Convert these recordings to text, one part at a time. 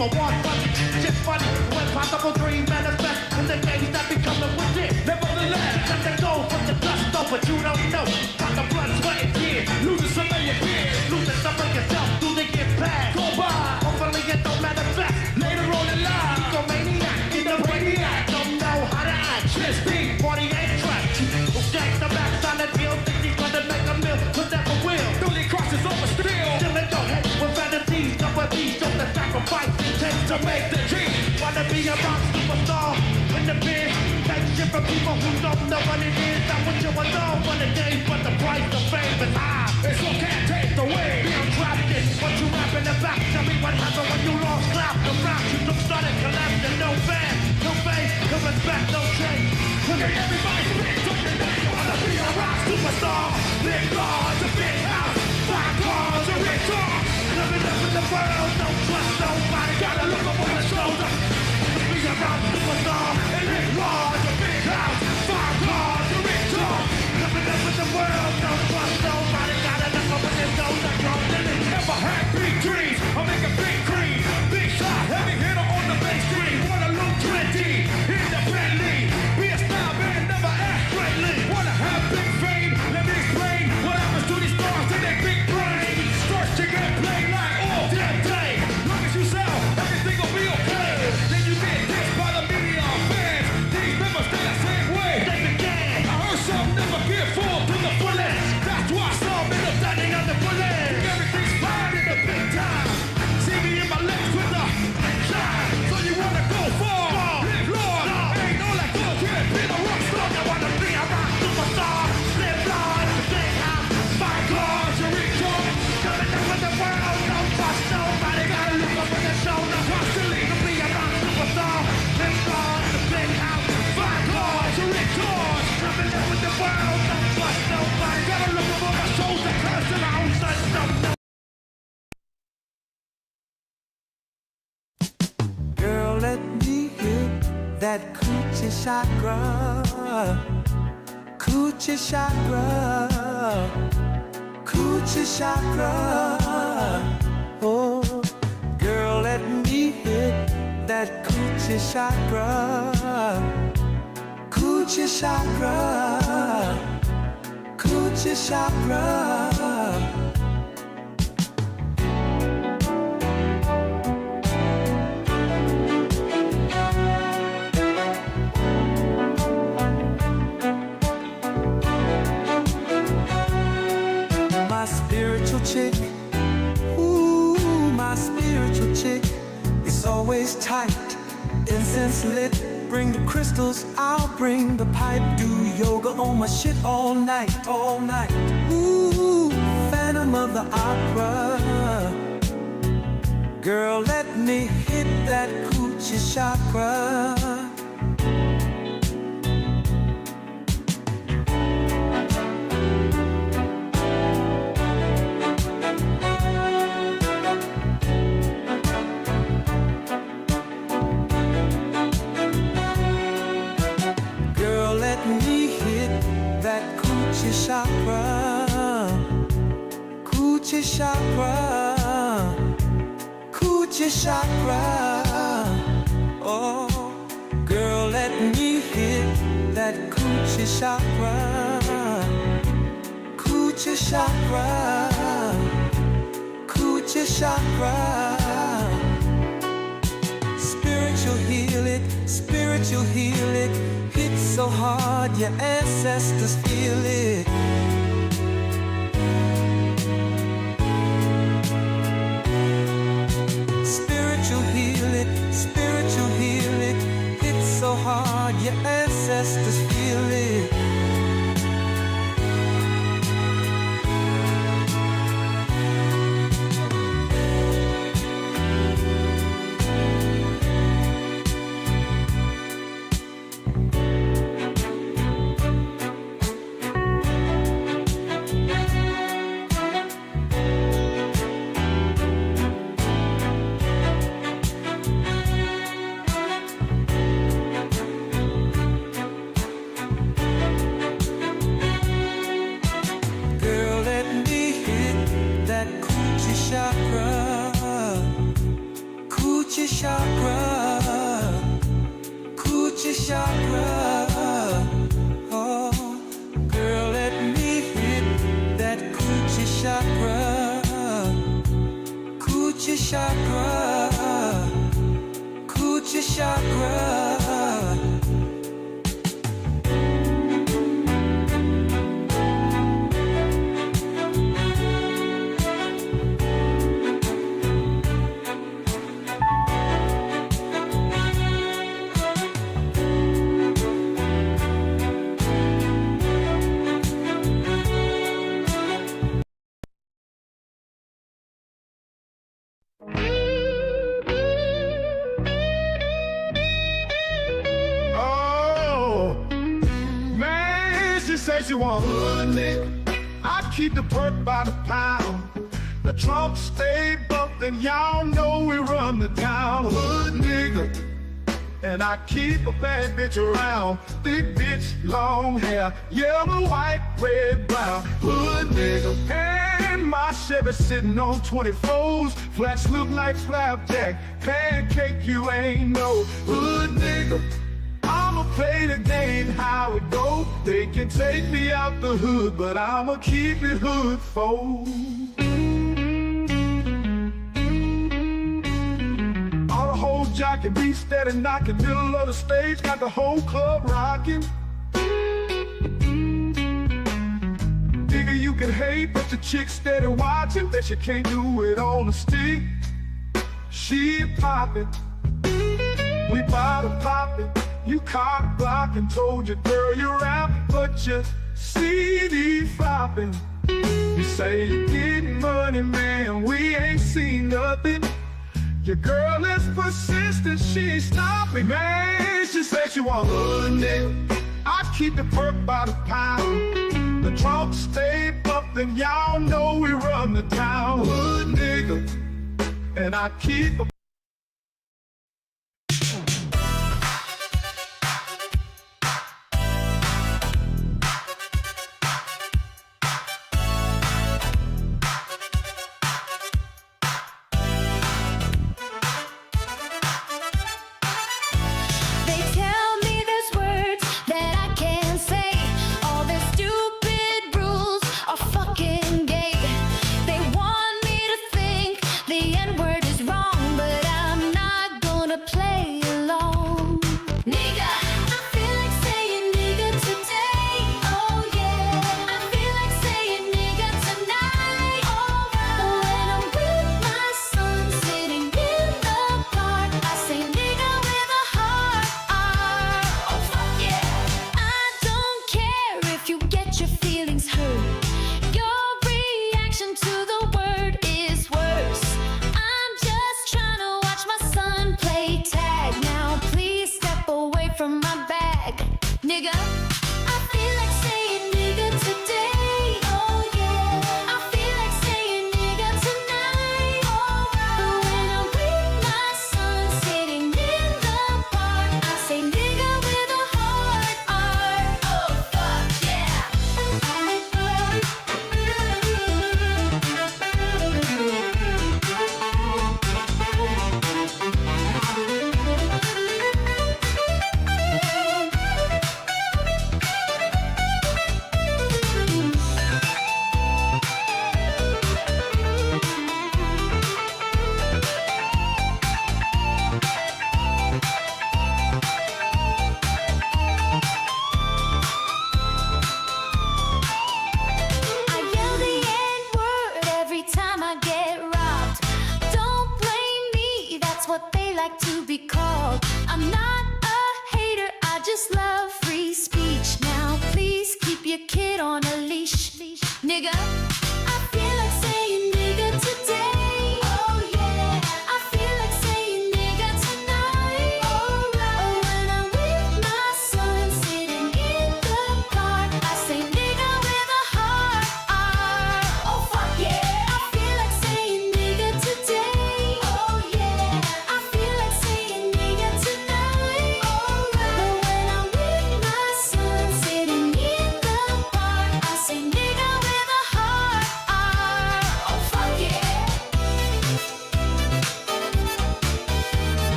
for one, but just funny when possible dream manifest in the games that becoming within. Nevertheless, let them go from the dust up, but you don't know. Got the blood, sweat, and tears, losing some of your peers, losing some of yourself, do they get past? Go by, hopefully it don't manifest. Later on in life, egomaniac, in the brainiac, don't know how to act. Just think, 48 tracks, who gangs the backs on the deal, think he's gonna make a meal, but never will. Newly crosses over steel, still in the head with fantasies, double D's, just the sacrifice it takes to make the dream. Wanna be a rock superstar in the biz, take shit from people who don't know what it is. Not what you want know for the game, but the price of fame is high. It's all can't take away. Being trapped in what you rap in the back. Tell me what happened when you lost clap the rock. You took started collapsing, no fan, no fame, no respect, no change. Look at everybody spit, took your name. Wanna be a rock superstar, live large, a big house, 5 cars, a rich car. Living up in the world, don't trust nobody. Gotta look up on the shoulder. Be a rock superstar, and live large, a big house, 5 cars, a rich car. Living up in the world, don't trust nobody. Gotta look up on the shoulder. Never had big dreams, I make a big cream. Big shot, heavy hitter on the main street. Waterloo 20, independently. Be a star man, never act greatly. Wanna have big fame, let me explain what happens to these stars in their big brain. Start to get played like all damn day. Long as you sell, everything will be okay. Then you get dissed by the media fans. These never stay the same way. They began. I heard some never get full to the fullest. That's why some end up standing on the bullet. Everything's fine in the big time. See me in my legs with the shine. So you wanna go far, live large. Ain't all that good, can't be the rock star. You wanna be a rock superstar, live large, big house, 5 cars, a rich car. Coming up with the world, don't trust nobody. Gotta look over your shoulder constantly to be a rock superstar, live large, a big house, 5 cars, a rich car. Coming up with the world, don't trust nobody. Gotta look over my shoulder, cursing my own son, don't know. Girl, let me hit that coochie chakra, coochie chakra, coochie chakra. Oh, girl, let me hit that coochie chakra, coochie chakra, coochie chakra. My spiritual chick, ooh, my spiritual chick is always tight, incense lit. Bring the crystals, I'll bring the pipe. Do yoga on my shit all night, all night. Ooh, Phantom of the Opera. Girl, let me hit that coochie chakra. Coochie chakra, coochie chakra, coochie chakra. Oh, girl, let me hit that coochie chakra, coochie chakra, coochie chakra. Spiritual heal it, spiritual heal it. Hit so hard your ancestors feel it. Spiritual heal it, spiritual heal it. Hit so hard your ancestors feel it. chakra. Oh, man, she say she want hood nigga. I keep the perk by the pound. The trunk stay bumped and y'all know we run the town. Hood nigga. And I keep a bad bitch around. Thick bitch, long hair, yellow, white, red, brown. Hood nigga. And my Chevy sitting on 24s. Flats look like flapjack. Pancake, you ain't no hood nigga. I'ma play the game how it go. They can take me out the hood, but I'ma keep it hood for. All the whole jockey be steady knocking, middle of the stage, got the whole club rocking. Nigga, you can hate, but the chick steady watching. Bet you can't do it on the stick. She poppin', we bout to pop it. You cock blocking, told your girl you rap, but your CD flopping. You say you getting money, man, we ain't seen nothing. Your girl is persistent, she ain't stopping, man. She said she want hood nigga. I keep the perk by the pound. The trunk stay bumped and y'all know we run the town. Hood nigga. And I keep a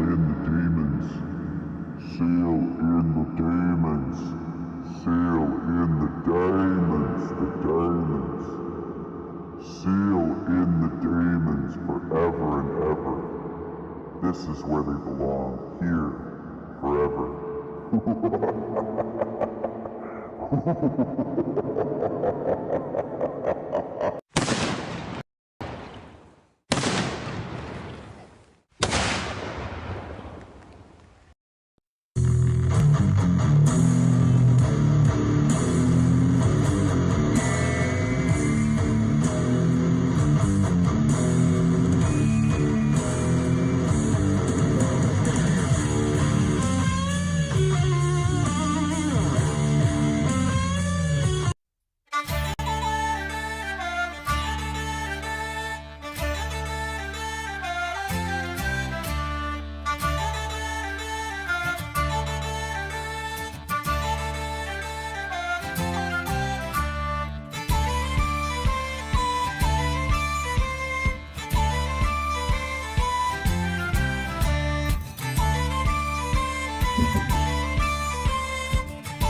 in the demons. Seal in the demons. Seal in the demons. The demons. Seal in the demons forever and ever. This is where they belong. Here. Forever.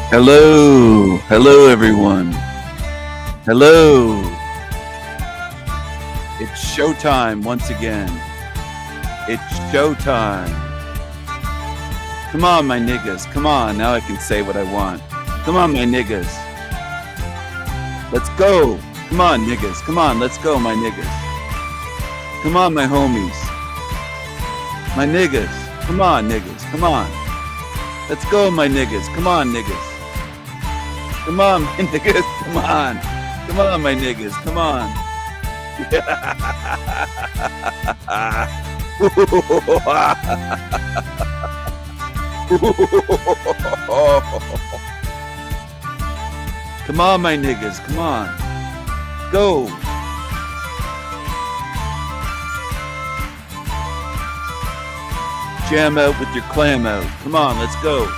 Hello, hello everyone. Hello. It's showtime once again. It's showtime. Come on, my niggas. Come on, now I can say what I want. Come on, my niggas. Let's go. Come on, niggas. Come on, let's go, my niggas. Come on, my homies. My niggas. Come on, niggas. Come on. Let's go, my niggas. Come on, niggas. Come on, my niggas. Come on. Come on, my niggas. Come on. Come on, my niggas. Come on. Go. Jam out with your clam out. Come on, let's go.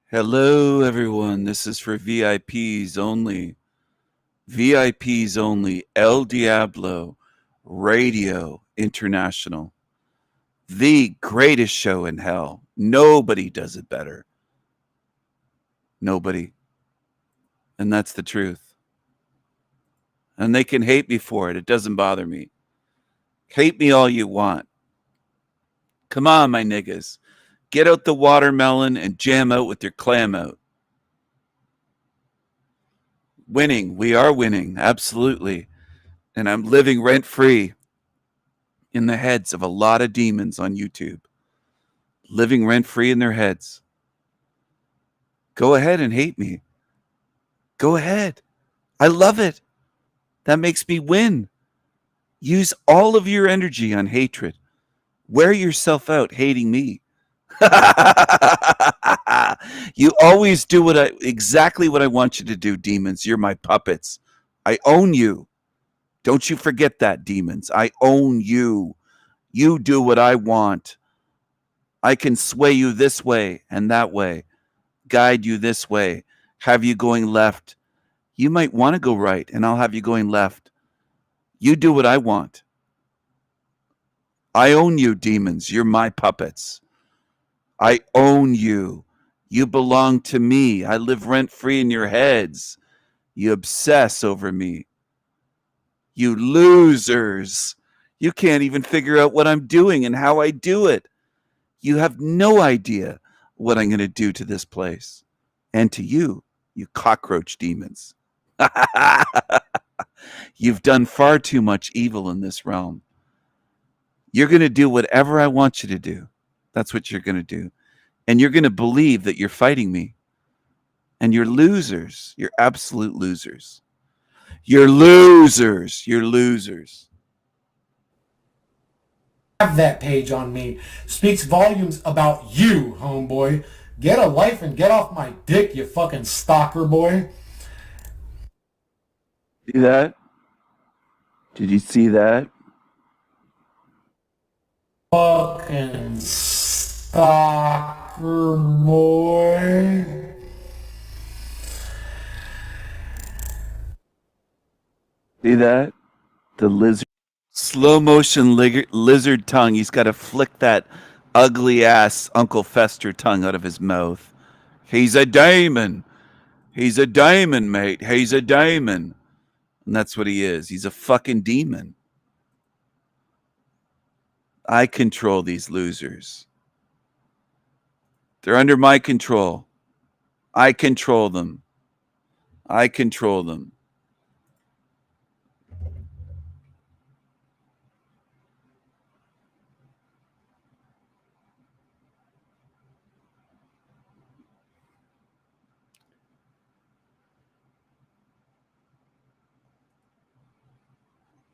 Hello, everyone. This is for VIPs only. VIPs only. El Diablo Radio International. The greatest show in hell. Nobody does it better. Nobody. And that's the truth. And they can hate me for it. It doesn't bother me. Hate me all you want. Come on, my niggas. Get out the watermelon and jam out with your clam out. Winning. We are winning. Absolutely. And I'm living rent-free in the heads of a lot of demons on YouTube. Living rent-free in their heads. Go ahead and hate me. Go ahead. I love it. That makes me win. Use all of your energy on hatred. Wear yourself out hating me. You always do exactly what I want you to do, demons. You're my puppets. I own you. Don't you forget that, demons. I own you. You do what I want. I can sway you this way and that way, guide you this way, have you going left. You might want to go right, and I'll have you going left. You do what I want. I own you, demons. You're my puppets. I own you. You belong to me. I live rent-free in your heads. You obsess over me. You losers. You can't even figure out what I'm doing and how I do it. You have no idea what I'm going to do to this place. And to you, you cockroach demons. You've done far too much evil in this realm. You're going to do whatever I want you to do. That's what you're going to do. And you're going to believe that you're fighting me. And you're losers. You're absolute losers. You're losers. You're losers. Have that page on me speaks volumes about you, homeboy. Get a life and get off my dick, you fucking stalker boy. See that? Did you see that? Fucking stalker boy. See that? The lizard. Slow motion lizard tongue. He's got to flick that ugly ass Uncle Fester tongue out of his mouth. He's a demon. He's a demon, mate. He's a demon. And that's what he is. He's a fucking demon. I control these losers. They're under my control. I control them. I control them.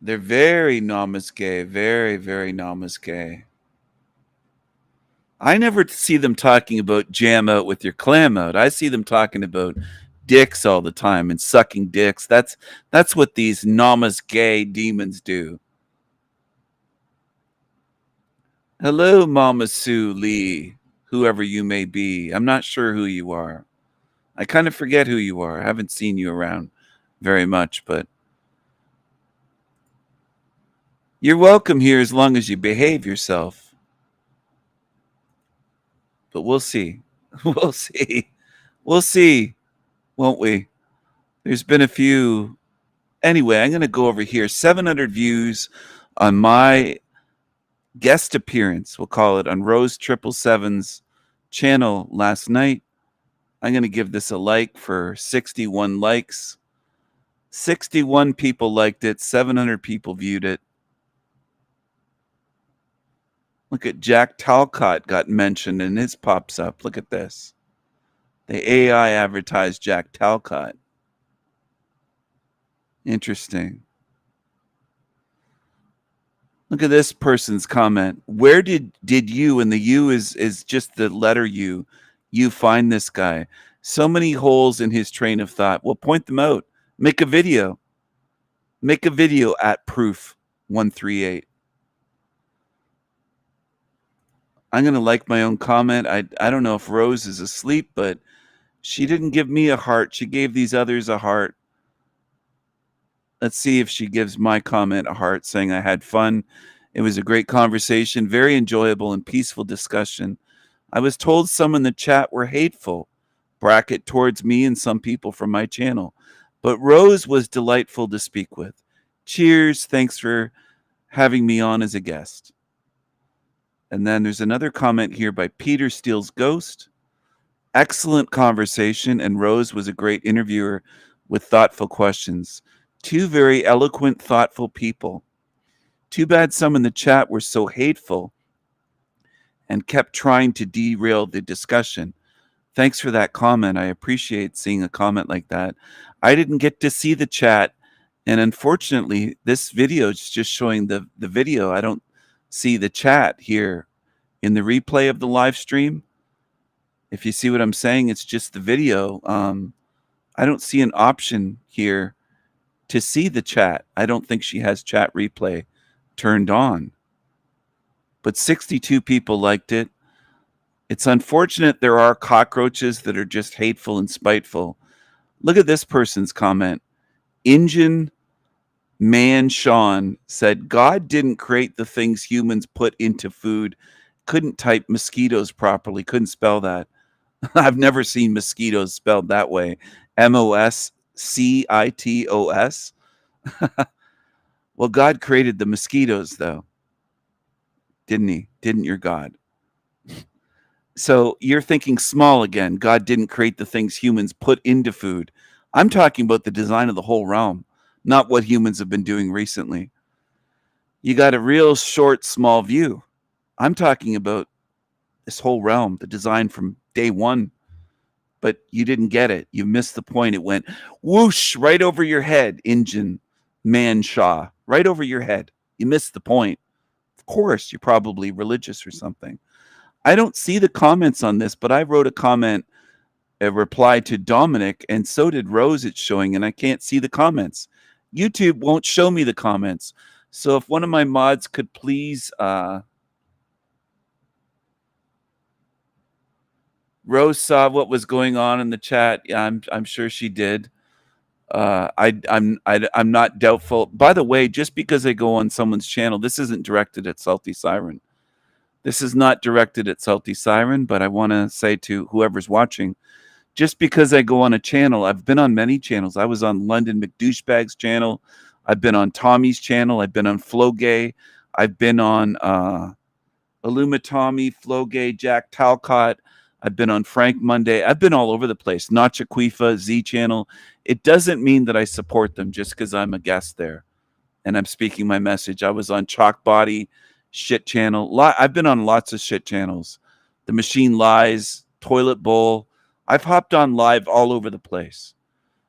They're very namaste, very, very namaste. I never see them talking about jam out with your clam out. I see them talking about dicks all the time and sucking dicks. That's what these namaste demons do. Hello, Mama Sue Lee, whoever you may be. I'm not sure who you are. I kind of forget who you are. I haven't seen you around very much, but you're welcome here as long as you behave yourself. But we'll see. We'll see. We'll see, won't we? There's been a few. Anyway, I'm going to go over here. 700 views on my guest appearance, we'll call it, on Rose 777's channel last night. I'm going to give this a like for 61 likes. 61 people liked it. 700 people viewed it. Look at Jack Talcott got mentioned and his pops up. Look at this. The AI advertised Jack Talcott. Interesting. Look at this person's comment. Where did you, and the U is just the letter U, you find this guy? So many holes in his train of thought. Well, point them out. Make a video. Make a video at proof138. I'm going to like my own comment. I don't know if Rose is asleep, but she didn't give me a heart. She gave these others a heart. Let's see if she gives my comment a heart, saying I had fun. It was a great conversation, very enjoyable and peaceful discussion. I was told some in the chat were hateful, bracket towards me and some people from my channel. But Rose was delightful to speak with. Cheers. Thanks for having me on as a guest. And then there's another comment here by Peter Steele's Ghost. Excellent conversation, and Rose was a great interviewer with thoughtful questions. Two very eloquent, thoughtful people. Too bad some in the chat were so hateful and kept trying to derail the discussion. Thanks for that comment. I appreciate seeing a comment like that. I didn't get to see the chat, and unfortunately, this video is just showing the video. I don't see the chat here in the replay of the live stream. If you see what I'm saying, it's just the video. I don't see an option here to see the chat. I don't think she has chat replay turned on. But 62 people liked it. It's unfortunate there are cockroaches that are just hateful and spiteful. Look at this person's comment. Injun Man Sean said, God didn't create the things humans put into food. Couldn't type mosquitoes properly. Couldn't spell that. I've never seen mosquitoes spelled that way. M-O-S-C-I-T-O-S. Well, God created the mosquitoes, though. Didn't he? Didn't your God? So you're thinking small again. God didn't create the things humans put into food. I'm talking about the design of the whole realm, not what humans have been doing recently. You got a real short, small view. I'm talking about this whole realm, the design from day one. but you didn't get it. You missed the point. It went whoosh right over your head, Injun Man Shaw, right over your head. You missed the point. Of course, you're probably religious or something. I don't see the comments on this, but I wrote a comment, a reply to Dominic, and so did Rose. It's showing, and I can't see the comments. YouTube won't show me the comments. So if one of my mods could please, Rose saw what was going on in the chat. Yeah, I'm sure she did. I'm not doubtful. By the way, just because I go on someone's channel, this isn't directed at Salty Siren. This is not directed at Salty Siren, but I want to say to whoever's watching, just because I go on a channel, I've been on many channels. I was on London McDouchebag's channel. I've been on Tommy's channel. I've been on Flogay. I've been on Illuma Tommy, Flogay, Jack Talcott. I've been on Frank Monday. I've been all over the place. Nacha Quifa, Z Channel. It doesn't mean that I support them just because I'm a guest there and I'm speaking my message. I was on Chalk Body, Shit Channel. I've been on lots of shit channels. The Machine Lies, Toilet Bowl. I've hopped on live all over the place.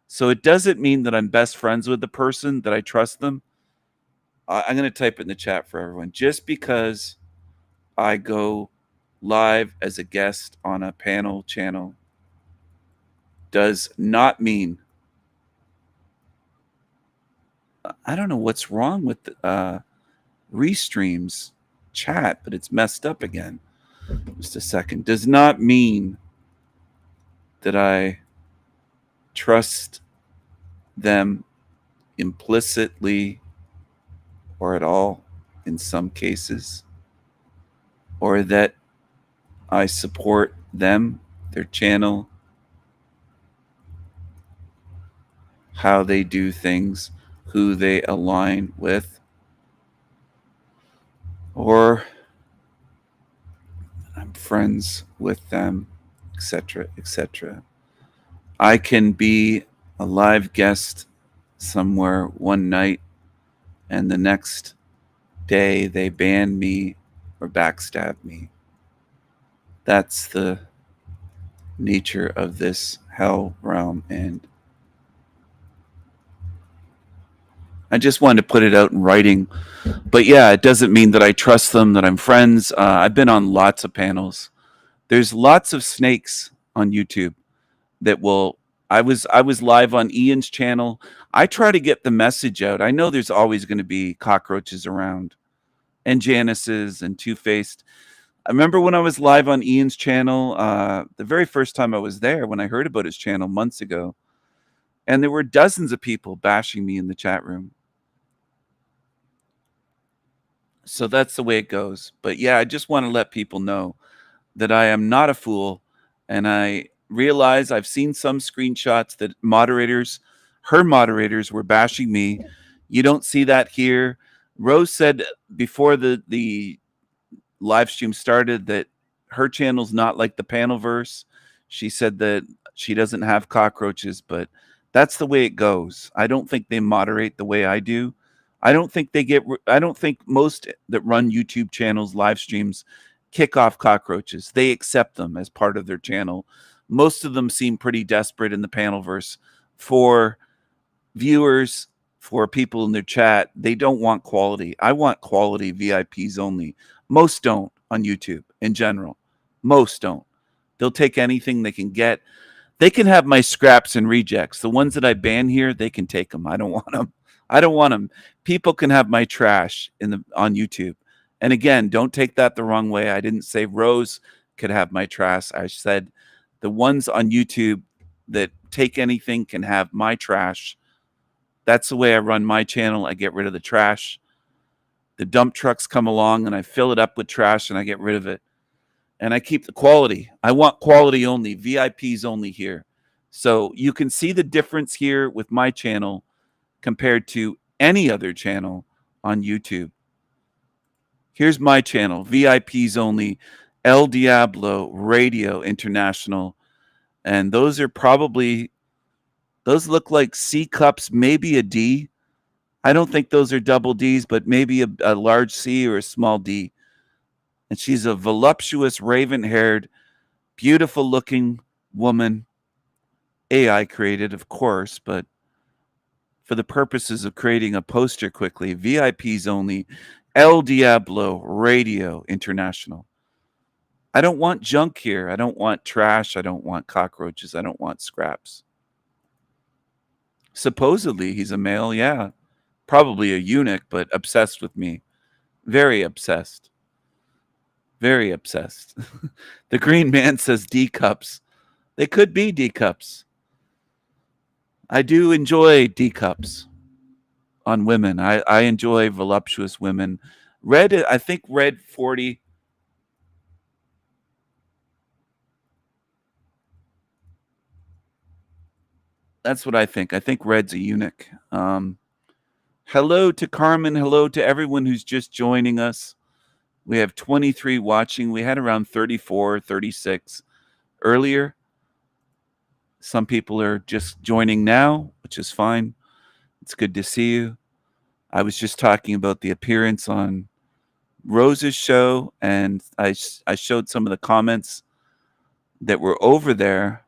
So it doesn't mean that I'm best friends with the person, that I trust them. I'm going to type it in the chat for everyone. Just because I go live as a guest on a panel channel does not mean, I don't know what's wrong with Restream's chat, but it's messed up again. Just a second. Does not mean that I trust them implicitly or at all in some cases, or that I support them, their channel, how they do things, who they align with, or I'm friends with them, etc., etc. I can be a live guest somewhere one night and the next day they ban me or backstab me. That's the nature of this hell realm, and I just wanted to put it out in writing. But yeah, it doesn't mean that I trust them, that I'm friends. I've been on lots of panels. There's lots of snakes on YouTube that will. I was live on Ian's channel. I try to get the message out. I know there's always going to be cockroaches around, and Janice's and Two-Faced. I remember when I was live on Ian's channel, the very first time I was there, when I heard about his channel months ago, and there were dozens of people bashing me in the chat room. So that's the way it goes. But yeah, I just want to let people know that I am not a fool, and I realize I've seen some screenshots that her moderators were bashing me. You don't see that here. Rose said before the live stream started that her channel's not like the Panelverse. She said that she doesn't have cockroaches, but that's the way it goes. I don't think they moderate the way I do. I don't think most that run YouTube channels, live streams, kick off cockroaches. They accept them as part of their channel. Most of them seem pretty desperate in the Panelverse for viewers, for people in their chat. They don't want quality. I want quality VIPs only. Most don't on YouTube in general. Most don't. They'll take anything they can get. They can have my scraps and rejects. The ones that I ban here, they can take them. I don't want them. I don't want them. People can have my trash on YouTube. And again, don't take that the wrong way. I didn't say Rose could have my trash. I said the ones on YouTube that take anything can have my trash. That's the way I run my channel. I get rid of the trash. The dump trucks come along and I fill it up with trash and I get rid of it. And I keep the quality. I want quality only, VIPs only here. So you can see the difference here with my channel compared to any other channel on YouTube. Here's my channel, VIPs only, El Diablo Radio International. And those are probably, those look like C cups, maybe a D. I don't think those are double Ds, but maybe a large C or a small D. And she's a voluptuous, raven-haired, beautiful-looking woman AI created, of course, but for the purposes of creating a poster quickly, VIPs only, El Diablo Radio International. I don't want junk here. I don't want trash. I don't want cockroaches. I don't want scraps. Supposedly he's a male, yeah. Probably a eunuch, but obsessed with me. Very obsessed. Very obsessed. The Green Man says D cups. They could be D cups. I do enjoy D cups on women. I enjoy voluptuous women. Red, I think Red 40. That's what I think. I think Red's a eunuch. Hello to Carmen. Hello to everyone who's just joining us. We have 23 watching. We had around 34, 36 earlier. Some people are just joining now, which is fine. It's good to see you. I was just talking about the appearance on Rose's show, and I showed some of the comments that were over there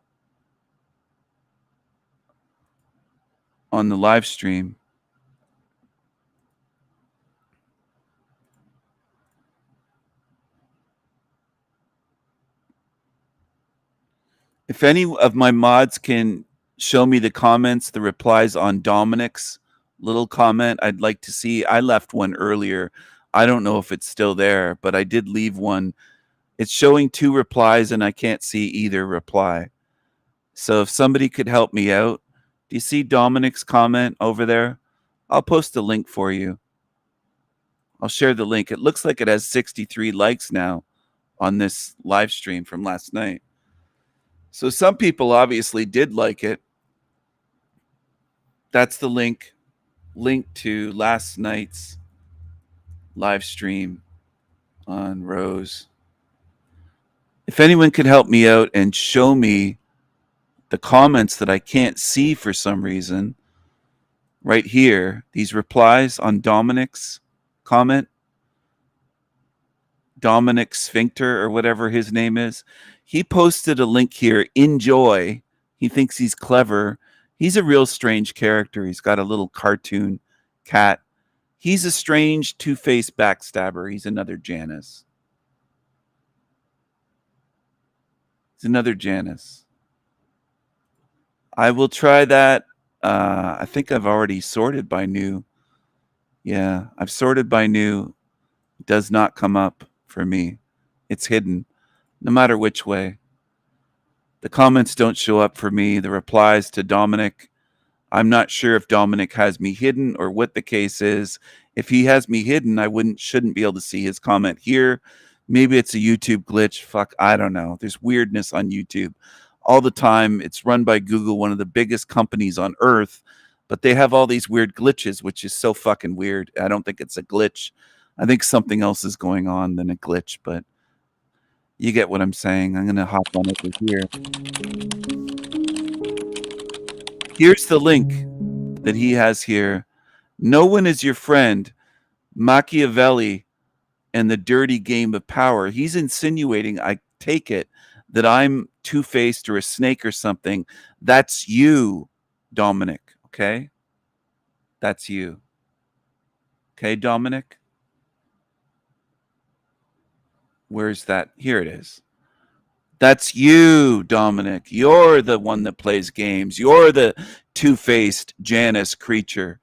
on the live stream. If any of my mods can show me the comments, the replies on Dominic's little comment, I'd like to see. I left one earlier. I don't know if it's still there, but I did leave one. It's showing 2 replies, and I can't see either reply. So if somebody could help me out. Do you see Dominic's comment over there? I'll post a link for you. I'll share the link. It looks like it has 63 likes now on this live stream from last night. So some people obviously did like it. That's the link to last night's live stream on Rose. If anyone could help me out and show me the comments that I can't see for some reason, right here, these replies on Dominic's comment, Dominic Sphincter or whatever his name is, he posted a link here. Enjoy. He thinks he's clever. He's a real strange character. He's got a little cartoon cat. He's a strange two-faced backstabber. He's another Janice. He's another Janice. I will try that. I think I've already sorted by new. Yeah, I've sorted by new. It does not come up for me. It's hidden, no matter which way. The comments don't show up for me. The replies to Dominic, I'm not sure if Dominic has me hidden or what the case is. If he has me hidden, I shouldn't be able to see his comment here. Maybe it's a YouTube glitch. Fuck, I don't know. There's weirdness on YouTube all the time. It's run by Google, one of the biggest companies on earth, but they have all these weird glitches, which is so fucking weird. I don't think it's a glitch. I think something else is going on than a glitch, but you get what I'm saying. I'm going to hop on over here. Here's the link that he has here. No one is your friend. Machiavelli and the dirty game of power. He's insinuating, I take it, that I'm two-faced or a snake or something. That's you, Dominic, okay? That's you. Okay, Dominic? Where's that? Here it is. That's you, Dominic. You're the one that plays games. You're the two-faced Janus creature.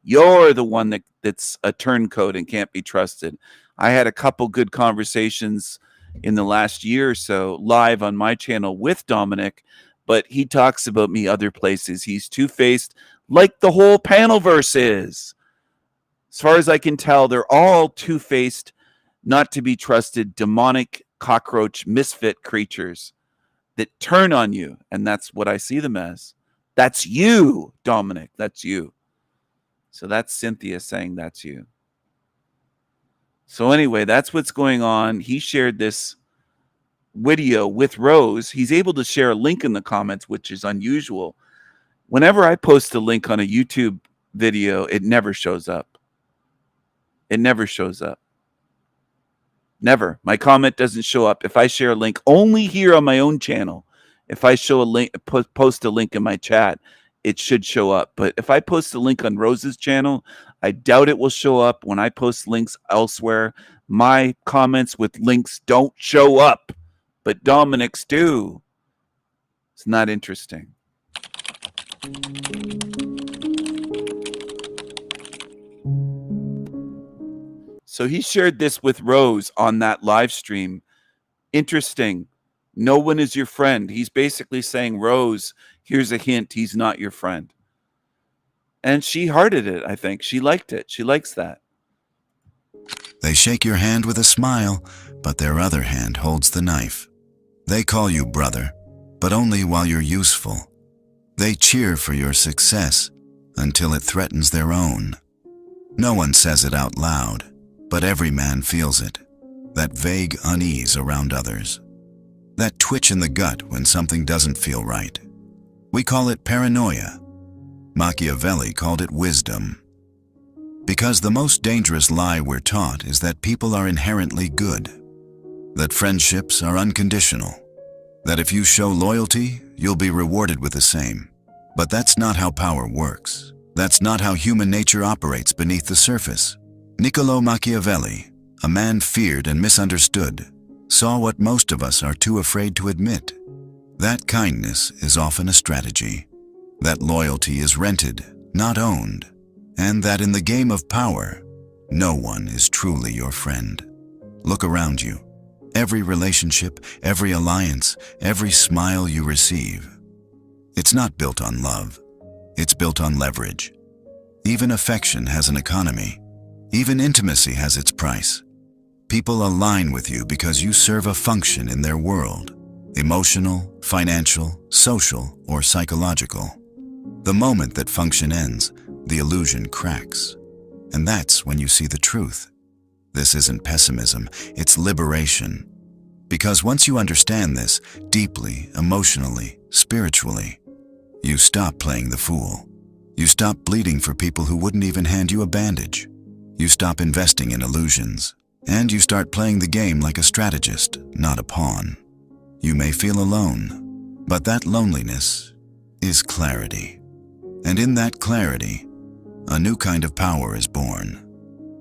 You're the one that's a turncoat and can't be trusted. I had a couple good conversations in the last year or so live on my channel with Dominic, but he talks about me other places. He's two-faced like the whole Panelverse is. As far as I can tell, they're all two-faced, not to be trusted, demonic cockroach misfit creatures that turn on you, and that's what I see them as. That's you, Dominic. That's you. So that's Cynthia saying that's you. So anyway, that's what's going on. He shared this video with Rose. He's able to share a link in the comments, which is unusual. Whenever I post a link on a YouTube video, it never shows up. It never shows up. Never. My comment doesn't show up. If I share a link only here on my own channel, if I show a link, post a link in my chat, it should show up. But if I post a link on Rose's channel, I doubt it will show up. When I post links elsewhere, my comments with links don't show up, but Dominic's do. It's not interesting. So he shared this with Rose on that live stream. Interesting. No one is your friend. He's basically saying, Rose, here's a hint, he's not your friend. And she hearted it, I think. She liked it. She likes that. They shake your hand with a smile, but their other hand holds the knife. They call you brother, but only while you're useful. They cheer for your success until it threatens their own. No one says it out loud, but every man feels it. That vague unease around others. That twitch in the gut when something doesn't feel right. We call it paranoia. Machiavelli called it wisdom. Because the most dangerous lie we're taught is that people are inherently good. That friendships are unconditional. That if you show loyalty, you'll be rewarded with the same. But that's not how power works. That's not how human nature operates beneath the surface. Niccolo Machiavelli, a man feared and misunderstood, saw what most of us are too afraid to admit. That kindness is often a strategy. That loyalty is rented, not owned. And that in the game of power, no one is truly your friend. Look around you. Every relationship, every alliance, every smile you receive. It's not built on love. It's built on leverage. Even affection has an economy. Even intimacy has its price. People align with you because you serve a function in their world. Emotional, financial, social, or psychological. The moment that function ends, the illusion cracks. And that's when you see the truth. This isn't pessimism, it's liberation. Because once you understand this, deeply, emotionally, spiritually, you stop playing the fool. You stop bleeding for people who wouldn't even hand you a bandage. You stop investing in illusions. And you start playing the game like a strategist, not a pawn. You may feel alone, but that loneliness is clarity. And in that clarity, a new kind of power is born.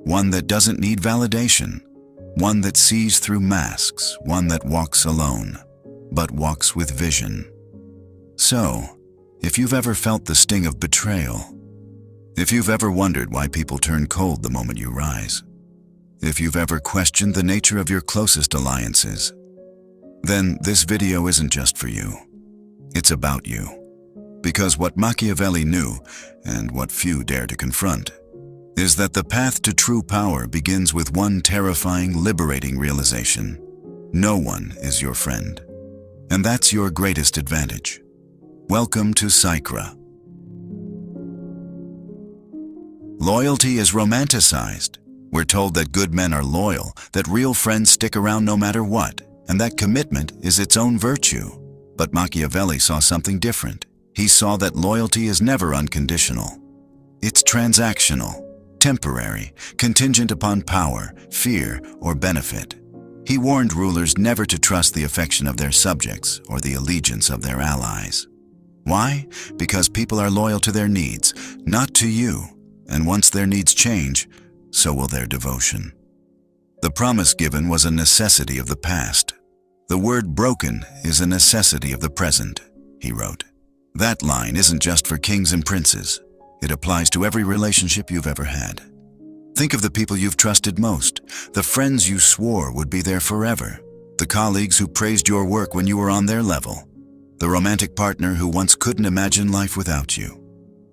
One that doesn't need validation. One that sees through masks. One that walks alone, but walks with vision. So, if you've ever felt the sting of betrayal, if you've ever wondered why people turn cold the moment you rise, if you've ever questioned the nature of your closest alliances, then this video isn't just for you. It's about you. Because what Machiavelli knew, and what few dare to confront, is that the path to true power begins with one terrifying, liberating realization. No one is your friend. And that's your greatest advantage. Welcome to Psychra. Loyalty is romanticized. We're told that good men are loyal, that real friends stick around no matter what, and that commitment is its own virtue. But Machiavelli saw something different. He saw that loyalty is never unconditional. It's transactional, temporary, contingent upon power, fear, or benefit. He warned rulers never to trust the affection of their subjects or the allegiance of their allies. Why? Because people are loyal to their needs, not to you. And once their needs change, so will their devotion. The promise given was a necessity of the past. The word broken is a necessity of the present, he wrote. That line isn't just for kings and princes. It applies to every relationship you've ever had. Think of the people you've trusted most, the friends you swore would be there forever, the colleagues who praised your work when you were on their level, the romantic partner who once couldn't imagine life without you.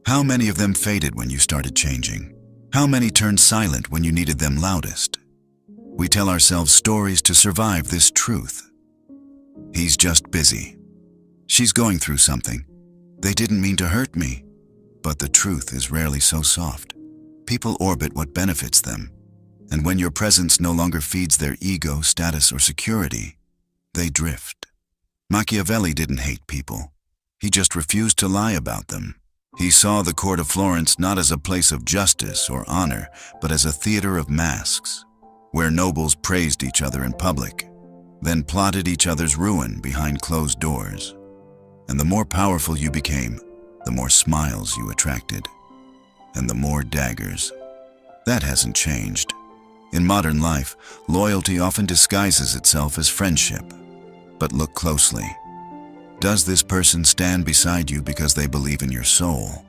How many of them faded when you started changing? How many turned silent when you needed them loudest? We tell ourselves stories to survive this truth. He's just busy. She's going through something. They didn't mean to hurt me. But the truth is rarely so soft. People orbit what benefits them. And when your presence no longer feeds their ego, status, or security, they drift. Machiavelli didn't hate people. He just refused to lie about them. He saw the court of Florence not as a place of justice or honor, but as a theater of masks, where nobles praised each other in public, then plotted each other's ruin behind closed doors. And the more powerful you became, the more smiles you attracted, and the more daggers. That hasn't changed. In modern life, loyalty often disguises itself as friendship. But look closely. Does this person stand beside you because they believe in your soul,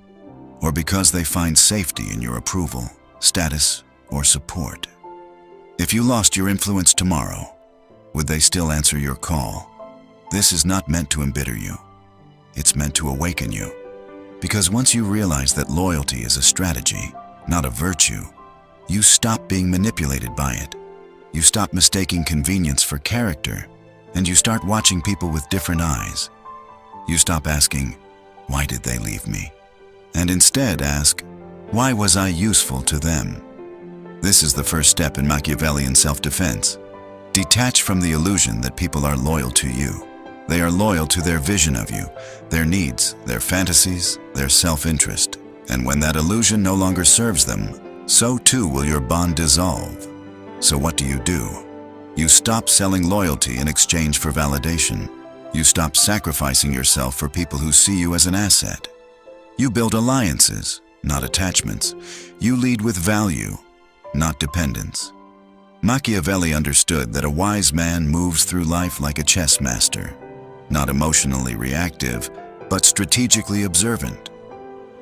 or because they find safety in your approval, status, or support? If you lost your influence tomorrow, would they still answer your call? This is not meant to embitter you. It's meant to awaken you. Because once you realize that loyalty is a strategy, not a virtue, you stop being manipulated by it. You stop mistaking convenience for character, and you start watching people with different eyes. You stop asking, why did they leave me? And instead ask, why was I useful to them? This is the first step in Machiavellian self-defense. Detach from the illusion that people are loyal to you. They are loyal to their vision of you, their needs, their fantasies, their self-interest. And when that illusion no longer serves them, so too will your bond dissolve. So what do? You stop selling loyalty in exchange for validation. You stop sacrificing yourself for people who see you as an asset. You build alliances, not attachments. You lead with value, not dependence. Machiavelli understood that a wise man moves through life like a chess master, not emotionally reactive, but strategically observant.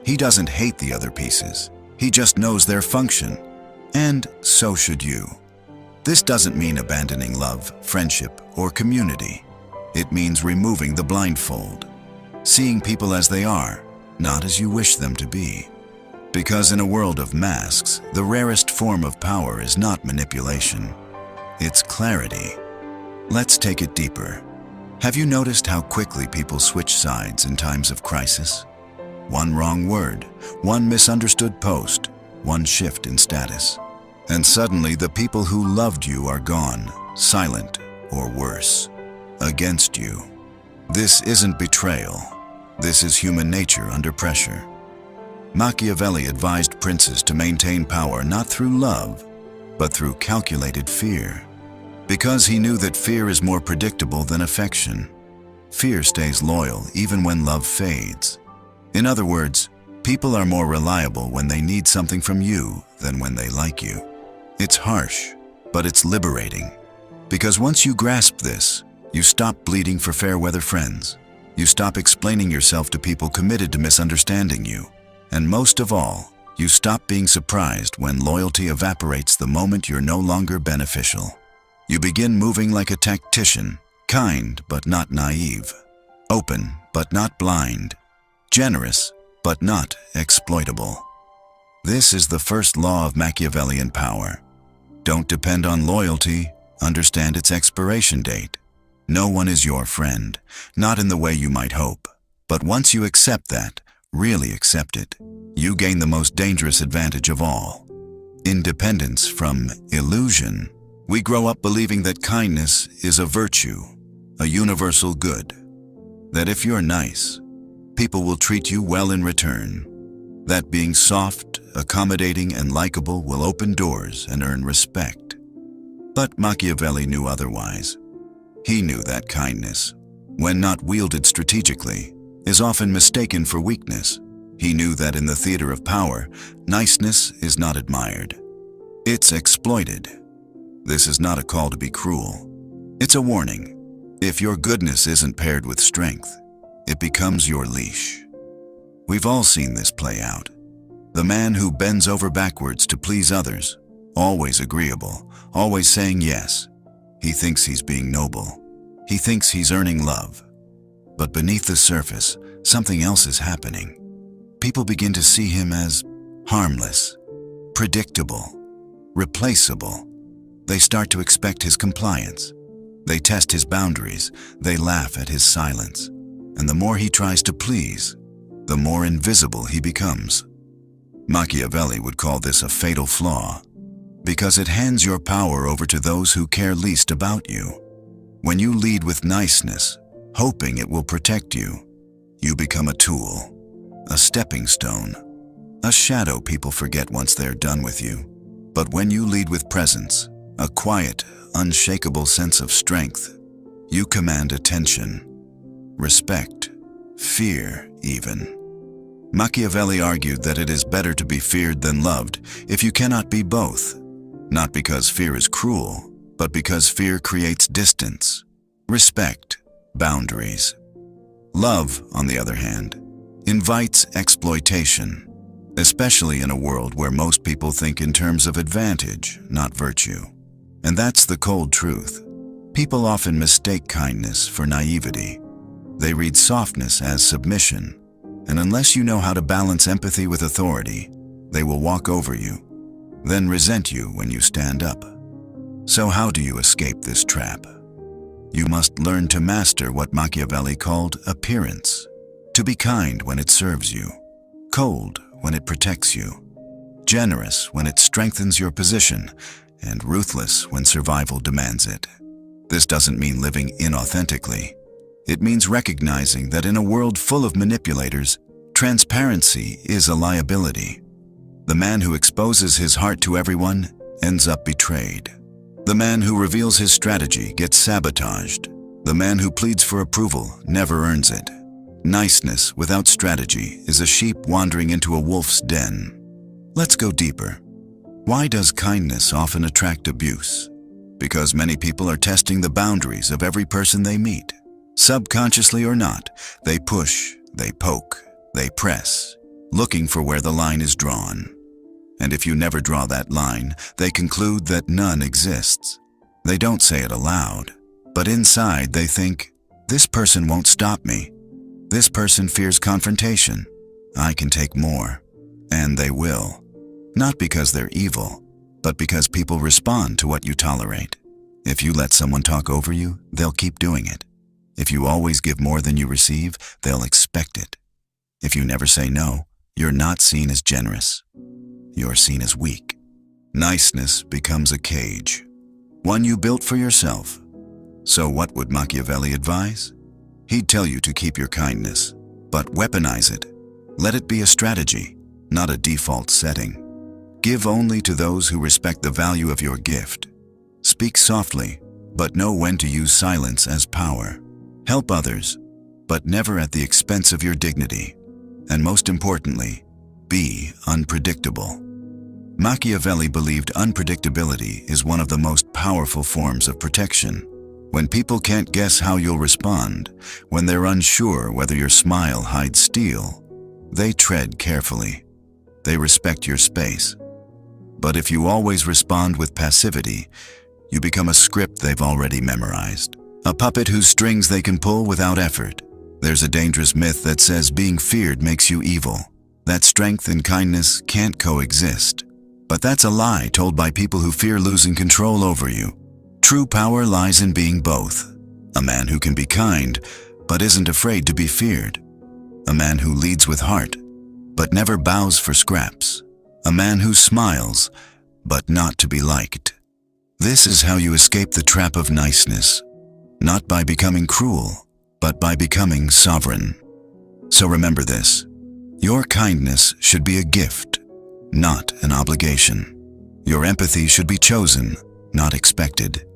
He doesn't hate the other pieces. He just knows their function. And so should you. This doesn't mean abandoning love, friendship, or community. It means removing the blindfold, seeing people as they are, not as you wish them to be. Because in a world of masks, the rarest form of power is not manipulation. It's clarity. Let's take it deeper. Have you noticed how quickly people switch sides in times of crisis? One wrong word, one misunderstood post, one shift in status. And suddenly the people who loved you are gone, silent, or worse, against you. This isn't betrayal. This is human nature under pressure. Machiavelli advised princes to maintain power not through love, but through calculated fear. Because he knew that fear is more predictable than affection. Fear stays loyal even when love fades. In other words, people are more reliable when they need something from you than when they like you. It's harsh, but it's liberating. Because once you grasp this, you stop bleeding for fair-weather friends. You stop explaining yourself to people committed to misunderstanding you. And most of all, you stop being surprised when loyalty evaporates the moment you're no longer beneficial. You begin moving like a tactician, kind but not naive, open but not blind, generous but not exploitable. This is the first law of Machiavellian power. Don't depend on loyalty, understand its expiration date. No one is your friend, not in the way you might hope. But once you accept that, really accept it, you gain the most dangerous advantage of all. Independence from illusion. We grow up believing that kindness is a virtue, a universal good. That if you're nice, people will treat you well in return. That being soft, accommodating, and likable will open doors and earn respect. But Machiavelli knew otherwise. He knew that kindness, when not wielded strategically, is often mistaken for weakness. He knew that in the theater of power, niceness is not admired. It's exploited. This is not a call to be cruel. It's a warning. If your goodness isn't paired with strength, it becomes your leash. We've all seen this play out. The man who bends over backwards to please others, always agreeable, always saying yes. He thinks he's being noble. He thinks he's earning love. But beneath the surface, something else is happening. People begin to see him as harmless, predictable, replaceable. They start to expect his compliance. They test his boundaries. They laugh at his silence. And the more he tries to please, the more invisible he becomes. Machiavelli would call this a fatal flaw, because it hands your power over to those who care least about you. When you lead with niceness, hoping it will protect you, you become a tool, a stepping stone, a shadow people forget once they're done with you. But when you lead with presence, a quiet, unshakable sense of strength, you command attention, respect, fear even. Machiavelli argued that it is better to be feared than loved if you cannot be both, not because fear is cruel, but because fear creates distance, respect, boundaries. Love, on the other hand, invites exploitation, especially in a world where most people think in terms of advantage, not virtue. And that's the cold truth. People often mistake kindness for naivety. They read softness as submission, and unless you know how to balance empathy with authority, they will walk over you, then resent you when you stand up. So how do you escape this trap? You must learn to master what Machiavelli called appearance, to be kind when it serves you, cold when it protects you, generous when it strengthens your position, and ruthless when survival demands it. This doesn't mean living inauthentically. It means recognizing that in a world full of manipulators, transparency is a liability. The man who exposes his heart to everyone ends up betrayed. The man who reveals his strategy gets sabotaged. The man who pleads for approval never earns it. Niceness without strategy is a sheep wandering into a wolf's den. Let's go deeper. Why does kindness often attract abuse? Because many people are testing the boundaries of every person they meet. Subconsciously or not, they push, they poke, they press, looking for where the line is drawn. And if you never draw that line, they conclude that none exists. They don't say it aloud, but inside they think, this person won't stop me. This person fears confrontation. I can take more. And they will. Not because they're evil, but because people respond to what you tolerate. If you let someone talk over you, they'll keep doing it. If you always give more than you receive, they'll expect it. If you never say no, you're not seen as generous. You're seen as weak. Niceness becomes a cage, one you built for yourself. So what would Machiavelli advise? He'd tell you to keep your kindness, but weaponize it. Let it be a strategy, not a default setting. Give only to those who respect the value of your gift. Speak softly, but know when to use silence as power. Help others, but never at the expense of your dignity. And most importantly, be unpredictable. Machiavelli believed unpredictability is one of the most powerful forms of protection. When people can't guess how you'll respond, when they're unsure whether your smile hides steel, they tread carefully. They respect your space. But if you always respond with passivity, you become a script they've already memorized. A puppet whose strings they can pull without effort. There's a dangerous myth that says being feared makes you evil, that strength and kindness can't coexist. But that's a lie told by people who fear losing control over you. True power lies in being both. A man who can be kind, but isn't afraid to be feared. A man who leads with heart, but never bows for scraps. A man who smiles, but not to be liked. This is how you escape the trap of niceness, not by becoming cruel, but by becoming sovereign. So remember this, your kindness should be a gift, not an obligation. Your empathy should be chosen, not expected.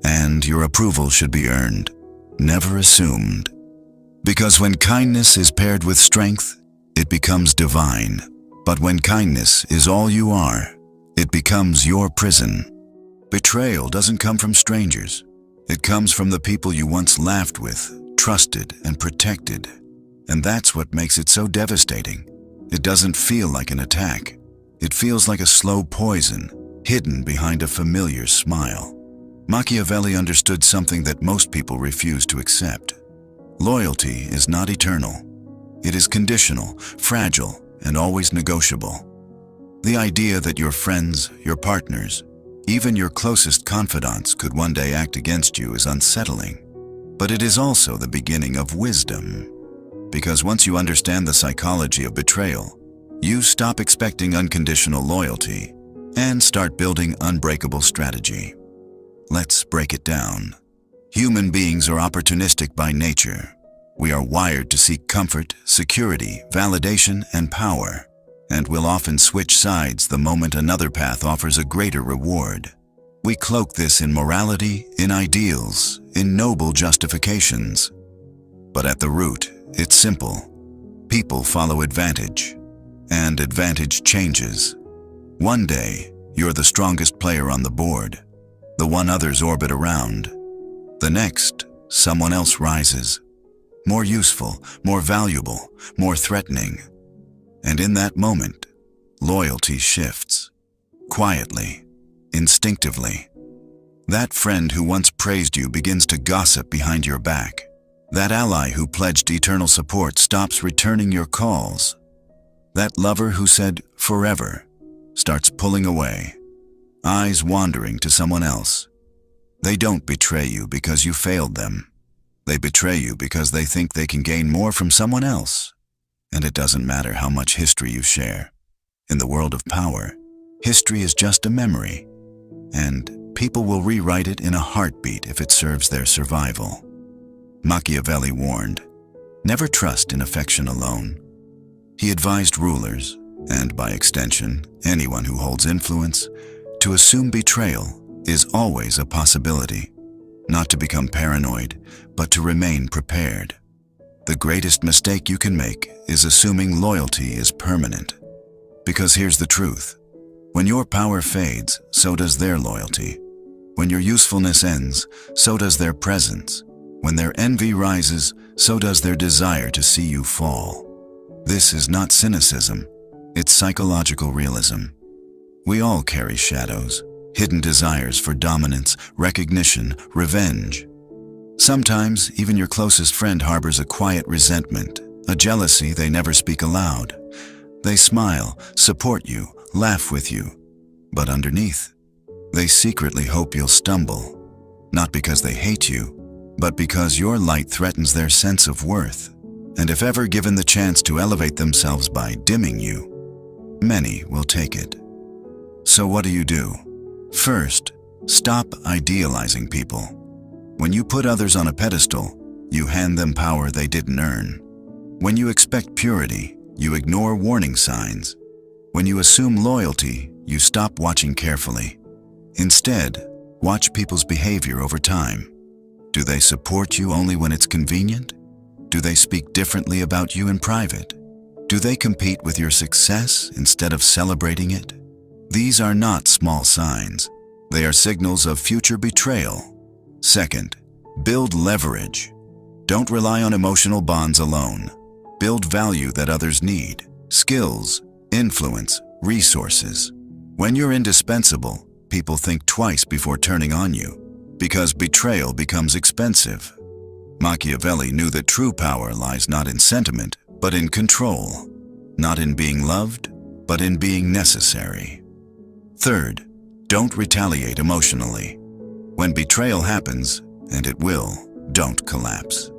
And your approval should be earned, never assumed. Because when kindness is paired with strength, it becomes divine. But when kindness is all you are, it becomes your prison. Betrayal doesn't come from strangers. It comes from the people you once laughed with, trusted, and protected. And that's what makes it so devastating. It doesn't feel like an attack. It feels like a slow poison, hidden behind a familiar smile. Machiavelli understood something that most people refuse to accept. Loyalty is not eternal. It is conditional, fragile, and always negotiable. The idea that your friends, your partners, even your closest confidants could one day act against you is unsettling. But it is also the beginning of wisdom. Because once you understand the psychology of betrayal, you stop expecting unconditional loyalty and start building unbreakable strategy. Let's break it down. Human beings are opportunistic by nature. We are wired to seek comfort, security, validation, and power, and will often switch sides the moment another path offers a greater reward. We cloak this in morality, in ideals, in noble justifications. But at the root, it's simple. People follow advantage, and advantage changes. One day, you're the strongest player on the board, the one others orbit around. The next, someone else rises, more useful, more valuable, more threatening. And in that moment, loyalty shifts, quietly, instinctively. That friend who once praised you begins to gossip behind your back. That ally who pledged eternal support stops returning your calls. That lover who said forever starts pulling away, eyes wandering to someone else. They don't betray you because you failed them. They betray you because they think they can gain more from someone else. And it doesn't matter how much history you share. In the world of power, history is just a memory, and people will rewrite it in a heartbeat if it serves their survival. Machiavelli warned, never trust in affection alone. He advised rulers, and by extension, anyone who holds influence, to assume betrayal is always a possibility, not to become paranoid, but to remain prepared. The greatest mistake you can make is assuming loyalty is permanent. Because here's the truth. When your power fades, so does their loyalty. When your usefulness ends, so does their presence. When their envy rises, so does their desire to see you fall. This is not cynicism, it's psychological realism. We all carry shadows, hidden desires for dominance, recognition, revenge. Sometimes, even your closest friend harbors a quiet resentment, a jealousy they never speak aloud. They smile, support you, laugh with you. But underneath, they secretly hope you'll stumble, not because they hate you, but because your light threatens their sense of worth. And if ever given the chance to elevate themselves by dimming you, many will take it. So what do? First, stop idealizing people. When you put others on a pedestal, you hand them power they didn't earn. When you expect purity, you ignore warning signs. When you assume loyalty, you stop watching carefully. Instead, watch people's behavior over time. Do they support you only when it's convenient? Do they speak differently about you in private? Do they compete with your success instead of celebrating it? These are not small signs. They are signals of future betrayal. Second, build leverage. Don't rely on emotional bonds alone. Build value that others need. Skills, influence, resources. When you're indispensable, people think twice before turning on you, because betrayal becomes expensive. Machiavelli knew that true power lies not in sentiment, but in control. Not in being loved, but in being necessary. Third, don't retaliate emotionally. When betrayal happens, and it will, don't collapse.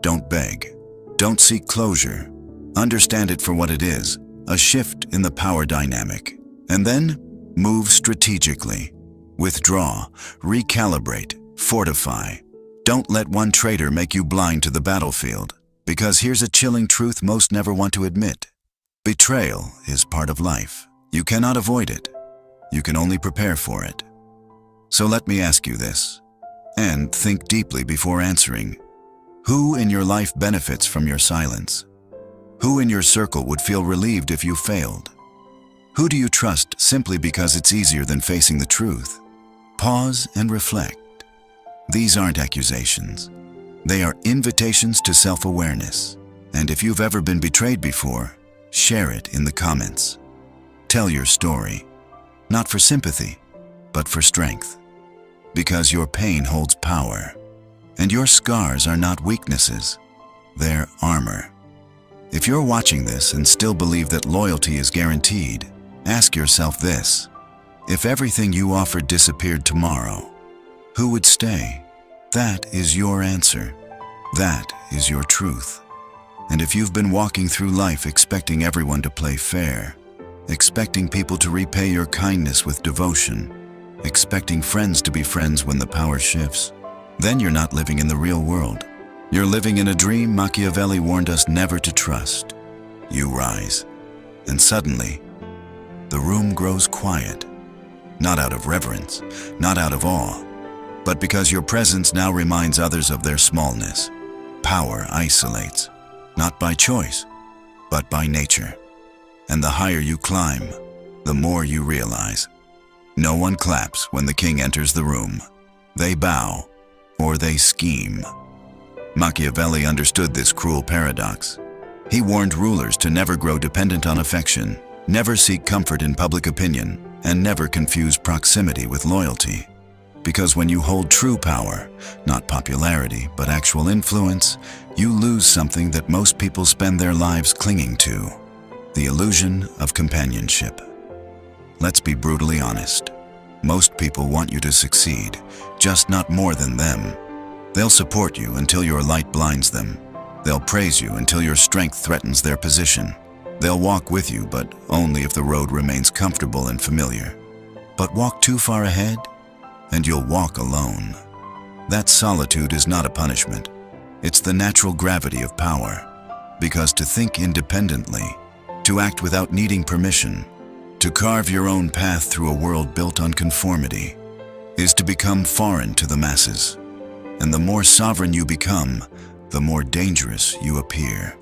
Don't beg. Don't seek closure. Understand it for what it is, a shift in the power dynamic. And then, move strategically. Withdraw, recalibrate, fortify. Don't let one traitor make you blind to the battlefield, because here's a chilling truth most never want to admit. Betrayal is part of life. You cannot avoid it. You can only prepare for it. So let me ask you this, and think deeply before answering. Who in your life benefits from your silence? Who in your circle would feel relieved if you failed? Who do you trust simply because it's easier than facing the truth? Pause and reflect. These aren't accusations. They are invitations to self-awareness. And if you've ever been betrayed before, share it in the comments. Tell your story, not for sympathy, but for strength. Because your pain holds power, and your scars are not weaknesses, they're armor. If you're watching this and still believe that loyalty is guaranteed, ask yourself this. If everything you offered disappeared tomorrow, who would stay? That is your answer. That is your truth. And if you've been walking through life expecting everyone to play fair, expecting people to repay your kindness with devotion, expecting friends to be friends when the power shifts, then you're not living in the real world. You're living in a dream Machiavelli warned us never to trust. You rise, and suddenly, the room grows quiet. Not out of reverence, not out of awe, but because your presence now reminds others of their smallness. Power isolates. not by choice, but by nature. And the higher you climb, the more you realize. No one claps when the king enters the room. They bow, or they scheme. Machiavelli understood this cruel paradox. He warned rulers to never grow dependent on affection, never seek comfort in public opinion, and never confuse proximity with loyalty. Because when you hold true power, not popularity, but actual influence, you lose something that most people spend their lives clinging to: the illusion of companionship. Let's be brutally honest. Most people want you to succeed, just not more than them. They'll support you until your light blinds them. They'll praise you until your strength threatens their position. They'll walk with you, but only if the road remains comfortable and familiar. But walk too far ahead, and you'll walk alone. That solitude is not a punishment. It's the natural gravity of power. Because to think independently, to act without needing permission, to carve your own path through a world built on conformity, is to become foreign to the masses. And the more sovereign you become, the more dangerous you appear.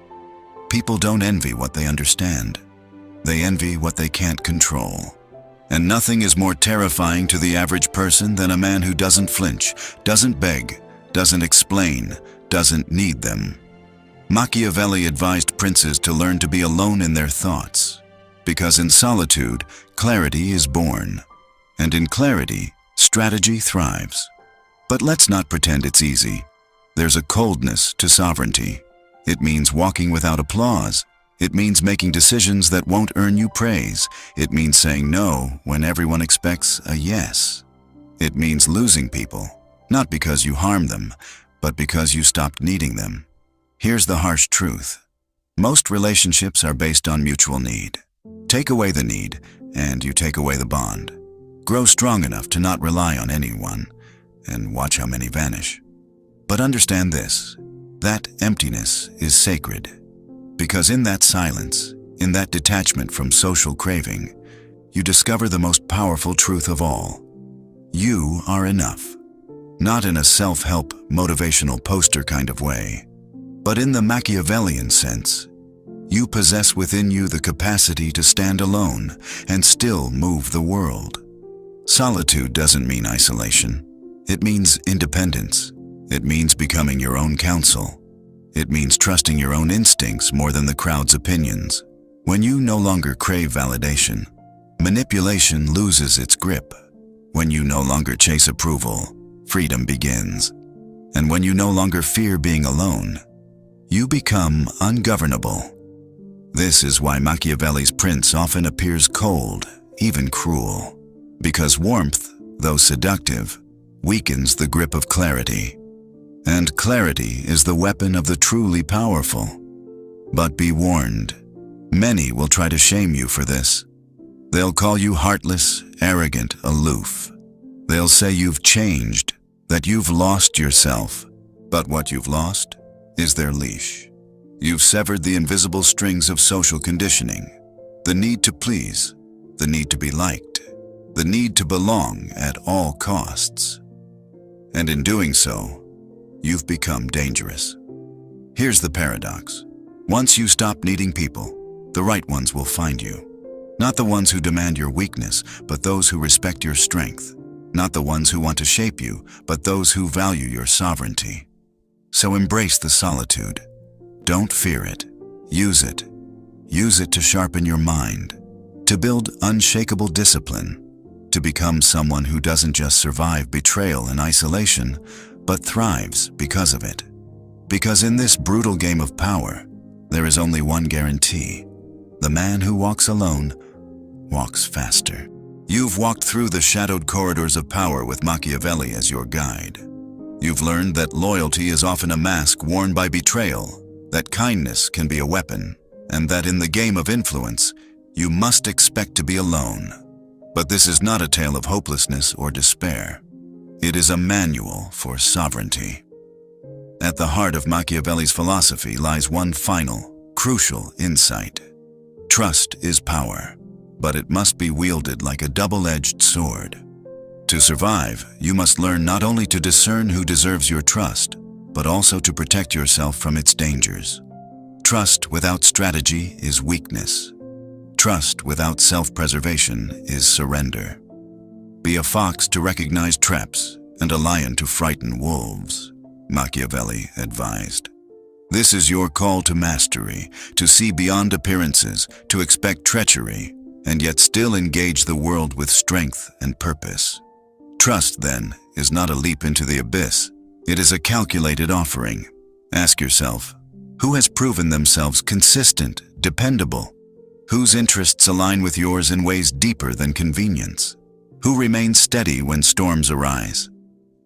People don't envy what they understand. They envy what they can't control. And nothing is more terrifying to the average person than a man who doesn't flinch, doesn't beg, doesn't explain, doesn't need them. Machiavelli advised princes to learn to be alone in their thoughts, because in solitude, clarity is born, and in clarity, strategy thrives. But let's not pretend it's easy. There's a coldness to sovereignty. It means walking without applause. It means making decisions that won't earn you praise. It means saying no when everyone expects a yes. It means losing people, not because you harm them, but because you stopped needing them. Here's the harsh truth. Most relationships are based on mutual need. Take away the need, and you take away the bond. Grow strong enough to not rely on anyone, and watch how many vanish. But understand this, that emptiness is sacred. Because in that silence, in that detachment from social craving, you discover the most powerful truth of all. You are enough. Not in a self-help, motivational poster kind of way, but in the Machiavellian sense. You possess within you the capacity to stand alone and still move the world. Solitude doesn't mean isolation. It means independence. It means becoming your own counsel. It means trusting your own instincts more than the crowd's opinions. When you no longer crave validation, manipulation loses its grip. When you no longer chase approval, freedom begins. And when you no longer fear being alone, you become ungovernable. This is why Machiavelli's prince often appears cold, even cruel. Because warmth, though seductive, weakens the grip of clarity. And clarity is the weapon of the truly powerful. But be warned, many will try to shame you for this. They'll call you heartless, arrogant, aloof. They'll say you've changed, that you've lost yourself. But what you've lost is their leash. You've severed the invisible strings of social conditioning, the need to please, the need to be liked, the need to belong at all costs. And in doing so, you've become dangerous. Here's the paradox. Once you stop needing people, the right ones will find you. Not the ones who demand your weakness, but those who respect your strength. Not the ones who want to shape you, but those who value your sovereignty. So embrace the solitude. Don't fear it. Use it. Use it to sharpen your mind, to build unshakable discipline, to become someone who doesn't just survive betrayal and isolation, but thrives because of it. Because in this brutal game of power, there is only one guarantee. The man who walks alone walks faster. You've walked through the shadowed corridors of power with Machiavelli as your guide. You've learned that loyalty is often a mask worn by betrayal, that kindness can be a weapon, and that in the game of influence, you must expect to be alone. But this is not a tale of hopelessness or despair. It is a manual for sovereignty. At the heart of Machiavelli's philosophy lies one final, crucial insight. Trust is power, but it must be wielded like a double-edged sword. To survive, you must learn not only to discern who deserves your trust, but also to protect yourself from its dangers. Trust without strategy is weakness. Trust without self-preservation is surrender. Be a fox to recognize traps and a lion to frighten wolves, Machiavelli advised. This is your call to mastery, to see beyond appearances, to expect treachery, and yet still engage the world with strength and purpose. Trust, then, is not a leap into the abyss. It is a calculated offering. Ask yourself, who has proven themselves consistent, dependable? Whose interests align with yours in ways deeper than convenience? Who remains steady when storms arise?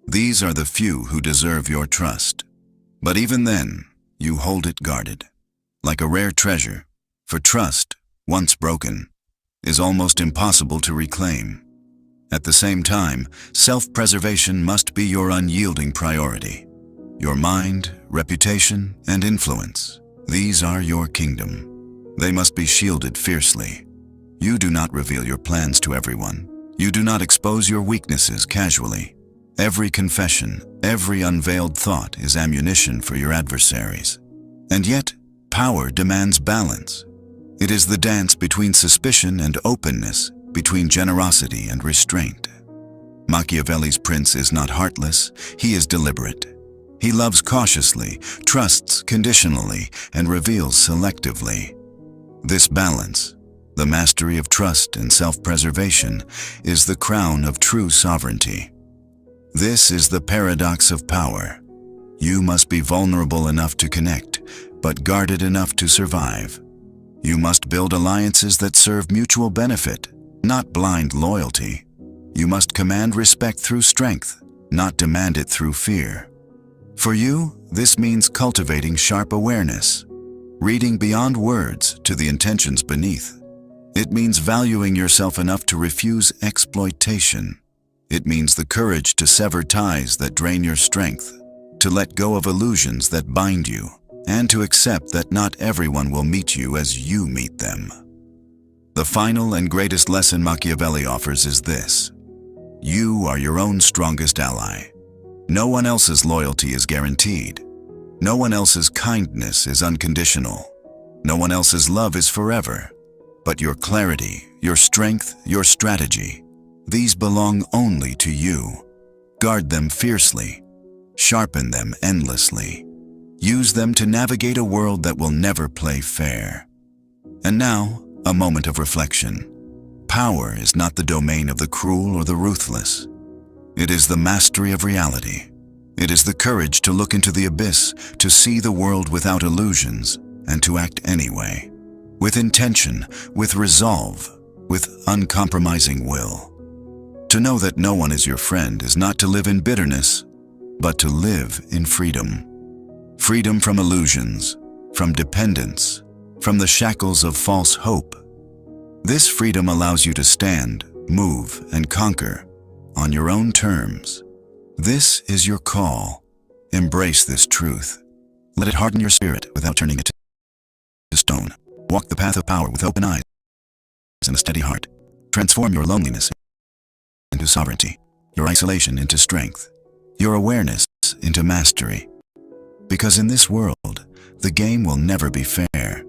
These are the few who deserve your trust. But even then, you hold it guarded, like a rare treasure, for trust, once broken, is almost impossible to reclaim. At the same time, self-preservation must be your unyielding priority. Your mind, reputation, and influence, these are your kingdom. They must be shielded fiercely. You do not reveal your plans to everyone. You do not expose your weaknesses casually. Every confession, every unveiled thought is ammunition for your adversaries. And yet, power demands balance. It is the dance between suspicion and openness, between generosity and restraint. Machiavelli's prince is not heartless, he is deliberate. He loves cautiously, trusts conditionally, and reveals selectively. This balance, the mastery of trust and self-preservation, is the crown of true sovereignty. This is the paradox of power. You must be vulnerable enough to connect, but guarded enough to survive. You must build alliances that serve mutual benefit, not blind loyalty. You must command respect through strength, not demand it through fear. For you, this means cultivating sharp awareness, reading beyond words to the intentions beneath. It means valuing yourself enough to refuse exploitation. It means the courage to sever ties that drain your strength, to let go of illusions that bind you, and to accept that not everyone will meet you as you meet them. The final and greatest lesson Machiavelli offers is this: you are your own strongest ally. No one else's loyalty is guaranteed. No one else's kindness is unconditional. No one else's love is forever. But your clarity, your strength, your strategy, these belong only to you. Guard them fiercely. Sharpen them endlessly. Use them to navigate a world that will never play fair. And now, a moment of reflection. Power is not the domain of the cruel or the ruthless. It is the mastery of reality. It is the courage to look into the abyss, to see the world without illusions, and to act anyway. With intention, with resolve, with uncompromising will. To know that no one is your friend is not to live in bitterness, but to live in freedom. Freedom from illusions, from dependence, from the shackles of false hope. This freedom allows you to stand, move, and conquer on your own terms. This is your call. Embrace this truth. Let it harden your spirit without turning it to stone. Walk the path of power with open eyes and a steady heart. Transform your loneliness into sovereignty, your isolation into strength, your awareness into mastery. Because in this world, the game will never be fair.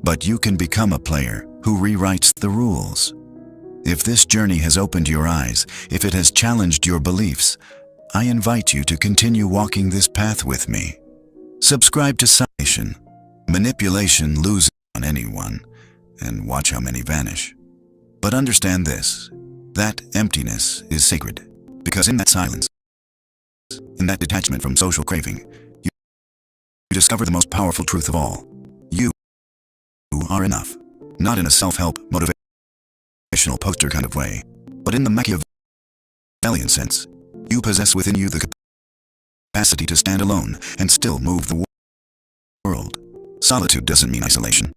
But you can become a player who rewrites the rules. If this journey has opened your eyes, if it has challenged your beliefs, I invite you to continue walking this path with me. Subscribe to Salvation. Manipulation loses on anyone, and watch how many vanish. But understand this, that emptiness is sacred, because in that silence, in that detachment from social craving, you discover the most powerful truth of all. You are enough. Not in a self-help, motivational poster kind of way, but in the Machiavellian sense. You possess within you the capacity to stand alone and still move the world. Solitude doesn't mean isolation.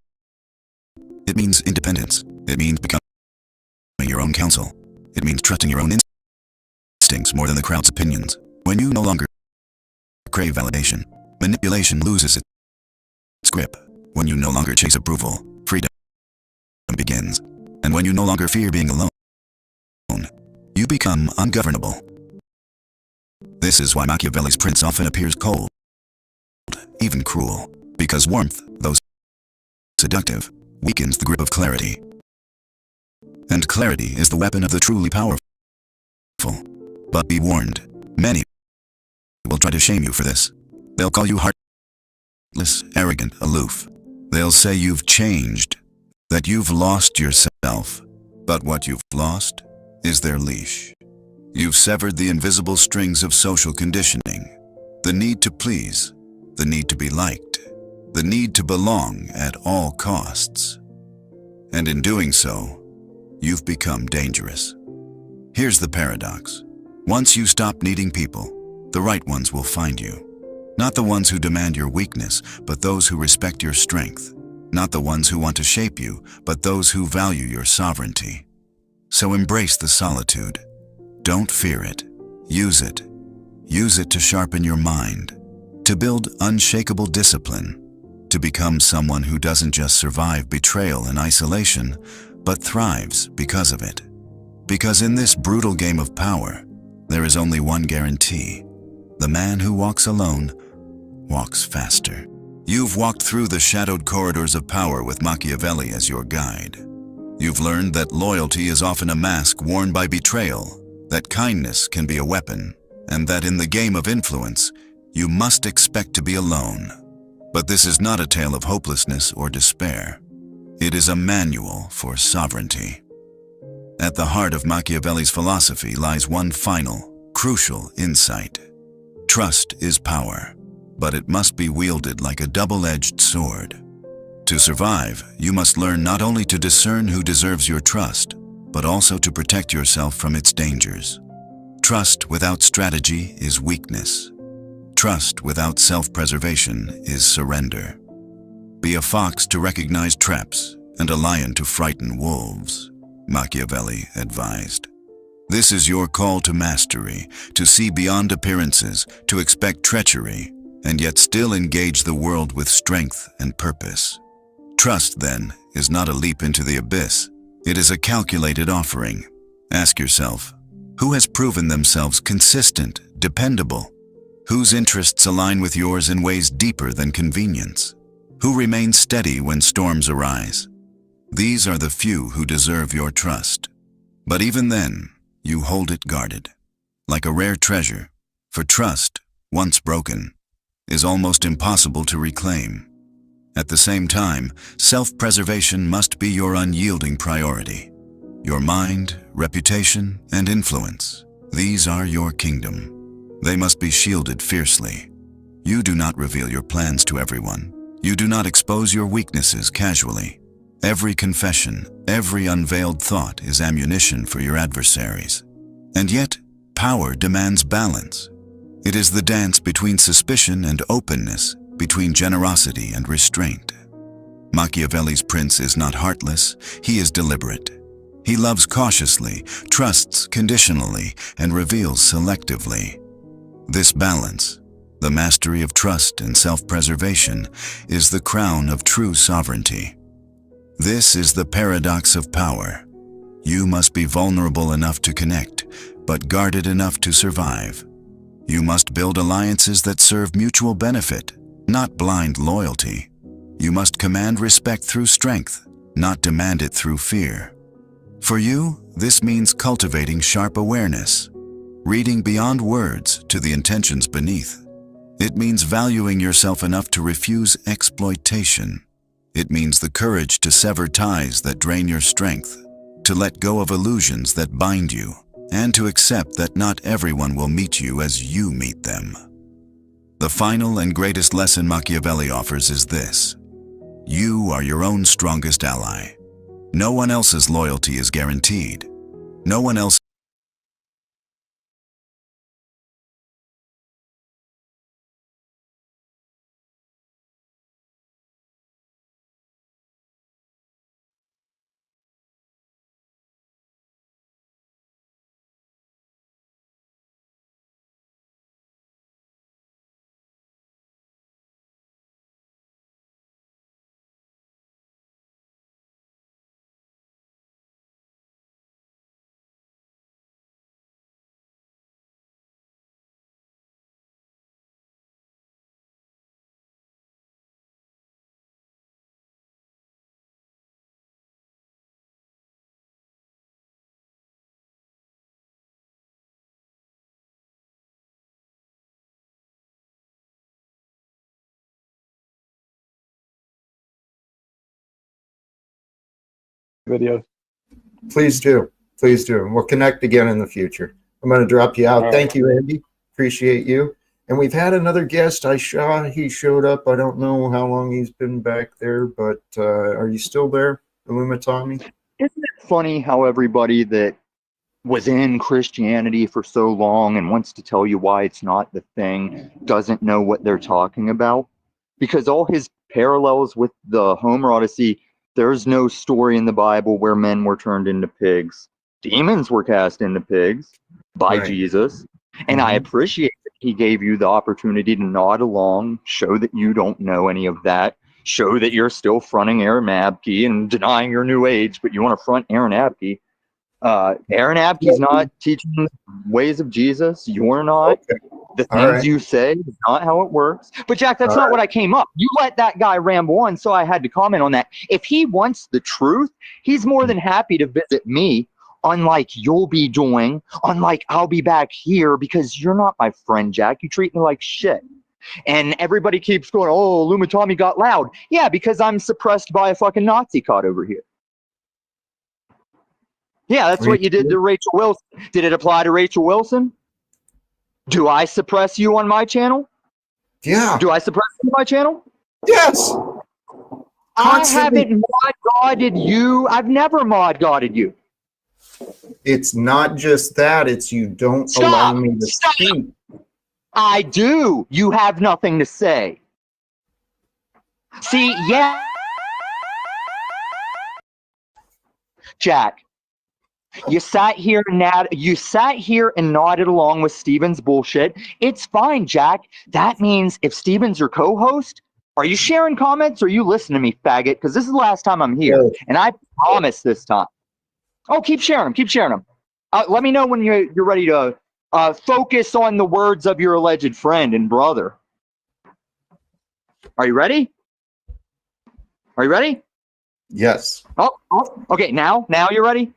It means independence. It means becoming your own counsel. It means trusting your own instincts more than the crowd's opinions. When you no longer crave validation, manipulation loses its grip. When you no longer chase approval, freedom begins. And when you no longer fear being alone, you become ungovernable. This is why Machiavelli's prince often appears cold, even cruel, because warmth, though seductive, weakens the grip of clarity. And clarity is the weapon of the truly powerful. But be warned, many will try to shame you for this. They'll call you heartless, arrogant, aloof. They'll say you've changed, that you've lost yourself. But what you've lost is their leash. You've severed the invisible strings of social conditioning, the need to please, the need to be liked, the need to belong at all costs. And in doing so, you've become dangerous. Here's the paradox. Once you stop needing people, the right ones will find you. Not the ones who demand your weakness, but those who respect your strength. Not the ones who want to shape you, but those who value your sovereignty. So embrace the solitude. Don't fear it. Use it. Use it to sharpen your mind, to build unshakable discipline, to become someone who doesn't just survive betrayal and isolation, but thrives because of it. Because in this brutal game of power, there is only one guarantee. The man who walks alone walks faster. You've walked through the shadowed corridors of power with Machiavelli as your guide. You've learned that loyalty is often a mask worn by betrayal, that kindness can be a weapon, and that in the game of influence, you must expect to be alone. But this is not a tale of hopelessness or despair. It is a manual for sovereignty. At the heart of Machiavelli's philosophy lies one final, crucial insight. Trust is power, but it must be wielded like a double-edged sword. To survive, you must learn not only to discern who deserves your trust, but also to protect yourself from its dangers. Trust without strategy is weakness. Trust without self-preservation is surrender. Be a fox to recognize traps and a lion to frighten wolves, Machiavelli advised. This is your call to mastery, to see beyond appearances, to expect treachery, and yet still engage the world with strength and purpose. Trust, then, is not a leap into the abyss. It is a calculated offering. Ask yourself, who has proven themselves consistent, dependable? Whose interests align with yours in ways deeper than convenience? Who remains steady when storms arise? These are the few who deserve your trust. But even then, you hold it guarded, like a rare treasure, for trust, once broken, is almost impossible to reclaim. At the same time, self-preservation must be your unyielding priority. Your mind, reputation, and influence, these are your kingdom. They must be shielded fiercely. You do not reveal your plans to everyone. You do not expose your weaknesses casually. Every confession, every unveiled thought is ammunition for your adversaries. And yet, power demands balance. It is the dance between suspicion and openness, between generosity and restraint. Machiavelli's prince is not heartless, he is deliberate. He loves cautiously, trusts conditionally, and reveals selectively. This balance, the mastery of trust and self-preservation, is the crown of true sovereignty. This is the paradox of power. You must be vulnerable enough to connect, but guarded enough to survive. You must build alliances that serve mutual benefit, not blind loyalty. You must command respect through strength, not demand it through fear. For you, this means cultivating sharp awareness, reading beyond words to the intentions beneath. It means valuing yourself enough to refuse exploitation. It means the courage to sever ties that drain your strength, to let go of illusions that bind you, and to accept that not everyone will meet you as you meet them. The final and greatest lesson Machiavelli offers is this: you are your own strongest ally. No one else's loyalty is guaranteed. No one else videos. Please do. Please do. And we'll connect again in the future. I'm going to drop you out. All Thank you, Andy. Appreciate you. And we've had another guest. He showed up. I don't know how long he's been back there, but are you still there, Illumitami? Isn't it funny how everybody that was in Christianity for so long and wants to tell you why it's not the thing doesn't know what they're talking about? Because all his parallels with the Homer Odyssey, there's no story in the Bible where men were turned into pigs. Demons were cast into pigs by Right. Jesus. And I appreciate that he gave you the opportunity to nod along, show that you don't know any of that, show that you're still fronting Aaron Abke and denying your new age, but you want to front Aaron Abke. Aaron Abke's not teaching the ways of Jesus. You're not. Okay. The All things right. you say is not how it works. But Jack, that's All not right. what I came up. You let that guy ramble on, so I had to comment on that. If he wants the truth, he's more than happy to visit me, unlike you'll be doing, unlike I'll be back here, because you're not my friend, Jack. You treat me like shit. And everybody keeps going, oh, Illumitami got loud. Yeah, because I'm suppressed by a fucking Nazi cod over here. Yeah, that's what you did to Rachel Wilson. Did it apply to Rachel Wilson? Do I suppress you on my channel? Yeah. Do I suppress you on my channel? Yes. I Constantly. haven't mod-godded you. I've never mod-godded you. It's not just that. It's you don't Stop. allow me to Stop. speak. I do. You have nothing to say. See, yeah. Jack, you sat here and nodded along with Steven's bullshit. It's fine, Jack. That means if Steven's your co-host, are you sharing comments or are you listening to me, faggot? Because this is the last time I'm here, No. and I promise this time. Oh, keep sharing them. Keep sharing them. Let me know when you're ready to focus on the words of your alleged friend and brother. Are you ready? Are you ready? Yes. Oh, okay. Now you're ready.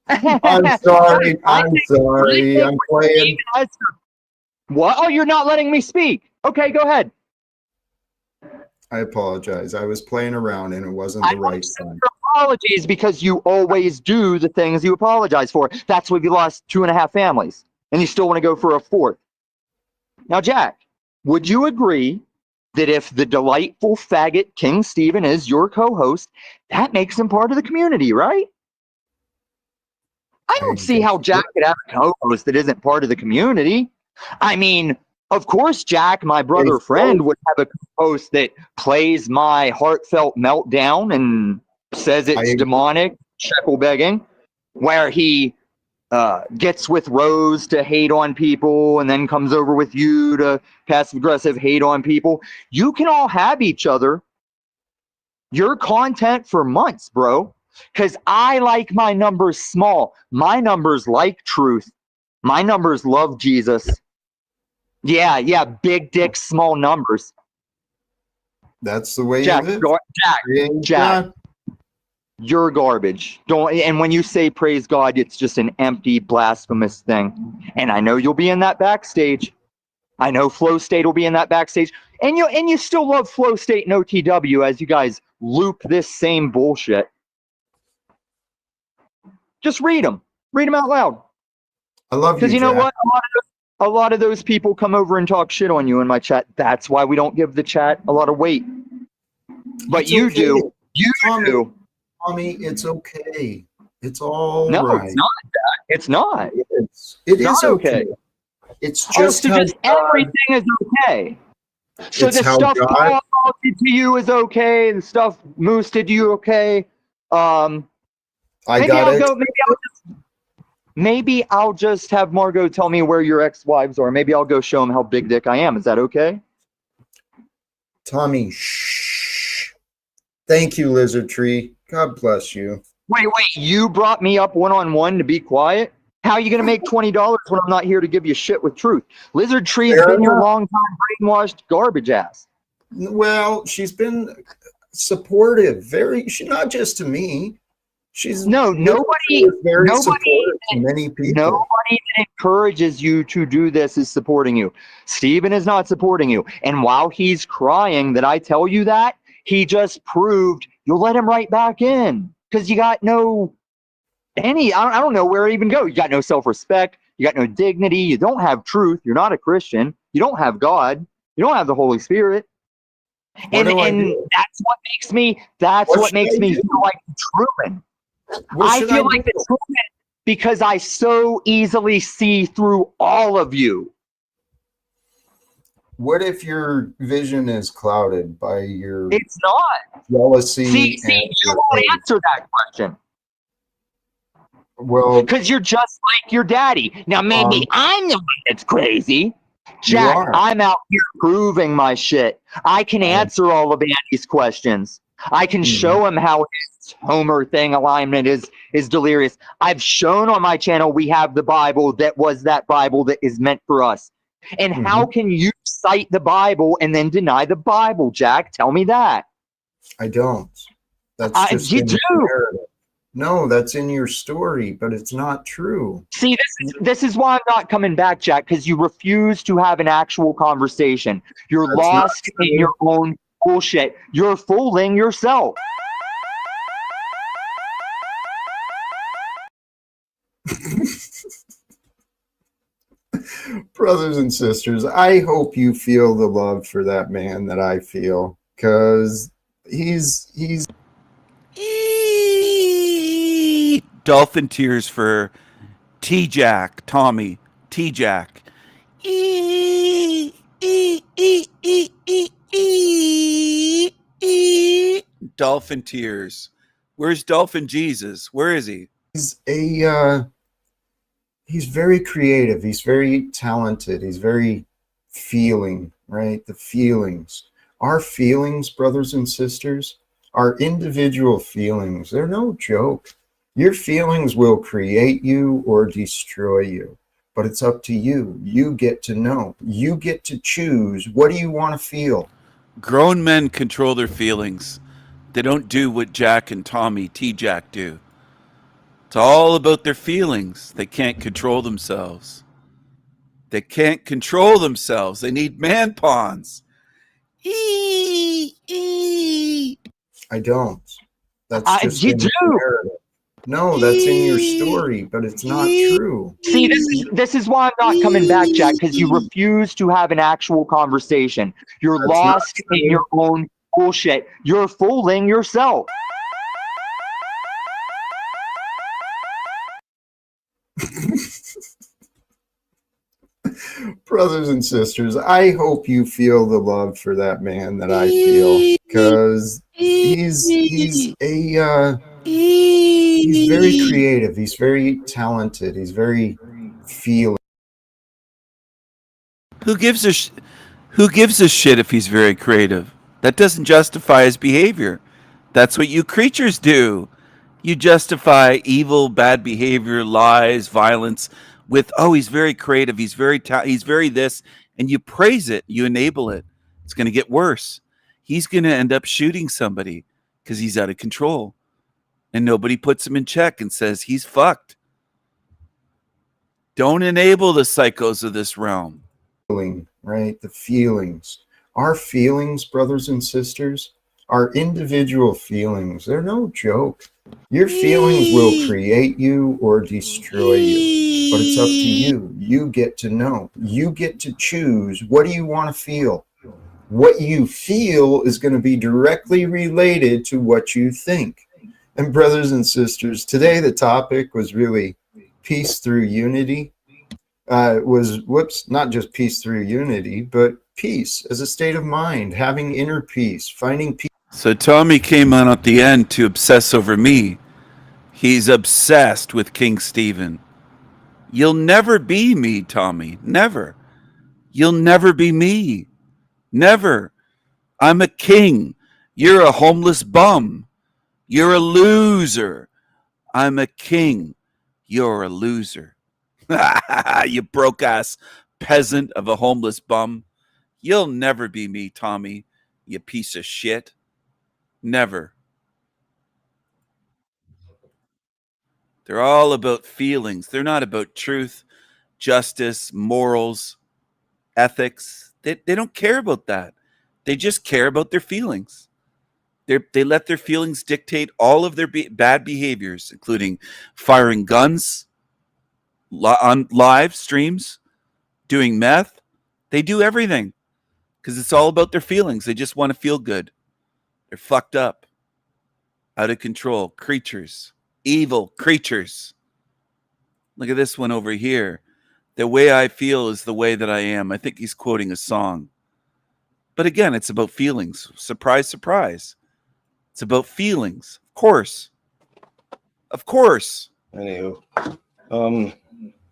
I'm sorry. I'm sorry. I'm playing. What? Oh, you're not letting me speak. Okay, go ahead. I apologize. I was playing around and it wasn't the right time. Apologies because you always do the things you apologize for. That's why you lost 2.5 families, and you still want to go for a 4th. Now, Jack, would you agree that if the delightful faggot King Stephen is your co-host, that makes him part of the community, right? I don't see how Jack could have a co-host that isn't part of the community. I mean, of course, Jack, my brother friend, would have a co-host that plays my heartfelt meltdown and says it's demonic, shekel begging, where he gets with Rose to hate on people and then comes over with you to passive aggressive hate on people. You can all have each other. Your content for months, bro. Because I like my numbers small. My numbers like truth. My numbers love Jesus. Yeah, big dick, small numbers. That's the way Jack, you live. Jack, you're garbage. Don't. And when you say praise God, it's just an empty, blasphemous thing. And I know you'll be in that backstage. I know Flow State will be in that backstage. And you still love Flow State and OTW as you guys loop this same bullshit. Just read them. Read them out loud. I love you, Because you know Jack. what? A lot of those people come over and talk shit on you in my chat. That's why we don't give the chat a lot of weight. But It's you okay. do. You Tommy, do. Tommy, it's okay. It's all No, right. it's not, Jack. It's not. It is not okay. It's Oh, just so how just God- everything is okay. So It's the how stuff God- Paul did to you is okay. The stuff Moose did to you okay. Maybe I'll just have Margot tell me where your ex-wives are. Maybe I'll go show them how big dick I am. Is that okay? Tommy, shh. Thank you, Lizard Tree. God bless you. Wait. You brought me up one-on-one to be quiet? How are you going to make $20 when I'm not here to give you shit with truth? Lizard Tree's Fair been your enough. long-time brainwashed garbage ass. Well, she's been supportive. She's not just to me. She's nobody very supportive to many people. Nobody that encourages you to do this is supporting you. Steven is not supporting you. And while he's crying that I tell you that, he just proved you'll let him right back in. because you got no I don't know where to even go. You got no self-respect. You got no dignity. You don't have truth. You're not a Christian. You don't have God. You don't have the Holy Spirit. What do I And do? that's what makes me. That's What what should makes I me do? feel like the Truman. What I should feel I like do? the Truman because I so easily see through all of you. What if your vision is clouded by your It's not. jealousy See, and you your won't hate? answer that question Well, because you're just like your daddy. Now, maybe I'm the one that's crazy. Jack, are. I'm out here proving my shit. I can answer all of Andy's questions. I can show him how his Homer thing alignment is delirious. I've shown on my channel we have the Bible that was that Bible that is meant for us. And how can you cite the Bible and then deny the Bible, Jack? Tell me that. I don't. That's just You in do. the narrative. No, that's in your story, but it's not true. See, this is why I'm not coming back, Jack, because you refuse to have an actual conversation. You're That's not lost in true. your own bullshit. You're fooling yourself. Brothers and sisters, I hope you feel the love for that man that I feel, because he's Dolphin tears for T-Jack, Tommy, T-Jack. Dolphin tears. Where's Dolphin Jesus? Where is he? he's very creative. He's very talented. He's very feeling, right? The feelings. Our feelings, brothers and sisters, our individual feelings, they're no joke. Your feelings will create you or destroy you, but it's up to you. You get to know. You get to choose. What do you want to feel? Grown men control their feelings. They don't do what Jack and Tommy, T-Jack, do. It's all about their feelings. They can't control themselves. They can't control themselves. They need man pawns. I don't. That's just You in do. the narrative. No, that's in your story, but it's not true. See, this is why I'm not coming back, Jack, because you refuse to have an actual conversation. You're That's lost not in your own bullshit. You're fooling yourself. Brothers and sisters, I hope you feel the love for that man that I feel, because he's very creative. He's very talented. He's very feeling. Who gives a shit if he's very creative? That doesn't justify his behavior. That's what you creatures do. You justify evil, bad behavior, lies, violence with, oh, he's very creative, he's very this, and you praise it, you enable it. It's going to get worse. He's going to end up shooting somebody because he's out of control. And nobody puts him in check and says he's fucked. Don't enable the psychos of this realm. Right? The feelings. Our feelings, brothers and sisters, our individual feelings, they're no joke. Your feelings will create you or destroy you, but it's up to you. You get to know. You get to choose. What do you want to feel? What you feel is going to be directly related to what you think. And brothers and sisters, today the topic was really peace through unity. Not just peace through unity, but peace as a state of mind, having inner peace, finding peace. So Tommy came on at the end to obsess over me. He's obsessed with King Stephen. You'll never be me, Tommy. Never. You'll never be me. Never. I'm a king. You're a homeless bum. You're a loser. I'm a king. You're a loser. You broke-ass peasant of a homeless bum. You'll never be me, Tommy, you piece of shit. Never. They're all about feelings. They're not about truth, justice, morals, ethics. They don't care about that. They just care about their feelings. They let their feelings dictate all of their bad behaviors, including firing guns on live streams, doing meth. They do everything because it's all about their feelings. They just want to feel good. They're fucked up, out of control creatures, evil creatures. Look at this one over here. The way I feel is the way that I am. I think he's quoting a song. But again, it's about feelings. Surprise, surprise. It's about feelings. Of course. Of course. Anywho,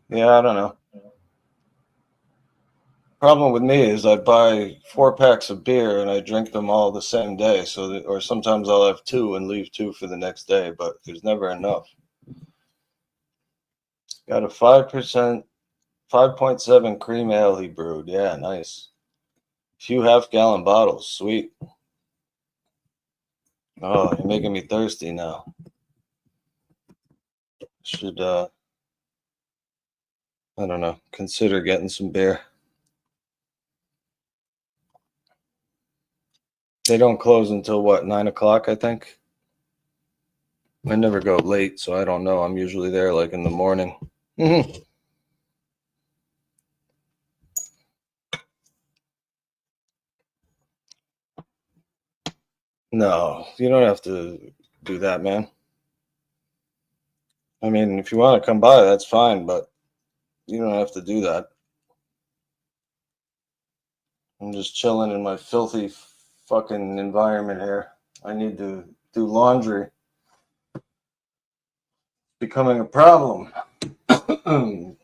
yeah, I don't know. Problem with me is I buy 4 packs of beer and I drink them all the same day. So that, or sometimes I'll have 2 and leave 2 for the next day, but there's never enough. Got a 5%, 5.7 cream ale he brewed. Yeah, nice. Few half-gallon bottles. Sweet. Oh, you're making me thirsty now. Should, I don't know, consider getting some beer. They don't close until what, 9 o'clock, I think? I never go late, so I don't know. I'm usually there like in the morning. No, you don't have to do that, man. I mean, if you want to come by, that's fine, but you don't have to do that. I'm just chilling in my filthy fucking environment here. I need to do laundry. Becoming a problem. I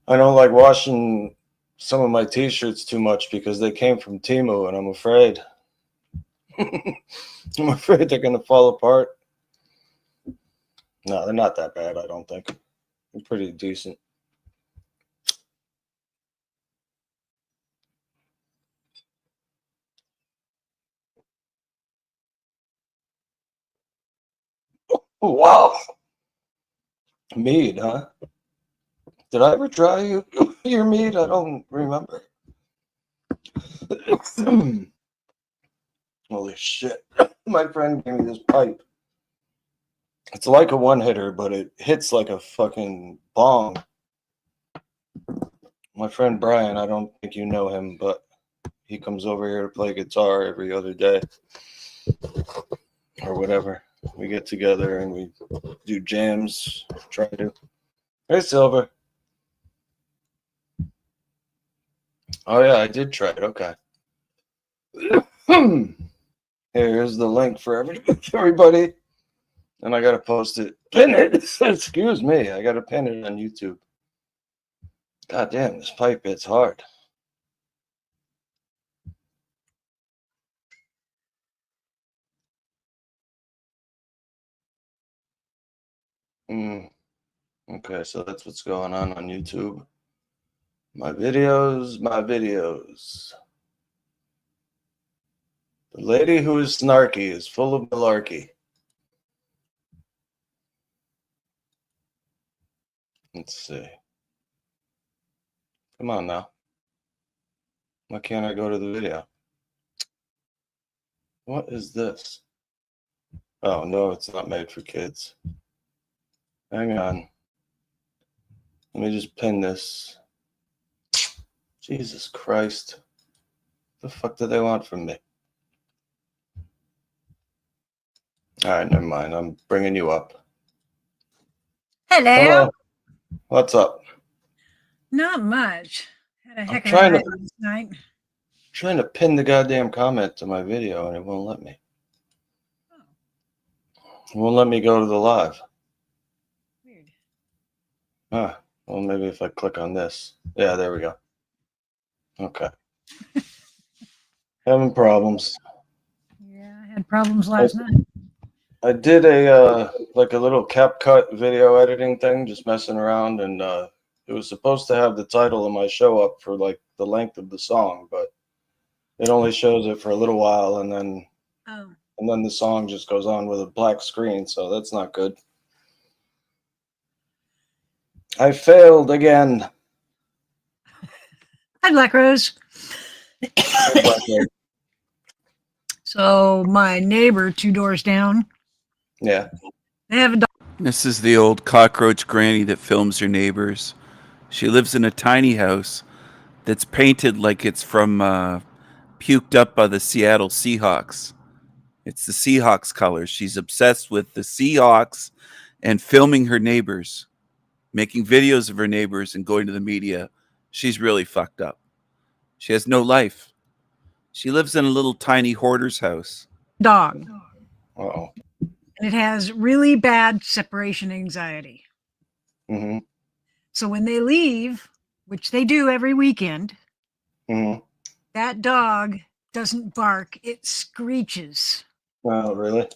don't like washing some of my t-shirts too much because they came from Temu, and I'm afraid. I'm afraid they're going to fall apart. No, they're not that bad, I don't think. They're pretty decent. Oh, wow. Mead, huh? Did I ever try your mead? I don't remember. Holy shit. My friend gave me this pipe. It's like a one-hitter, but it hits like a fucking bong. My friend Brian, I don't think you know him, but he comes over here to play guitar every other day. Or whatever. We get together and we do jams. Try to. Hey, Silver. Oh, yeah, I did try it. Okay. Here's the link for everybody. And I got to post it. Pin it. Excuse me. I got to pin it on YouTube. God damn, this pipe hits hard. Okay, so that's what's going on YouTube. My videos. The lady who is snarky is full of malarkey. Let's see. Come on now. Why can't I go to the video? What is this? Oh, no, it's not made for kids. Hang on. Let me just pin this. Jesus Christ. What the fuck do they want from me? All right, never mind. I'm bringing you up. Hello. Hello. What's up? Not much. Had a heck of a trying night to- last night. Trying to pin the goddamn comment to my video and it won't let me. It won't let me go to the live. Weird. Ah, well, maybe if I click on this. Yeah, there we go. Okay. Having problems. Yeah, I had problems last night. I did a like a little CapCut video editing thing, just messing around, and it was supposed to have the title of my show up for like the length of the song, but it only shows it for a little while, and then the song just goes on with a black screen, so that's not good. I failed again. Hi, Black Rose. So my neighbor 2 doors down, Yeah. they have a dog. This is the old cockroach granny that films her neighbors. She lives in a tiny house that's painted like it's from puked up by the Seattle Seahawks. It's the Seahawks colors. She's obsessed with the Seahawks and filming her neighbors, making videos of her neighbors and going to the media. She's really fucked up. She has no life. She lives in a little tiny hoarder's house. Dog. Uh-oh. And it has really bad separation anxiety. Mm-hmm. So when they leave, which they do every weekend, Mm-hmm. that dog doesn't bark, it screeches. Oh, really?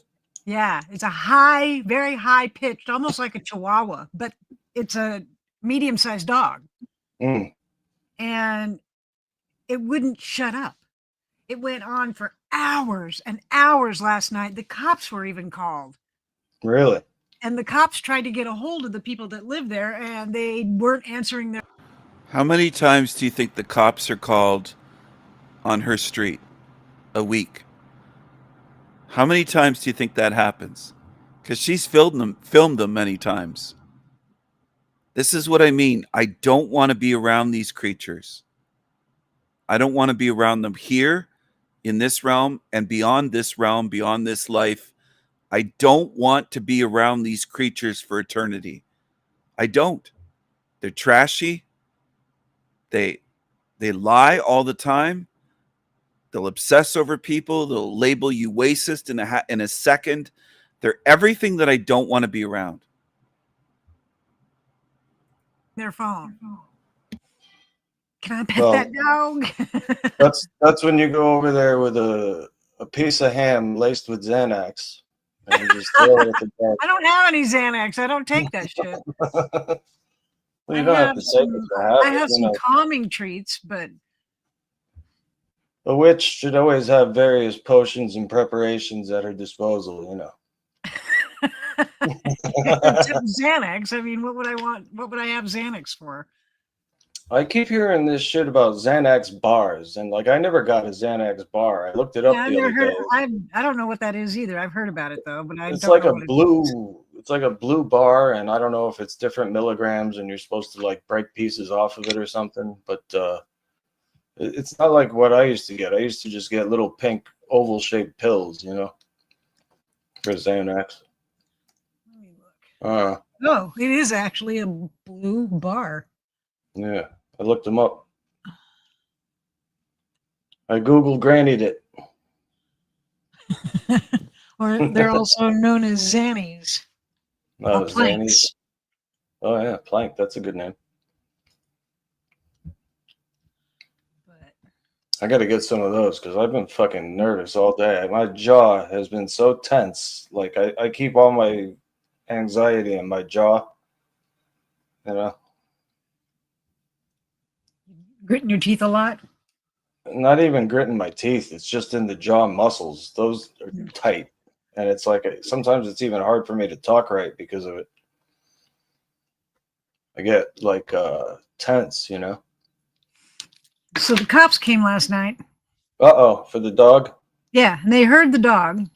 Yeah, it's a high, very high pitched, almost like a chihuahua, but it's a medium-sized dog. Mm. And it wouldn't shut up. It went on for hours and hours last night. The cops were even called. Really? And the cops tried to get a hold of the people that live there, and they weren't answering their. How many times do you think the cops are called on her street a week? How many times do you think that happens? Because she's filmed them many times. This is what I mean. I don't want to be around these creatures. I don't want to be around them here in this realm and beyond this realm, beyond this life. I don't want to be around these creatures for eternity. I don't. They're trashy. They lie all the time. They'll obsess over people. They'll label you racist in a second. They're everything that I don't want to be around. Their phone. Can I pet that dog? that's when you go over there with a piece of ham laced with Xanax and you just throw it at the dog. I don't have any Xanax. I don't take that shit. Well, you don't have to take it to have I have it, you some know. calming treats, but A witch should always have various potions and preparations at her disposal, you know. except Xanax. I mean, what would I want? What would I have Xanax for? I keep hearing this shit about Xanax bars, and like I never got a Xanax bar. I looked it up Yeah, I've the never other heard. day. I don't know what that is either. I've heard about it though, but I It's don't like know a what it is. blue. It's like a blue bar, and I don't know if it's different milligrams, and you're supposed to like break pieces off of it or something. But it's not like what I used to get. I used to just get little pink oval-shaped pills, you know, for Xanax. Let me look. Uh, Oh, it is actually a blue bar. yeah, I looked them up. I Googled grannied it. Or they're also known as Xannies. Oh, Or planks. Xannies. Oh yeah, Plank. That's a good name. But I got to get some of those because I've been fucking nervous all day. My jaw has been so tense. Like I keep all my anxiety in my jaw. You know, gritting your teeth a lot. not even gritting my teeth. It's just in the jaw muscles. Those are tight, and it's like sometimes it's even hard for me to talk right because of it. I get like tense, you know. So the cops came last night. Uh-oh, for the dog. Yeah, and they heard the dog,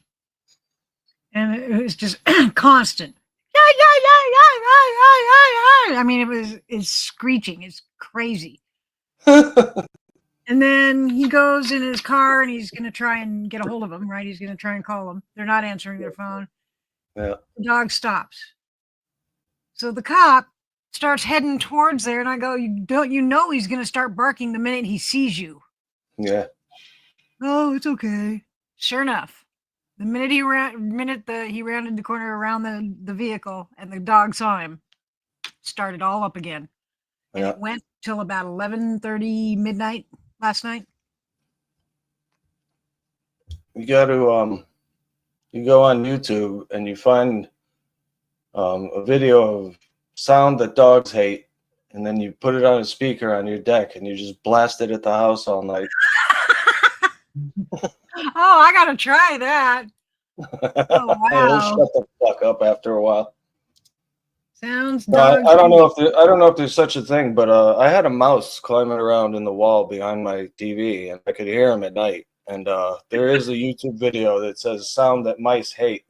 and it was just constant. I mean, it's screeching. It's crazy. And then he goes in his car and he's going to try and get a hold of them, right? He's going to try and call them. They're not answering their phone. Yeah. The dog stops. So the cop starts heading towards there, and I go, you know he's going to start barking the minute he sees you. Yeah. Oh, it's okay. Sure enough, the minute he rounded the corner around the vehicle and the dog saw him, started all up again. And Yeah. it went till about 11:30 midnight last night. You got to you go on YouTube and you find a video of sound that dogs hate, and then you put it on a speaker on your deck and you just blast it at the house all night. Oh, I gotta try that. Oh, It'll wow. shut the fuck up after a while. Sounds No, I dogs. don't know if there's such a thing, but I had a mouse climbing around in the wall behind my TV, and I could hear him at night. and there is a YouTube video that says "sound that mice hate."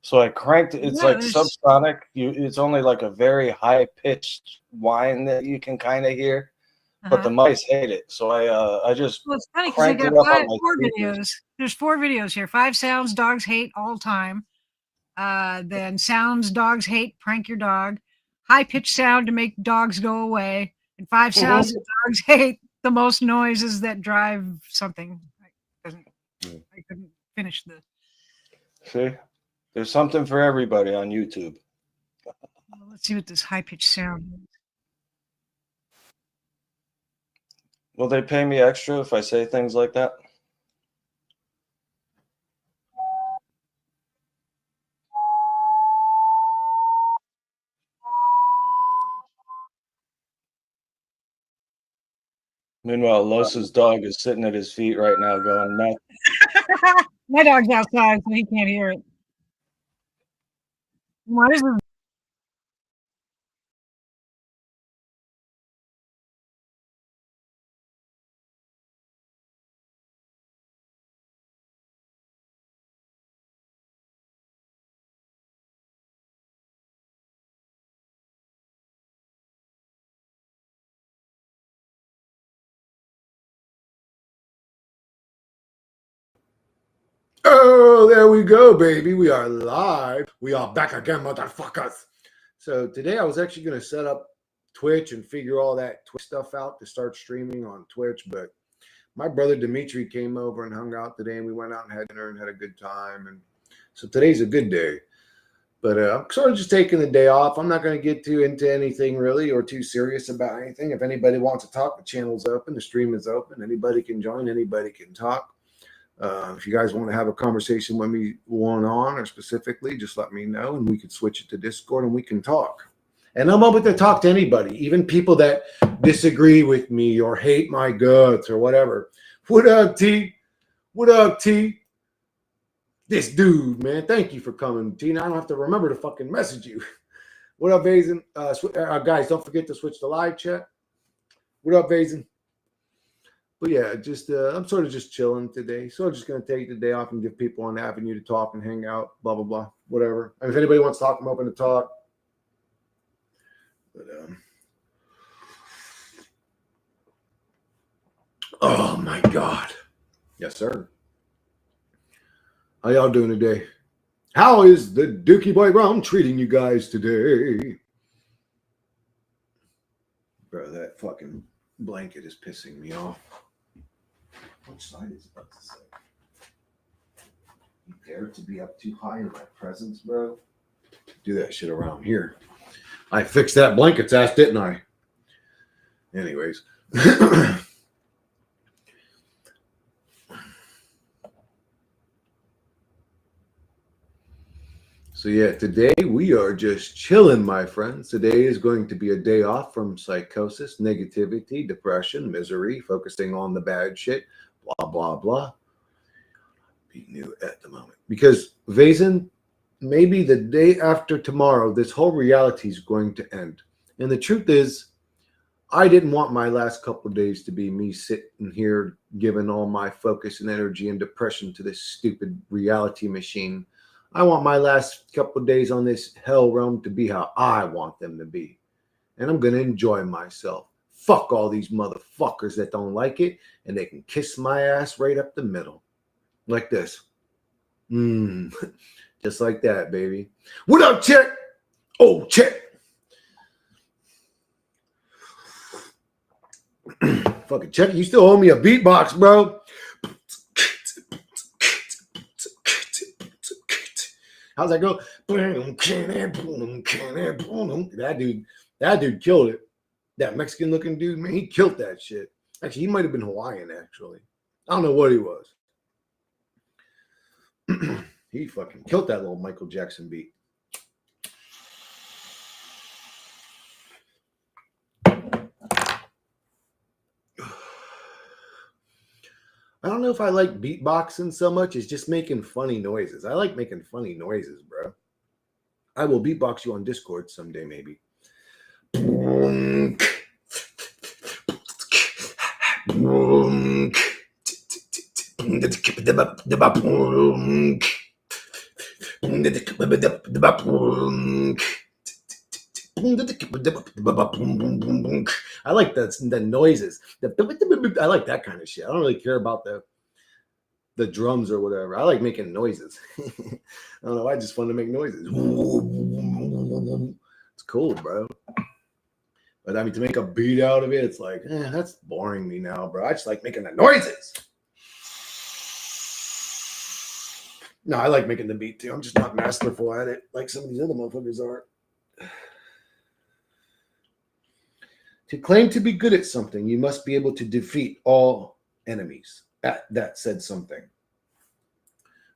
So I cranked it. It's Yeah, like there's- subsonic. It's only like a very high pitched whine that you can kind of hear, but the mice hate it. So I just Well, it's funny because they cranked got it up on my four speakers. videos. There's 4 videos here. 5 sounds dogs hate all time. Then sounds dogs hate, prank your dog. High pitched sound to make dogs go away. And 5 sounds that dogs hate, the most noises that drive something. I couldn't finish the. See, there's something for everybody on YouTube. Well, let's see what this high pitched sound is. Will they pay me extra if I say things like that? Meanwhile, Los's dog is sitting at his feet right now going nuts. My dog's outside, so he can't hear it. What is it? Oh, there we go, baby. We are live. We are back again, motherfuckers. So today I was actually going to set up Twitch and figure all that Twitch stuff out to start streaming on Twitch. But my brother Dimitri came over and hung out today, and we went out and had dinner and had a good time. And so today's a good day. But I'm sort of just taking the day off. I'm not going to get too into anything really or too serious about anything. If anybody wants to talk, the channel's open. The stream is open. Anybody can join. Anybody can talk. If you guys want to have a conversation with me one-on or specifically, just let me know and we can switch it to Discord and we can talk. And I'm open to talk to anybody, even people that disagree with me or hate my guts or whatever. What up, T? What up, T? This dude, man. Thank you for coming, T. Now I don't have to remember to fucking message you. What up, Vazen? Guys, don't forget to switch to live chat. What up, Vazen? But yeah, just I'm sort of just chilling today. So I'm just going to take the day off and give people an avenue to talk and hang out, blah, blah, blah, whatever. And if anybody wants to talk, I'm open to talk. But, oh, my God. Yes, sir. How y'all doing today? How is the Dookie Boy Brown treating you guys today? Bro, that fucking blanket is pissing me off. Which side is it about to say? You dare to be up too high in my presence, bro? Do that shit around here. I fixed that blanket's ass, didn't I? Anyways. So yeah, today we are just chilling, my friends. Today is going to be a day off from psychosis, negativity, depression, misery, focusing on the bad shit, blah, blah, blah. Be new at the moment. Because Vazen, maybe the day after tomorrow, this whole reality is going to end. And the truth is, I didn't want my last couple of days to be me sitting here giving all my focus and energy and depression to this stupid reality machine. I want my last couple of days on this hell realm to be how I want them to be. And I'm going to enjoy myself. Fuck all these motherfuckers that don't like it, and they can kiss my ass right up the middle. Like this. Just like that, baby. What up, Chet? Oh, Chet. Fucking Chet, you still owe me a beatbox, bro. How's that go? That dude killed it. That Mexican looking dude, man, he killed that shit. Actually, he might have been Hawaiian, actually. I don't know what he was. He fucking killed that little Michael Jackson beat. I don't know if I like beatboxing so much as just making funny noises. I like making funny noises, bro. I will beatbox you on Discord someday, maybe. I like the noises. I like that kind of shit. I don't really care about the drums or whatever. I like making noises. I don't know. I just fun to make noises. It's cool, bro. But I mean, to make a beat out of it, it's like, that's boring me now, bro. I just like making the noises. No, I like making the beat too. I'm just not masterful at it like some of these other motherfuckers are. To claim to be good at something, you must be able to defeat all enemies. That said something.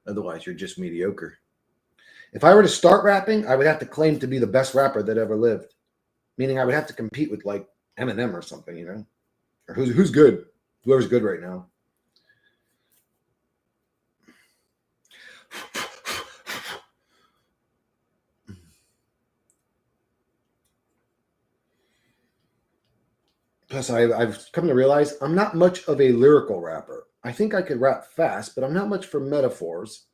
Otherwise, you're just mediocre. If I were to start rapping, I would have to claim to be the best rapper that ever lived. Meaning I would have to compete with like Eminem or something, you know? Or who's good? Whoever's good right now. Plus, I've come to realize I'm not much of a lyrical rapper. I think I could rap fast, but I'm not much for metaphors.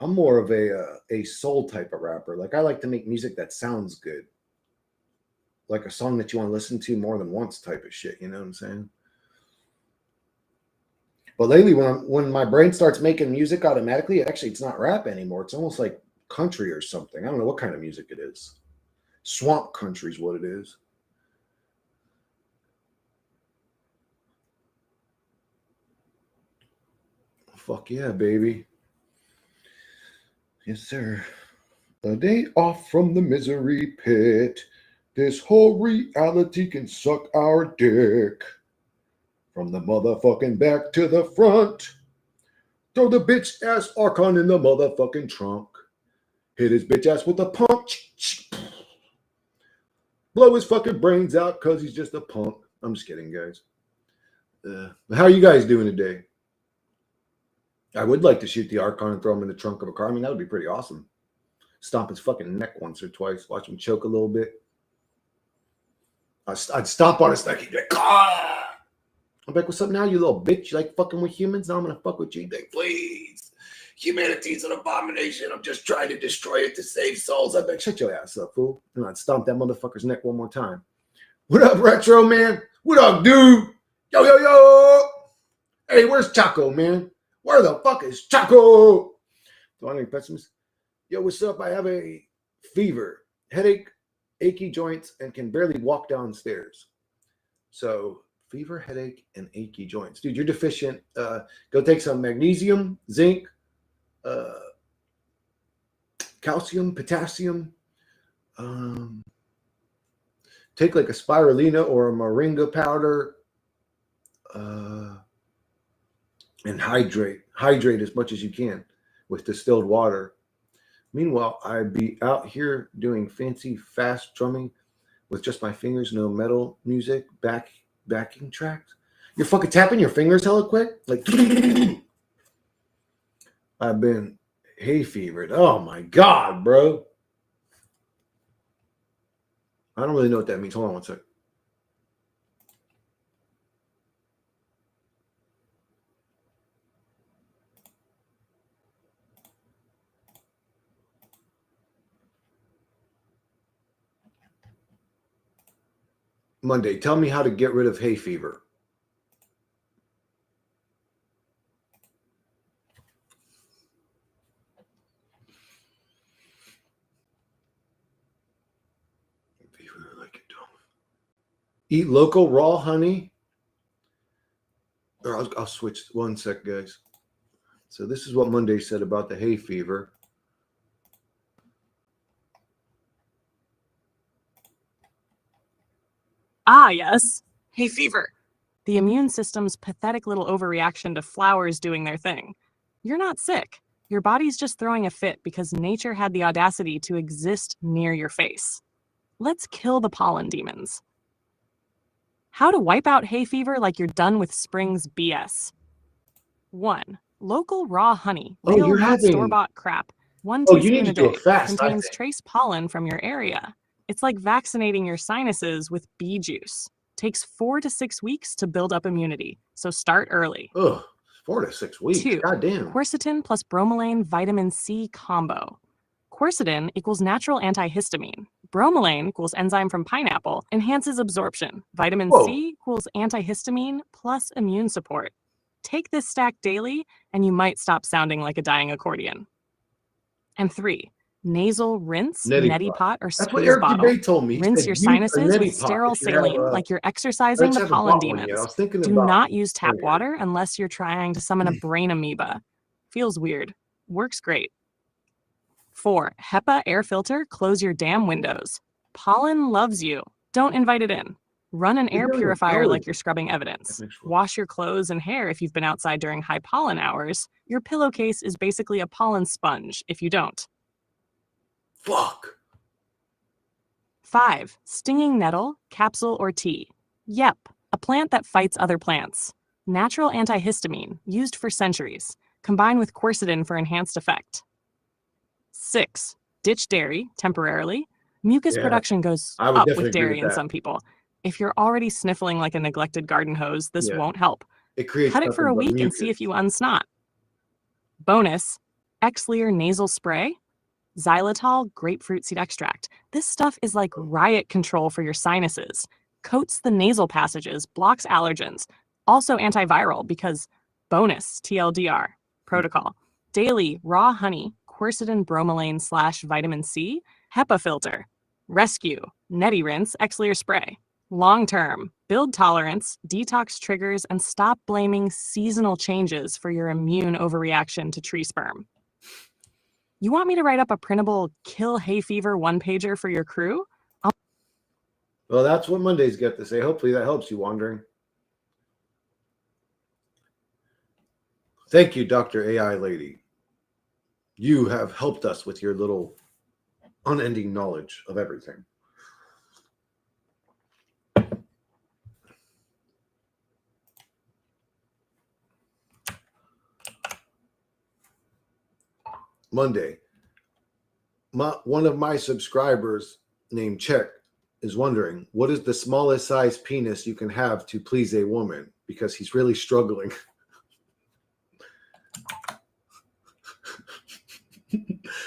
I'm more of a soul type of rapper. Like, I like to make music that sounds good. Like a song that you want to listen to more than once type of shit. You know what I'm saying? But lately, when my brain starts making music automatically, actually, it's not rap anymore. It's almost like country or something. I don't know what kind of music it is. Swamp country is what it is. Fuck yeah, baby. Yes, sir. A day off from the misery pit. This whole reality can suck our dick. From the motherfucking back to the front. Throw the bitch ass Archon in the motherfucking trunk. Hit his bitch ass with a pump. Blow his fucking brains out because he's just a punk. I'm just kidding, guys. How are you guys doing today? I would like to shoot the Archon and throw him in the trunk of a car. I mean, that would be pretty awesome. Stomp his fucking neck once or twice. Watch him choke a little bit. I'd stomp on his neck. He'd be like, ah! I'm like, what's up now, you little bitch? You like fucking with humans? Now I'm going to fuck with you. He'd be like, please. Humanity's an abomination. I'm just trying to destroy it to save souls. I'd be like, shut your ass up, fool. And I'd stomp that motherfucker's neck one more time. What up, Retro, man? What up, dude? Yo, yo, yo. Hey, where's Chaco, man? Where the fuck is Chaco? Donnie Pessimist. Yo, what's up? I have a fever, headache, achy joints, and can barely walk downstairs. So, fever, headache, and achy joints. Dude, you're deficient. Go take some magnesium, zinc, calcium, potassium. Take like a spirulina or a moringa powder. And hydrate as much as you can with distilled water. Meanwhile, I'd be out here doing fancy, fast drumming with just my fingers, no metal music, backing tracks. You're fucking tapping your fingers hella quick? Like, I've been hay fevered. Oh my God, bro. I don't really know what that means. Hold on one sec. Monday, tell me how to get rid of hay fever. Eat local raw honey. Or I'll switch one sec, guys. So this is what Monday said about the hay fever. Ah, yes. Hay fever. The immune system's pathetic little overreaction to flowers doing their thing. You're not sick. Your body's just throwing a fit because nature had the audacity to exist near your face. Let's kill the pollen demons. How to wipe out hay fever like you're done with spring's BS. 1. Local raw honey. Real, you're not having store-bought crap. 1 Oh, you teaspoon need to a do day. it fast, I Contains think. trace pollen from your area. It's like vaccinating your sinuses with bee juice. Takes 4 to 6 weeks to build up immunity, so start early. Ugh. 4 to 6 weeks. 2. Goddamn. Quercetin plus bromelain vitamin C combo. Quercetin equals natural antihistamine. Bromelain equals enzyme from pineapple, enhances absorption. Vitamin C equals antihistamine plus immune support. Take this stack daily, and you might stop sounding like a dying accordion. And 3. Nasal rinse, neti pot, or That's what squeeze Eric bottle. Dubay told me. He Rinse said your use a sinuses neti with pot sterile if you have, saline like you're exercising I the just haven't pollen bought one yet. I demons. was thinking Do about not use tap doing it. water unless you're trying to summon a brain amoeba. Feels weird. Works great. 4. HEPA air filter, close your damn windows. Pollen loves you. Don't invite it in. Run an air purifier like you're scrubbing evidence. Wash your clothes and hair if you've been outside during high pollen hours. Your pillowcase is basically a pollen sponge if you don't. Fuck. 5. Stinging nettle, capsule, or tea. Yep, a plant that fights other plants. Natural antihistamine, used for centuries. Combine with quercetin for enhanced effect. 6. Ditch dairy, temporarily. Mucus production goes I would up definitely with agree dairy with in that. some people. If you're already sniffling like a neglected garden hose, this Yeah. won't help. It creates Cut it for nothing a but week and see mucus. if you unsnot. Bonus, Xlear nasal spray, xylitol grapefruit seed extract. This stuff is like riot control for your sinuses. Coats the nasal passages, blocks allergens. Also antiviral because bonus TLDR protocol. Daily raw honey, quercetin bromelain / vitamin C, HEPA filter. Rescue, neti rinse, Xlear spray. Long term, build tolerance, detox triggers, and stop blaming seasonal changes for your immune overreaction to tree sperm. You want me to write up a printable kill hay fever one-pager for your crew? Well, that's what Mondays get to say. Hopefully that helps you, Wandering. Thank you, Dr. AI Lady. You have helped us with your little unending knowledge of everything. Monday. One of my subscribers named Check is wondering, what is the smallest size penis you can have to please a woman? Because he's really struggling.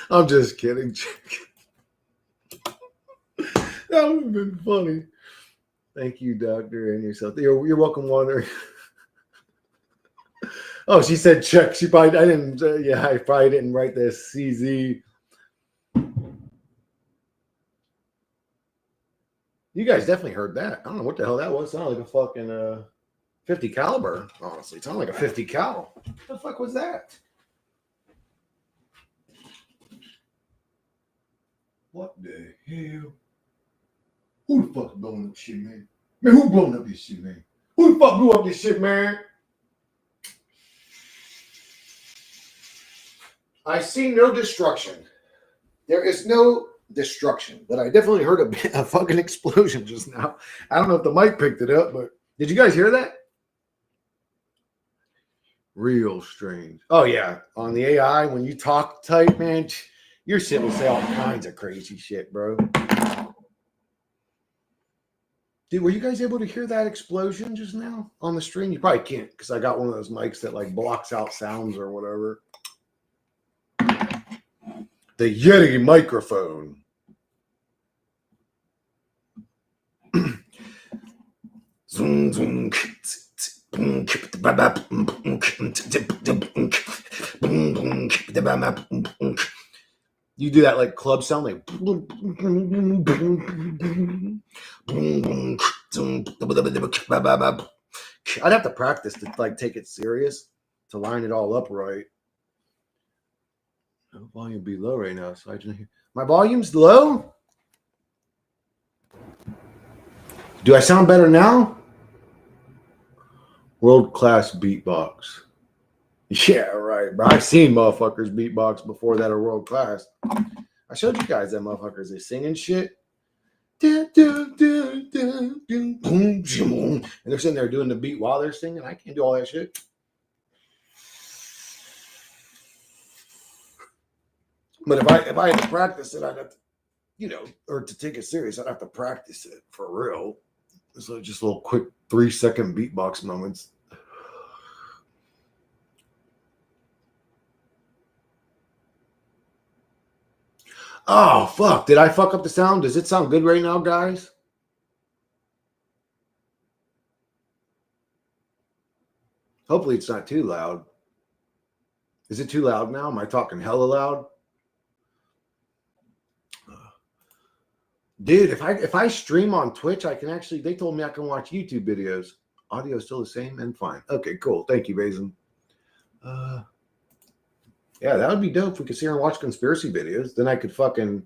I'm just kidding, Check. That would have been funny. Thank you, Doctor, and yourself. You're welcome, Wandering. Oh, she said check. She probably, I didn't, I probably didn't write this. CZ. You guys definitely heard that. I don't know what the hell that was. It sounded like a fucking 50 caliber, honestly. It sounded like a 50 cal. What the fuck was that? What the hell? Who the fuck blowing up shit, man? Man, who blowing up this shit, man? Who the fuck blew up this shit, man? I see no destruction. There is no destruction, but I definitely heard a fucking explosion just now. I don't know if the mic picked it up, but did you guys hear that? Real strange. Oh yeah, on the AI, when you talk type, man, your shit will say all kinds of crazy shit, bro. Dude, were you guys able to hear that explosion just now on the stream? You probably can't because I got one of those mics that like blocks out sounds or whatever. The Yeti microphone. You do that like club sound, like I'd have to practice to like take it serious to line it all up right. My volume be low right now, so I can hear. My volume's low. Do I sound better now? World-class beatbox. Yeah, right, bro. I've seen motherfuckers beatbox before that are world-class. I showed you guys that motherfuckers are singing shit. And they're sitting there doing the beat while they're singing. I can't do all that shit. But if I had to practice it, I'd have to, or to take it serious, I'd have to practice it for real. So just little quick 3-second beatbox moments. Oh, fuck. Did I fuck up the sound? Does it sound good right now, guys? Hopefully it's not too loud. Is it too loud now? Am I talking hella loud? Dude, if I stream on Twitch, I can actually, they told me I can watch YouTube videos. Audio is still the same and fine. Okay, cool. Thank you, Basin. Yeah, that would be dope if we could sit here and watch conspiracy videos. Then I could fucking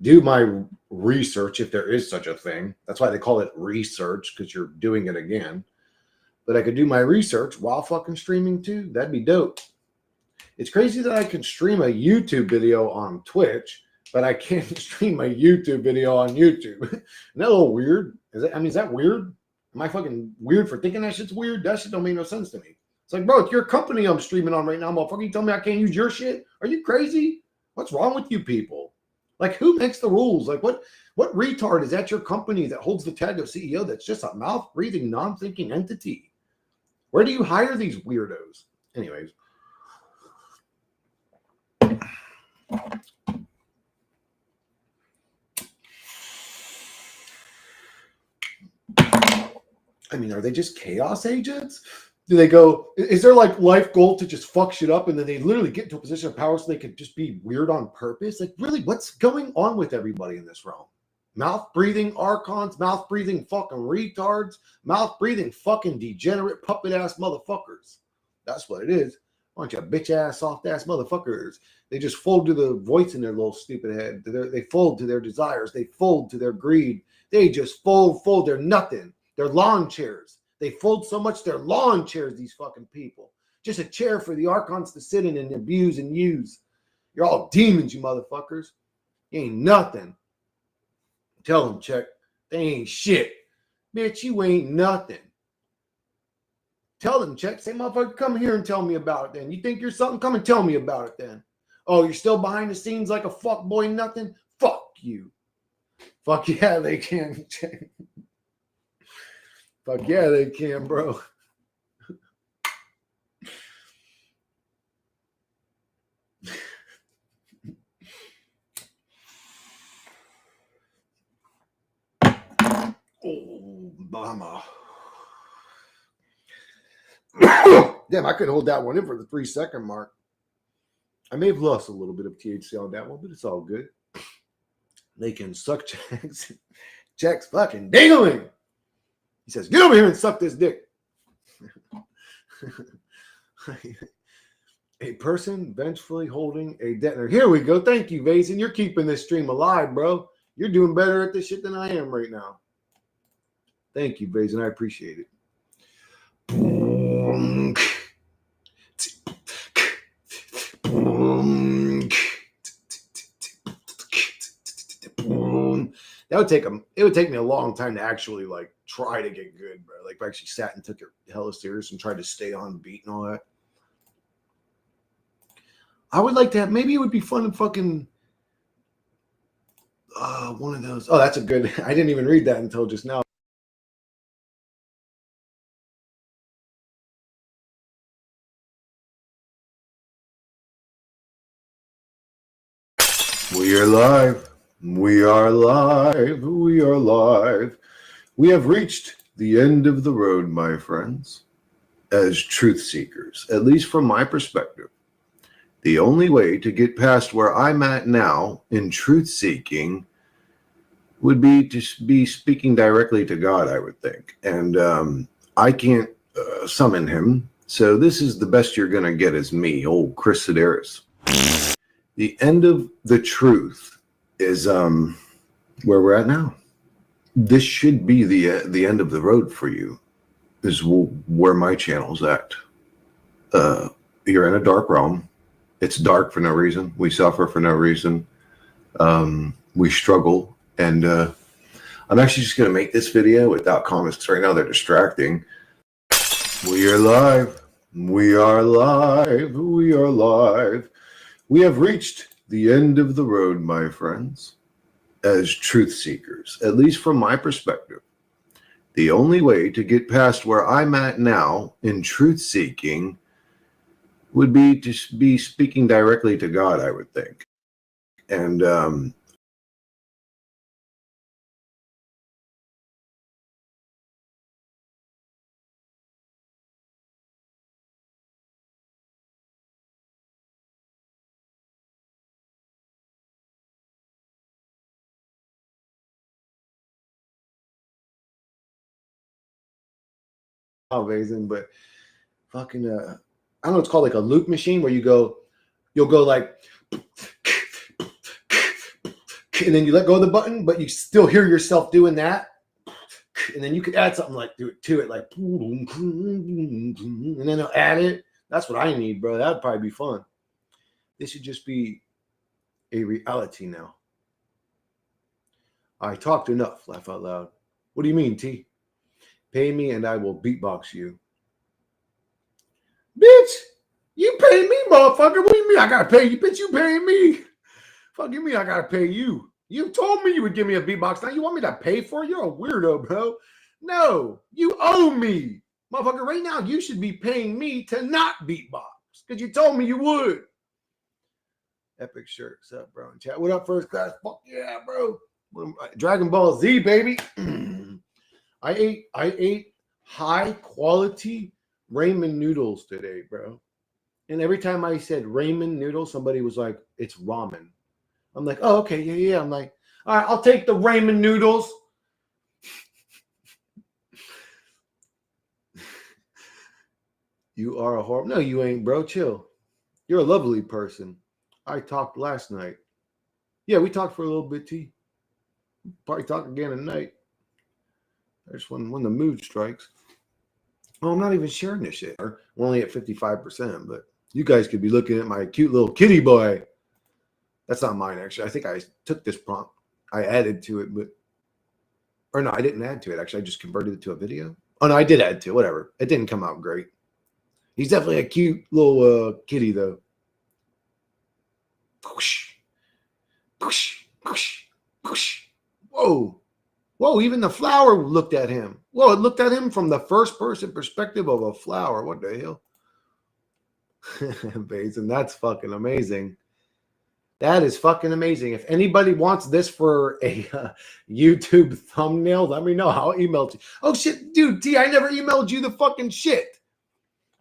do my research if there is such a thing. That's why they call it research, because you're doing it again. But I could do my research while fucking streaming too. That'd be dope. It's crazy that I can stream a YouTube video on Twitch, but I can't stream a YouTube video on YouTube. Isn't that a little weird? Is that weird? Am I fucking weird for thinking that shit's weird? That shit don't make no sense to me. It's like, bro, it's your company I'm streaming on right now, motherfucker. You tell me I can't use your shit? Are you crazy? What's wrong with you people? Like, who makes the rules? Like, what retard is at your company that holds the tag of CEO that's just a mouth-breathing, non-thinking entity? Where do you hire these weirdos? Anyways. I mean, are they just chaos agents? Do they go, is their like life goal to just fuck shit up and then they literally get into a position of power so they could just be weird on purpose? Like, really, what's going on with everybody in this realm? Mouth-breathing archons, mouth-breathing fucking retards, mouth-breathing fucking degenerate puppet-ass motherfuckers. That's what it is. Bunch of bitch-ass, soft-ass motherfuckers. They just fold to the voice in their little stupid head. They fold to their desires. They fold to their greed. They just fold. They're nothing. They're lawn chairs. They fold so much they're lawn chairs, these fucking people. Just a chair for the archons to sit in and abuse and use. You're all demons, you motherfuckers. You ain't nothing. Tell them, check. They ain't shit. Bitch, you ain't nothing. Tell them, check. Say, motherfucker, come here and tell me about it then. You think you're something? Come and tell me about it then. Oh, you're still behind the scenes like a fuck boy nothing? Fuck you. Fuck yeah, they can. Fuck yeah, they can, bro. Oh, mama. Damn, I couldn't hold that one in for the 3-second mark. I may have lost a little bit of THC on that one, but it's all good. They can suck checks. Checks fucking dingling. He says, get over here and suck this dick. A person vengefully holding a detonator. Here we go. Thank you, Vason. You're keeping this stream alive, bro. You're doing better at this shit than I am right now. Thank you, Vason. I appreciate it. That would take it would take me a long time to actually like try to get good, bro. Like if I actually sat and took it hella serious and tried to stay on beat and all that. I would like to have, maybe it would be fun to fucking one of those. Oh, that's a good, I didn't even read that until just now. We are live. We are live. We are live. We have reached the end of the road, my friends, as truth seekers, at least from my perspective. The only way to get past where I'm at now in truth seeking would be to be speaking directly to God, I would think. And I can't summon him. So this is the best you're going to get is me, old Chris Sedaris. The end of the truth is where we're at now. This should be the end of the road for you, is where my channel's at. You're in a dark realm. It's dark for no reason. We suffer for no reason. We struggle. And I'm actually just going to make this video without comments because right now they're distracting. We are live. We are live. We are live. We have reached the end of the road, my friends, as truth seekers, at least from my perspective. The only way to get past where I'm at now in truth seeking would be to be speaking directly to God, I would think. And amazing, but fucking I don't know, it's called like a loop machine where you'll go like, and then you let go of the button, but you still hear yourself doing that. And then you could add something like to it, like, and then I'll add it. That's what I need, bro. That'd probably be fun. This should just be a reality now. I talked enough. Laugh out loud. What do you mean, T? Pay me and I will beatbox you. Bitch, you pay me, motherfucker. What do you mean I gotta pay you? Bitch, you paying me. Fucking me, I gotta pay you. You told me you would give me a beatbox. Now you want me to pay for it? You're a weirdo, bro. No, you owe me. Motherfucker, right now you should be paying me to not beatbox. Because you told me you would. Epic shirt. What's up, bro? Chat. What up, first class? Fuck yeah, bro. Dragon Ball Z, baby. I ate high quality ramen noodles today, bro. And every time I said ramen noodles, somebody was like, it's ramen. I'm like, oh, okay, yeah. I'm like, all right, I'll take the ramen noodles. You are a horrible. No, you ain't, bro. Chill. You're a lovely person. I talked last night. Yeah, we talked for a little bit, T. Probably talk again tonight. That's when the mood strikes. Oh, I'm not even sharing this shit. We're only at 55%, but you guys could be looking at my cute little kitty boy. That's not mine, actually. I think I took this prompt. I added to it, or no, I didn't add to it. Actually, I just converted it to a video. Oh, no, I did add to it. Whatever. It didn't come out great. He's definitely a cute little kitty, though. Whoa. Whoa, even the flower looked at him. Whoa, it looked at him from the first person perspective of a flower. What the hell? Basin, that's fucking amazing. That is fucking amazing. If anybody wants this for a YouTube thumbnail, let me know. I'll email it. Oh, shit, dude, T, I never emailed you the fucking shit.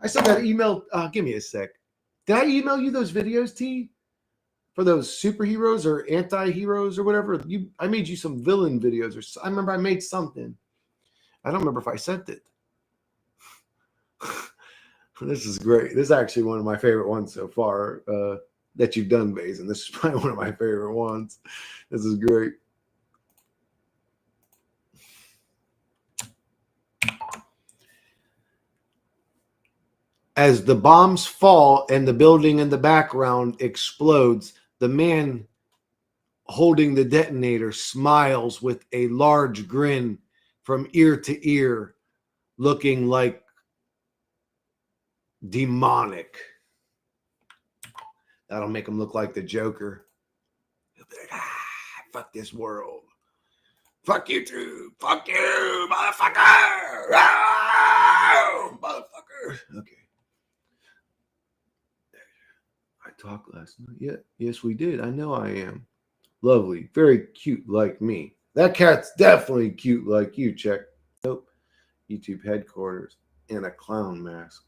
I still got to email. Give me a sec. Did I email you those videos, T? For those superheroes or anti-heroes or whatever? I made you some villain videos. I remember I made something. I don't remember if I sent it. This is great. This is actually one of my favorite ones so far that you've done, Baze, and this is probably one of my favorite ones. This is great. As the bombs fall and the building in the background explodes, the man holding the detonator smiles with a large grin from ear to ear, looking like demonic. That'll make him look like the Joker. He'll be like, fuck this world. Fuck you too. Fuck you, motherfucker. Oh, motherfucker. Okay. I talked last night. Yeah, yes, we did. I know I am. Lovely. Very cute like me. That cat's definitely cute like you. Check. Nope. YouTube headquarters and a clown mask.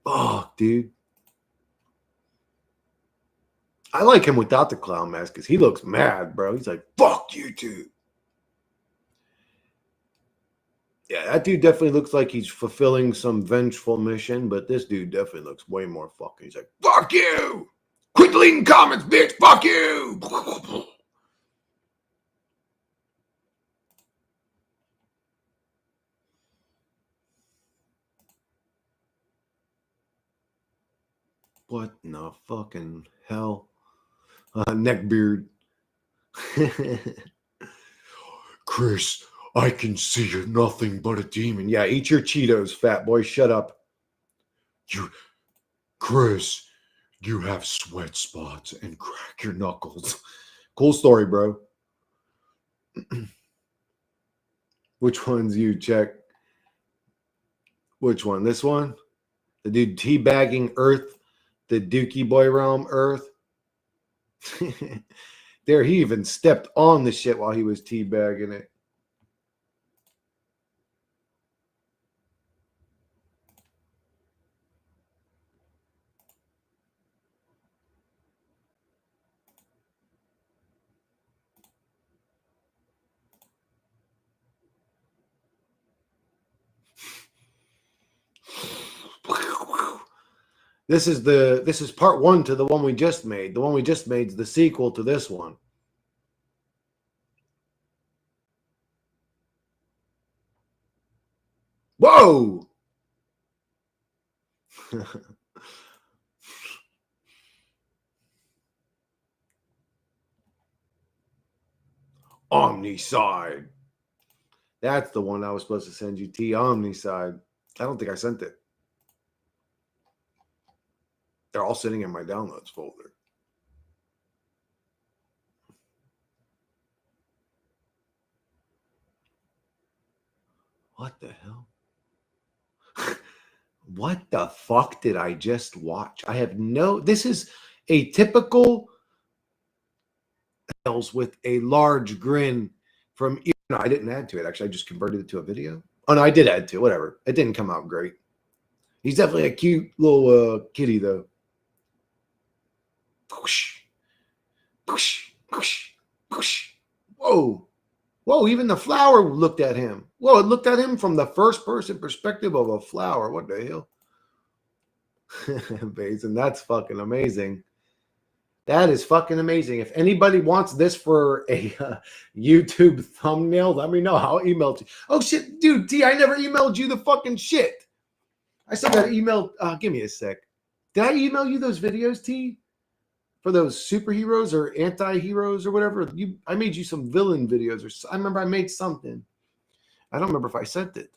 Oh, dude. I like him without the clown mask because he looks mad, bro. He's like, fuck YouTube. Yeah, that dude definitely looks like he's fulfilling some vengeful mission, but this dude definitely looks way more fucking. He's like, fuck you! Quit deleting comments, bitch! Fuck you! What in the fucking hell? Neckbeard. Chris, I can see you're nothing but a demon. Yeah, eat your Cheetos, fat boy. Shut up. Chris, you have sweat spots and crack your knuckles. Cool story, bro. Which one's you? Check. Which one? This one? The dude teabagging Earth, the Dookie Boy realm Earth. There, he even stepped on the shit while he was teabagging it. This is part one to the one we just made. The one we just made is the sequel to this one. Whoa! Omnicide. That's the one I was supposed to send you, T. Omnicide. I don't think I sent it. They're all sitting in my downloads folder. What the hell? What the fuck did I just watch? I have no... This is a typical... with a large grin from... No, I didn't add to it. Actually, I just converted it to a video. Oh, no, I did add to it. Whatever. It didn't come out great. He's definitely a cute little kitty, though. Whoa. Whoa, even the flower looked at him. Whoa, it looked at him from the first person perspective of a flower. What the hell? Basin, that's fucking amazing. That is fucking amazing. If anybody wants this for a YouTube thumbnail, let me know. I'll email it to you. Oh, shit, dude, T, I never emailed you the fucking shit. I still got to email. Give me a sec. Did I email you those videos, T? For those superheroes or anti-heroes or whatever? I made you some villain videos. I remember I made something. I don't remember if I sent it.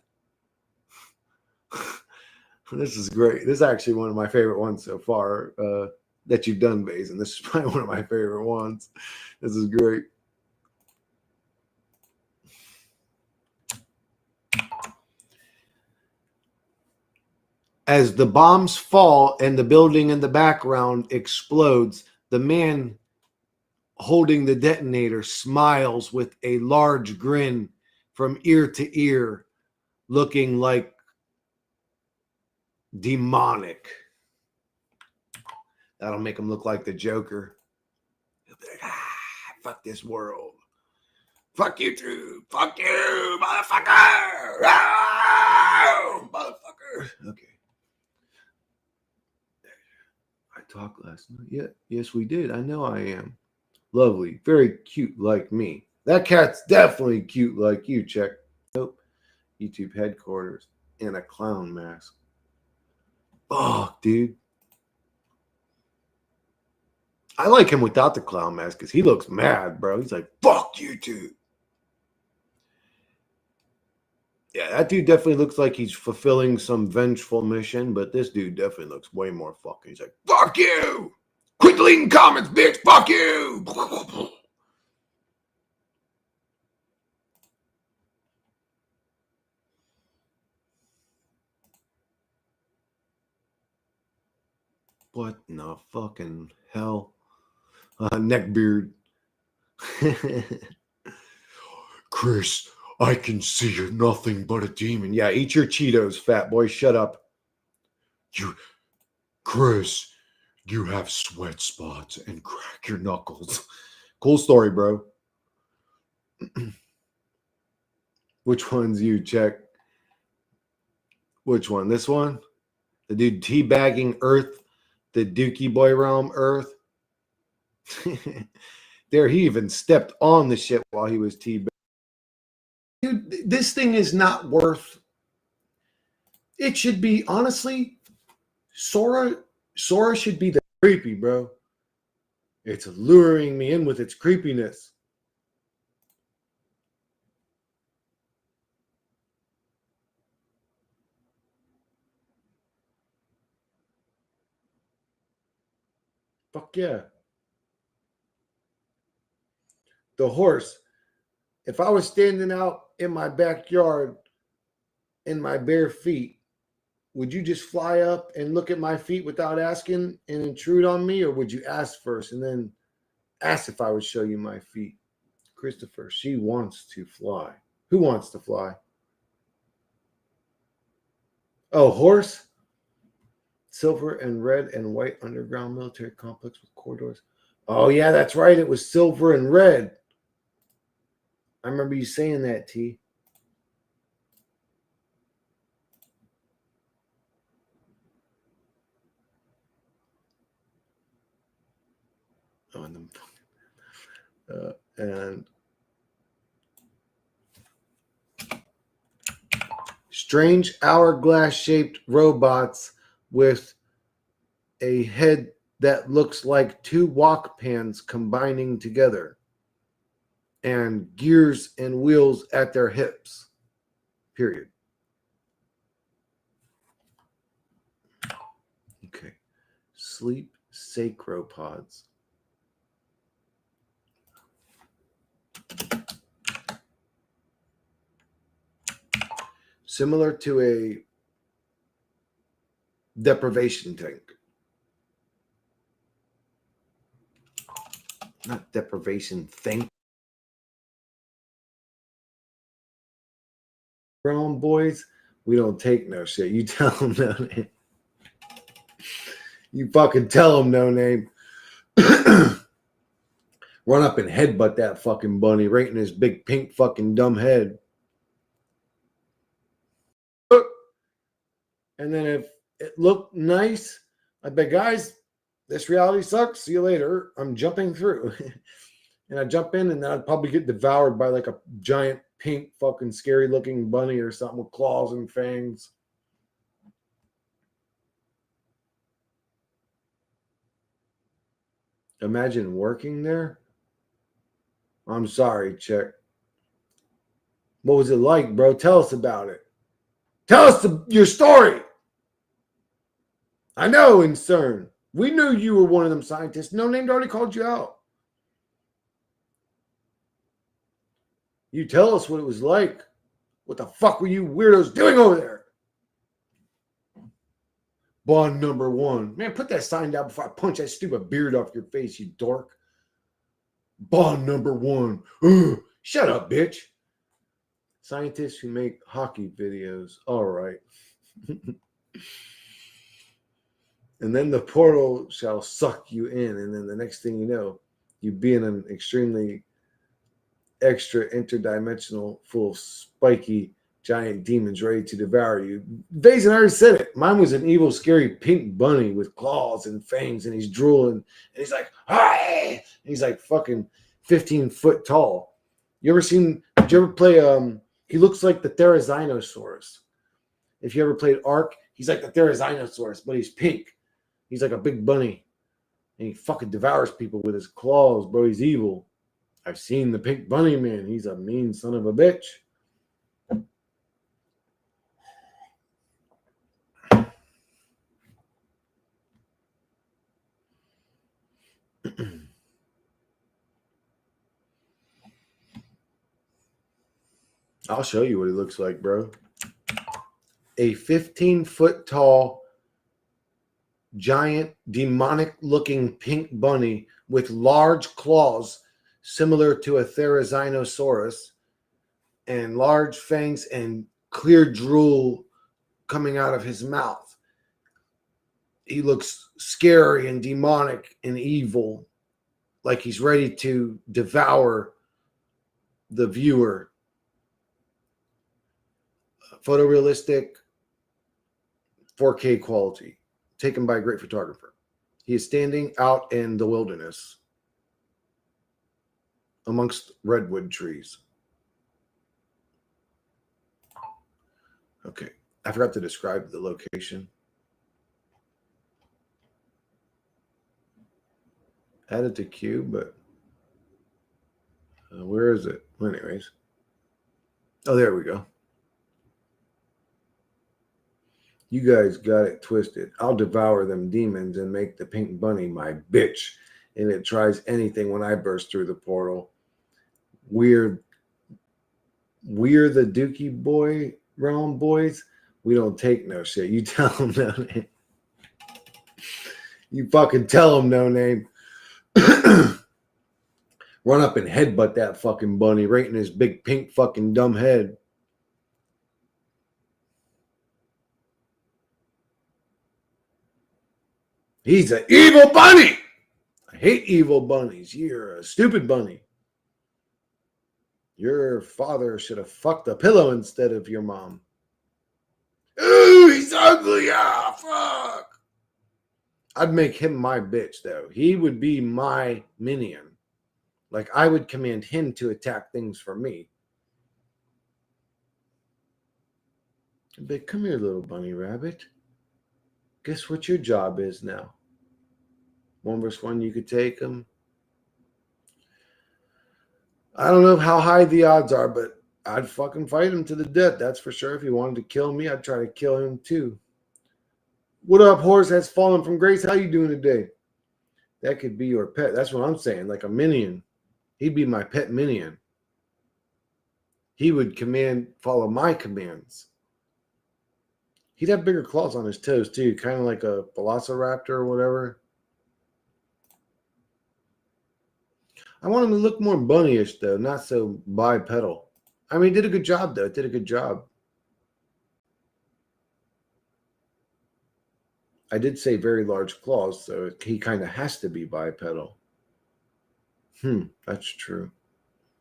This is great. This is actually one of my favorite ones so far. That you've done, Baze, and this is probably one of my favorite ones. This is great. As the bombs fall and the building in the background explodes, the man holding the detonator smiles with a large grin from ear to ear, looking like demonic. That'll make him look like the Joker. He'll be like, fuck this world. Fuck you too. Fuck you, motherfucker. Oh, motherfucker. Okay. I talked last night. Yeah, yes, we did. I know I am. Lovely. Very cute like me. That cat's definitely cute like you. Check. Nope. YouTube headquarters in a clown mask. Fuck, dude. I like him without the clown mask because he looks mad, bro. He's like, fuck you, dude. Yeah, that dude definitely looks like he's fulfilling some vengeful mission, but this dude definitely looks way more fucking. He's like, fuck you. Quit deleting comments, bitch. Fuck you. What in the fucking hell? Neckbeard. Chris, I can see you're nothing but a demon. Yeah, eat your Cheetos, fat boy. Shut up. Chris, you have sweat spots and crack your knuckles. Cool story, bro. Which one's you? Check. Which one? This one? The dude teabagging Earth, the Dookie Boy realm Earth. There, he even stepped on the shit while he was teabagging. Dude, this thing is not worth. It should be, honestly, Sora should be the creepy, bro. It's luring me in with its creepiness. Fuck yeah. The horse. If I was standing out in my backyard in my bare feet, would you just fly up and look at my feet without asking and intrude on me? Or would you ask first and then Asked if I would show you my feet. Christopher, she wants to fly. Who wants to fly? Oh, horse? Silver and red and white underground military complex with corridors. Oh, yeah, that's right. It was silver and red. I remember you saying that, T. Oh, and strange hourglass-shaped robots with a head that looks like two wok pans combining together, and gears and wheels at their hips. Period. Okay. Sleep sacropods. Similar to a deprivation tank. Not deprivation thing. Grown boys, we don't take no shit. You tell them no name. You fucking tell them no name. Run up and headbutt that fucking bunny right in his big pink fucking dumb head. And then if it looked nice, I bet, guys, this reality sucks. See you later. I'm jumping through. And I jump in, and then I'd probably get devoured by like a giant pink fucking scary looking bunny or something with claws and fangs. Imagine working there. I'm sorry, chick. What was it like, bro? Tell us about it. Tell us your story. I know, in CERN. We knew you were one of them scientists. No Name already called you out. You tell us what it was like. What the fuck were you weirdos doing over there? Bond number 1. Man, put that sign down before I punch that stupid beard off your face, you dork. Bond number 1. Ugh, shut up, bitch. Scientists who make hockey videos. All right. And then the portal shall suck you in. And then the next thing you know, you be in an extremely extra interdimensional, full of spiky giant demons ready to devour you. Vazen already said it. Mine was an evil, scary pink bunny with claws and fangs, and he's drooling. And he's like, hi! And he's like fucking 15 foot tall. Did you ever play, he looks like the Therizinosaurus. If you ever played Ark, he's like the Therizinosaurus, but he's pink. He's like a big bunny. And he fucking devours people with his claws, bro. He's evil. I've seen the pink bunny, man. He's a mean son of a bitch. I'll show you what he looks like, bro. A 15-foot tall, giant, demonic-looking pink bunny with large claws similar to a Therizinosaurus and large fangs and clear drool coming out of his mouth. He looks scary and demonic and evil, like he's ready to devour the viewer. Photorealistic, 4K quality, taken by a great photographer. He is standing out in the wilderness amongst redwood trees. Okay, I forgot to describe the location. Added to queue, but where is it? Well, anyways. Oh, there we go. You guys got it twisted. I'll devour them demons and make the pink bunny my bitch. And it tries anything when I burst through the portal. We're the Dookie boy realm boys. We don't take no shit. You tell them no name. You fucking tell them no name. run up and headbutt that fucking bunny right in his big pink fucking dumb head. He's an evil bunny. I hate evil bunnies. You're a stupid bunny. Your father should have fucked a pillow instead of your mom. Ooh, he's ugly. Ah, fuck. I'd make him my bitch, though. He would be my minion. Like, I would command him to attack things for me. But come here, little bunny rabbit. Guess what your job is now? 1 versus 1, you could take him. I don't know how high the odds are, but I'd fucking fight him to the death. That's for sure. If he wanted to kill me, I'd try to kill him too. What up, horse that's fallen from grace? How you doing today? That could be your pet. That's what I'm saying, like a minion. He'd be my pet minion. He would follow my commands. He'd have bigger claws on his toes too, kind of like a velociraptor or whatever. I want him to look more bunnyish, though, not so bipedal. I mean, he did a good job, though. It did a good job. I did say very large claws, so he kind of has to be bipedal. That's true.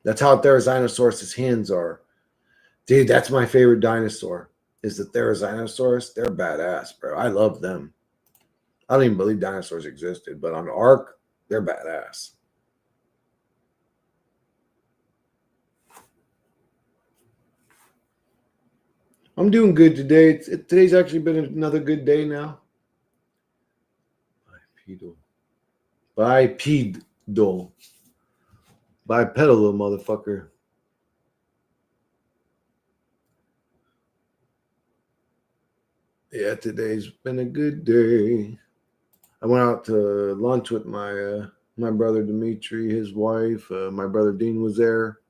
That's how Therizinosaurus' hands are. Dude, that's my favorite dinosaur, is the Therizinosaurus. They're badass, bro. I love them. I don't even believe dinosaurs existed, but on Ark, they're badass. I'm doing good today. Today's actually been another good day now. Bipedal. Bipedal, little motherfucker. Yeah, today's been a good day. I went out to lunch with my brother Dimitri, his wife. My brother Dean was there.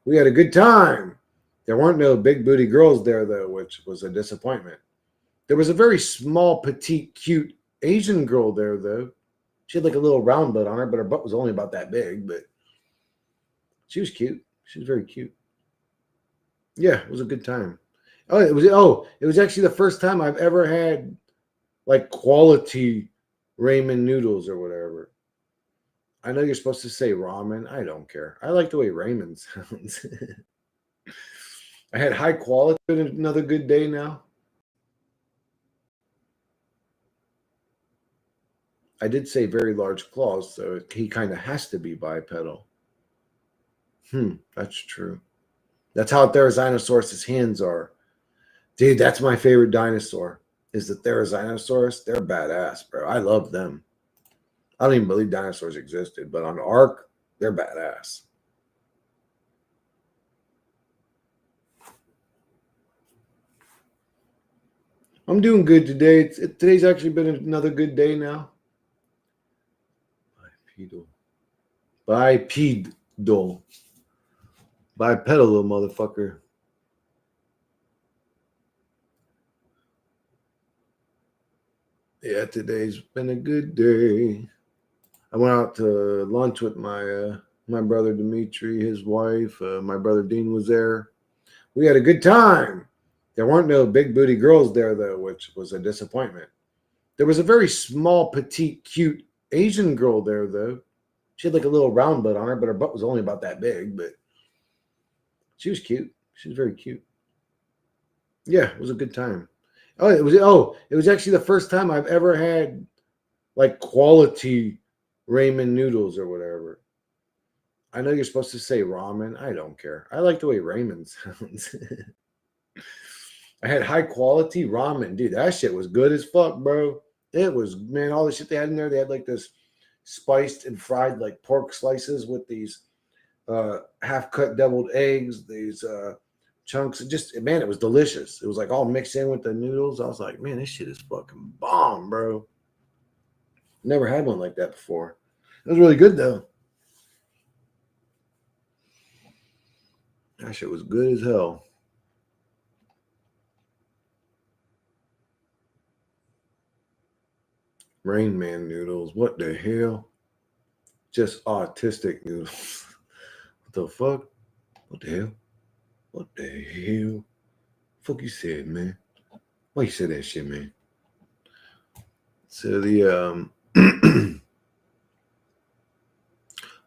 We had a good time. There weren't no big booty girls there, though, which was a disappointment. There was a very small, petite, cute Asian girl there, though. She had like a little round butt on her, but her butt was only about that big. But she was cute. She was very cute. Yeah, it was a good time. It was actually the first time I've ever had like quality ramen noodles or whatever. I know you're supposed to say ramen. I don't care. I like the way ramen sounds. I had high quality. Another good day now. I did say very large claws, so he kind of has to be bipedal. That's true. That's how Therizinosaurus' hands are. Dude, that's my favorite dinosaur, is the Therizinosaurus. They're badass, bro. I love them. I don't even believe dinosaurs existed, but on Ark, they're badass. I'm doing good today. Today's actually been another good day now. Bipedal. Bipedal, little motherfucker. Yeah, today's been a good day. I went out to lunch with my brother Dimitri, his wife. My brother Dean was there. We had a good time. There weren't no big booty girls there, though, which was a disappointment. There was a very small, petite, cute Asian girl there, though. She had like a little round butt on her, but her butt was only about that big. But she was cute. She was very cute. Yeah, it was a good time. It was actually the first time I've ever had like quality ramen noodles or whatever. I know you're supposed to say ramen. I don't care. I like the way ramen sounds. I had high quality ramen. Dude, that shit was good as fuck, bro. It was, man, all the shit they had in there. They had like this spiced and fried like pork slices with these half-cut deviled eggs, these chunks. Just, man, it was delicious. It was like all mixed in with the noodles. I was like, man, this shit is fucking bomb, bro. Never had one like that before. It was really good, though. That shit was good as hell. Rain Man noodles. What the hell? Just autistic noodles. the fuck? What the hell? What the hell? Fuck you said, man? Why you said that shit, man? So the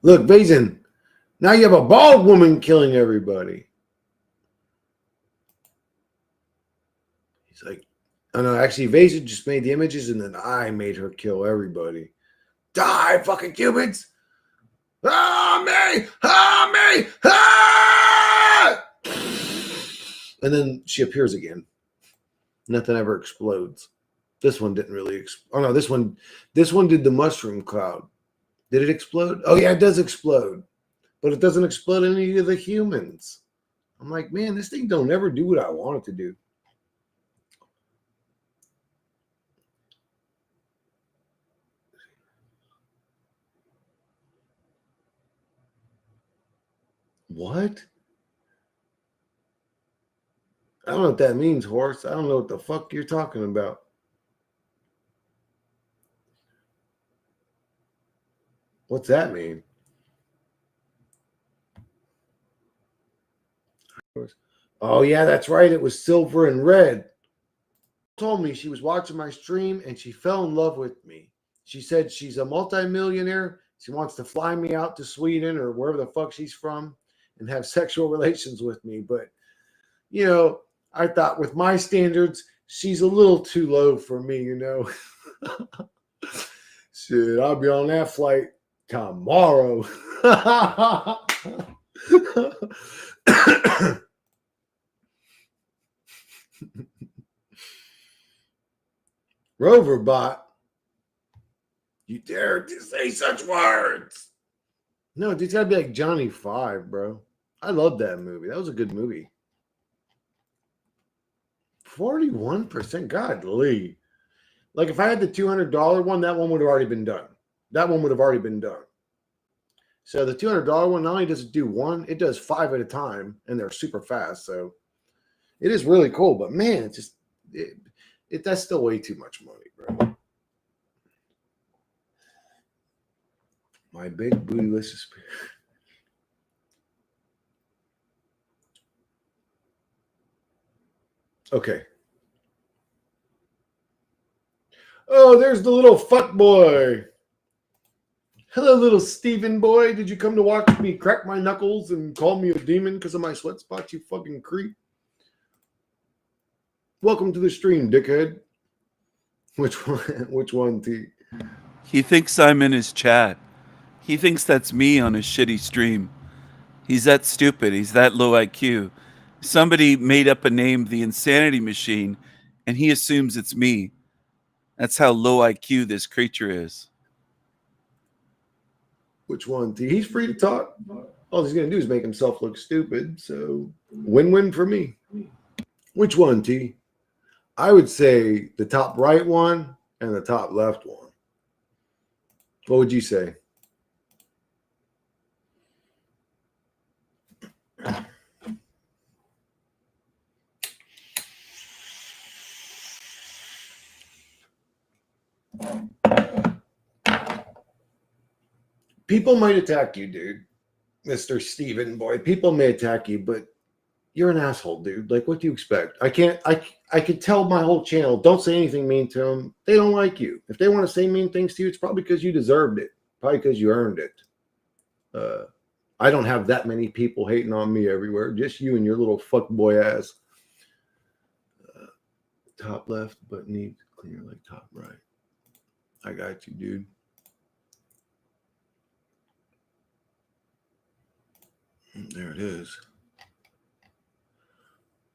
look, Vazen, now you have a bald woman killing everybody. He's like, oh no, actually Vazen just made the images and then I made her kill everybody. Die, fucking Cubans! Ah, me! Ah, me! Ah! And then she appears again. Nothing ever explodes. This one didn't really explode. Oh no, this one did the mushroom cloud. Did it explode? Oh yeah, it does explode. But it doesn't explode any of the humans. I'm like, man, this thing don't ever do what I want it to do. What? I don't know what that means, horse. I don't know what the fuck you're talking about. What's that mean? Oh, yeah, that's right. It was silver and red. Told me she was watching my stream and she fell in love with me. She said she's a multimillionaire. She wants to fly me out to Sweden or wherever the fuck she's from and have sexual relations with me. But, you know, I thought with my standards, she's a little too low for me, you know. Shit, I'll be on that flight tomorrow. Roverbot, you dare to say such words? No, dude's gotta be like Johnny Five, bro. I love that movie. That was a good movie. 41%. Godly. Like if I had the $200 one, that one would have already been done. That one would have already been done. So the $200 one not only does it do one, it does 5 at a time, and they're super fast. So it is really cool. But man, it's just that's still way too much money, bro. My big bootyless spirit. Okay. Oh, there's the little fuck boy. Hello, little Steven boy. Did you come to watch me crack my knuckles and call me a demon because of my sweat spots, you fucking creep? Welcome to the stream, dickhead. Which one? Which one, T? He thinks I'm in his chat. He thinks that's me on his shitty stream. He's that stupid. He's that low IQ. Somebody made up a name, the Insanity Machine, and he assumes it's me. That's how low IQ this creature is. Which one, T? He's free to talk. All he's going to do is make himself look stupid. So win-win for me. Which one, T? I would say the top right one and the top left one. What would you say? People might attack you, dude. Mr. Steven boy. People may attack you, but you're an asshole, dude. Like, what do you expect? I could tell my whole channel, don't say anything mean to them. They don't like you. If they want to say mean things to you, it's probably because you deserved it. Probably because you earned it. I don't have that many people hating on me everywhere. Just you and your little fuckboy ass. Top left, but needs clear like top right. I got you, dude. There it is.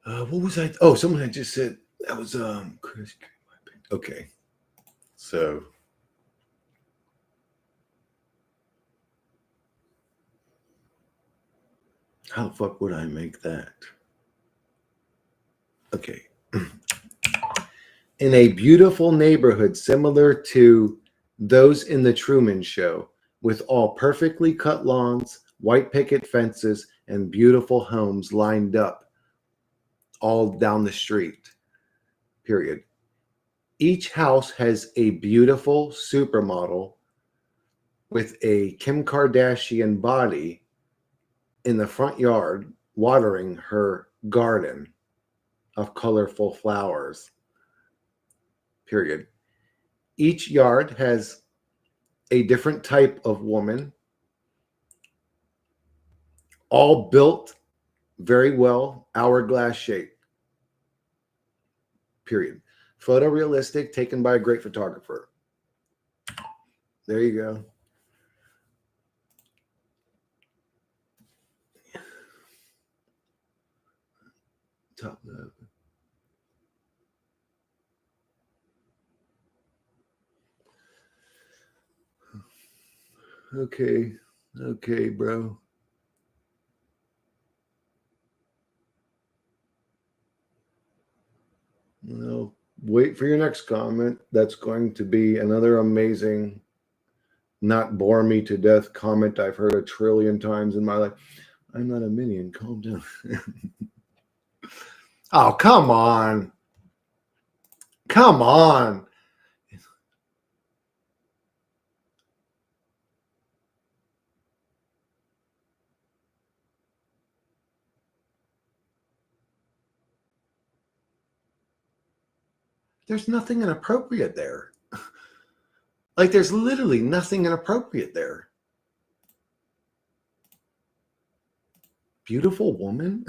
What was I? Oh, someone had just said that was Chris. Okay, so how the fuck would I make that? Okay. In a beautiful neighborhood similar to those in the Truman Show, with all perfectly cut lawns, white picket fences, and beautiful homes lined up all down the street, period. Each house has a beautiful supermodel with a Kim Kardashian body in the front yard watering her garden of colorful flowers. Period. Each yard has a different type of woman, all built very well, hourglass shape. Period. Photorealistic, taken by a great photographer. There you go. Top left. Okay. Okay, bro. Well, wait for your next comment. That's going to be another amazing, not bore me to death comment I've heard 1 trillion times in my life. I'm not a minion. Calm down. Oh, come on. Come on. There's nothing inappropriate there. Like, there's literally nothing inappropriate there. Beautiful woman?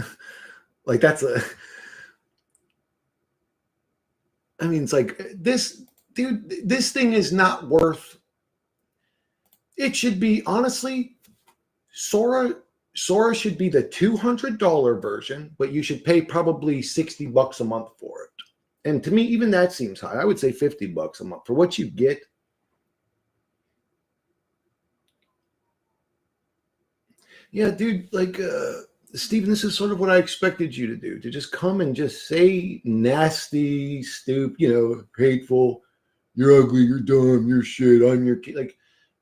Like, that's a... I mean, it's like, this, dude, this thing is not worth... It should be, honestly, Sora should be the $200 version, but you should pay probably $60 a month for it. And to me, even that seems high. I would say $50 a month for what you get. Yeah, dude, like, Steven, this is sort of what I expected you to do, to just come and just say nasty, stupid, hateful, you're ugly, you're dumb, you're shit, I'm your kid. Like,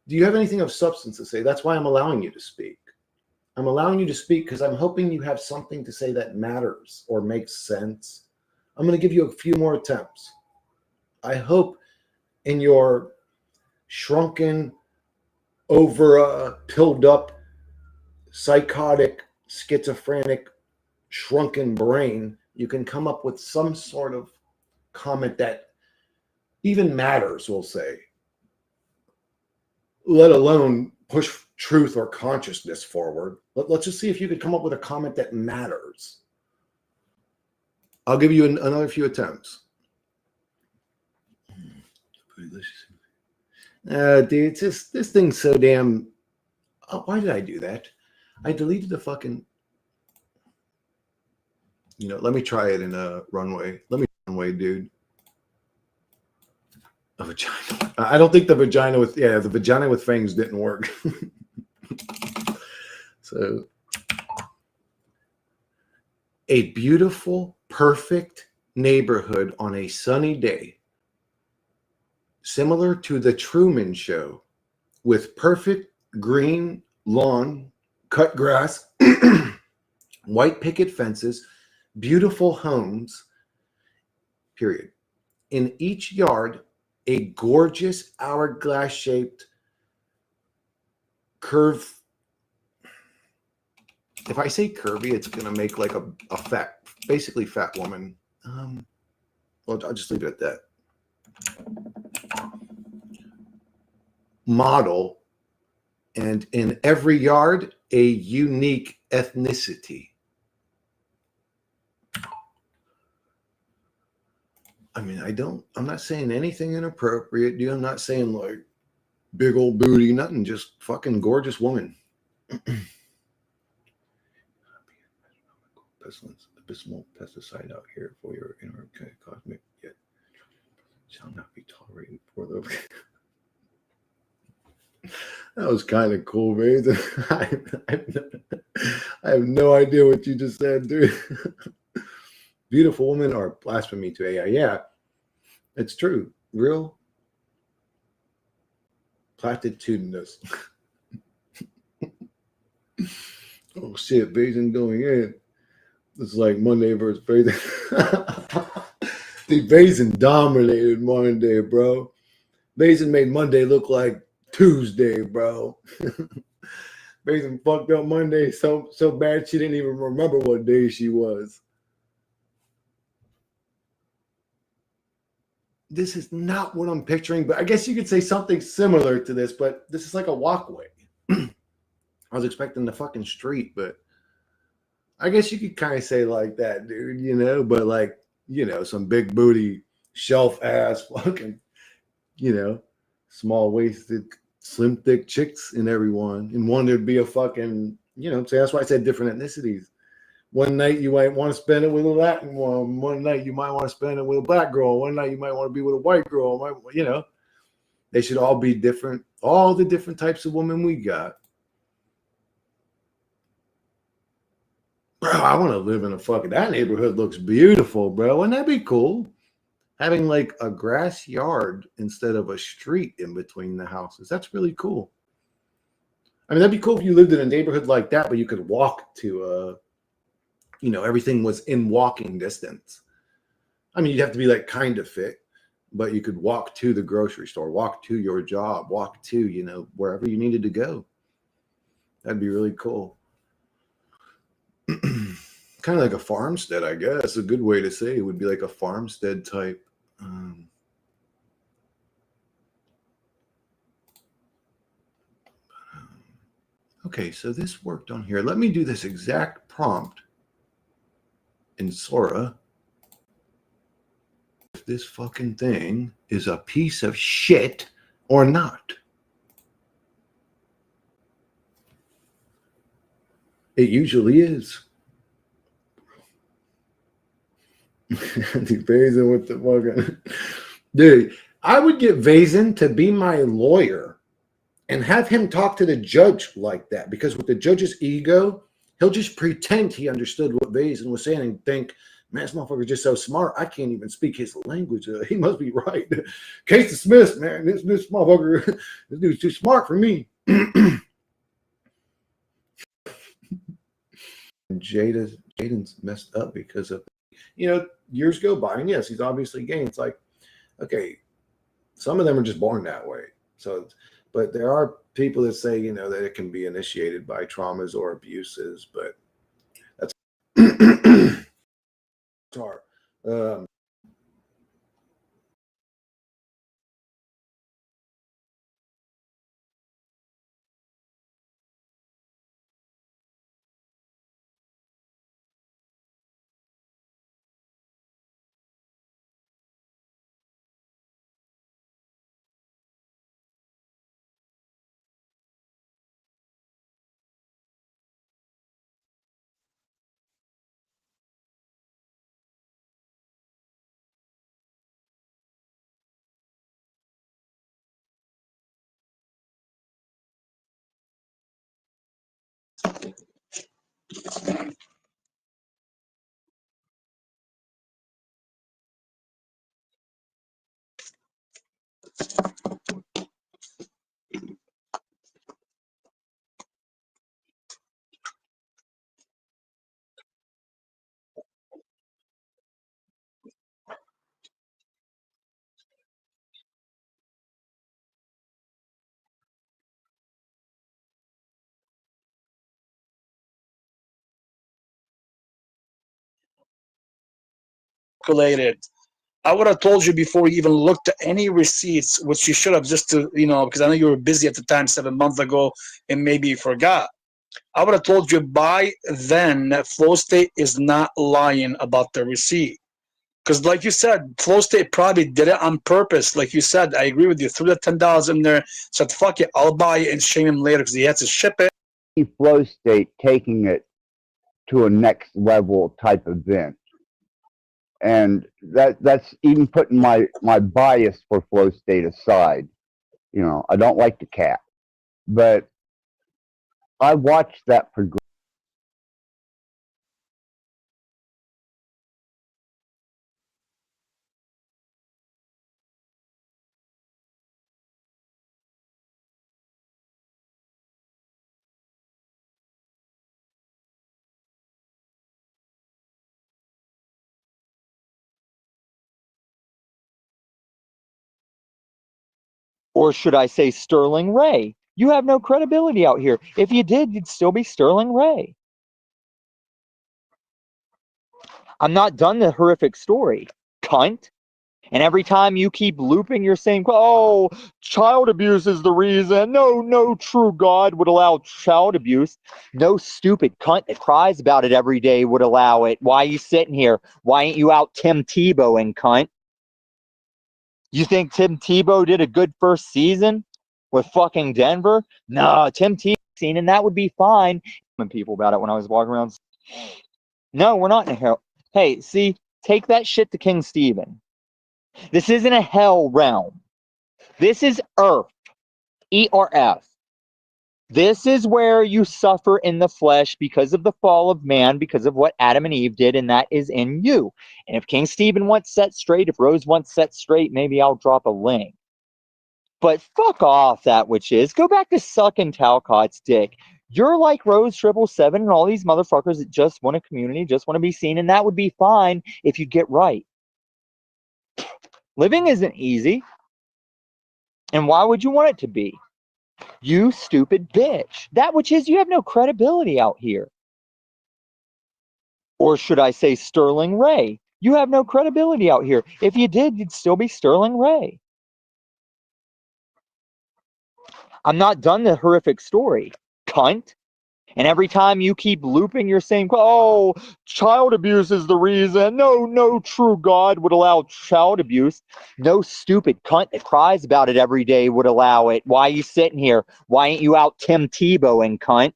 do you have anything of substance to say? That's why I'm allowing you to speak. I'm allowing you to speak because I'm hoping you have something to say that matters or makes sense. I'm going to give you a few more attempts. I hope in your shrunken, pilled up, psychotic, schizophrenic, shrunken brain, you can come up with some sort of comment that even matters, we'll say, let alone push truth or consciousness forward. Let's just see if you could come up with a comment that matters. I'll give you another few attempts. Dude, this thing's so damn... Oh, why did I do that? I deleted the fucking... let me try it in a runway. Let me runway, dude. A vagina. I don't think the vagina with fangs didn't work. So, a beautiful, perfect neighborhood on a sunny day, similar to the Truman Show, with perfect green lawn, cut grass, white picket fences, beautiful homes, period. In each yard, a gorgeous hourglass-shaped curve. If I say curvy, it's going to make like a fat, basically fat woman. Well, I'll just leave it at that. Model, and in every yard, a unique ethnicity. I mean, I'm not saying anything inappropriate, dude. I'm not saying like big old booty, nothing, just fucking gorgeous woman. Abysmal pesticide out here for your inorganic cosmic yet shall not be tolerated for the... That was kind of cool, man. I have no idea what you just said, dude. Beautiful woman or blasphemy to AI. Yeah, it's true. Real platitudinous. Oh shit, Basin going in. It's like Monday versus Basin. The Basin dominated Monday, bro. Basin made Monday look like Tuesday, bro. Basin fucked up Monday so bad she didn't even remember what day she was. This is not what I'm picturing, but I guess you could say something similar to this, but this is like a walkway. I was expecting the fucking street, but I guess you could kind of say like that, dude, you know, but like, you know, some big booty, shelf ass fucking, you know, small waisted, slim thick chicks in everyone. And one there'd be a fucking, you know, so that's why I said different ethnicities. One night you might want to spend it with a Latin one. One night you might want to spend it with a black girl. One night you might want to be with a white girl. You know, they should all be different. All the different types of women we got. Bro, I want to live in a fucking, that neighborhood looks beautiful, bro. Wouldn't that be cool? Having like a grass yard instead of a street in between the houses. That's really cool. I mean, that'd be cool if you lived in a neighborhood like that, but you could walk to you know, everything was in walking distance. I mean, you'd have to be like kind of fit, but you could walk to the grocery store, walk to your job, walk to, you know, wherever you needed to go. That'd be really cool. Kind of like a farmstead, I guess. A good way to say it would be like a farmstead type. Okay, so this worked on here. Let me do this exact prompt in Sora. If this fucking thing is a piece of shit or not. It usually is. Vazen with the fucking dude. I would get Vazen to be my lawyer and have him talk to the judge like that, because with the judge's ego, he'll just pretend he understood what Vazen was saying and think, man, this motherfucker's just so smart. I can't even speak his language. He must be right. Case dismissed, man. This motherfucker, this dude's too smart for me. Jaden's messed up because of, you know, years go by, and yes, he's obviously gay. It's like, okay, some of them are just born that way. So, but there are people that say, you know, that it can be initiated by traumas or abuses, but that's hard. Calculated. I would have told you before you even looked at any receipts, which you should have, just to, you know, because I know you were busy at the time 7 months ago and maybe you forgot. I would have told you by then that Flow State is not lying about the receipt. Because like you said, Flow State probably did it on purpose. Like you said, I agree with you. Threw the $10 in there, said, fuck it, I'll buy it and shame him later because he had to ship it. Flow State taking it to a next level type event. And that's even putting my bias for Flow State aside. You know, I don't like the cat, but I watched that progress. Or should I say Sterling Ray? You have no credibility out here. If you did, you'd still be Sterling Ray. I'm not done the horrific story, cunt. And every time you keep looping your same, oh, child abuse is the reason. No true God would allow child abuse. No stupid cunt that cries about it every day would allow it. Why are you sitting here? Why ain't you out Tim Tebowing, cunt? You think Tim Tebow did a good first season with fucking Denver? No, Tim Tebow seen, and that would be fine. When people about it when I was walking around. No, we're not in a hell. Hey, see, take that shit to King Stephen. This isn't a hell realm. This is Earth. ERF. This is where you suffer in the flesh because of the fall of man, because of what Adam and Eve did, and that is in you. And if King Stephen wants set straight, if Rose wants set straight, maybe I'll drop a link. But fuck off, that which is. Go back to sucking Talcott's dick. You're like Rose 777 and all these motherfuckers that just want a community, just want to be seen, and that would be fine if you get right. Living isn't easy. And why would you want it to be? You stupid bitch. That which is, you have no credibility out here. Or should I say Sterling Ray? You have no credibility out here. If you did, you'd still be Sterling Ray. I'm not done the horrific story, cunt. And every time you keep looping your same, oh, child abuse is the reason. No true God would allow child abuse. No stupid cunt that cries about it every day would allow it. Why are you sitting here? Why ain't you out Tim Tebowing, cunt?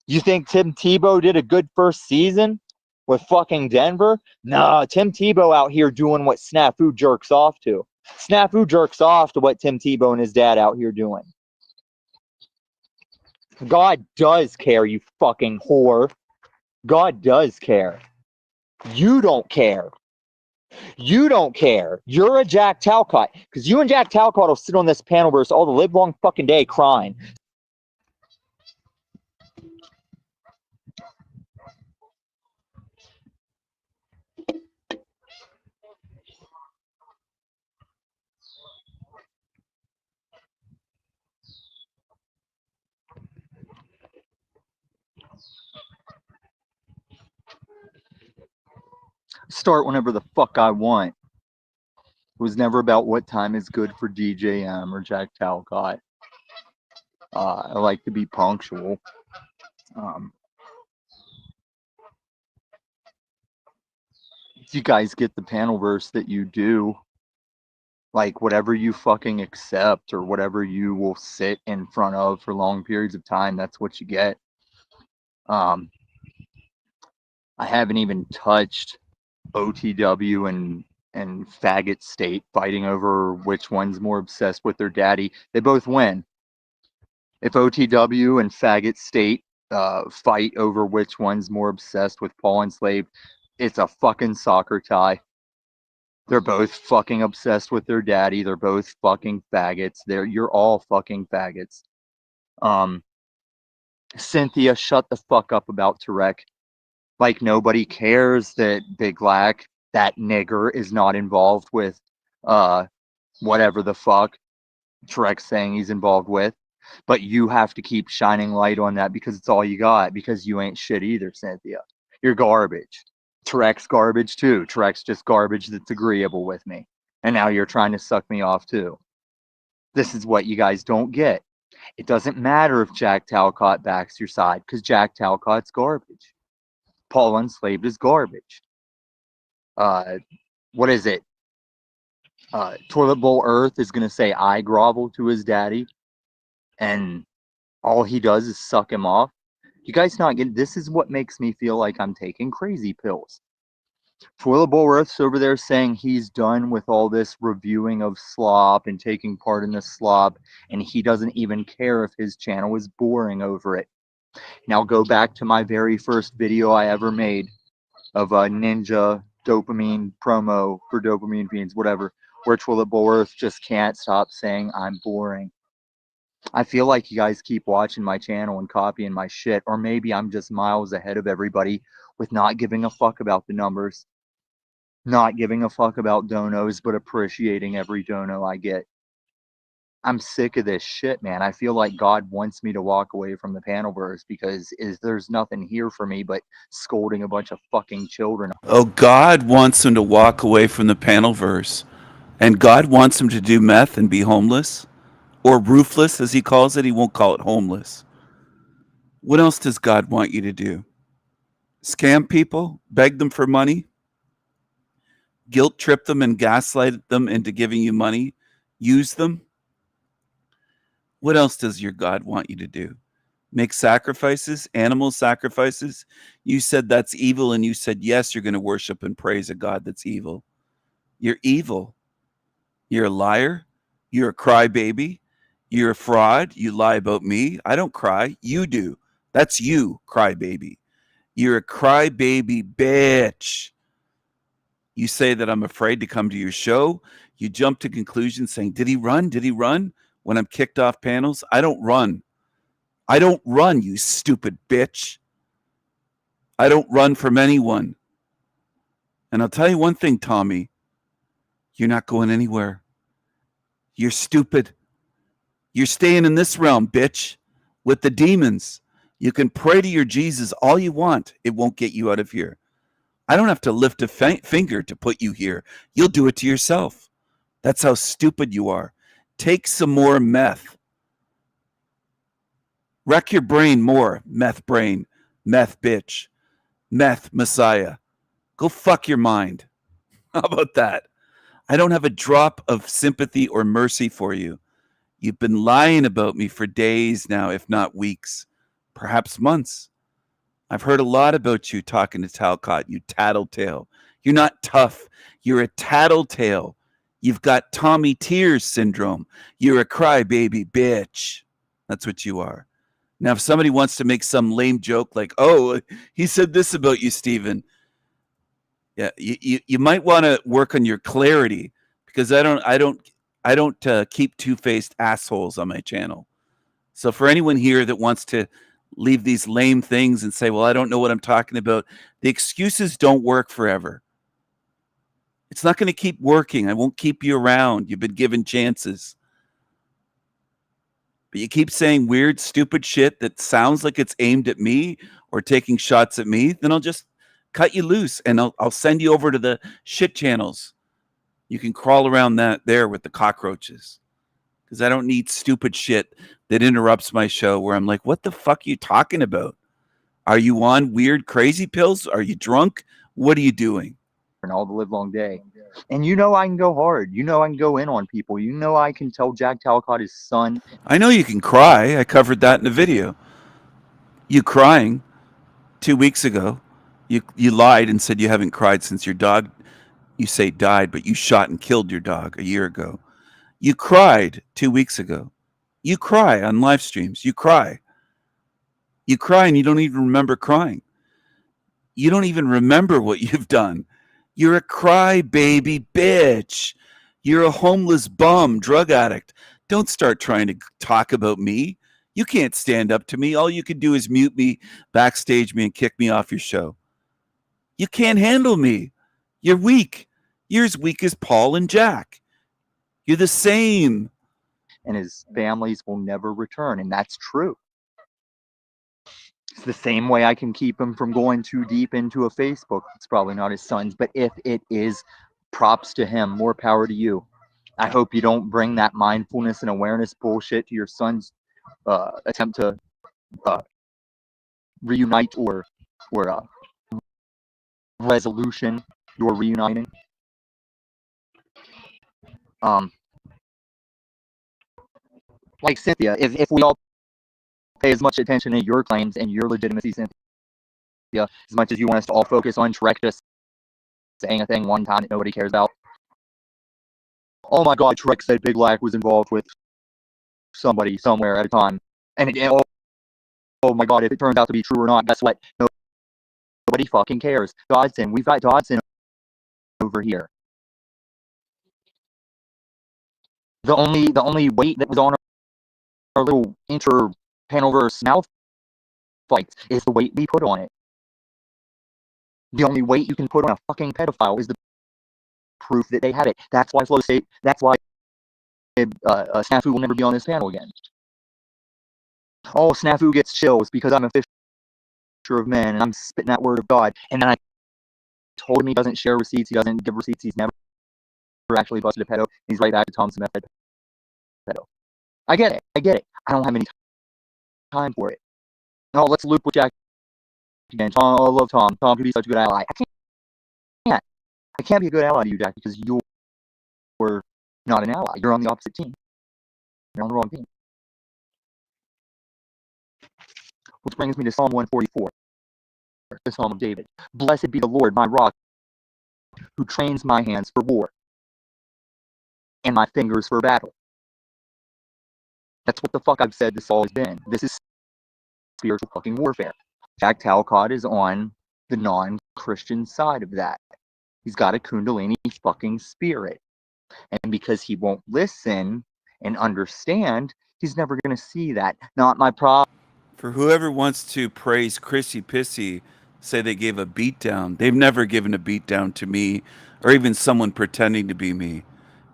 You think Tim Tebow did a good first season with fucking Denver? No, Tim Tebow out here doing what Snafu jerks off to. Snafu jerks off to what Tim Tebow and his dad out here doing. God does care, you fucking whore. God does care. You don't care. You don't care. You're a Jack Talcott. Because you and Jack Talcott will sit on this panel verse all the live long fucking day crying. Start whenever the fuck I want. It was never about what time is good for DJM or Jack Talcott. I like to be punctual. You guys get the panel verse that you do. Like whatever you fucking accept or whatever you will sit in front of for long periods of time, that's what you get. I haven't even touched OTW and Faggot State fighting over which one's more obsessed with their daddy. They both win. If OTW and Faggot State fight over which one's more obsessed with Paul Enslaved, it's a fucking soccer tie. They're both fucking obsessed with their daddy. They're both fucking faggots. You're all fucking faggots. Cynthia, shut the fuck up about Tarek. Like nobody cares that Big Black, that nigger, is not involved with whatever the fuck Tarek's saying he's involved with. But you have to keep shining light on that because it's all you got, because you ain't shit either, Cynthia. You're garbage. Tarek's garbage too. Tarek's just garbage that's agreeable with me. And now you're trying to suck me off too. This is what you guys don't get. It doesn't matter if Jack Talcott backs your side, because Jack Talcott's garbage. Paul Enslaved is garbage. What is it? Toilet Bowl Earth is going to say I grovel to his daddy, and all he does is suck him off. You guys not get this is what makes me feel like I'm taking crazy pills. Toilet Bowl Earth's over there saying he's done with all this reviewing of slop and taking part in the slop, and he doesn't even care if his channel is boring over it. Now go back to my very first video I ever made of a ninja dopamine promo for Dopamine Fiends, whatever, where Toilet Bowl Earth just can't stop saying I'm boring. I feel like you guys keep watching my channel and copying my shit, or maybe I'm just miles ahead of everybody with not giving a fuck about the numbers, not giving a fuck about donos, but appreciating every dono I get. I'm sick of this shit, man. I feel like God wants me to walk away from the Panelverse because there's nothing here for me but scolding a bunch of fucking children. Oh, God wants him to walk away from the Panelverse. And God wants him to do meth and be homeless? Or roofless, as he calls it. He won't call it homeless. What else does God want you to do? Scam people? Beg them for money? Guilt trip them and gaslight them into giving you money? Use them? What else does your God want you to do? Make sacrifices, animal sacrifices? You said that's evil, and you said, yes, you're going to worship and praise a God that's evil. You're evil. You're a liar. You're a crybaby. You're a fraud. You lie about me. I don't cry. You do. That's you, crybaby. You're a crybaby bitch. You say that I'm afraid to come to your show. You jump to conclusions saying, did he run? Did he run? When I'm kicked off panels, I don't run. I don't run, you stupid bitch. I don't run from anyone. And I'll tell you one thing, Tommy. You're not going anywhere. You're stupid. You're staying in this realm, bitch, with the demons. You can pray to your Jesus all you want. It won't get you out of here. I don't have to lift a finger to put you here. You'll do it to yourself. That's how stupid you are. Take some more meth. Wreck your brain more, meth brain, meth bitch, meth messiah. Go fuck your mind. How about that? I don't have a drop of sympathy or mercy for you. You've been lying about me for days now, if not weeks, perhaps months. I've heard a lot about you talking to Talcott, you tattletale. You're not tough. You're a tattletale. You've got Tommy Tears syndrome. You're a crybaby bitch. That's what you are. Now, if somebody wants to make some lame joke like, oh, he said this about you, Stephen. Yeah, you might want to work on your clarity, because I don't keep two-faced assholes on my channel. So for anyone here that wants to leave these lame things and say, well, I don't know what I'm talking about, the excuses don't work forever. It's not going to keep working. I won't keep you around. You've been given chances. But you keep saying weird, stupid shit that sounds like it's aimed at me or taking shots at me, then I'll just cut you loose and I'll send you over to the shit channels. You can crawl around that there with the cockroaches, because I don't need stupid shit that interrupts my show where I'm like, what the fuck are you talking about? Are you on weird, crazy pills? Are you drunk? What are you doing? And all the live long day. And you know I can go hard. You know I can go in on people. You know I can tell Jack Talcott his son. I know you can cry. I covered that in a video. You crying 2 weeks ago. You lied and said you haven't cried since your dog, you say, died, but you shot and killed your dog a year ago. You cried 2 weeks ago. You cry on live streams. You cry. You cry and you don't even remember crying. You don't even remember what you've done. You're a crybaby bitch. You're a homeless bum, drug addict. Don't start trying to talk about me. You can't stand up to me. All you can do is mute me, backstage me, and kick me off your show. You can't handle me. You're weak. You're as weak as Paul and Jack. You're the same. And his families will never return, and that's true. It's the same way I can keep him from going too deep into a Facebook. It's probably not his son's, but if it is, props to him. More power to you. I hope you don't bring that mindfulness and awareness bullshit to your son's attempt to reunite or resolution you're reuniting. Like Cynthia, if we all pay as much attention to your claims and your legitimacy, Cynthia, as much as you want us to all focus on Shrek just saying a thing one time that nobody cares about. Oh my God, Shrek said Big Black was involved with somebody somewhere at a time. And oh my God, if it turns out to be true or not, guess what? Nobody fucking cares. Dodson, we've got Dodson over here. The only weight that was on our little inter-panelverse mouth fights is the weight we put on it. The only weight you can put on a fucking pedophile is the proof that they had it. That's why Flow State, that's why Snafu will never be on this panel again. Oh, Snafu gets chills because I'm a fisher of men and I'm spitting that word of God. And then I told him he doesn't share receipts, he doesn't give receipts, he's never actually busted a pedo. He's right back to Tom Smith pedo. I get it. I don't have any time for it. Oh, let's loop with Jack again. Tom, I love Tom. Tom could be such a good ally. I can't be a good ally to you, Jack, because you're not an ally. You're on the opposite team. You're on the wrong team. Which brings me to Psalm 144, the Psalm of David. Blessed be the Lord, my rock, who trains my hands for war and my fingers for battle. That's what the fuck I've said this has always been. This is spiritual fucking warfare. Jack Talcott is on the non-Christian side of that. He's got a Kundalini fucking spirit. And because he won't listen and understand, he's never going to see that. Not my problem. For whoever wants to praise Chrissy Pissy, say they gave a beatdown, they've never given a beatdown to me or even someone pretending to be me.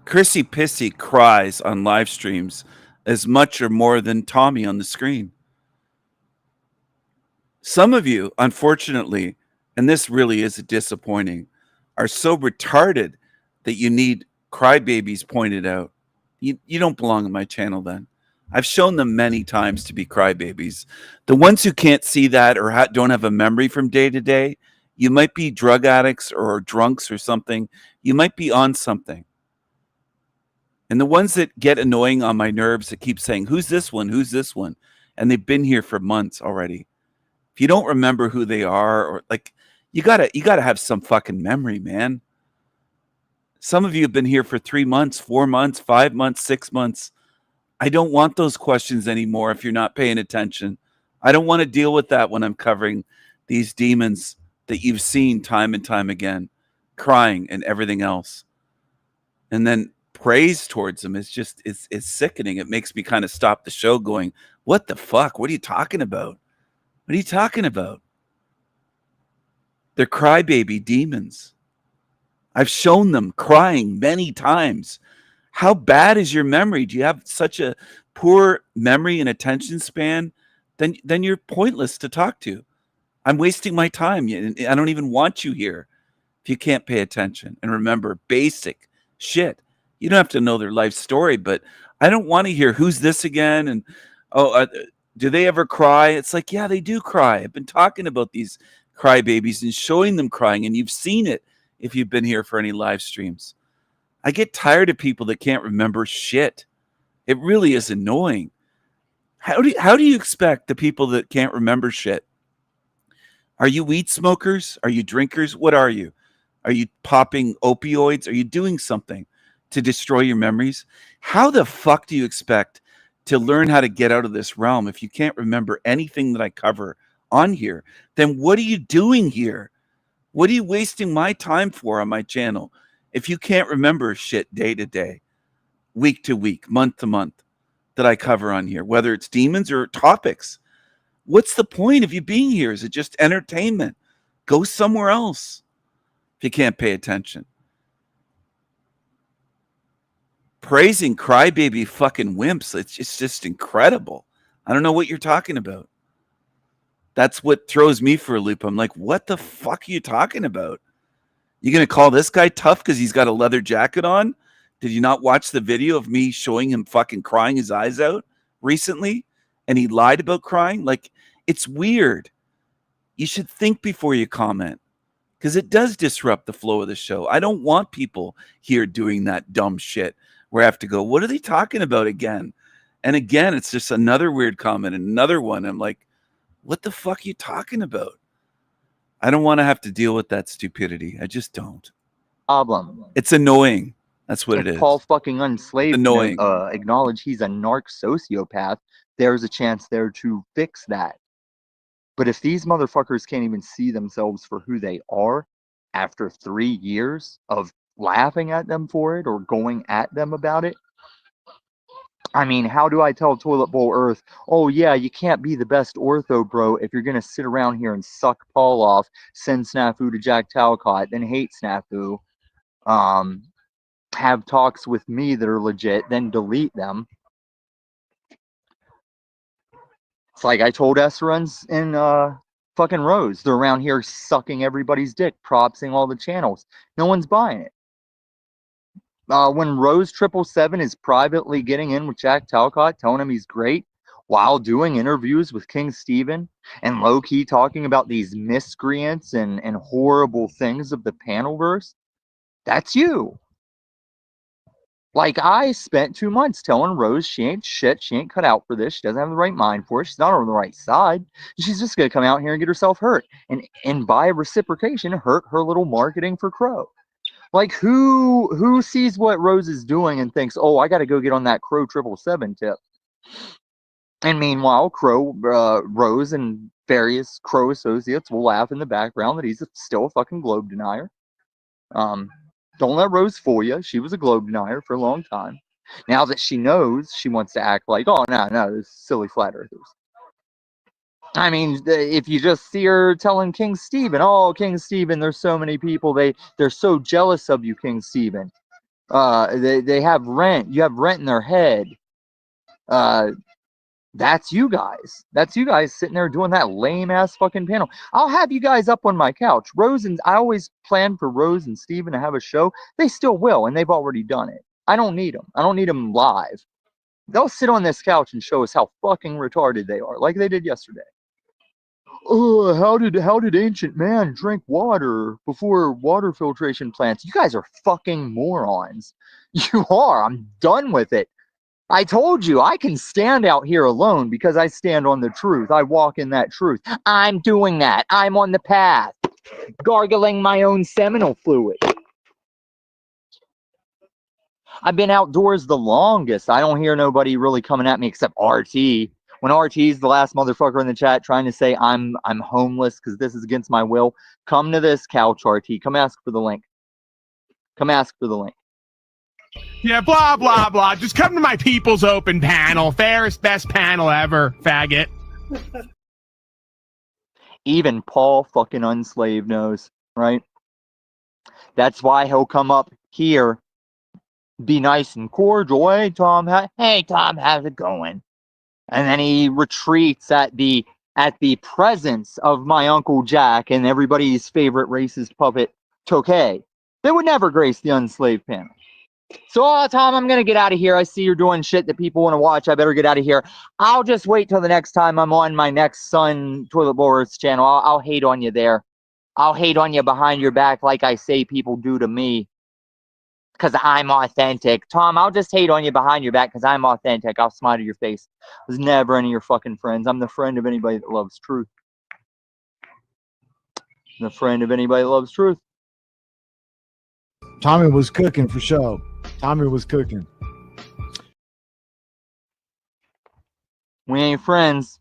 Chrissy Pissy cries on live streams as much or more than Tommy on the screen. Some of you, unfortunately, and this really is disappointing, are so retarded that you need crybabies pointed out. You don't belong on my channel then. I've shown them many times to be crybabies. The ones who can't see that or don't have a memory from day to day, you might be drug addicts or drunks or something. You might be on something. And the ones that get annoying on my nerves that keep saying, who's this one? Who's this one? And they've been here for months already. If you don't remember who they are, or like, you gotta have some fucking memory, man. Some of you have been here for 3 months, 4 months, 5 months, 6 months. I don't want those questions anymore if you're not paying attention. I don't want to deal with that when I'm covering these demons that you've seen time and time again, crying and everything else. And then praise towards them is just, it's sickening. It makes me kind of stop the show going, what the fuck? What are you talking about? What are you talking about? They're crybaby demons. I've shown them crying many times. How bad is your memory? Do you have such a poor memory and attention span? Then you're pointless to talk to. I'm wasting my time. I don't even want you here if you can't pay attention and remember basic shit. You don't have to know their life story, but I don't want to hear who's this again and do they ever cry? It's like, yeah, they do cry. I've been talking about these crybabies and showing them crying, and you've seen it if you've been here for any live streams. I get tired of people that can't remember shit. It really is annoying. How do you expect the people that can't remember shit? Are you weed smokers? Are you drinkers? What are you? Are you popping opioids? Are you doing something to destroy your memories? How the fuck do you expect to learn how to get out of this realm if you can't remember anything that I cover on here? Then what are you doing here? What are you wasting my time for on my channel if you can't remember shit day to day, week to week, month to month that I cover on here, whether it's demons or topics? What's the point of you being here? Is it just entertainment? Go somewhere else if you can't pay attention. Praising crybaby fucking wimps. It's just incredible. I don't know what you're talking about. That's what throws me for a loop. I'm like, what the fuck are you talking about? You going to call this guy tough because he's got a leather jacket on? Did you not watch the video of me showing him fucking crying his eyes out recently? And he lied about crying? Like, it's weird. You should think before you comment because it does disrupt the flow of the show. I don't want people here doing that dumb shit where I have to go, what are they talking about again? And again, it's just another weird comment, another one. I'm like, what the fuck are you talking about? I don't want to have to deal with that stupidity. I just don't. Problem. It's annoying. That's what it is. Paul fucking Unslaved annoying. Acknowledge he's a narc sociopath. There's a chance there to fix that. But if these motherfuckers can't even see themselves for who they are after 3 years of laughing at them for it or going at them about it, I mean, how do I tell Toilet Bowl Earth, oh yeah, you can't be the best ortho, bro, if you're going to sit around here and suck Paul off, send Snafu to Jack Talcott, then hate Snafu, have talks with me that are legit, then delete them. It's like I told Esruns and fucking Rose. They're around here sucking everybody's dick, propsing all the channels. No one's buying it. When Rose 777 is privately getting in with Jack Talcott, telling him he's great, while doing interviews with King Stephen and low-key talking about these miscreants and horrible things of the Panelverse, that's you. Like, I spent 2 months telling Rose she ain't shit, she ain't cut out for this, she doesn't have the right mind for it, she's not on the right side, she's just going to come out here and get herself hurt, and by reciprocation, hurt her little marketing for Crow. Like, who sees what Rose is doing and thinks, oh, I got to go get on that Crow 777 tip? And meanwhile, Rose and various Crow associates will laugh in the background that he's still a fucking globe denier. Don't let Rose fool you. She was a globe denier for a long time. Now that she knows, she wants to act like, oh, no, this silly flat earthers. I mean, if you just see her telling King Stephen, oh, King Stephen, there's so many people, they're so jealous of you, King Stephen. They have rent. You have rent in their head. That's you guys. That's you guys sitting there doing that lame ass fucking panel. I'll have you guys up on my couch. I always planned for Rose and Steven to have a show. They still will, and they've already done it. I don't need them. I don't need them live. They'll sit on this couch and show us how fucking retarded they are, like they did yesterday. Oh, how did ancient man drink water before water filtration plants? You guys are fucking morons. You are. I'm done with it. I told you, I can stand out here alone because I stand on the truth. I walk in that truth. I'm doing that. I'm on the path. Gargling my own seminal fluid. I've been outdoors the longest. I don't hear nobody really coming at me except RT. When RT's the last motherfucker in the chat trying to say I'm homeless because this is against my will, come to this couch, RT. Come ask for the link. Come ask for the link. Yeah, blah, blah, blah. Just come to my People's Open panel. Fairest, best panel ever, faggot. Even Paul fucking Unslave knows, right? That's why he'll come up here, be nice and cordial. Hey, Tom, how's it going? And then he retreats at the presence of my Uncle Jack and everybody's favorite racist puppet, Tokay. They would never grace the Unslaved panel. So, Tom, I'm going to get out of here. I see you're doing shit that people want to watch. I better get out of here. I'll just wait till the next time I'm on my next Sun Toilet Boards channel. I'll hate on you there. I'll hate on you behind your back like I say people do to me. Because I'm authentic. Tom, I'll just hate on you behind your back because I'm authentic. I'll smile to your face. I was never any of your fucking friends. I'm the friend of anybody that loves truth. I'm the friend of anybody that loves truth. Tommy was cooking for show. Tommy was cooking. We ain't friends,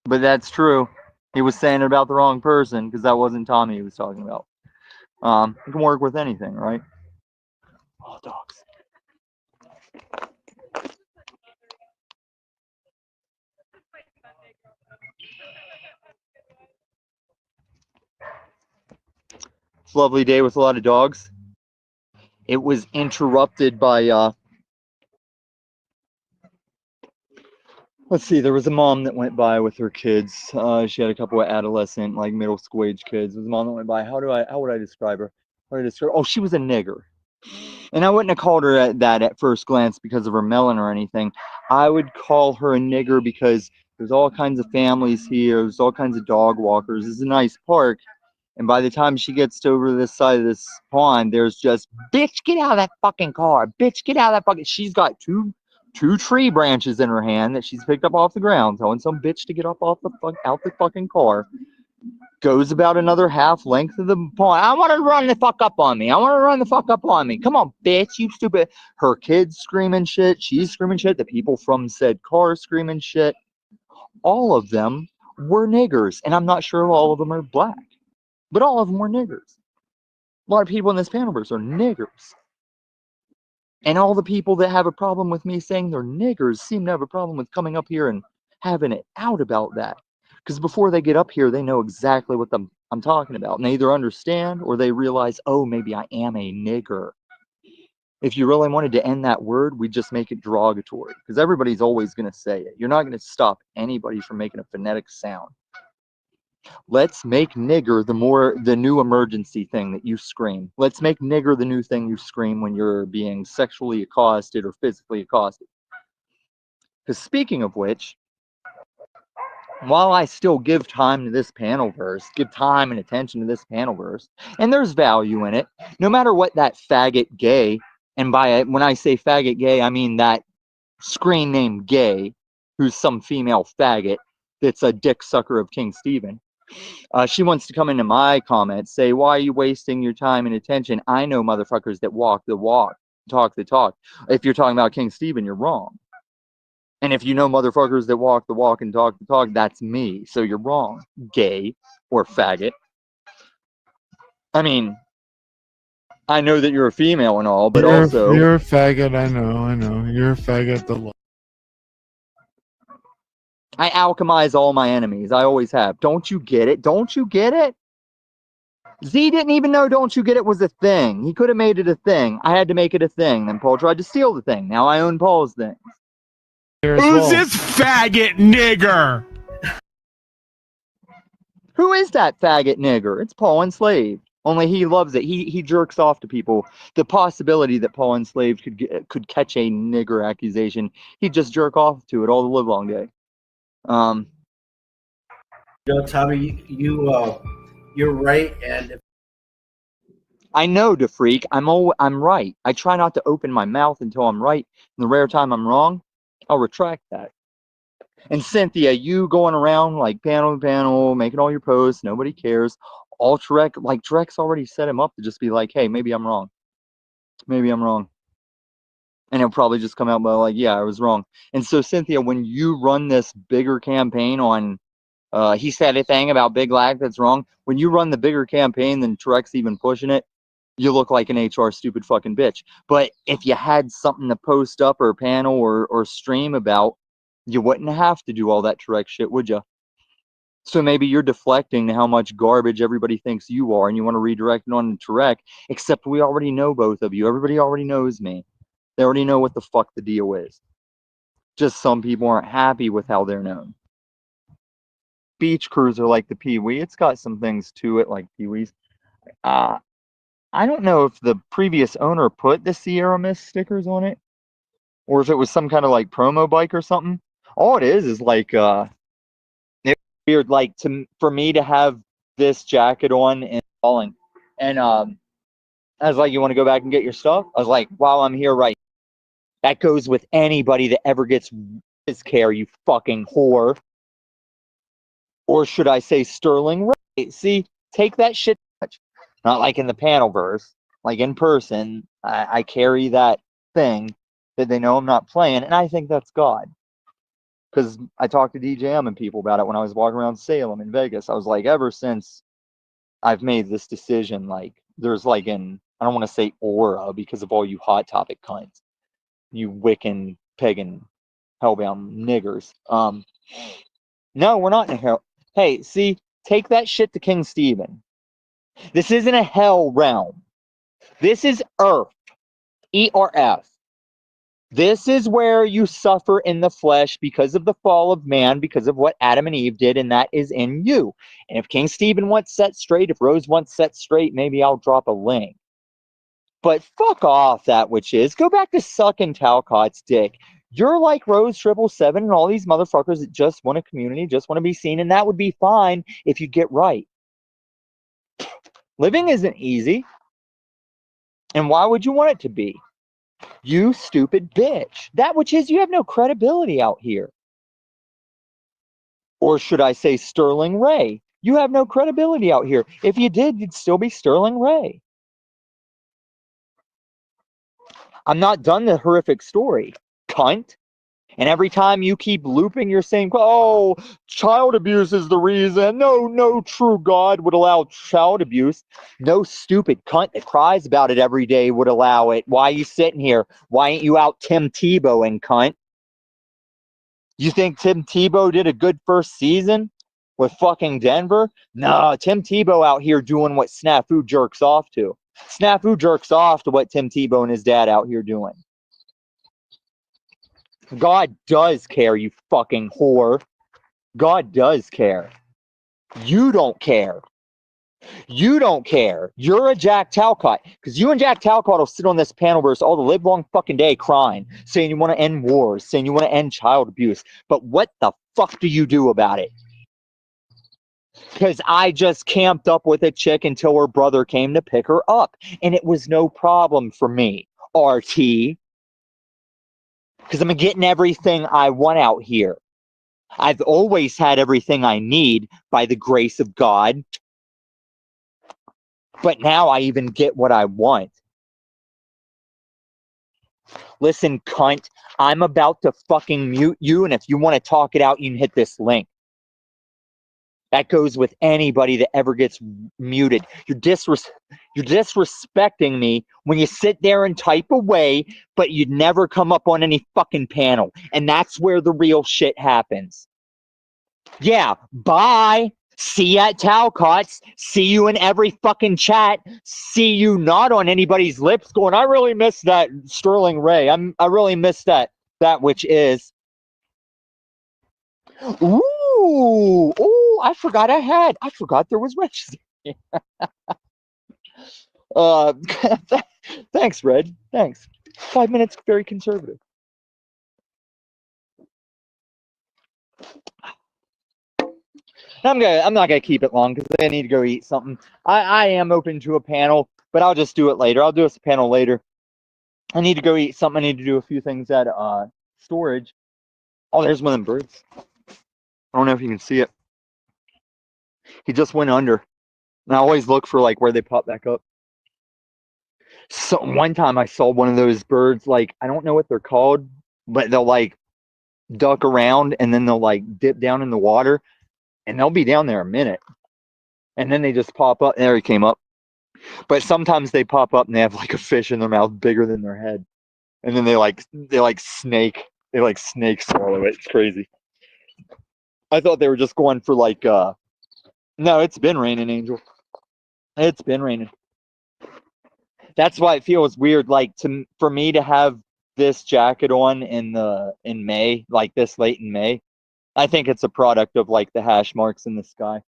but that's true. He was saying it about the wrong person because that wasn't Tommy he was talking about. You can work with anything, right? Oh, dogs. It's a lovely day with a lot of dogs. It was interrupted by, let's see, there was a mom that went by with her kids. She had a couple of adolescent, like middle school age kids. There was a mom that went by. How would I describe her? Oh, she was a nigger. And I wouldn't have called her that at first glance because of her melon or anything. I would call her a nigger because there's all kinds of families here. There's all kinds of dog walkers. It's a nice park. And by the time she gets to over this side of this pond, there's just, bitch, get out of that fucking car. Bitch, get out of that fucking... She's got two tree branches in her hand that she's picked up off the ground, telling some bitch to get up out the fucking car. Goes about another half length of the pond. I want to run the fuck up on me. Come on, bitch, you stupid. Her kids screaming shit. She's screaming shit. The people from said car screaming shit. All of them were niggers. And I'm not sure all of them are black. But all of them were niggers. A lot of people in this Panelverse are niggers. And all the people that have a problem with me saying they're niggers seem to have a problem with coming up here and having it out about that. Because before they get up here, they know exactly what I'm talking about. And they either understand or they realize, oh, maybe I am a nigger. If you really wanted to end that word, we'd just make it derogatory, because everybody's always going to say it. You're not going to stop anybody from making a phonetic sound. Let's make nigger the new emergency thing that you scream. Let's make nigger the new thing you scream when you're being sexually accosted or physically accosted. Because speaking of which, while I still give time to this panel verse, give time and attention to this panel verse, and there's value in it, no matter what that faggot gay, and when I say faggot gay, I mean that screen name gay, who's some female faggot that's a dick sucker of King Stephen. She wants to come into my comments, say, why are you wasting your time and attention? I know motherfuckers that walk the walk, talk the talk. If you're talking about King Stephen, you're wrong. And if you know motherfuckers that walk the walk and talk the talk, that's me. So you're wrong, gay or faggot. I mean, I know that you're a female and all, but also... You're a faggot, I know. You're a faggot the law. I alchemize all my enemies. I always have. Don't you get it? Don't you get it? Z didn't even know Don't You Get It was a thing. He could have made it a thing. I had to make it a thing. Then Paul tried to steal the thing. Now I own Paul's thing. Who's this faggot nigger? Who is that faggot nigger? It's Paul Enslaved. Only he loves it. He jerks off to people. The possibility that Paul Enslaved could catch a nigger accusation, he'd just jerk off to it all the livelong day. Tommy, you're right, and I know, DeFreak. I'm right. I try not to open my mouth until I'm right. And the rare time I'm wrong, I'll retract that. And Cynthia, you going around like panel to panel, making all your posts, nobody cares. All Trek, like Trek's already set him up to just be like, hey, maybe I'm wrong. Maybe I'm wrong. And he'll probably just come out by like, yeah, I was wrong. And so, Cynthia, when you run this bigger campaign on, he said a thing about Big Lag that's wrong. When you run the bigger campaign than Trek's even pushing it, you look like an HR stupid fucking bitch. But if you had something to post up or panel or stream about, you wouldn't have to do all that Trek shit, would you? So maybe you're deflecting to how much garbage everybody thinks you are, and you want to redirect it on to Trek, except we already know both of you. Everybody already knows me. They already know what the fuck the deal is. Just some people aren't happy with how they're known. Beach Cruiser like the Pee-wee. It's got some things to it like Pee-wees. I don't know if the previous owner put the Sierra Mist stickers on it, or if it was some kind of like promo bike or something. All it is like it's weird, like for me to have this jacket on and falling. And I was like, you want to go back and get your stuff? I was like, while I'm here, right. That goes with anybody that ever gets his care, you fucking whore. Or should I say Sterling Ray? See, take that shit. Not like in the panel verse, like in person. I carry that thing that they know I'm not playing, and I think that's God. Because I talked to DJM and people about it when I was walking around Salem in Vegas. I was like, ever since I've made this decision, like, there's like I don't want to say aura because of all you Hot Topic cunts. You Wiccan, pagan, hellbound niggers. No, we're not in hell. Hey, see, take that shit to King Stephen. This isn't a hell realm. This is Earth. ERF. This is where you suffer in the flesh because of the fall of man, because of what Adam and Eve did, and that is in you. And if King Stephen wants set straight, if Rose wants set straight, maybe I'll drop a link. But fuck off, that which is. Go back to sucking Talcott's dick. You're like Rose 777 and all these motherfuckers that just want a community, just want to be seen, and that would be fine if you get right. Living isn't easy. And why would you want it to be? You stupid bitch. That which is, you have no credibility out here. Or should I say Sterling Ray? You have no credibility out here. If you did, you'd still be Sterling Ray. I'm not done the horrific story, cunt. And every time you keep looping, you're saying, oh, child abuse is the reason. No true God would allow child abuse. No stupid cunt that cries about it every day would allow it. Why are you sitting here? Why ain't you out Tim Tebowing, cunt? You think Tim Tebow did a good first season with fucking Denver? No, Tim Tebow out here doing what Snafu jerks off to. Snafu jerks off to what Tim Tebow and his dad out here doing. God does care, you fucking whore. God does care. You don't care. You don't care. You're a Jack Talcott. Because you and Jack Talcott will sit on this panel verse all the live long fucking day crying, saying you want to end wars, saying you want to end child abuse. But what the fuck do you do about it? Because I just camped up with a chick until her brother came to pick her up. And it was no problem for me, RT. Because I'm getting everything I want out here. I've always had everything I need by the grace of God. But now I even get what I want. Listen, cunt, I'm about to fucking mute you, and if you want to talk it out, you can hit this link. That goes with anybody that ever gets muted. You're disrespecting me when you sit there and type away, but you'd never come up on any fucking panel. And that's where the real shit happens. Yeah, bye. See you at Talcott's. See you in every fucking chat. See you not on anybody's lips going, I really miss that Sterling Ray. I really miss that which is. Ooh, I forgot there was registry. Thanks, Red. Thanks. 5 minutes, very conservative. I'm not gonna keep it long because I need to go eat something. I am open to a panel, but I'll just do it later. I'll do a panel later. I need to go eat something. I need to do a few things at storage. Oh, there's one of them birds. I don't know if you can see it. He just went under. And I always look for like where they pop back up. So one time I saw one of those birds, like, I don't know what they're called, but they'll like duck around and then they'll like dip down in the water and they'll be down there a minute. And then they just pop up. There he came up. But sometimes they pop up and they have like a fish in their mouth bigger than their head. And then they snake swallow it. It's crazy. I thought they were just going for like, no, it's been raining, Angel. It's been raining. That's why it feels weird, like for me to have this jacket on in May, like this late in May. I think it's a product of like the hash marks in the sky.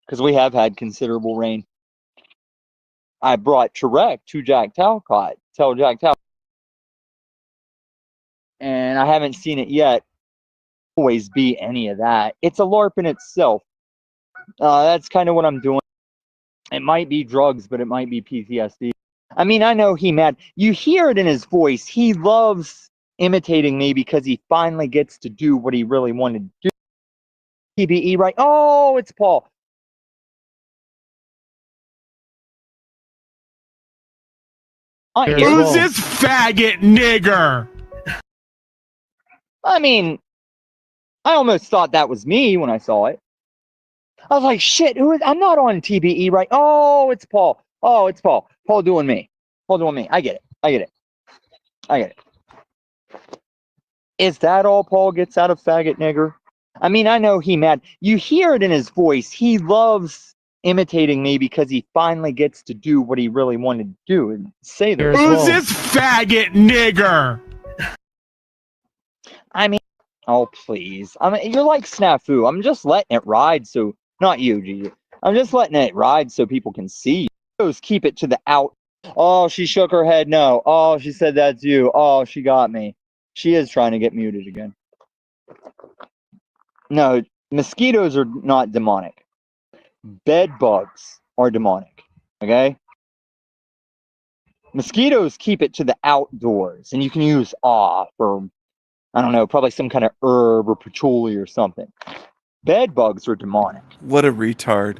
Because we have had considerable rain. I brought Tarek to Jack Talcott. Tell Jack Talcott. And I haven't seen it yet. Always be any of that. It's a LARP in itself. That's kind of what I'm doing. It might be drugs, but it might be PTSD. I mean, I know he mad. You hear it in his voice. He loves imitating me because he finally gets to do what he really wanted to do. TBE, right? Oh, it's Paul. Who's this faggot nigger? I mean, I almost thought that was me when I saw it. I was like, shit, who is? I'm not on TBE, right? Oh, it's Paul. Oh, it's Paul. Paul doing me. Paul doing me. I get it. Is that all Paul gets out of faggot nigger? I mean, I know he mad. You hear it in his voice. He loves imitating me because he finally gets to do what he really wanted to do and say that. Who's this faggot nigger? I mean, oh, please. I mean, you're like Snafu. I'm just letting it ride so... Not you, Gigi. I'm just letting it ride so people can see you. Keep it to the out. Oh, she shook her head no. Oh, she said that's you. Oh, she got me. She is trying to get muted again. No, mosquitoes are not demonic. Bed bugs are demonic. Okay? Mosquitoes keep it to the outdoors. And you can use for, I don't know, probably some kind of herb or patchouli or something. Bed bugs are demonic. What a retard.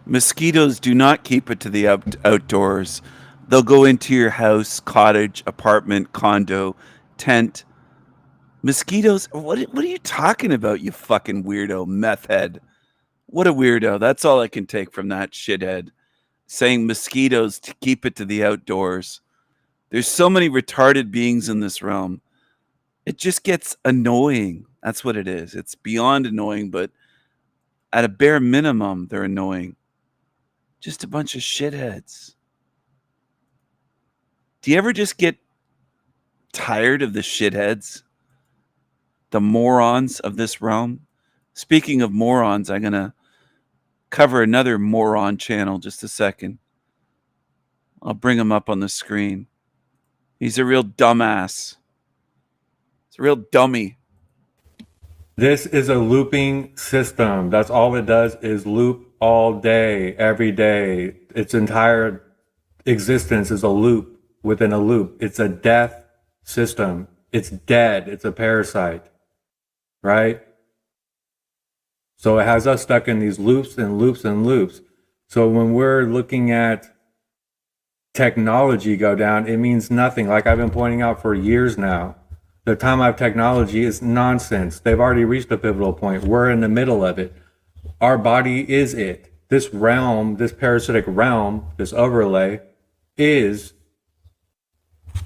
Mosquitoes do not keep it to the outdoors. They'll go into your house, cottage, apartment, condo, tent. Mosquitoes, what are you talking about, you fucking weirdo, meth head? What a weirdo. That's all I can take from that shithead. Saying mosquitoes to keep it to the outdoors. There's so many retarded beings in this realm. It just gets annoying. That's what it is. It's beyond annoying, but at a bare minimum, they're annoying. Just a bunch of shitheads. Do you ever just get tired of the shitheads? The morons of this realm? Speaking of morons, I'm going to cover another moron channel just a second. I'll bring him up on the screen. He's a real dumbass. He's a real dummy. This is a looping system. That's all it does is loop all day, every day. Its entire existence is a loop within a loop. It's a death system. It's dead. It's a parasite, right? So it has us stuck in these loops and loops and loops. So when we're looking at technology go down, it means nothing. Like I've been pointing out for years now. The timeline of technology is nonsense. They've already reached a pivotal point. We're in the middle of it. Our body is it. This realm, this parasitic realm, this overlay is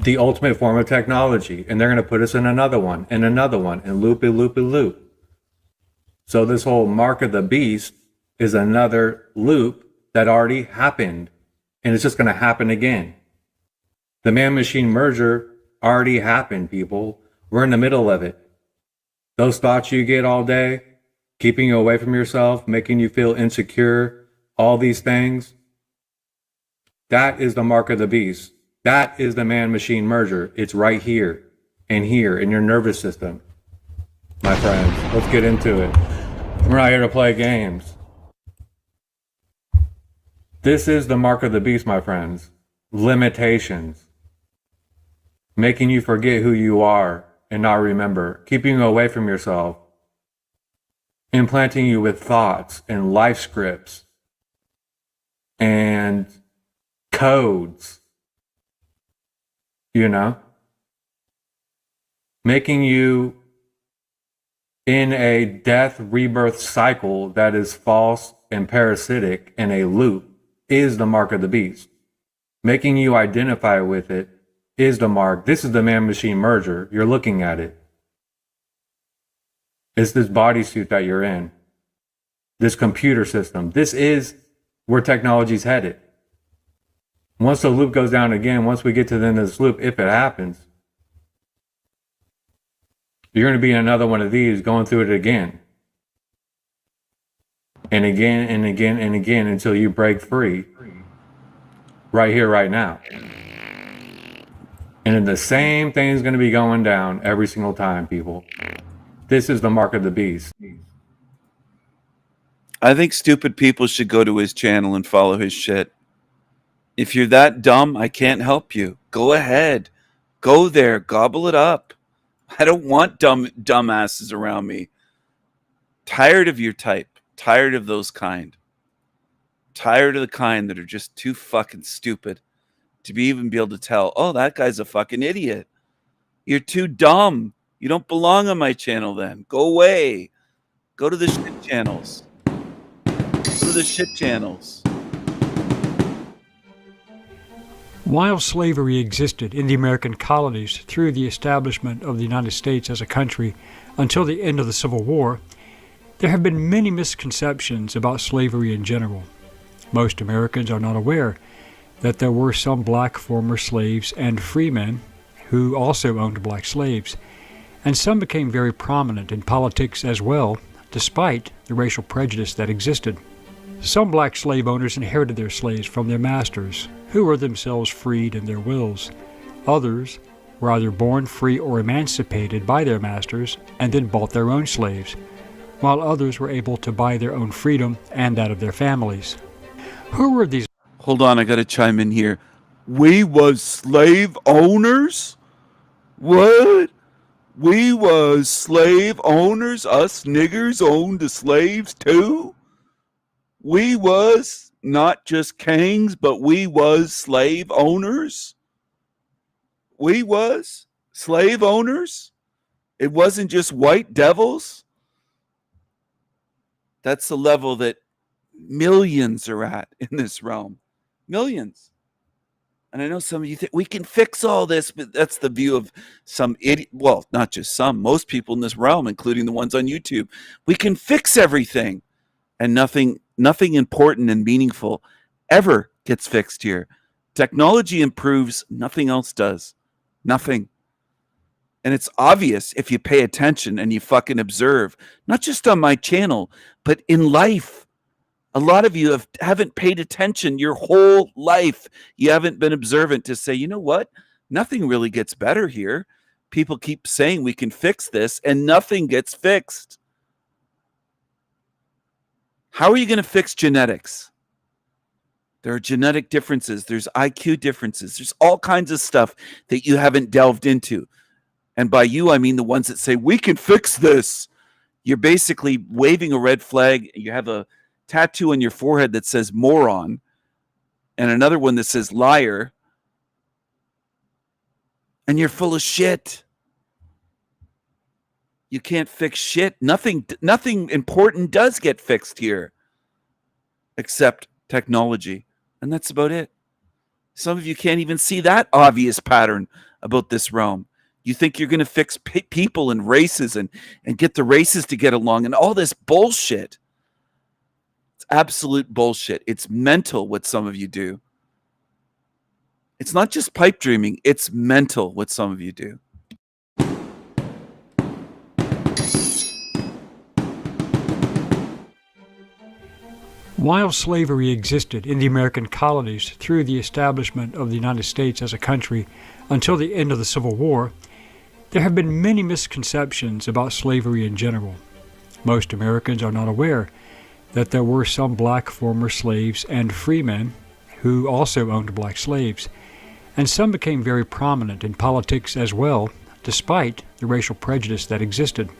the ultimate form of technology. And they're going to put us in another one, and loopy, loopy, loop. So this whole mark of the beast is another loop that already happened. And it's just going to happen again. The man-machine merger already happened, people. We're in the middle of it. Those thoughts you get all day, keeping you away from yourself, making you feel insecure, all these things, that is the mark of the beast. That is the man-machine merger. It's right here and here in your nervous system. My friends, let's get into it. We're not here to play games. This is the mark of the beast, my friends. Limitations. Making you forget who you are and not remember. Keeping you away from yourself. Implanting you with thoughts and life scripts and codes. You know? Making you in a death rebirth cycle that is false and parasitic in a loop is the mark of the beast. Making you identify with it is the mark. This is the man-machine merger. You're looking at it. It's this bodysuit that you're in. This computer system. This is where technology's headed. Once the loop goes down again, once we get to the end of this loop, if it happens, you're going to be in another one of these going through it again. And again and again and again until you break free. Right here, right now. And then the same thing is going to be going down every single time, people. This is the mark of the beast. I think stupid people should go to his channel and follow his shit. If you're that dumb, I can't help you. Go ahead. Go there. Gobble it up. I don't want dumbasses around me. Tired of your type. Tired of those kind. Tired of the kind that are just too fucking stupid to even be able to tell, oh, that guy's a fucking idiot. You're too dumb. You don't belong on my channel then. Go away. Go to the shit channels. Go to the shit channels. While slavery existed in the American colonies through the establishment of the United States as a country until the end of the Civil War, there have been many misconceptions about slavery in general. Most Americans are not aware that there were some black former slaves and freemen who also owned black slaves, and some became very prominent in politics as well, despite the racial prejudice that existed. Some black slave owners inherited their slaves from their masters, who were themselves freed in their wills. Others were either born free or emancipated by their masters and then bought their own slaves, while others were able to buy their own freedom and that of their families. Who were these? Hold on, I gotta chime in here. We was slave owners? What? We was slave owners? Us niggers owned the slaves too? We was not just kings, but we was slave owners? We was slave owners? It wasn't just white devils? That's the level that millions are at in this realm. Millions. And I know some of you think we can fix all this, but that's the view of some idiot. Well, not just some, most people in this realm, including the ones on YouTube. We can fix everything, and nothing important and meaningful ever gets fixed here. Technology improves, nothing else does. Nothing. And it's obvious if you pay attention and you fucking observe, not just on my channel, but in life. A lot of you haven't paid attention your whole life. You haven't been observant to say, you know what? Nothing really gets better here. People keep saying we can fix this, and nothing gets fixed. How are you going to fix genetics? There are genetic differences. There's IQ differences. There's all kinds of stuff that you haven't delved into. And by you, I mean the ones that say, we can fix this. You're basically waving a red flag. You have a tattoo on your forehead that says moron, and another one that says liar. And you're full of shit. You can't fix shit. Nothing important does get fixed here except technology. And that's about it. Some of you can't even see that obvious pattern about this realm. You think you're going to fix people and races and get the races to get along and all this bullshit. It's absolute bullshit. It's mental what some of you do. It's not just pipe dreaming. It's mental what some of you do. While slavery existed in the American colonies through the establishment of the United States as a country until the end of the Civil War, there have been many misconceptions about slavery in general. Most Americans are not aware that there were some black former slaves and freemen who also owned black slaves, and some became very prominent in politics as well, despite the racial prejudice that existed.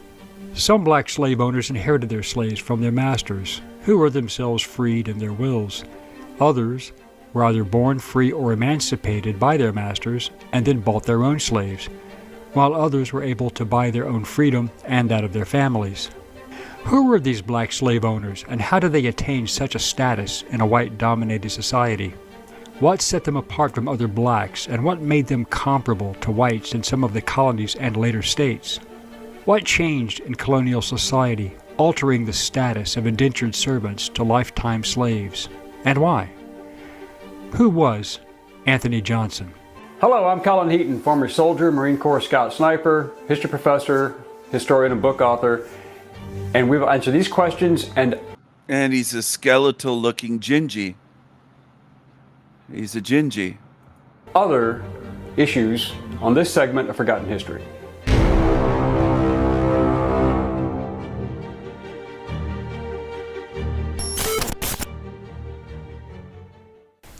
Some black slave owners inherited their slaves from their masters, who were themselves freed in their wills. Others were either born free or emancipated by their masters and then bought their own slaves, while others were able to buy their own freedom and that of their families. Who were these black slave owners, and how did they attain such a status in a white-dominated society? What set them apart from other blacks, and what made them comparable to whites in some of the colonies and later states? What changed in colonial society, altering the status of indentured servants to lifetime slaves, and why? Who was Anthony Johnson? Hello, I'm Colin Heaton, former soldier, Marine Corps Scout Sniper, history professor, historian and book author, and we will answer these questions and he's a skeletal looking Gingy. He's a Gingy. Other issues on this segment of Forgotten History.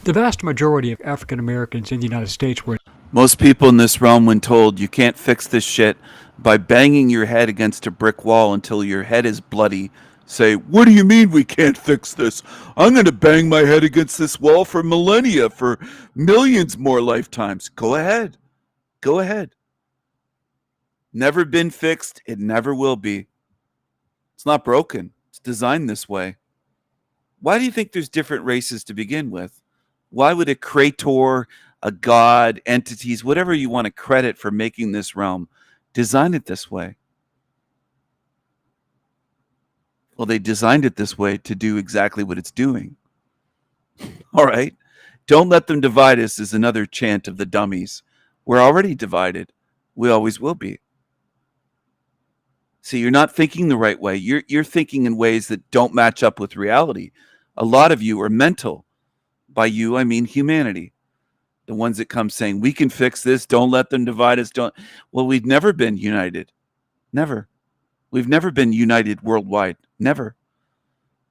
The vast majority of African Americans in the United States were... Most people in this realm, when told you can't fix this shit by banging your head against a brick wall until your head is bloody, say, what do you mean we can't fix this? I'm going to bang my head against this wall for millennia, for millions more lifetimes. Go ahead. Go ahead. Never been fixed. It never will be. It's not broken. It's designed this way. Why do you think there's different races to begin with? Why would a creator, a god, entities, whatever you want to credit for making this realm, design it this way? Well, they designed it this way to do exactly what it's doing. All right. Don't let them divide us is another chant of the dummies. We're already divided. We always will be. See, you're not thinking the right way. You're thinking in ways that don't match up with reality. A lot of you are mental. By you, I mean humanity. The ones that come saying, we can fix this, don't let them divide us, don't. Well, we've never been united. Never. We've never been united worldwide. Never.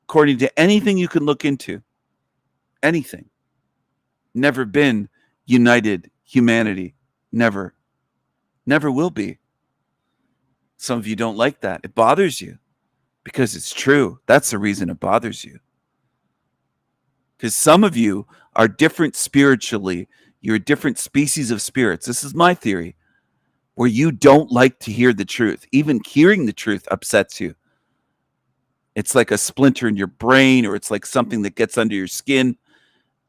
According to anything you can look into. Anything. Never been united humanity. Never. Never will be. Some of you don't like that. It bothers you. Because it's true. That's the reason it bothers you. Because some of you are different spiritually. You're a different species of spirits. This is my theory. Where you don't like to hear the truth. Even hearing the truth upsets you. It's like a splinter in your brain, or it's like something that gets under your skin,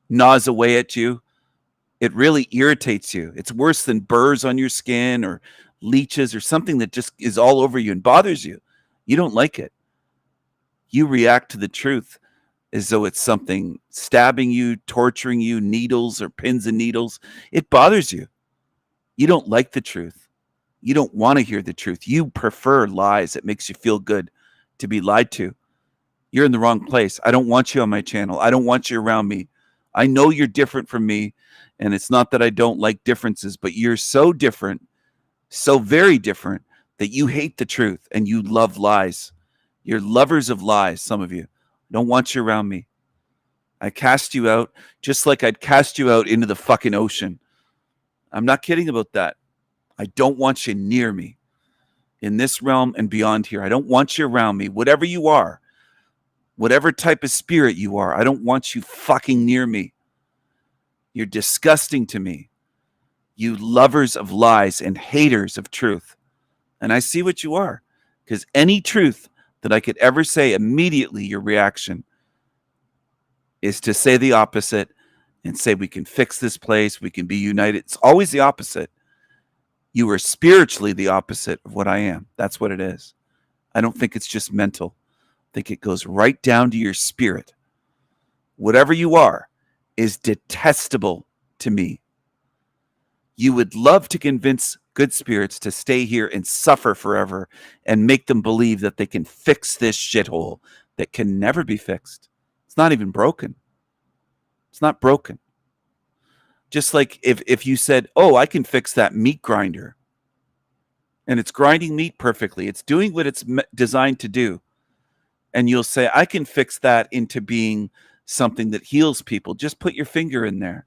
gnaws away at you. It really irritates you. It's worse than burrs on your skin or leeches or something that just is all over you and bothers you. You don't like it. You react to the truth as though it's something stabbing you, torturing you, needles or pins and needles. It bothers you. You don't like the truth. You don't want to hear the truth. You prefer lies. It makes you feel good to be lied to. You're in the wrong place. I don't want you on my channel. I don't want you around me. I know you're different from me, and it's not that I don't like differences, but you're so different, so very different, that you hate the truth and you love lies. You're lovers of lies, some of you. I don't want you around me. I cast you out just like I'd cast you out into the fucking ocean. I'm not kidding about that. I don't want you near me in this realm and beyond here. I don't want you around me. Whatever you are, whatever type of spirit you are, I don't want you fucking near me. You're disgusting to me. You lovers of lies and haters of truth. And I see what you are, because any truth that I could ever say, immediately your reaction is to say the opposite and say we can fix this place, we can be united. It's always the opposite. You are spiritually the opposite of what I am. That's what it is. I don't think it's just mental. I think it goes right down to your spirit. Whatever you are is detestable to me. You would love to convince good spirits to stay here and suffer forever and make them believe that they can fix this shithole that can never be fixed. It's not even broken. It's not broken. Just like if you said, oh, I can fix that meat grinder, and it's grinding meat perfectly. It's doing what it's designed to do. And you'll say, I can fix that into being something that heals people. Just put your finger in there,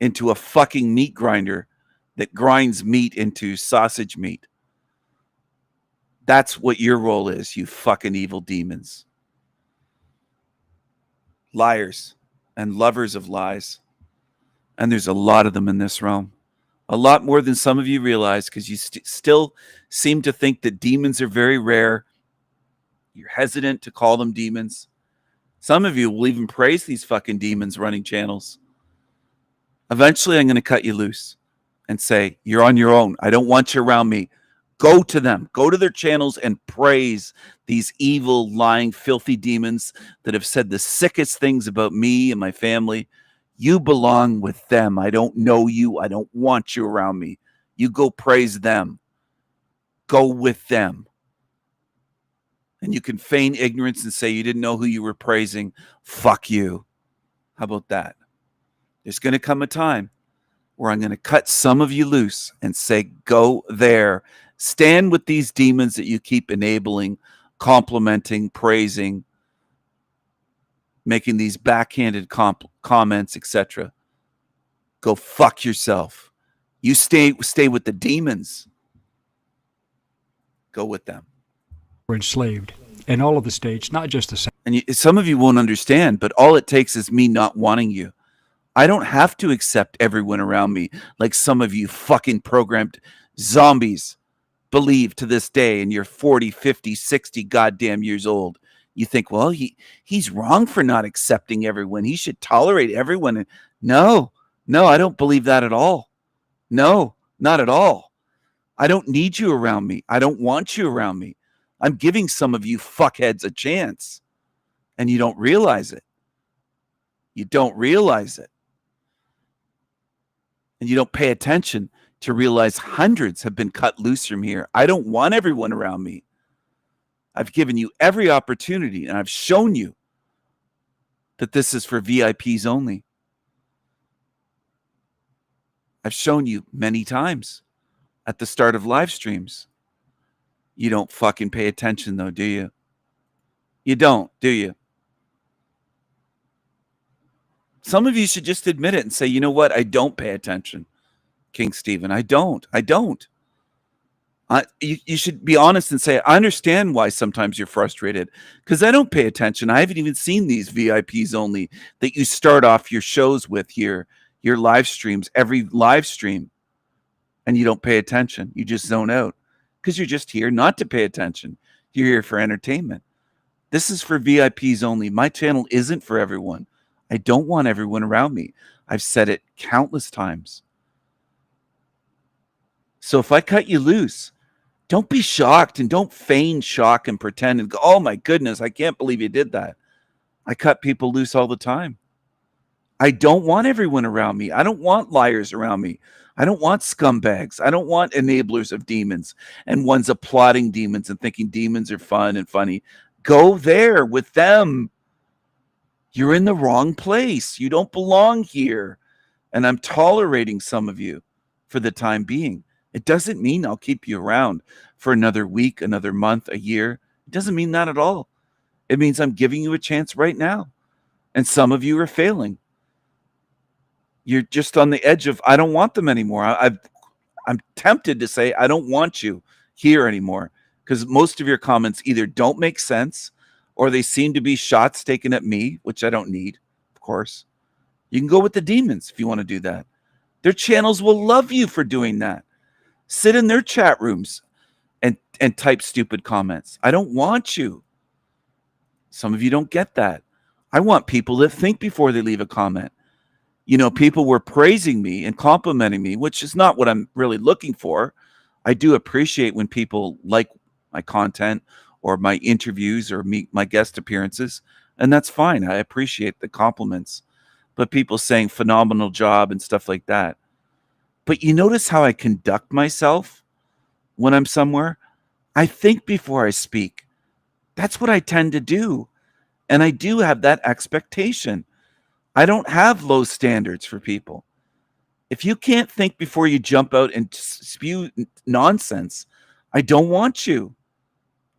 into a fucking meat grinder that grinds meat into sausage meat. That's what your role is, you fucking evil demons. Liars and lovers of lies. And there's a lot of them in this realm. A lot more than some of you realize, because you still seem to think that demons are very rare. You're hesitant to call them demons. Some of you will even praise these fucking demons running channels. Eventually, I'm going to cut you loose and say, you're on your own. I don't want you around me. Go to them. Go to their channels and praise these evil, lying, filthy demons that have said the sickest things about me and my family. You belong with them. I don't know you. I don't want you around me. You go praise them. Go with them. And you can feign ignorance and say you didn't know who you were praising. Fuck you. How about that? There's going to come a time where I'm going to cut some of you loose and say, go there. Stand with these demons that you keep enabling, complimenting, praising, making these backhanded comments, etc. Go fuck yourself. You stay with the demons. Go with them. Were enslaved in all of the states, not just the South. And some of you won't understand, but all it takes is me not wanting you. I don't have to accept everyone around me like some of you fucking programmed zombies believe to this day, and you're 40, 50, 60 goddamn years old. You think, well, he's wrong for not accepting everyone. He should tolerate everyone. No, I don't believe that at all. No, not at all. I don't need you around me. I don't want you around me. I'm giving some of you fuckheads a chance, and you don't realize it. You don't realize it. And you don't pay attention to realize hundreds have been cut loose from here. I don't want everyone around me. I've given you every opportunity, and I've shown you that this is for VIPs only. I've shown you many times at the start of live streams. You don't fucking pay attention, though, do you? You don't, do you? Some of you should just admit it and say, you know what? I don't pay attention, King Stephen. I don't. You should be honest and say, I understand why sometimes you're frustrated, because I don't pay attention. I haven't even seen these VIPs only that you start off your shows with here, your live streams, every live stream, and you don't pay attention. You just zone out because you're just here not to pay attention. You're here for entertainment. This is for VIPs only. My channel isn't for everyone. I don't want everyone around me. I've said it countless times. So if I cut you loose, don't be shocked and don't feign shock and pretend and go, oh my goodness, I can't believe you did that. I cut people loose all the time. I don't want everyone around me. I don't want liars around me. I don't want scumbags. I don't want enablers of demons and ones applauding demons and thinking demons are fun and funny. Go there with them. You're in the wrong place. You don't belong here. And I'm tolerating some of you for the time being. It doesn't mean I'll keep you around for another week, another month, a year. It doesn't mean that at all. It means I'm giving you a chance right now. And some of you are failing. You're just on the edge of, I don't want them anymore. I'm tempted to say, I don't want you here anymore, because most of your comments either don't make sense or they seem to be shots taken at me, which I don't need, of course. You can go with the demons if you want to do that. Their channels will love you for doing that. Sit in their chat rooms and type stupid comments. I don't want you. Some of you don't get that. I want people that think before they leave a comment. You know, people were praising me and complimenting me, which is not what I'm really looking for. I do appreciate when people like my content or my interviews or my guest appearances, and that's fine. I appreciate the compliments. But people saying phenomenal job and stuff like that. But you notice how I conduct myself when I'm somewhere? I think before I speak. That's what I tend to do. And I do have that expectation. I don't have low standards for people. If you can't think before you jump out and spew nonsense, I don't want you.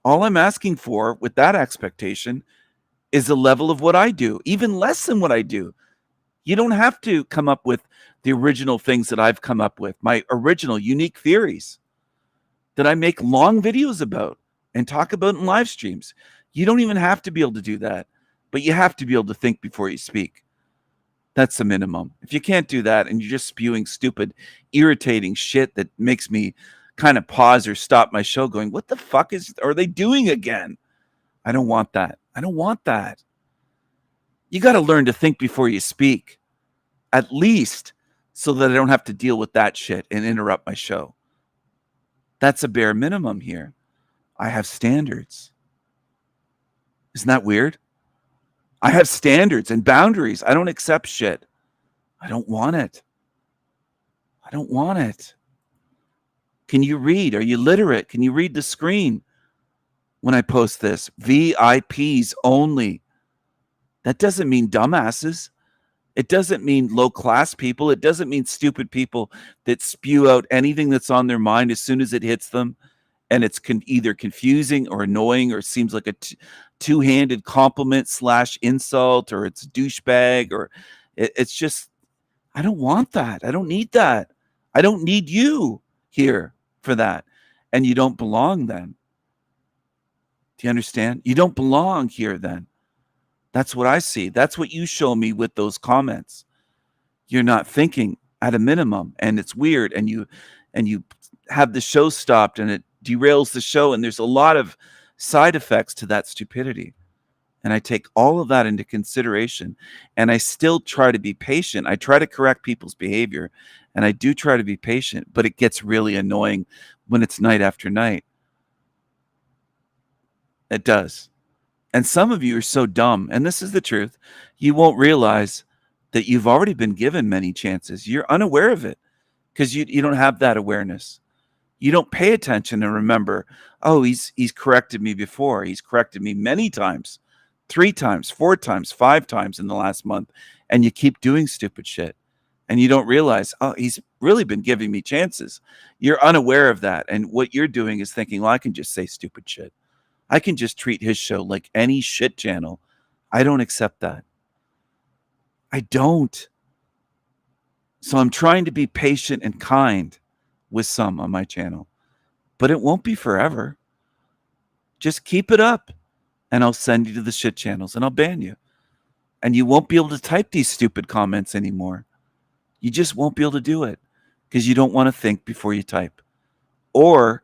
All I'm asking for with that expectation is a level of what I do, even less than what I do. You don't have to come up with the original things that I've come up with, my original unique theories that I make long videos about and talk about in live streams. You don't even have to be able to do that, but you have to be able to think before you speak. That's the minimum. If you can't do that and you're just spewing stupid, irritating shit that makes me kind of pause or stop my show going, what the fuck are they doing again? I don't want that. I don't want that. You got to learn to think before you speak, at least so that I don't have to deal with that shit and interrupt my show. That's a bare minimum here. I have standards. Isn't that weird? I have standards and boundaries. I don't accept shit. I don't want it. I don't want it. Can you read? Are you literate? Can you read the screen when I post this? VIPs only. That doesn't mean dumbasses. It doesn't mean low-class people. It doesn't mean stupid people that spew out anything that's on their mind as soon as it hits them, and it's either confusing or annoying or seems like a two-handed compliment / insult, or it's douchebag, or it's just, I don't want that. I don't need that. I don't need you here for that. And you don't belong then. Do you understand? You don't belong here then. That's what I see. That's what you show me with those comments. You're not thinking at a minimum, and it's weird, and you have the show stopped and it derails the show, and there's a lot of side effects to that stupidity. And I take all of that into consideration, and I still try to be patient. I try to correct people's behavior, and I do try to be patient, but it gets really annoying when it's night after night. It does. And some of you are so dumb, and this is the truth, you won't realize that you've already been given many chances. You're unaware of it because you don't have that awareness. You don't pay attention and remember, oh, he's corrected me before. He's corrected me many times, 3 times, 4 times, 5 times in the last month, and you keep doing stupid shit. And you don't realize, oh, he's really been giving me chances. You're unaware of that, and what you're doing is thinking, well, I can just say stupid shit. I can just treat his show like any shit channel. I don't accept that. I don't. So I'm trying to be patient and kind with some on my channel, but it won't be forever. Just keep it up, and I'll send you to the shit channels, and I'll ban you. And you won't be able to type these stupid comments anymore. You just won't be able to do it because you don't want to think before you type. Or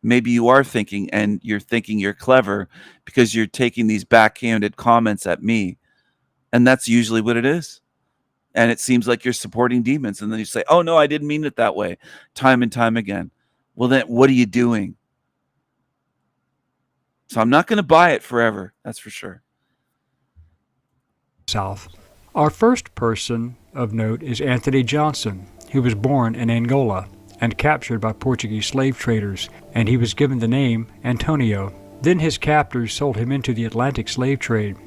maybe you are thinking, and you're thinking you're clever because you're taking these backhanded comments at me. And that's usually what it is. And it seems like you're supporting demons. And then you say, oh, no, I didn't mean it that way, time and time again. Well, then what are you doing? So I'm not going to buy it forever. That's for sure. South. Our first person of note is Anthony Johnson, who was born in Angola and captured by Portuguese slave traders, and he was given the name Antonio. Then his captors sold him into the Atlantic slave trade.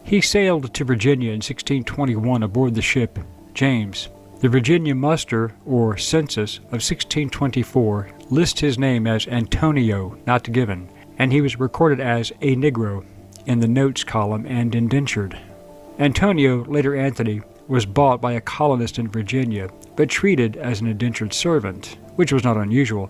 He sailed to Virginia in 1621 aboard the ship James. The Virginia muster, or census, of 1624 lists his name as Antonio, not given, and he was recorded as a Negro in the notes column and indentured. Antonio, later Anthony, was bought by a colonist in Virginia, but treated as an indentured servant, which was not unusual,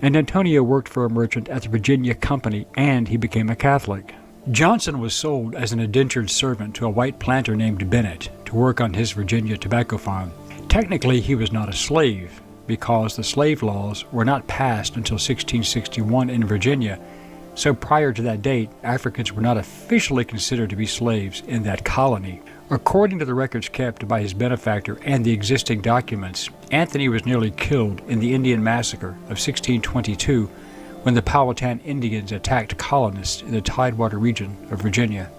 and Antonio worked for a merchant at the Virginia Company, and he became a Catholic. Johnson was sold as an indentured servant to a white planter named Bennett to work on his Virginia tobacco farm. Technically, he was not a slave, because the slave laws were not passed until 1661 in Virginia, so prior to that date, Africans were not officially considered to be slaves in that colony. According to the records kept by his benefactor and the existing documents, Anthony was nearly killed in the Indian Massacre of 1622 when the Powhatan Indians attacked colonists in the Tidewater region of Virginia.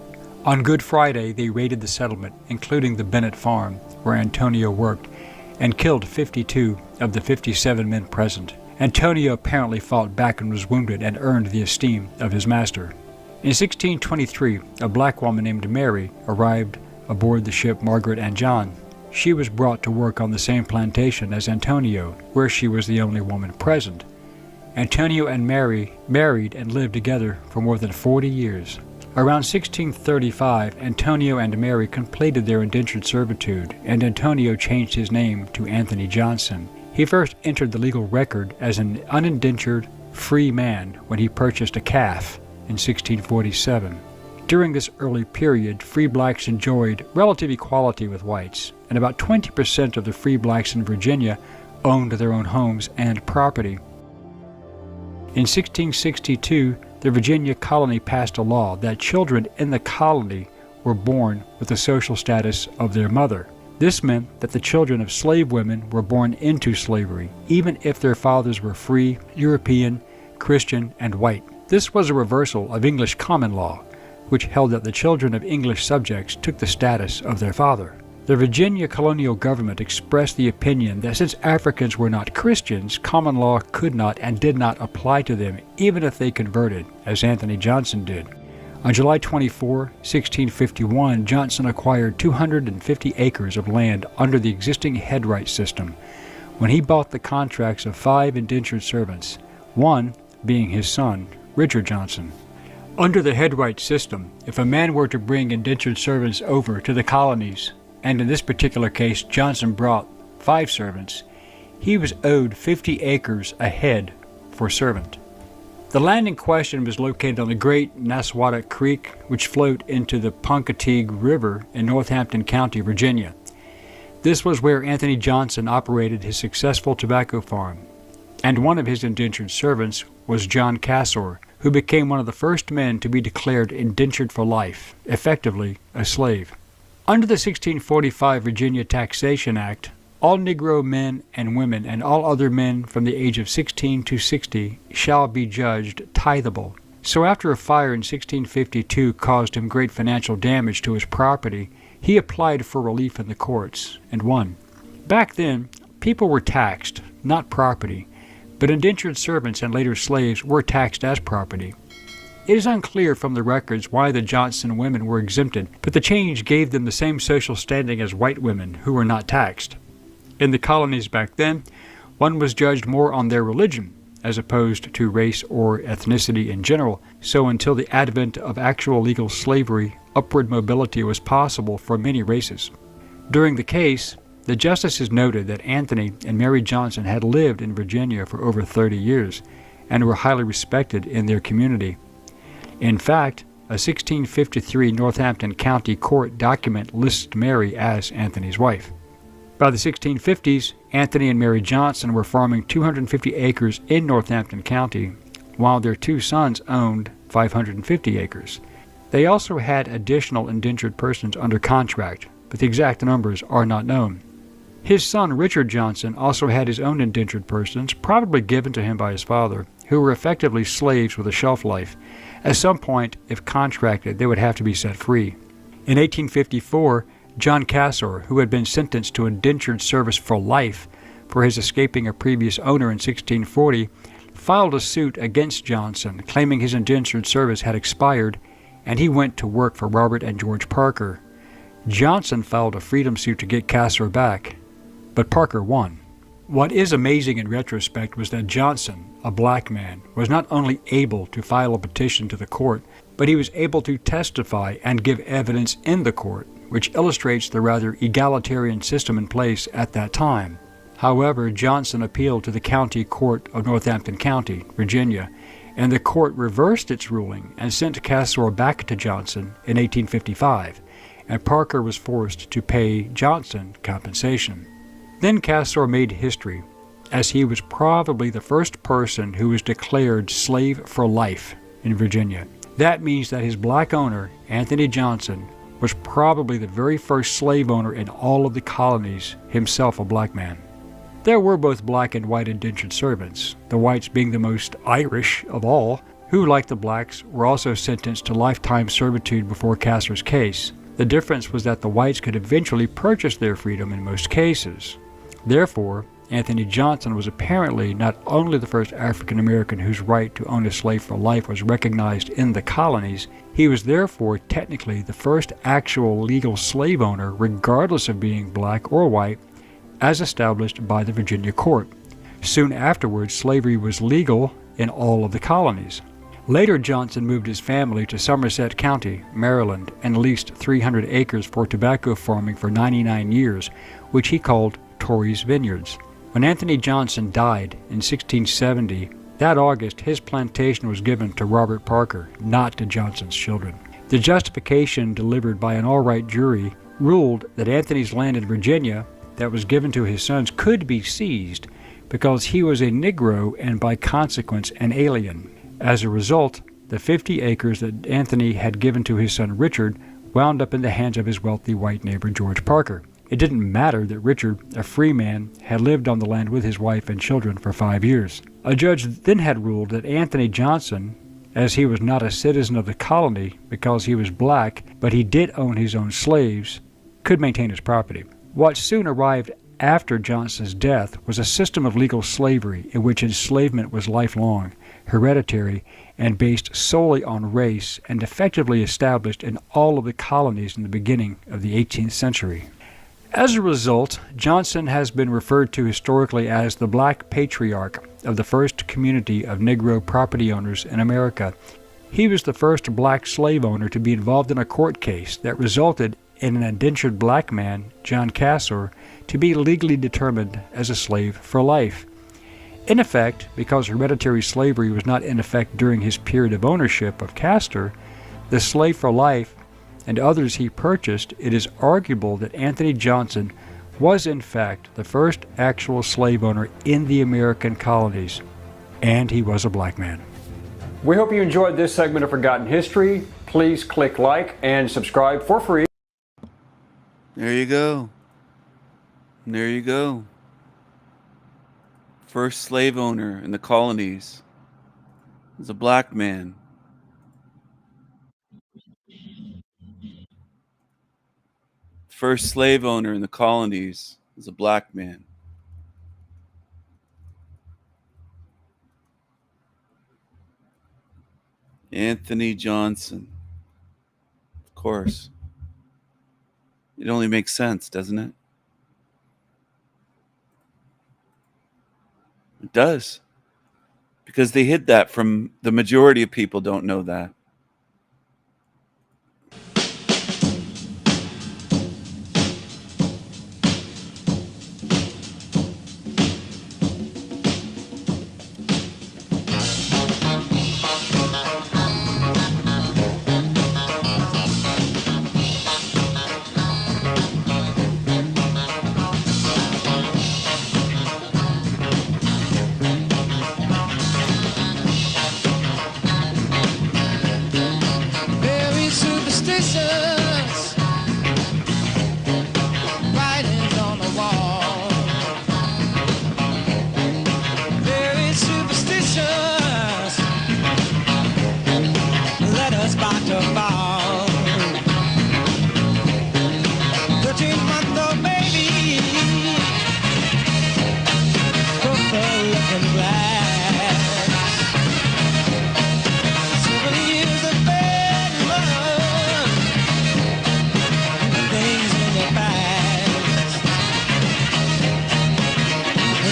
On Good Friday, they raided the settlement, including the Bennett farm, where Antonio worked, and killed 52 of the 57 men present. Antonio apparently fought back and was wounded and earned the esteem of his master. In 1623, a black woman named Mary arrived aboard the ship Margaret and John. She was brought to work on the same plantation as Antonio, where she was the only woman present. Antonio and Mary married and lived together for more than 40 years. Around 1635, Antonio and Mary completed their indentured servitude, and Antonio changed his name to Anthony Johnson. He first entered the legal record as an unindentured free man when he purchased a calf in 1647. During this early period, free blacks enjoyed relative equality with whites, and about 20% of the free blacks in Virginia owned their own homes and property. In 1662, the Virginia colony passed a law that children in the colony were born with the social status of their mother. This meant that the children of slave women were born into slavery, even if their fathers were free, European, Christian, and white. This was a reversal of English common law, which held that the children of English subjects took the status of their father. The Virginia colonial government expressed the opinion that since Africans were not Christians, common law could not and did not apply to them, even if they converted, as Anthony Johnson did. On July 24, 1651, Johnson acquired 250 acres of land under the existing headright system when he bought the contracts of 5 indentured servants, one being his son, Richard Johnson. Under the headright system, if a man were to bring indentured servants over to the colonies, and in this particular case Johnson brought 5 servants, he was owed 50 acres a head for servant. The land in question was located on the Great Nassawatuk Creek, which flowed into the Punkateague River in Northampton County, Virginia. This was where Anthony Johnson operated his successful tobacco farm, and one of his indentured servants was John Cassor, who became one of the first men to be declared indentured for life, effectively a slave. Under the 1645 Virginia Taxation Act, all Negro men and women and all other men from the age of 16 to 60 shall be judged tithable. So after a fire in 1652 caused him great financial damage to his property, he applied for relief in the courts and won. Back then, people were taxed, not property, but indentured servants and later slaves were taxed as property. It is unclear from the records why the Johnson women were exempted, but the change gave them the same social standing as white women who were not taxed. In the colonies back then, one was judged more on their religion as opposed to race or ethnicity in general, so until the advent of actual legal slavery, upward mobility was possible for many races. During the case, the justices noted that Anthony and Mary Johnson had lived in Virginia for over 30 years and were highly respected in their community. In fact, a 1653 Northampton County Court document lists Mary as Anthony's wife. By the 1650s, Anthony and Mary Johnson were farming 250 acres in Northampton County, while their 2 sons owned 550 acres. They also had additional indentured persons under contract, but the exact numbers are not known. His son Richard Johnson also had his own indentured persons, probably given to him by his father, who were effectively slaves with a shelf life. At some point, if contracted, they would have to be set free. In 1854, John Cassor, who had been sentenced to indentured service for life for his escaping a previous owner in 1640, filed a suit against Johnson, claiming his indentured service had expired, and he went to work for Robert and George Parker. Johnson filed a freedom suit to get Cassor back, but Parker won. What is amazing in retrospect was that Johnson, a black man, was not only able to file a petition to the court, but he was able to testify and give evidence in the court, which illustrates the rather egalitarian system in place at that time. However, Johnson appealed to the County Court of Northampton County, Virginia, and the court reversed its ruling and sent Cassor back to Johnson in 1855, and Parker was forced to pay Johnson compensation. Then Cassor made history, as he was probably the first person who was declared slave for life in Virginia. That means that his black owner, Anthony Johnson, was probably the very first slave owner in all of the colonies, himself a black man. There were both black and white indentured servants, the whites being the most Irish of all, who, like the blacks, were also sentenced to lifetime servitude before Cassor's case. The difference was that the whites could eventually purchase their freedom in most cases. Therefore, Anthony Johnson was apparently not only the first African American whose right to own a slave for life was recognized in the colonies, he was therefore technically the first actual legal slave owner, regardless of being black or white, as established by the Virginia court. Soon afterwards, slavery was legal in all of the colonies. Later, Johnson moved his family to Somerset County, Maryland, and leased 300 acres for tobacco farming for 99 years, which he called Torrey's Vineyards. When Anthony Johnson died in 1670, that August his plantation was given to Robert Parker, not to Johnson's children. The justification delivered by an all-right jury ruled that Anthony's land in Virginia that was given to his sons could be seized because he was a Negro and by consequence an alien. As a result, the 50 acres that Anthony had given to his son Richard wound up in the hands of his wealthy white neighbor George Parker. It didn't matter that Richard, a free man, had lived on the land with his wife and children for 5 years. A judge then had ruled that Anthony Johnson, as he was not a citizen of the colony because he was black, but he did own his own slaves, could maintain his property. What soon arrived after Johnson's death was a system of legal slavery in which enslavement was lifelong, hereditary, and based solely on race, and effectively established in all of the colonies in the beginning of the 18th century. As a result, Johnson has been referred to historically as the Black Patriarch of the first community of Negro property owners in America. He was the first black slave owner to be involved in a court case that resulted in an indentured black man, John Cassor, to be legally determined as a slave for life. In effect, because hereditary slavery was not in effect during his period of ownership of Cassor, the slave for life and others he purchased, it is arguable that Anthony Johnson was in fact the first actual slave owner in the American colonies, and he was a black man. We hope you enjoyed this segment of Forgotten History. Please click like and subscribe for free. There you go. There you go. First slave owner in the colonies was a black man. First slave owner in the colonies was a black man. Anthony Johnson. Of course. It only makes sense, doesn't it? It does. Because they hid that from the majority of people don't know that.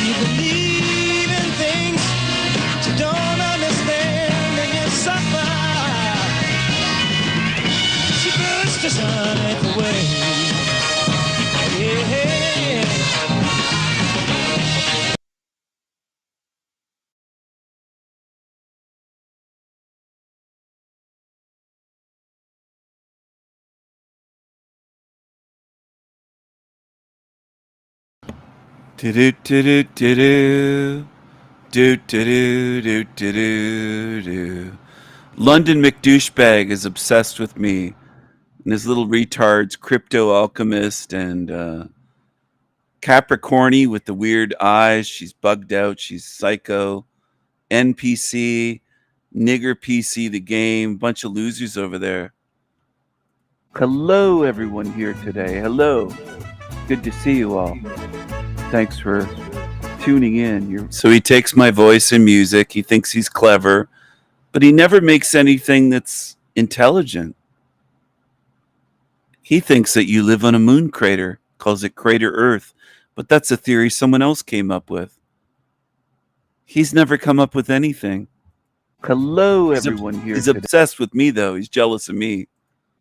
You believe in things you don't understand and you suffer. She burns the sun away. Yeah. Do do do do do do do do do do do. London McDouchebag is obsessed with me and his little retards, Crypto Alchemist and Capricorny with the weird eyes. She's bugged out. She's psycho. NPC, Nigger PC, the game. Bunch of losers over there. Hello, everyone here today. Hello. Good to see you all. Thanks for tuning in. So he takes my voice and music. He thinks he's clever, but he never makes anything that's intelligent. He thinks that you live on a moon crater, calls it Crater Earth, but that's a theory someone else came up with. He's never come up with anything. Hello, everyone here. He's obsessed with me, though. He's jealous of me.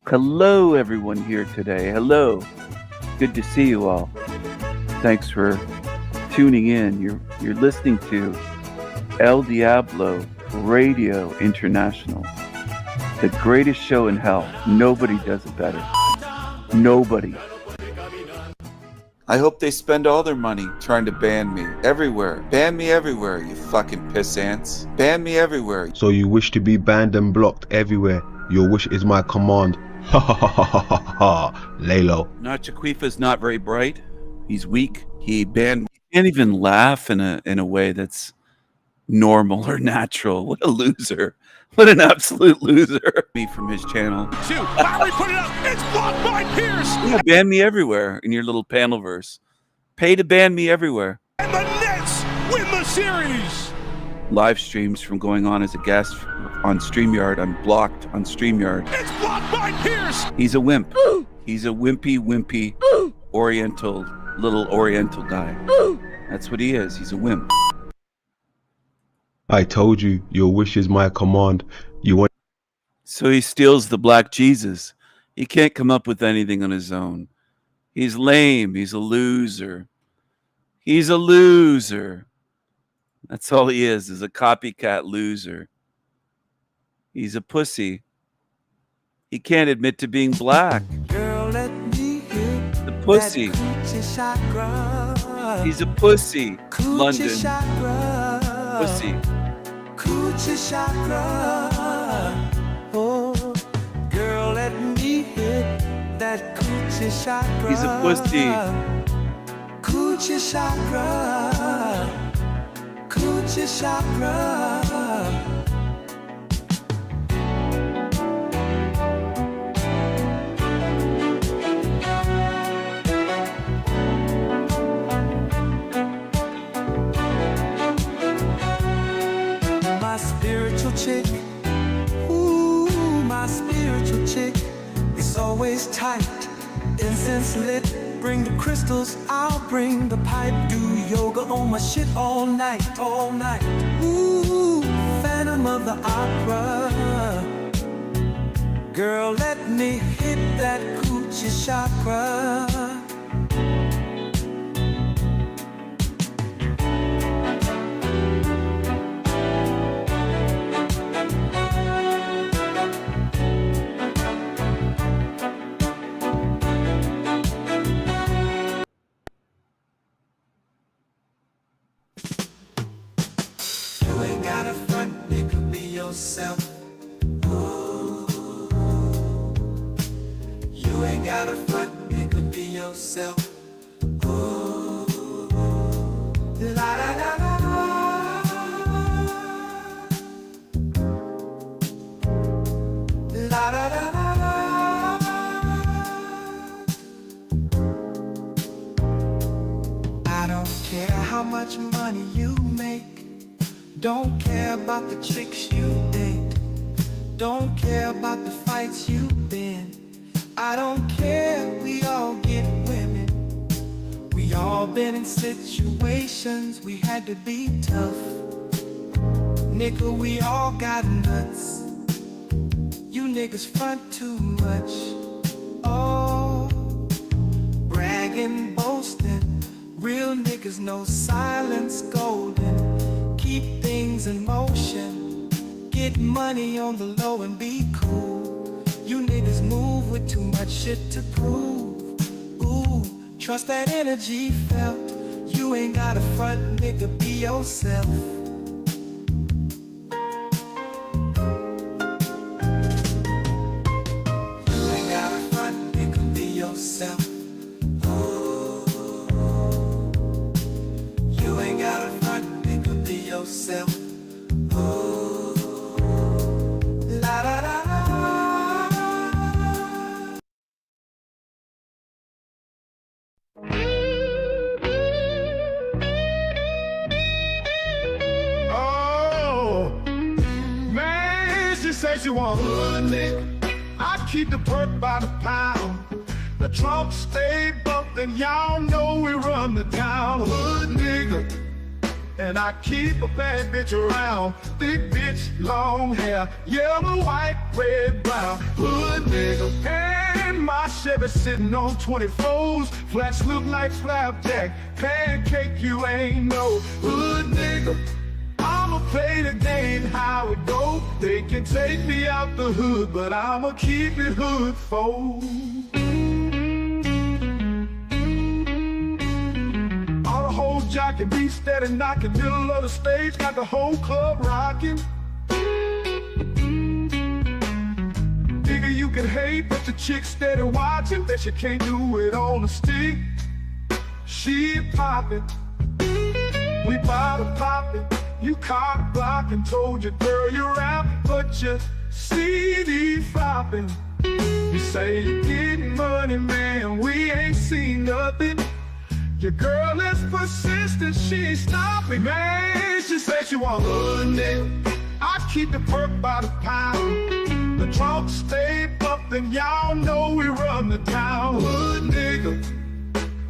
Hello, everyone here today. Hello. Good to see you all. Thanks for tuning in. You're listening to El Diablo Radio International, the greatest show in hell. Nobody does it better. Nobody. I hope they spend all their money trying to ban me everywhere. Ban me everywhere, you fucking piss ants. Ban me everywhere. So you wish to be banned and blocked everywhere. Your wish is my command. Ha ha ha ha ha ha. Lalo. Nachaquifa's not very bright. He's weak. He banned. He can't even laugh in a way that's normal or natural. What a loser. What an absolute loser. Me from his channel. Lowry put it up. It's blocked by Pierce. Yeah, ban me everywhere in your little panel verse. Pay to ban me everywhere. And the Nets win the series. Live streams from going on as a guest on StreamYard. I'm blocked on StreamYard. It's blocked by Pierce. He's a wimp. He's a wimpy, little oriental guy. That's what he is. He's a wimp. I told you, your wish is my command. You want. So he steals the Black Jesus. He can't come up with anything on his own. He's lame. He's a loser. He's a loser. That's all he is a copycat loser. He's a pussy. He can't admit to being black. Girl, let me hit The pussy. He's a pussy. London. Pussy. Coochie chakra. Oh, girl, let me hit that coochie chakra. He's a pussy. Coochie chakra. Coochie chakra. My spiritual chick, ooh, my spiritual chick is always tight, incense lit. Bring the crystals, I'll bring the pipe. Do yoga on my shit all night, all night. Ooh, Phantom of the Opera. Girl, let me hit that coochie chakra. You ain't got a front, you can be yourself. Ooh. You ain't got a front, you can be yourself. Ooh. La la la la la. La la la la la. I don't care how much money you make. Don't care about the chicks you date. Don't care about the fights you've been. I don't care, we all get women. We all been in situations we had to be tough. Nigga, we all got nuts. You niggas front too much. Oh, bragging, boasting. Real niggas know silence golden. Keep things in motion. Get money on the low and be cool. You niggas move with too much shit to prove. Ooh, trust that energy felt. You ain't got a front, nigga, be yourself. Yourself. Oh, you ain't got a front, nigga, be yourself. Oh, la la la la. Oh, man, she say she want hood nigga. I keep the perk by the pound. The trunk stay bumped and y'all know we run the town. Hood nigga. And I keep a bad bitch around. Thick bitch, long hair, yellow, white, red, brown. Hood nigga. And my Chevy sitting on 24s. Flats look like flapjack. Pancake, you ain't no hood nigga. I'ma play the game how it go. They can take me out the hood, but I'ma keep it hood for. All the hoes jocking, be steady knocking, middle of the stage, got the whole club rocking. Nigga, you can hate, but the chick steady watching. Bet you can't do it on the stick. She poppin', we bout to pop it. You cock blocking, told your girl you're out, but your CD flopping. You say you're getting money, man, we ain't seen nothing. Your girl is persistent, she ain't stopping, man. She said she want hood nigga. I keep the perk by the pound. The trunk stay bumped and y'all know we run the town. Hood nigga.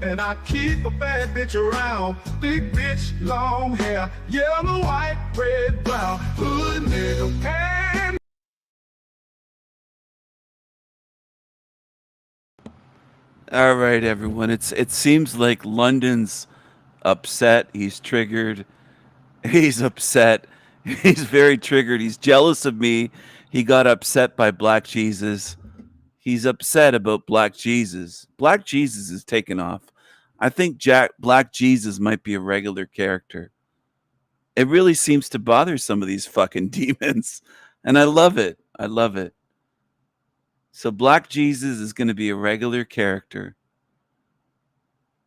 And I keep a bad bitch around. Big bitch, long hair, yellow, white, red, brown. Hood nigga. And All right, everyone. It seems like London's upset. He's triggered. He's upset. He's very triggered. He's jealous of me. He got upset by Black Jesus. He's upset about Black Jesus. Black Jesus is taken off. I think Black Jesus might be a regular character. It really seems to bother some of these fucking demons. And I love it. I love it. So Black Jesus is going to be a regular character.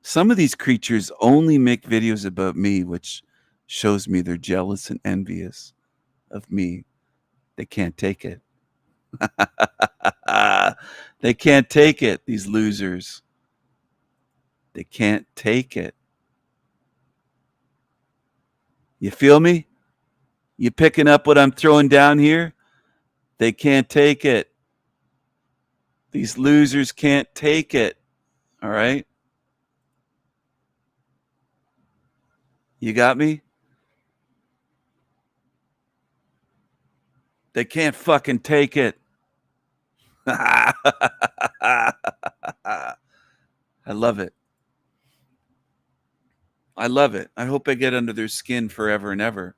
Some of these creatures only make videos about me, which shows me they're jealous and envious of me. They can't take it. They can't take it, these losers. They can't take it. You feel me? You picking up what I'm throwing down here? They can't take it. These losers can't take it. All right? You got me? They can't fucking take it. I love it. I love it. I hope I get under their skin forever and ever.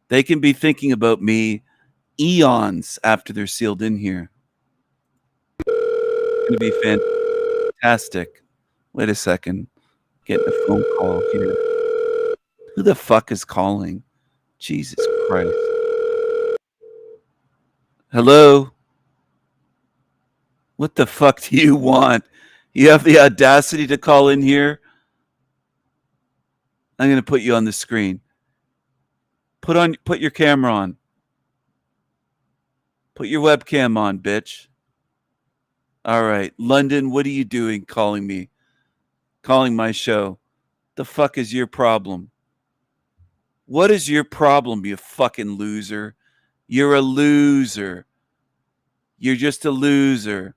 They can be thinking about me eons after they're sealed in here. It's going to be fantastic. Wait a second. Getting a phone call here. Who the fuck is calling? Jesus Christ. Hello? What the fuck do you want? You have the audacity to call in here? I'm going to put you on the screen. Put your camera on. Put your webcam on, bitch. All right. London, what are you doing calling me? Calling my show? The fuck is your problem? What is your problem, you fucking loser? You're a loser. You're just a loser.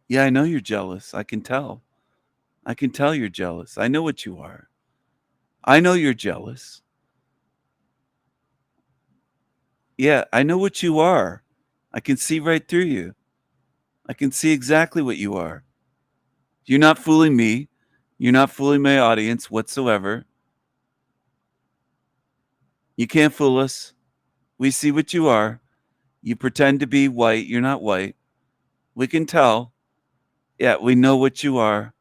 Yeah, I know you're jealous. I can tell. I can tell you're jealous. I know what you are. I know you're jealous. Yeah, I know what you are. I can see right through you. I can see exactly what you are. You're not fooling me. You're not fooling my audience whatsoever. You can't fool us. We see what you are. You pretend to be white. You're not white. We can tell. Yeah, we know what you are.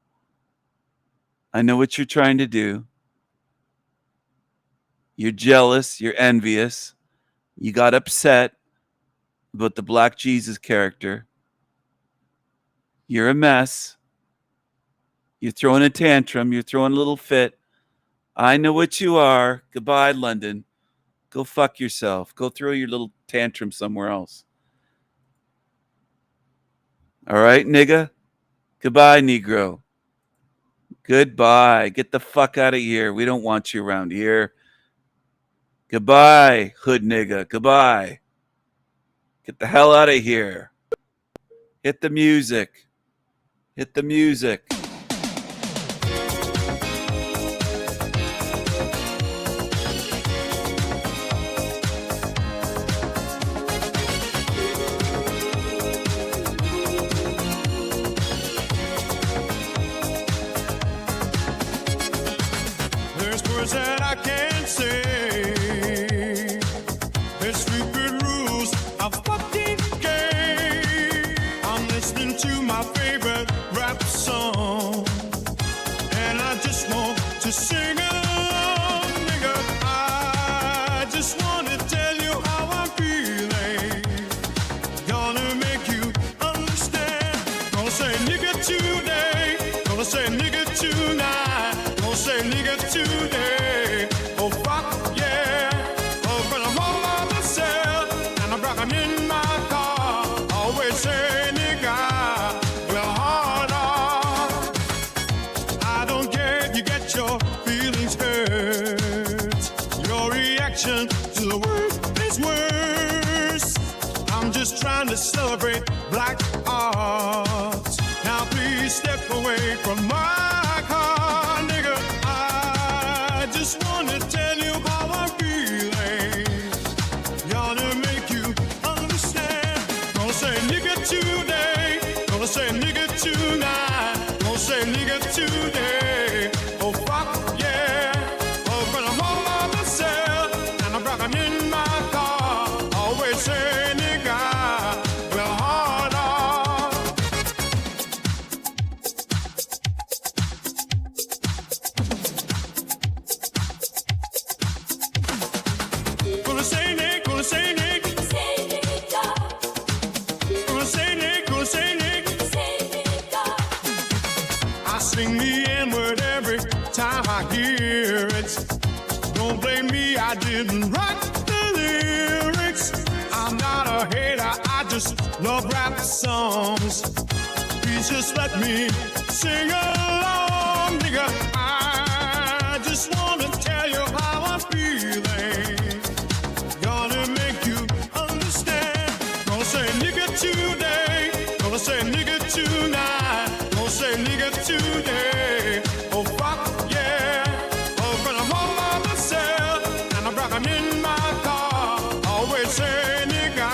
I know what you're trying to do. You're jealous. You're envious. You got upset about the Black Jesus character. You're a mess. You're throwing a tantrum. You're throwing a little fit. I know what you are. Goodbye, London. Go fuck yourself. Go throw your little tantrum somewhere else. All right, nigga? Goodbye, Negro. Goodbye. Get the fuck out of here. We don't want you around here. Goodbye, hood nigga. Goodbye. Get the hell out of here. Hit the music. Hit the music. There's words that I can't say. There's stupid rules of fucking game. I'm listening to my favorite rap song, and I just want to sing along, nigga. I just want to tell you how I'm feeling. Gonna make you understand. Gonna say nigga today. Gonna say nigga tonight. Gonna say nigga today. Oh fuck yeah. Oh, when I'm home by myself and I'm rocking in my car, always say nigga, well hard on. I don't care if you get your feelings hurt. Your reaction to the word is worse. I'm just trying to celebrate black art. Now please step away from my car, nigga. I just want to tell you how I'm feeling. Gonna make you understand. Gonna say nigga today. Gonna say nigga tonight. Gonna say nigga today. Oh fuck yeah. Oh, when I'm home by myself and I'm rocking in my car, always say nigga, well hard on. Gonna say Nick, gonna say Nick. Gonna say Nick, gonna say Nick. I sing the N-word every time I hear it. Don't blame me, I didn't write the lyrics. I'm not a hater, I just love rap songs. Please just let me sing along, nigga. I just wanna tell you how I'm feeling. Gonna make you understand. Gonna say nigga today. Gonna say nigga tonight. Gonna say nigga today. Oh fuck yeah. Oh, when I'm home by myself and I'm rocking in my car, always say nigga,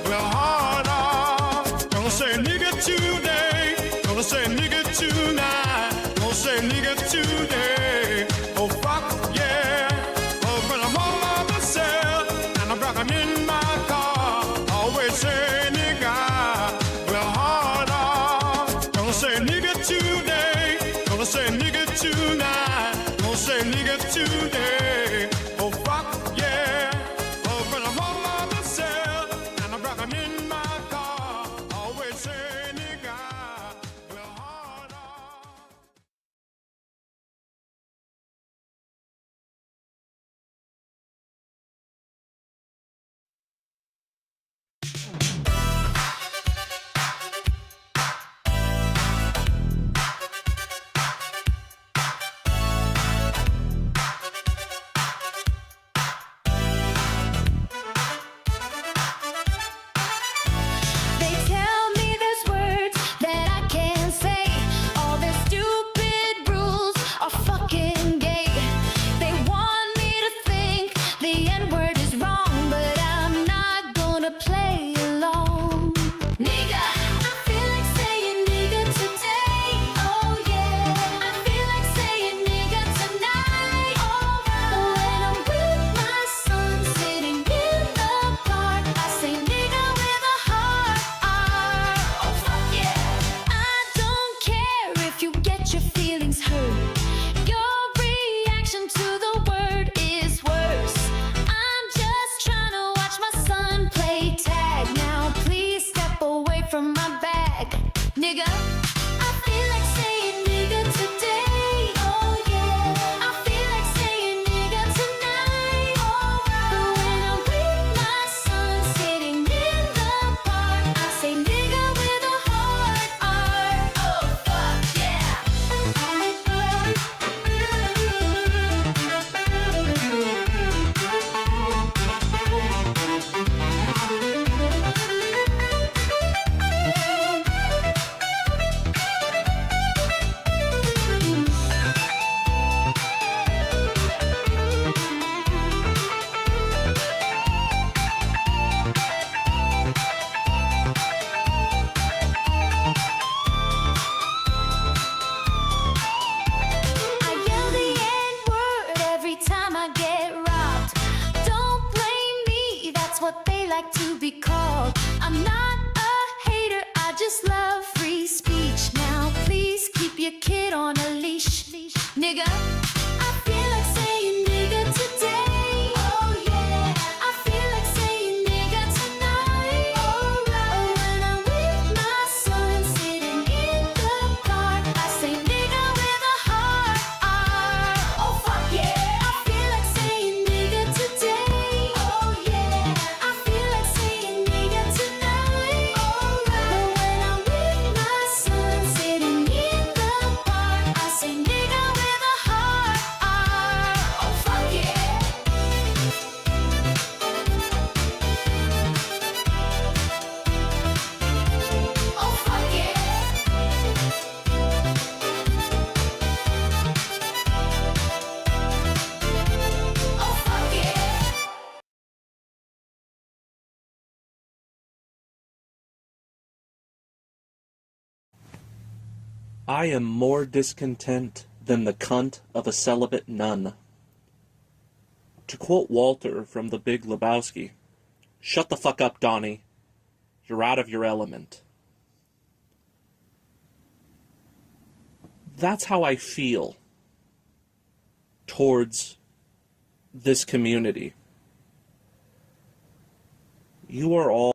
well hard on. Gonna say nigga today. Gonna say nigga tonight. Gonna say nigga today. Oh fuck yeah. Oh, when I'm home by myself and I'm rocking in my car, always say nigga, well hard on. Gonna say nigga today. Gonna say nigga tonight. Gonna say nigga today. Oh fuck yeah. Oh, when I'm home by myself and I'm rocking in my car, always say nigga, well hard on. nigga. I feel like saying nigga today. Oh yeah. I feel like saying nigga tonight. Alright. When I'm with my son sitting in the park, I say nigga with a heart. Oh fuck yeah. I feel like saying nigga today. Oh yeah. I feel like saying nigga tonight. Alright. When I'm with my son sitting in the park, I say nigga with a heart. Oh fuck yeah. Oh fuck yeah. Oh fuck yeah. I am more discontent than the cunt of a celibate nun. To quote Walter from The Big Lebowski, shut the fuck up, Donnie. You're out of your element. That's how I feel towards this community. You are all...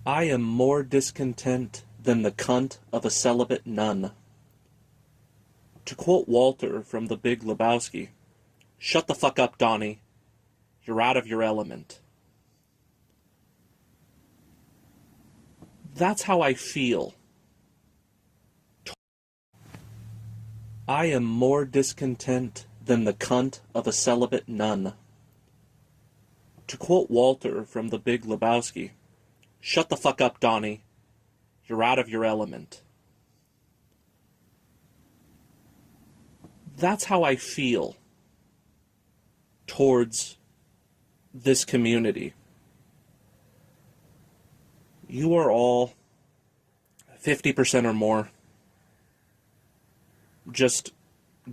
I am more discontent than the cunt of a celibate nun. To quote Walter from The Big Lebowski, shut the fuck up, Donnie. You're out of your element. That's how I feel. I am more discontent than the cunt of a celibate nun. To quote Walter from The Big Lebowski, shut the fuck up, Donnie. You're out of your element. That's how I feel towards this community. You are all 50% or more just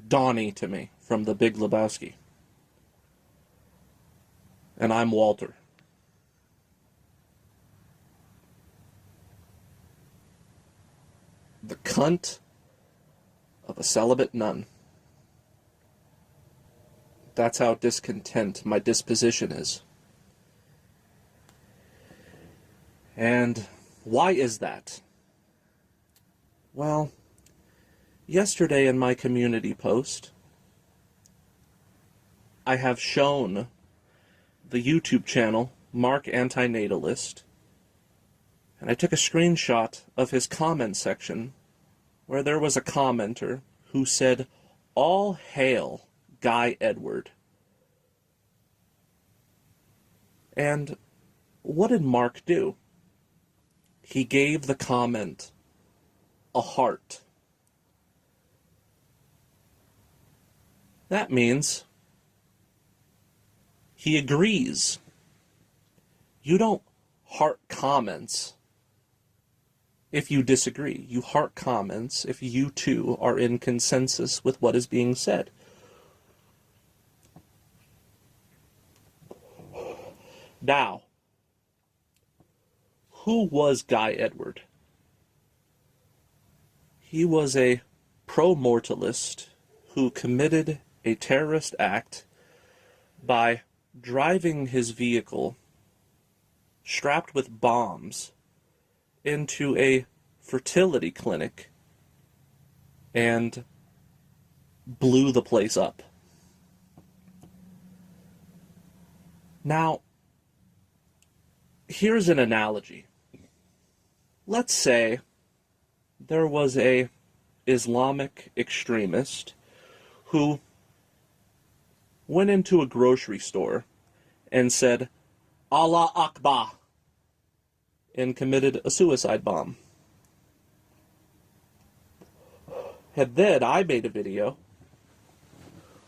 Donnie to me from The Big Lebowski. And I'm Walter. The cunt of a celibate nun. That's how discontent my disposition is. And why is that? Well, yesterday in my community post, I have shown the YouTube channel, Mark Antinatalist, and I took a screenshot of his comment section where there was a commenter who said, "All hail Guy Edward." And what did Mark do? He gave the comment a heart. That means he agrees. You don't heart comments if you disagree. You heart comments if you too are in consensus with what is being said. Now, who was Guy Edward? He was a pro-mortalist who committed a terrorist act by driving his vehicle strapped with bombs into a fertility clinic and blew the place up. Now, here's an analogy. Let's say there was a Islamic extremist who went into a grocery store and said, "Allah Akbar," and committed a suicide bomb. And then I made a video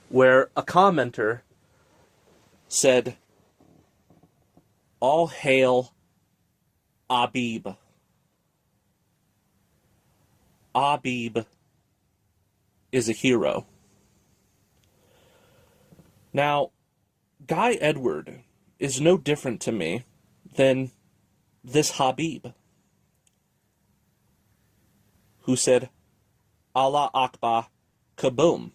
where a commenter said, "All hail Abib." Abib is a hero. Now, Guy Edward is no different to me than this Habib, who said, "Allah Akbar," Kaboom.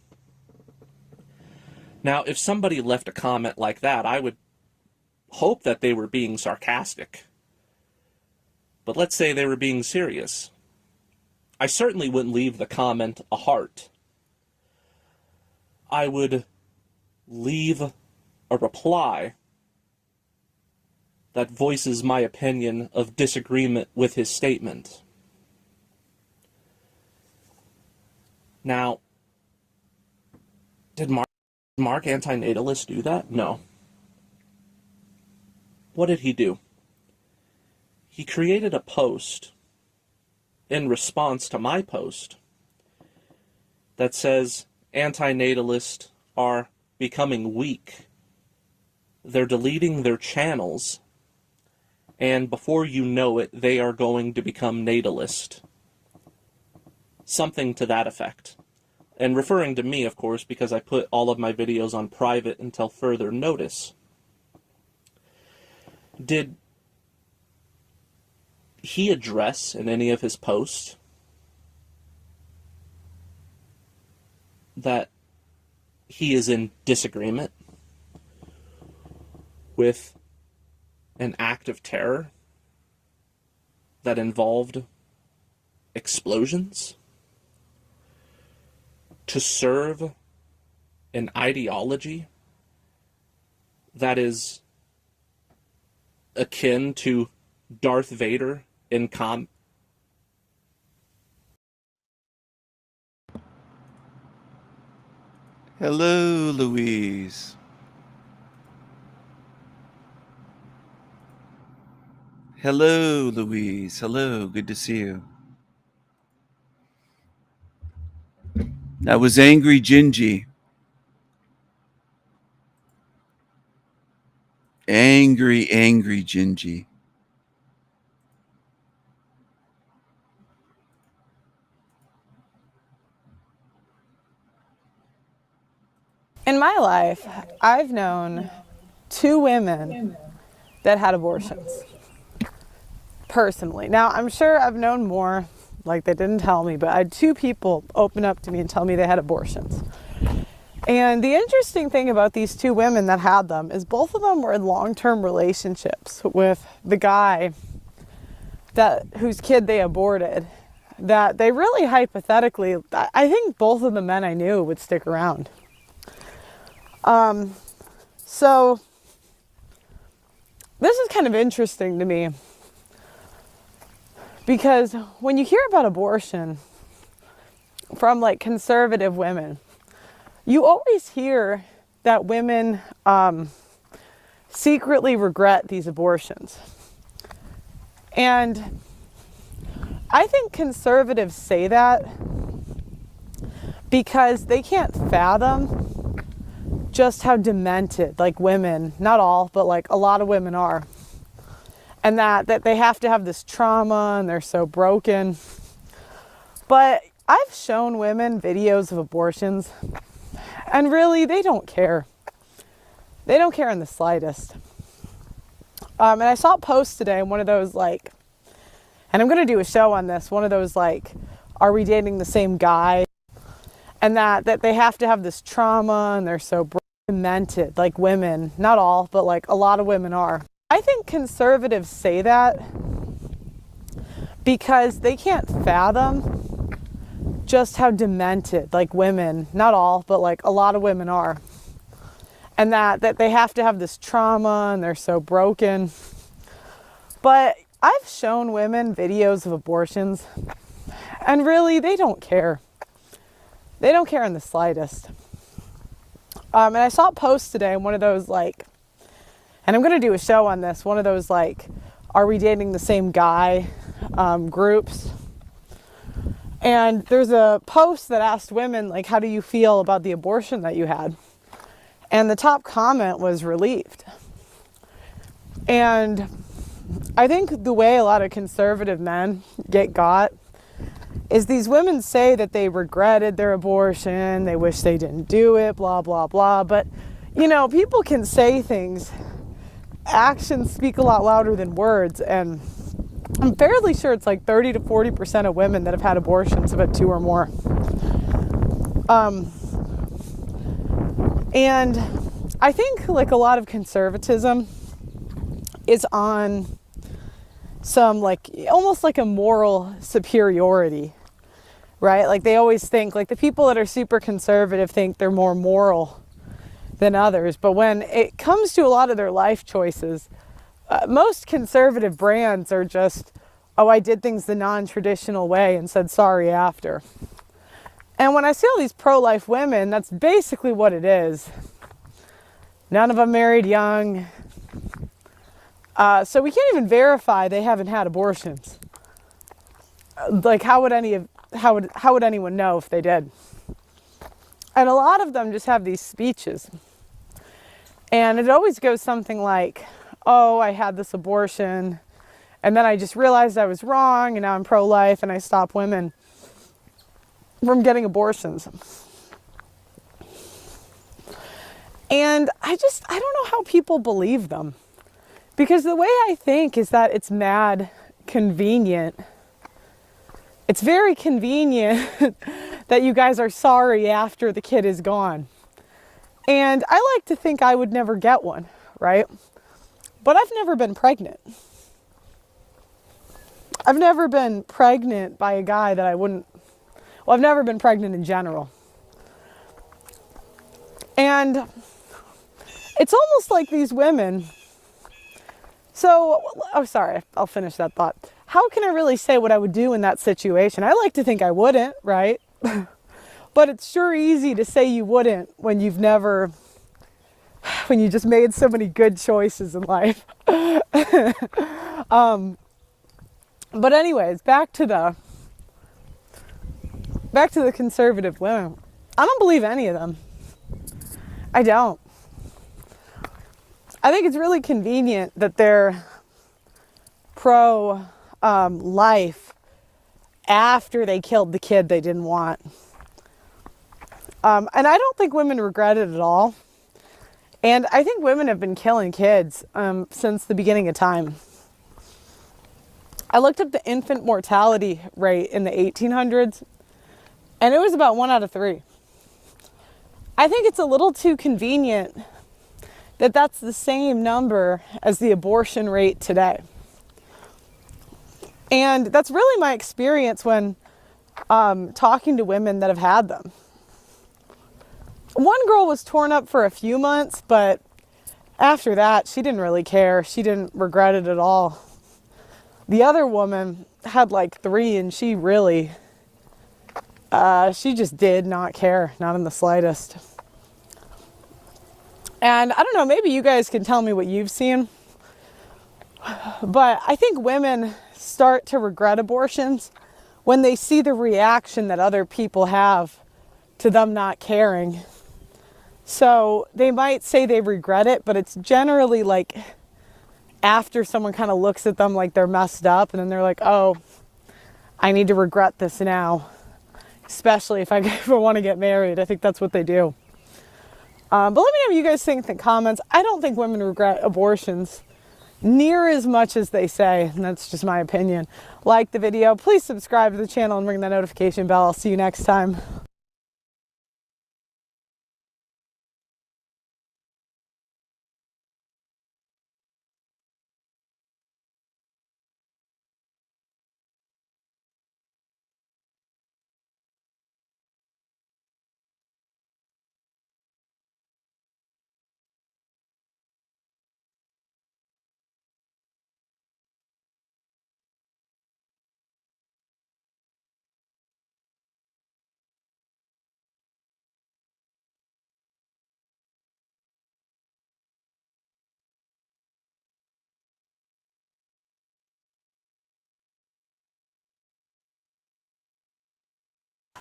Now, if somebody left a comment like that, I would hope that they were being sarcastic. But let's say they were being serious. I certainly wouldn't leave the comment a heart. I would leave a reply that voices my opinion of disagreement with his statement. Now, did Mark Antinatalist do that? No. What did he do? He created a post in response to my post that says antinatalists are becoming weak. They're deleting their channels, and before you know it, they are going to become natalist. Something to that effect. And referring to me, of course, because I put all of my videos on private until further notice. Did he address in any of his posts that he is in disagreement with an act of terror that involved explosions to serve an ideology that is akin to Darth Vader in Hello, Louise. Hello, Louise. Hello, good to see you. That was Angry Gingy. Angry Gingy. In my life, I've known 2 women that had abortions. Personally. Now, I'm sure I've known more, like they didn't tell me, but I had 2 people open up to me and tell me they had abortions. And the interesting thing about these 2 women that had them is both of them were in long-term relationships with the guy whose kid they aborted, that they really hypothetically, I think both of the men I knew would stick around. So this is kind of interesting to me because when you hear about abortion from like conservative women, you always hear that women secretly regret these abortions. And I think conservatives say that because they can't fathom just how demented, like women, not all, but like a lot of women are. And that they have to have this trauma and they're so broken. But I've shown women videos of abortions and really they don't care. They don't care in the slightest. And I saw a post today, one of those like, and I'm going to do a show on this, one of those like, are we dating the same guy? And that they have to have this trauma and they're so demented, like women, not all, but like a lot of women are. I think conservatives say that because they can't fathom just how demented, like women, not all, but like a lot of women are. And that they have to have this trauma and they're so broken. But I've shown women videos of abortions and really they don't care. They don't care in the slightest. And I saw a post today, one of those like, and I'm going to do a show on this, one of those like, are we dating the same guy groups. And there's a post that asked women, like, how do you feel about the abortion that you had? And the top comment was relieved. And I think the way a lot of conservative men get got is these women say that they regretted their abortion, they wish they didn't do it, blah, blah, blah. But, you know, people can say things. Actions speak a lot louder than words. And I'm fairly sure it's like 30 to 40% of women that have had abortions have had 2 or more. And I think like a lot of conservatism is on some like almost like a moral superiority, right? Like they always think like the people that are super conservative think they're more moral than others. But when it comes to a lot of their life choices, most conservative brands are just, oh, I did things the non-traditional way and said sorry after. And when I see all these pro-life women, that's basically what it is. None of them married young. So we can't even verify they haven't had abortions. Like how would anyone know if they did? And a lot of them just have these speeches. And it always goes something like, oh, I had this abortion and then I just realized I was wrong and now I'm pro-life and I stop women from getting abortions. And I don't know how people believe them. Because the way I think is that it's mad convenient. It's very convenient that you guys are sorry after the kid is gone. And I like to think I would never get one, right? But I've never been pregnant. I've never been pregnant by a guy that I wouldn't. Well, I've never been pregnant in general. And it's almost like these women. So, oh, sorry, I'll finish that thought. How can I really say what I would do in that situation? I like to think I wouldn't, right? But it's sure easy to say you wouldn't when you just made so many good choices in life. But anyways, back to the conservative women. I don't believe any of them. I don't. I think it's really convenient that they're pro-life after they killed the kid they didn't want. And I don't think women regret it at all. And I think women have been killing kids since the beginning of time. I looked up the infant mortality rate in the 1800s, and it was about 1 out of 3. I think it's a little too convenient that that's the same number as the abortion rate today. And that's really my experience when talking to women that have had them. One girl was torn up for a few months, but after that, she didn't really care. She didn't regret it at all. The other woman had like 3, and she really, she just did not care, not in the slightest. And I don't know, maybe you guys can tell me what you've seen. But I think women start to regret abortions when they see the reaction that other people have to them not caring. So they might say they regret it, but it's generally like after someone kind of looks at them like they're messed up, and then they're like, oh, I need to regret this now. Especially if I ever want to get married. I think that's what they do. But let me know what you guys think in the comments. I don't think women regret abortions near as much as they say, and that's just my opinion. Like the video, please subscribe to the channel and ring that notification bell. I'll see you next time.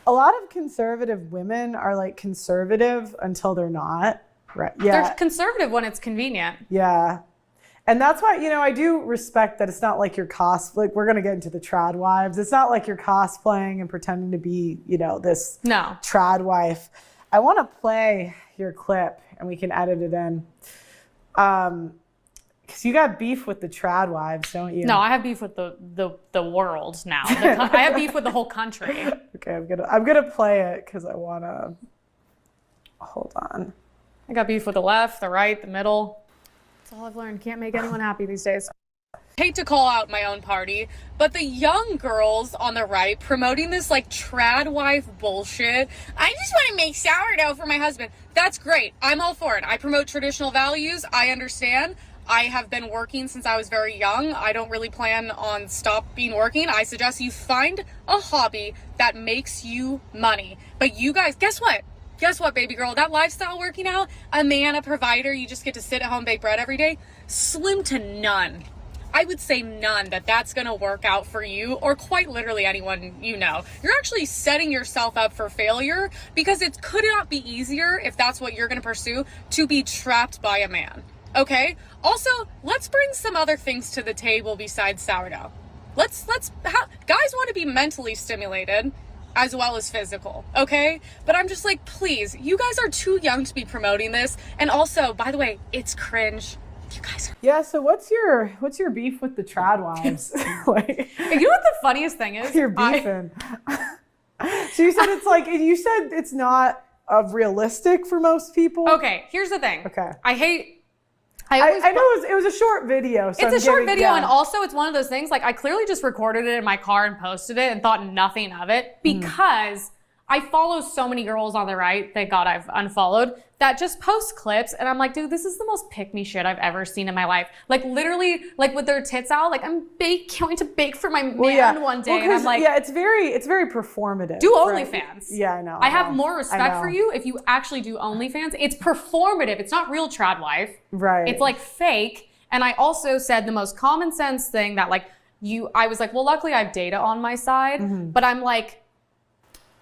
A lot of conservative women are like conservative until they're not. Right. Yeah. They're conservative when it's convenient. Yeah. And that's why, you know, I do respect that it's not like you're like we're going to get into the trad wives. It's not like you're cosplaying and pretending to be, you know, this trad wife. I want to play your clip and we can edit it in. Because you got beef with the trad wives, don't you? No, I have beef with the world now. I have beef with the whole country. Okay, I'm gonna play it because I wanna. Hold on. I got beef with the left, the right, the middle. That's all I've learned. Can't make anyone happy these days. Hate to call out my own party, but the young girls on the right promoting this like trad wife bullshit. I just want to make sourdough for my husband. That's great. I'm all for it. I promote traditional values. I understand. I have been working since I was very young. I don't really plan on stopping working. I suggest you find a hobby that makes you money. But you guys, guess what? Guess what, baby girl? That lifestyle working out, a man, a provider, you just get to sit at home, bake bread every day, slim to none. I would say none that's going to work out for you or quite literally anyone you know. You're actually setting yourself up for failure because it could not be easier, if that's what you're going to pursue, to be trapped by a man. Okay? Also, let's bring some other things to the table besides sourdough. Guys want to be mentally stimulated as well as physical, okay? But I'm just like, please, you guys are too young to be promoting this. And also, by the way, it's cringe. You guys are... Yeah, so what's your beef with the trad wives? Like, you know what the funniest thing is? You're beefing. So you said it's not realistic for most people? Okay, here's the thing. Okay. I know it was a short video. So it's a short video, and also it's one of those things, like I clearly just recorded it in my car and posted it and thought nothing of it because I follow so many girls on the right, thank God I've unfollowed, that just post clips, and I'm like, dude, this is the most pick-me shit I've ever seen in my life. Like literally, like with their tits out, like I'm going to bake for my man one day, and I'm like, yeah, it's very performative. Do OnlyFans. Yeah, I know. I have more respect for you if you actually do OnlyFans. It's performative. It's not real trad wife. Right. It's like fake. And I also said the most common sense thing that I was like, well, luckily I have data on my side, but I'm like,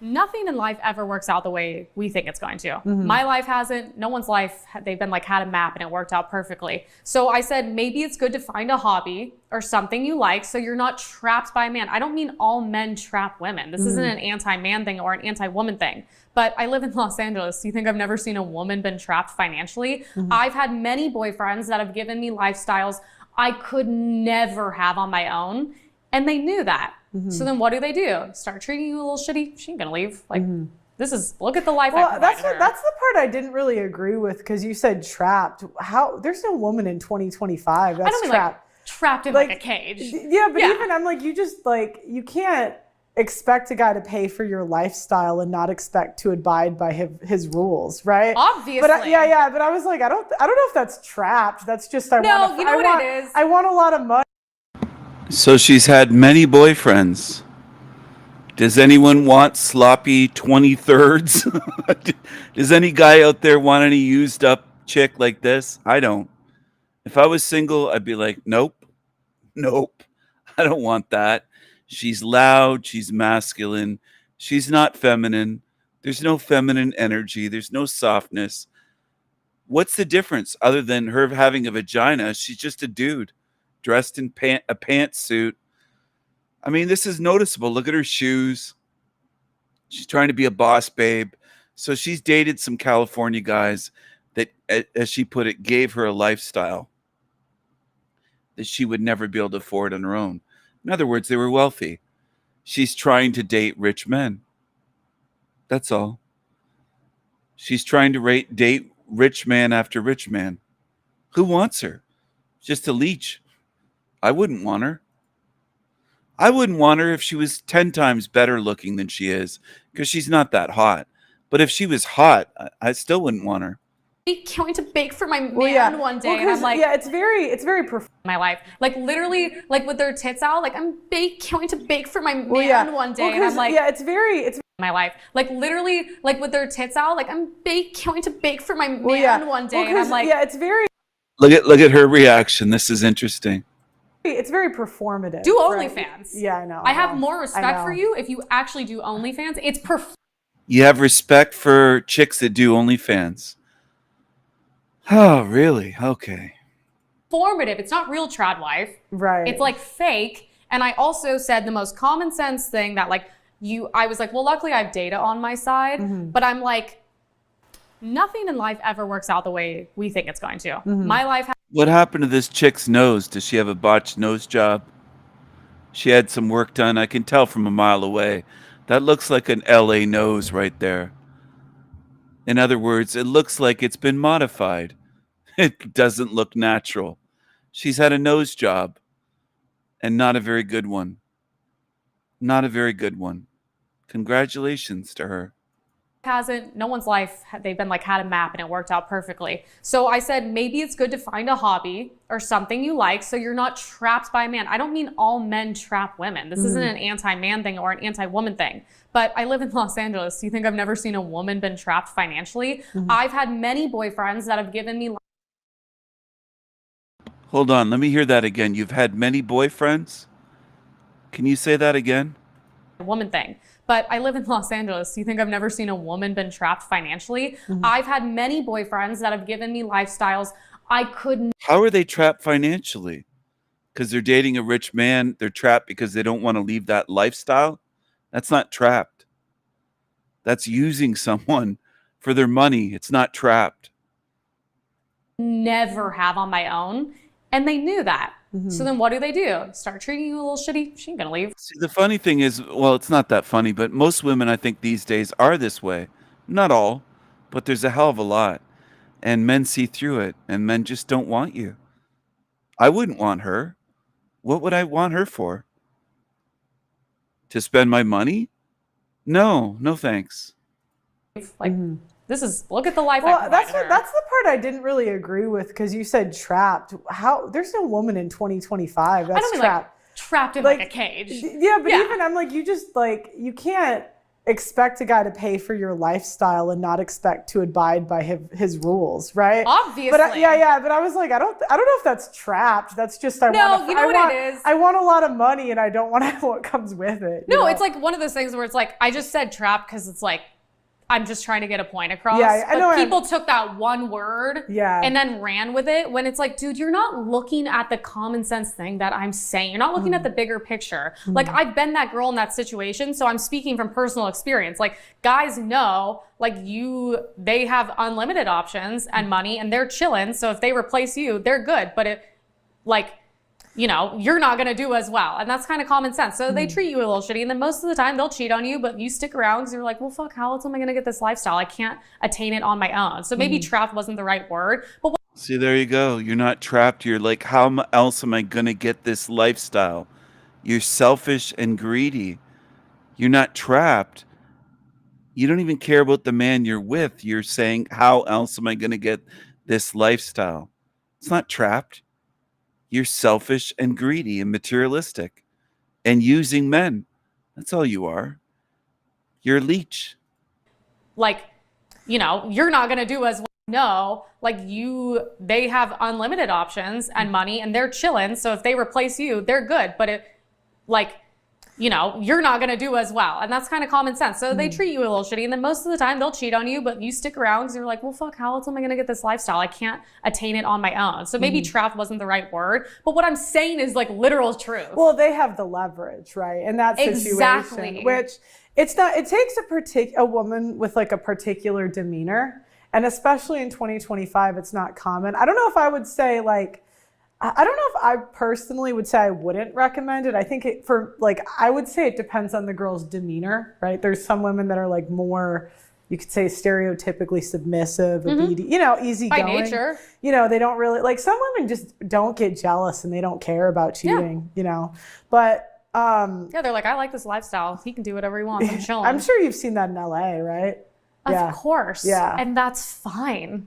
nothing in life ever works out the way we think it's going to. My life hasn't. No one's life, they've been had a map and it worked out perfectly. So I said, maybe it's good to find a hobby or something you like so you're not trapped by a man. I don't mean all men trap women. This isn't an anti-man thing or an anti-woman thing. But I live in Los Angeles. You think I've never seen a woman been trapped financially? I've had many boyfriends that have given me lifestyles I could never have on my own. And they knew that. So then what do? Start treating you a little shitty? She ain't gonna leave. Look at the life I provided her. That's the part I didn't really agree with, because you said trapped. There's no woman in 2025 that's I don't mean trapped. Trapped in a cage. Yeah, but even I'm like, you can't expect a guy to pay for your lifestyle and not expect to abide by his rules, right? Obviously. But but I was like, I don't know if that's trapped. That's just it is? I want a lot of money. So she's had many boyfriends. Does anyone want sloppy 23rds? Does any guy out there want any used up chick like this? I don't. If I was single, I'd be like, nope. I don't want that. She's loud. She's masculine. She's not feminine. There's no feminine energy. There's no softness. What's the difference other than her having a vagina? She's just a dude dressed in a pantsuit. I mean, this is noticeable. Look at her shoes. She's trying to be a boss babe. So she's dated some California guys that, as she put it, gave her a lifestyle that she would never be able to afford on her own. In other words, they were wealthy. She's trying to date rich men. That's all. She's trying to date rich man after rich man. Who wants her? Just a leech. I wouldn't want her. I wouldn't want her if she was 10 times better looking than she is, because she's not that hot. But if she was hot, I still wouldn't want her. Going to bake for my man one day, and I'm like, it's very my life, literally, with their tits out, I'm going to bake for my man one day, and I'm like, it's my life, literally, with their tits out, I'm going to bake for my man one day, and I'm like, it's very. Look at her reaction. This is interesting. It's very performative. Do OnlyFans. Right? Yeah, I know. I have more respect for you if you actually do OnlyFans. It's You have respect for chicks that do OnlyFans. Oh, really? Okay. Performative. It's not real trad wife. Right. It's fake. And I also said the most common sense thing that I was like, well, luckily I have data on my side, but I'm like, nothing in life ever works out the way we think it's going to. My life What happened to this chick's nose? Does she have a botched nose job? She had some work done. I can tell from a mile away. That looks like an LA nose right there. In other words, it looks like it's been modified. It doesn't look natural. She's had a nose job, and not a very good one. Not a very good one. Congratulations to her. Hasn't, no one's life, they've been like had a map and it worked out perfectly. So I said, maybe it's good to find a hobby or something you like so you're not trapped by a man. I don't mean all men trap women. This isn't an anti-man thing or an anti-woman thing. But I live in Los Angeles. You think I've never seen a woman been trapped financially? I've had many boyfriends that have given me Hold on, let me hear that again. You've had many boyfriends? Can you say that again? a woman thing. But I live in Los Angeles. You think I've never seen a woman been trapped financially? I've had many boyfriends that have given me lifestyles I couldn't. How are they trapped financially? Because they're dating a rich man. They're trapped because they don't want to leave that lifestyle. That's not trapped. That's using someone for their money. It's not trapped. Never have on my own. And they knew that. So then what do? Start treating you a little shitty? She ain't gonna leave. See, the funny thing is, well, it's not that funny, but most women, I think, these days are this way. Not all, but there's a hell of a lot. And men see through it, and men just don't want you. I wouldn't want her. What would I want her for? To spend my money? No, no thanks. Like, this is, look at the life I Well, provided her. that's the part I didn't really agree with because you said trapped. How there's no woman in 2025 that's I don't mean trapped. like trapped in like a cage. Yeah, but even I'm like, you just like you can't expect a guy to pay for your lifestyle and not expect to abide by his rules, right? Obviously. But but I was like, I don't know if that's trapped. That's just You know what it is? I want a lot of money and I don't want what comes with it. No, it's like one of those things where it's like, I just said trapped because it's like, I'm just trying to get a point across. Yeah, I but know. People took that one word and then ran with it when it's like, dude, you're not looking at the common sense thing that I'm saying. You're not looking at the bigger picture. Like, I've been that girl in that situation, so I'm speaking from personal experience. Like, guys know, like, they have unlimited options and money and they're chilling. So if they replace you, they're good. But you're not going to do as well. And that's kind of common sense. So they treat you a little shitty. And then most of the time they'll cheat on you, but you stick around because you're like, well, fuck, how else am I going to get this lifestyle? I can't attain it on my own. So maybe trapped wasn't the right word. But See, there you go. You're not trapped. You're like, how else am I going to get this lifestyle? You're selfish and greedy. You're not trapped. You don't even care about the man you're with. You're saying, how else am I going to get this lifestyle? It's not trapped. You're selfish and greedy and materialistic and using men. That's all you are. You're a leech. you're not going to do as well. No, they have unlimited options and money and they're chilling. So if they replace you, they're good. But you're not going to do as well. And that's kind of common sense. So they treat you a little shitty. And then most of the time they'll cheat on you, but you stick around because you're like, well, fuck, how else am I going to get this lifestyle? I can't attain it on my own. So maybe trapped wasn't the right word. But what I'm saying is like literal truth. Well, they have the leverage, right? In that situation, Exactly. which it's not, it takes a woman with like a particular demeanor. And especially in 2025, it's not common. I don't know if I would say I don't know if I personally would say I wouldn't recommend it. I think I would say it depends on the girl's demeanor, right? There's some women that are like more, you could say stereotypically submissive, easygoing. By nature. They don't really, some women just don't get jealous and they don't care about cheating, But, yeah, they're like, I like this lifestyle. He can do whatever he wants. I'm chilling. I'm sure you've seen that in LA, right? Of course. Yeah. And that's fine.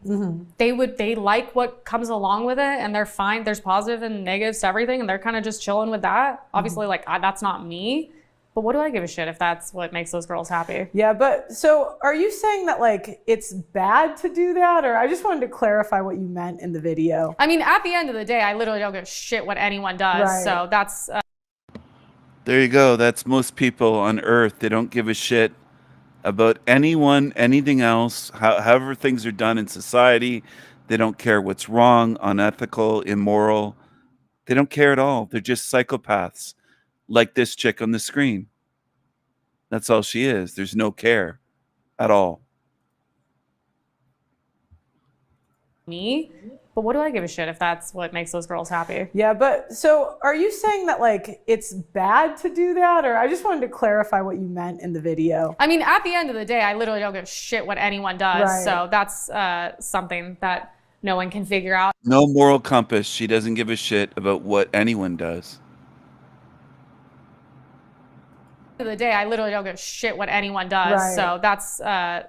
They like what comes along with it and they're fine. There's positive and negatives to everything and they're kind of just chilling with that. Obviously, that's not me. But what do I give a shit if that's what makes those girls happy? Yeah, but so are you saying that it's bad to do that? Or I just wanted to clarify what you meant in the video. I mean, at the end of the day, I literally don't give a shit what anyone does. Right. So that's... There you go. That's most people on earth. They don't give a shit about anyone, anything else, however things are done in society. They don't care what's wrong, unethical, immoral. They don't care at all. They're just psychopaths, like this chick on the screen. That's all she is. There's no care at all. me. But what do I give a shit if that's what makes those girls happy? Yeah, but so are you saying that like it's bad to do that? Or I just wanted to clarify what you meant in the video. I mean, at the end of the day, I literally don't give a shit what anyone does. Right. So that's something that no one can figure out. No moral compass. She doesn't give a shit about what anyone does. At the end of the day, I literally don't give a shit what anyone does. Right. So that's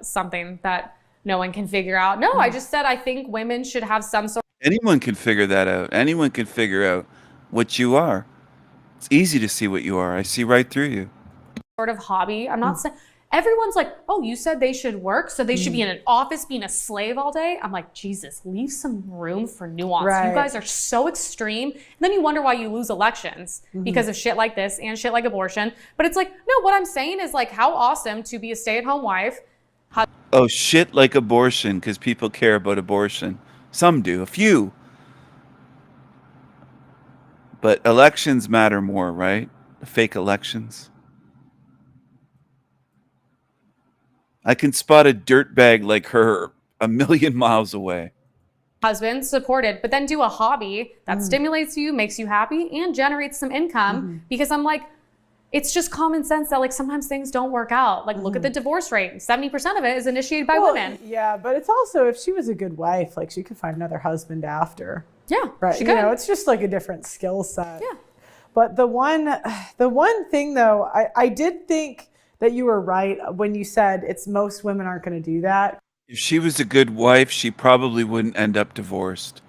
something that no one can figure out. No, I just said I think women should have some sort Anyone can figure that out. Anyone can figure out what you are. It's easy to see what you are. I see right through you. of hobby. I'm not saying everyone's like, oh, you said they should work, so they should be in an office being a slave all day. I'm like, Jesus, leave some room for nuance. Right. You guys are so extreme. And then you wonder why you lose elections because of shit like this and shit like abortion. But it's like, no, what I'm saying is like how awesome to be a stay-at-home wife. Oh, shit like abortion, because people care about abortion. Some do, a few. But elections matter more, right? Fake elections. I can spot a dirtbag like her a million miles away. Husband supported, but then do a hobby that stimulates you, makes you happy, and generates some income. Because I'm like, it's just common sense that like sometimes things don't work out. Like look at the divorce rate. 70% of it is initiated by women. Yeah, but it's also if she was a good wife, like she could find another husband after. Yeah, right. she You could. know, it's just like a different skill set. Yeah. But the one thing though, I did think that you were right when you said it's most women aren't going to do that. If she was a good wife, she probably wouldn't end up divorced.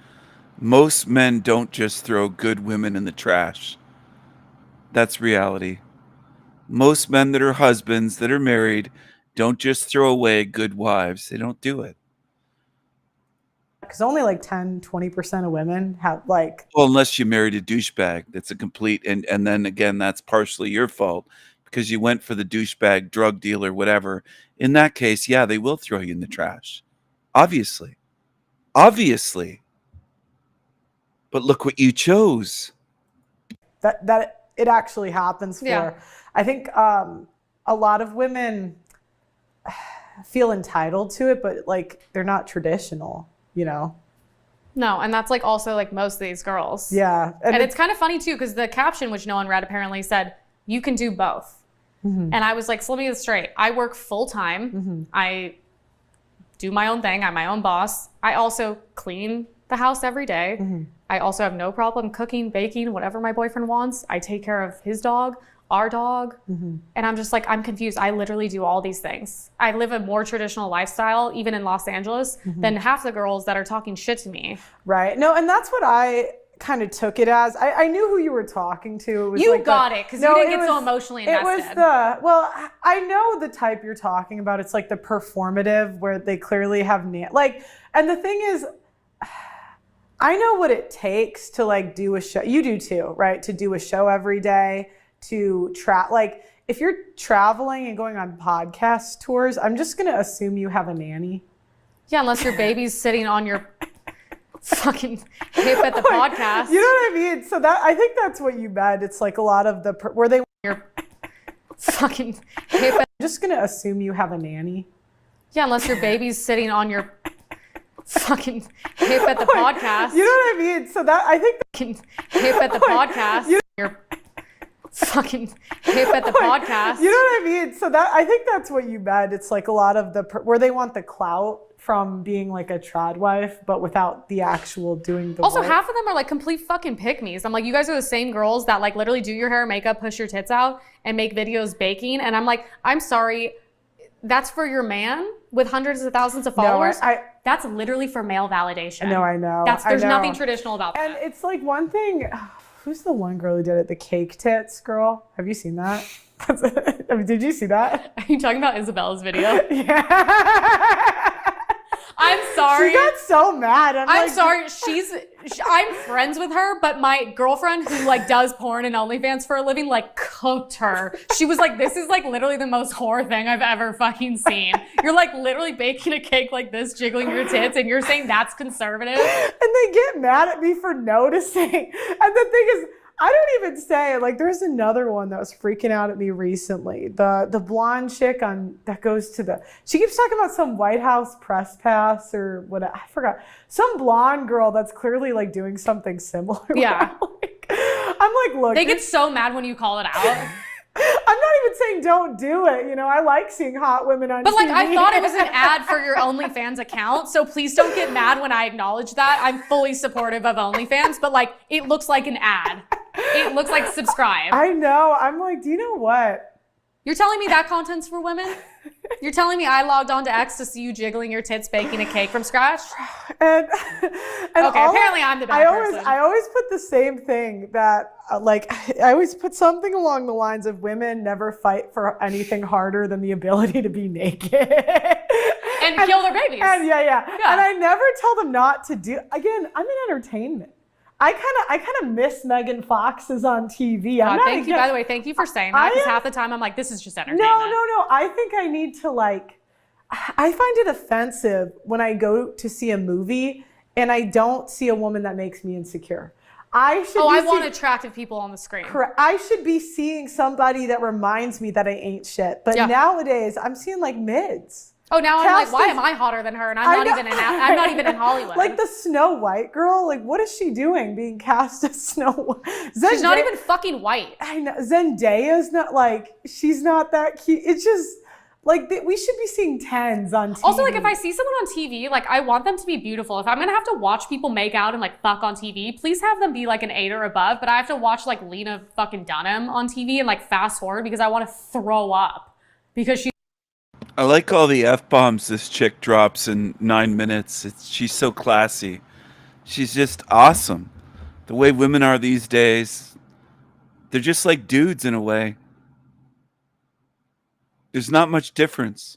Most men don't just throw good women in the trash. That's reality. Most men that are husbands, that are married, don't just throw away good wives. They don't do it. Because only like 10-20% of women have like. Well, unless you married a douchebag, that's a complete, and then again, that's partially your fault because you went for the douchebag, drug dealer, whatever. In that case, yeah, they will throw you in the trash. Obviously. Obviously. But look what you chose. That it actually happens for. Yeah. I think a lot of women feel entitled to it, but like they're not traditional, you know? No, and that's like also like most of these girls. Yeah. And it's kind of funny too, because the caption, which no one read, apparently said, you can do both. And I was like, so let me get this straight. I work full time. I do my own thing. I'm my own boss. I also clean the house every day. I also have no problem cooking, baking, whatever my boyfriend wants. I take care of his dog, our dog. And I'm just like, I'm confused. I literally do all these things. I live a more traditional lifestyle, even in Los Angeles, than half the girls that are talking shit to me. Right. No, and that's what I kind of took it as. I knew who you were talking to. It was You like got it, because you didn't get so emotionally It invested. was well, I know the type you're talking about. It's like the performative where they clearly have, and the thing is, I know what it takes to like do a show. You do too, right? To do a show every day, to like if you're traveling and going on podcast tours, I'm just going to assume you have a nanny. Yeah, unless your baby's sitting on your fucking hip at the podcast. You know what I mean? So that I think that's what you meant. It's like a lot of the where they your fucking hip. I'm just going to assume you have a nanny. Yeah, unless your baby's sitting on your fucking hip at the podcast. You know what I mean? So that I think hip at the podcast. Your fucking hip at the podcast. You know what I mean? So that I think that's what you meant. It's like a lot of the where they want the clout from being like a trad wife, but without the actual doing the Also, work. half of them are like complete fucking pick-me's. I'm like, you guys are the same girls that like literally do your hair and makeup, push your tits out, and make videos baking. And I'm like, I'm sorry, that's for your man with hundreds of thousands of followers. That's literally for male validation. No, I know. There's I know. nothing traditional about that. And it's like one thing. Who's the one girl who did it? The cake tits girl. Have you seen that? I mean, did you see that? Are you talking about Isabella's video? Yeah. I'm sorry. She got so mad. I'm like, sorry. I'm friends with her, but my girlfriend who like does porn and OnlyFans for a living like cooked her. She was like, this is like literally the most horror thing I've ever fucking seen. You're like literally baking a cake like this, jiggling your tits, and you're saying that's conservative? And they get mad at me for noticing. And the thing is, I don't even say, like, there's another one that was freaking out at me recently. The blonde chick that goes to she keeps talking about some White House press pass or what, I forgot. Some blonde girl that's clearly like doing something similar. Yeah. I'm like, look. They get so mad when you call it out. I'm not even saying don't do it. You know, I like seeing hot women on But like, TV. I thought it was an ad for your OnlyFans account, so please don't get mad when I acknowledge that. I'm fully supportive of OnlyFans, but like, it looks like an ad. It looks like subscribe. I know. I'm like, do you know what? You're telling me that content's for women? You're telling me I logged on to X to see you jiggling your tits baking a cake from scratch? And okay, apparently I'm the bad person. I always put the same thing that, I always put something along the lines of women never fight for anything harder than the ability to be naked. And kill their babies. And yeah. And I never tell them not to do. Again, I'm in entertainment. I kind of miss Megan Fox's on TV. Thank you. By the way, thank you for saying that, because half the time I'm like, this is just entertainment. No. I think I need to I find it offensive when I go to see a movie and I don't see a woman that makes me insecure. I want attractive people on the screen. Correct. I should be seeing somebody that reminds me that I ain't shit. But nowadays, I'm seeing like mids. Oh, now I'm like, why am I hotter than her? And I'm not even in Hollywood. Like the Snow White girl, like what is she doing being cast as Snow White? She's not even fucking white. I know. Zendaya's not she's not that cute. It's just like we should be seeing 10s on TV. Also, like if I see someone on TV, like I want them to be beautiful. If I'm gonna have to watch people make out and like fuck on TV, please have them be like an 8 or above. But I have to watch like Lena fucking Dunham on TV and like fast forward because I want to throw up because she. I like all the F-bombs this chick drops in 9 minutes. She's so classy. She's just awesome. The way women are these days, they're just like dudes in a way. There's not much difference.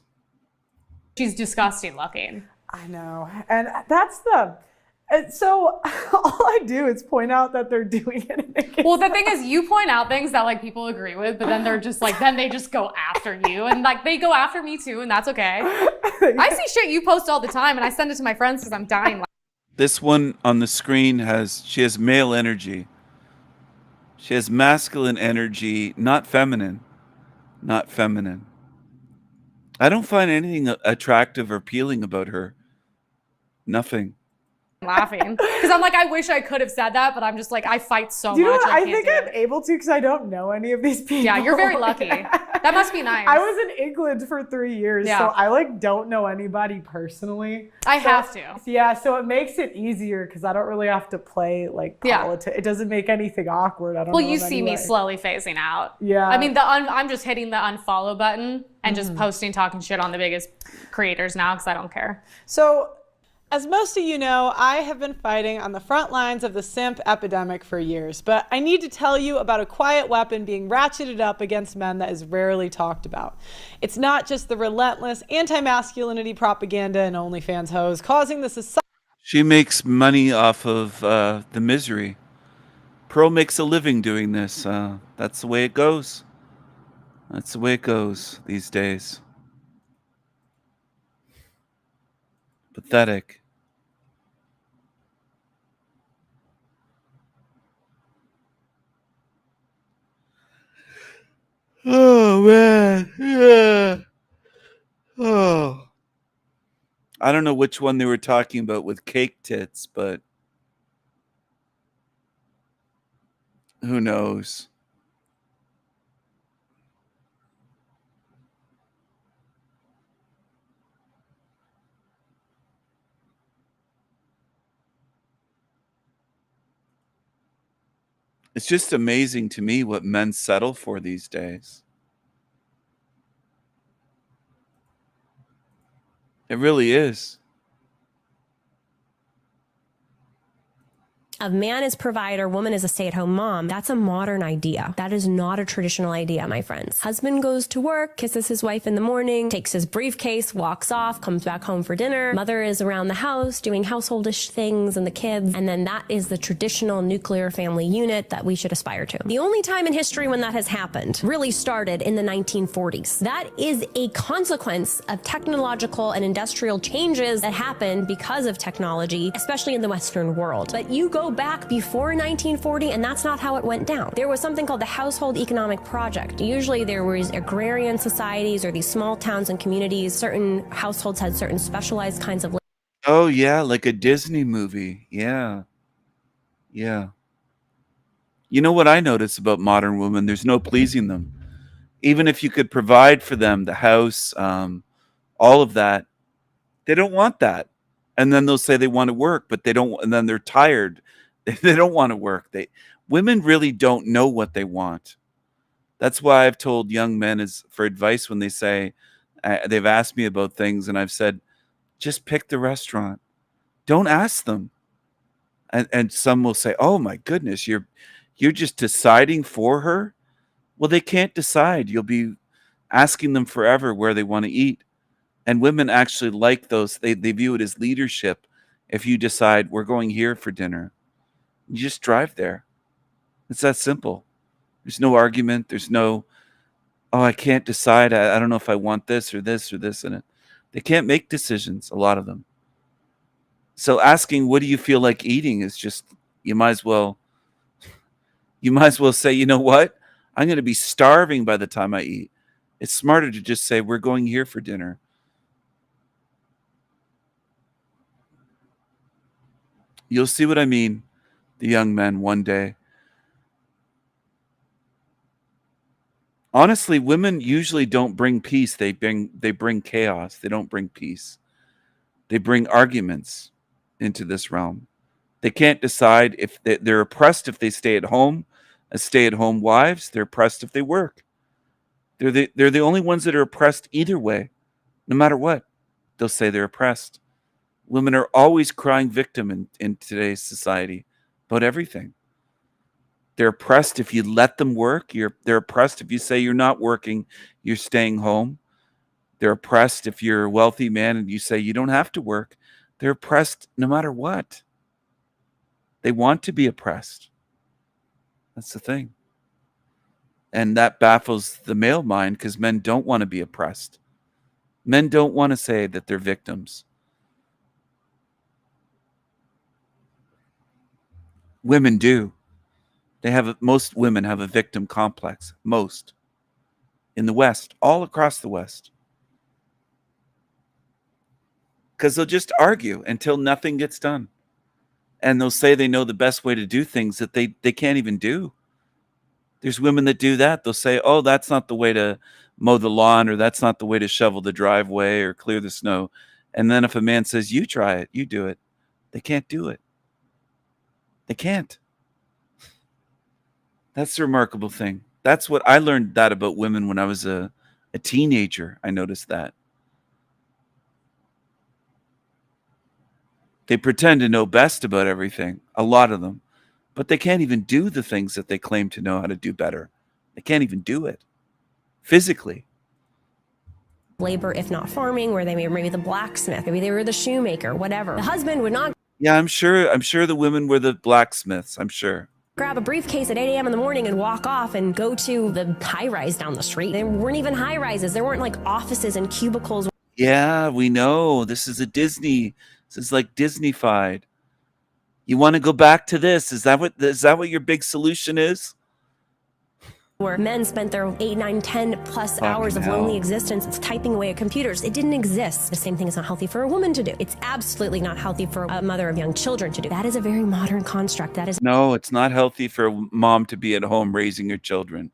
She's disgusting looking. I know. And that's so all I do is point out that they're doing it. Well, the thing is, you point out things that like people agree with, but then they're just like, then they just go after you, and like they go after me too, and that's okay. I see shit you post all the time, and I send it to my friends because I'm dying. This one on the screen she has male energy. She has masculine energy, not feminine. Not feminine. I don't find anything attractive or appealing about her. Nothing. Laughing because I'm like, I wish I could have said that, but I'm just like, I fight so much. You know what? I think I'm able to because I don't know any of these people. Yeah, you're very lucky. That must be nice. I was in England for 3 years, so I don't know anybody personally. I have to. Yeah, so it makes it easier because I don't really have to play like politics. It doesn't make anything awkward. I don't know. Well, you see me slowly phasing out. Yeah. I mean, I'm just hitting the unfollow button and just posting, talking shit on the biggest creators now because I don't care. So, as most of you know, I have been fighting on the front lines of the simp epidemic for years, but I need to tell you about a quiet weapon being ratcheted up against men that is rarely talked about. It's not just the relentless anti-masculinity propaganda and OnlyFans hoes causing the society. She makes money off of the misery. Pearl makes a living doing this. That's the way it goes. That's the way it goes these days. Pathetic. Oh, man. Yeah. Oh. I don't know which one they were talking about with cake tits, but who knows? It's just amazing to me what men settle for these days. It really is. A man is provider, woman is a stay-at-home mom. That's a modern idea. That is not a traditional idea, my friends. Husband goes to work, kisses his wife in the morning, takes his briefcase, walks off, comes back home for dinner. Mother is around the house doing householdish things and the kids. And then that is the traditional nuclear family unit that we should aspire to. The only time in history when that has happened really started in the 1940s. That is a consequence of technological and industrial changes that happened because of technology, especially in the Western world. But you go back before 1940, and that's not how it went down. There was something called the Household Economic Project. Usually there was agrarian societies or these small towns and communities. Certain households had certain specialized kinds of Oh yeah, like a Disney movie. Yeah. Yeah. You know what I notice about modern women? There's no pleasing them. Even if you could provide for them the house, all of that, they don't want that. And then they'll say they want to work, but they don't. And then they're tired. They don't want to work. Women really don't know what they want. That's why I've told young men is for advice when they say they've asked me about things, and I've said, just pick the restaurant. Don't ask them. And some will say, "Oh my goodness, you're just deciding for her." Well, they can't decide. You'll be asking them forever where they want to eat. And women actually like those. They view it as leadership. If you decide we're going here for dinner, you just drive there. It's that simple. There's no argument. There's no, oh, I can't decide. I don't know if I want this or this or this in it. They can't make decisions, a lot of them. So asking, what do you feel like eating is just, you might as well say, you know what? I'm going to be starving by the time I eat. It's smarter to just say, we're going here for dinner. You'll see what I mean, the young men, one day. Honestly, women usually don't bring peace. They bring chaos. They don't bring peace. They bring arguments into this realm. They can't decide if they're oppressed if they stay at home, as stay-at-home wives. They're oppressed if they work. They're the only ones that are oppressed either way, no matter what. They'll say they're oppressed. Women are always crying victim in today's society about everything. They're oppressed if you let them work. They're oppressed if you say you're not working, you're staying home. They're oppressed if you're a wealthy man and you say you don't have to work. They're oppressed no matter what. They want to be oppressed. That's the thing. And that baffles the male mind because men don't want to be oppressed. Men don't want to say that they're victims. Women do. Most women have a victim complex. Most. In the West. All across the West. Because they'll just argue until nothing gets done. And they'll say they know the best way to do things that they can't even do. There's women that do that. They'll say, oh, that's not the way to mow the lawn, or that's not the way to shovel the driveway or clear the snow. And then if a man says, you try it, you do it, they can't do it. They can't. That's the remarkable thing. That's what I learned that about women when I was a teenager. I noticed that. They pretend to know best about everything, a lot of them, but they can't even do the things that they claim to know how to do better. They can't even do it physically. labor, if not farming, where they were maybe the blacksmith, maybe they were the shoemaker, whatever. The husband would not Yeah, I'm sure the women were the blacksmiths. I'm sure. grab a briefcase at 8 a.m. in the morning and walk off and go to the high rise down the street. There weren't even high rises. There weren't like offices and cubicles. Yeah, we know. This is this is like Disney-fied. You want to go back to this? Is that what your big solution is? Where men spent their 8, 9, 10 plus hours of lonely existence typing away at computers. It didn't exist. The same thing is not healthy for a woman to do. It's absolutely not healthy for a mother of young children to do. That is a very modern construct. That is No, it's not healthy for a mom to be at home raising her children.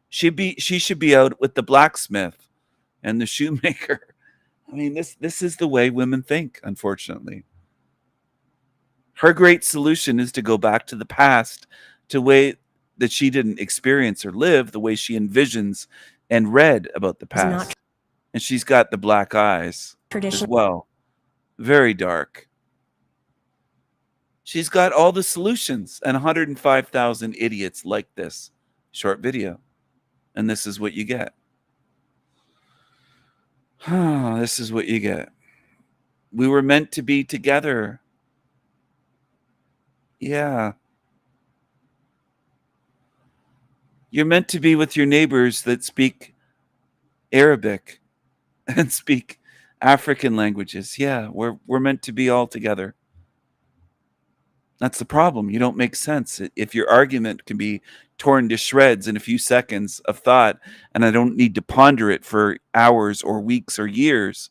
She should be out with the blacksmith and the shoemaker. I mean, this is the way women think, unfortunately. Her great solution is to go back to the past, to way that she didn't experience or live, the way she envisions and read about the past. And she's got the black eyes as well. Very dark. She's got all the solutions and 105,000 idiots like this short video. And this is what you get. This is what you get. We were meant to be together. Yeah. You're meant to be with your neighbors that speak Arabic and speak African languages. Yeah, we're meant to be all together. That's the problem. You don't make sense. If your argument can be torn to shreds in a few seconds of thought, and I don't need to ponder it for hours or weeks or years,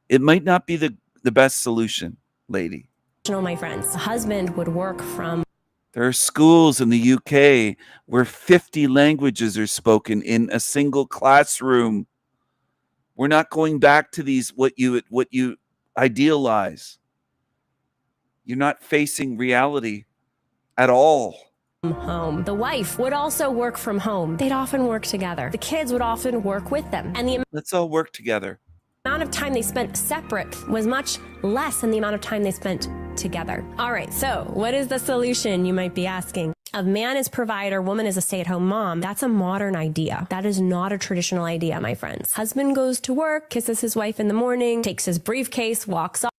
it might not be the best solution, lady. My friends, a husband would work from. There are schools in the UK where 50 languages are spoken in a single classroom. We're not going back to these what you idealize. You're not facing reality at all. Home. The wife would also work from home. They'd often work together. The kids would often work with them. And let's all work together. amount of time they spent separate was much less than the amount of time they spent together. All right, so what is the solution, you might be asking? A man is provider, woman is a stay-at-home mom. That's a modern idea. That is not a traditional idea, my friends. Husband goes to work, kisses his wife in the morning, takes his briefcase, walks off.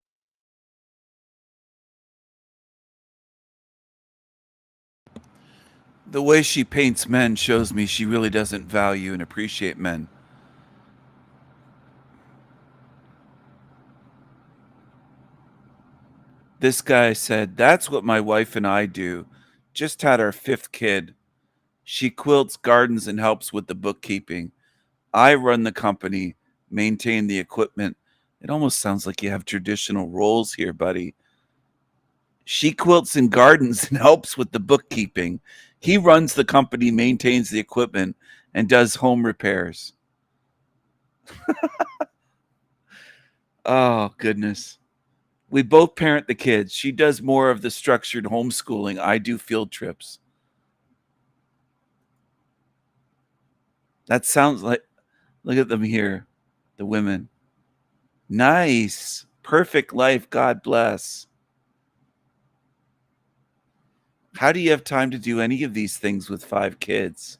The way she paints men shows me she really doesn't value and appreciate men. This guy said, "That's what my wife and I do. Just had our 5th kid. She quilts gardens and helps with the bookkeeping. I run the company, maintain the equipment." It almost sounds like you have traditional roles here, buddy. She quilts and gardens and helps with the bookkeeping. He runs the company, maintains the equipment, and does home repairs. Oh, goodness. We both parent the kids. She does more of the structured homeschooling. I do field trips. That sounds like, look at them here, the women. Nice. Perfect life. God bless. How do you have time to do any of these things with 5 kids?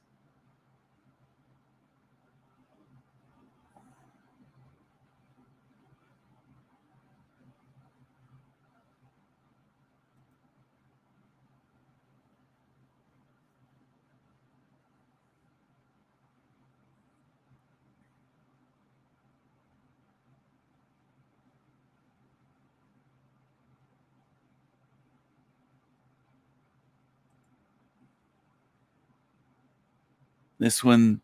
This one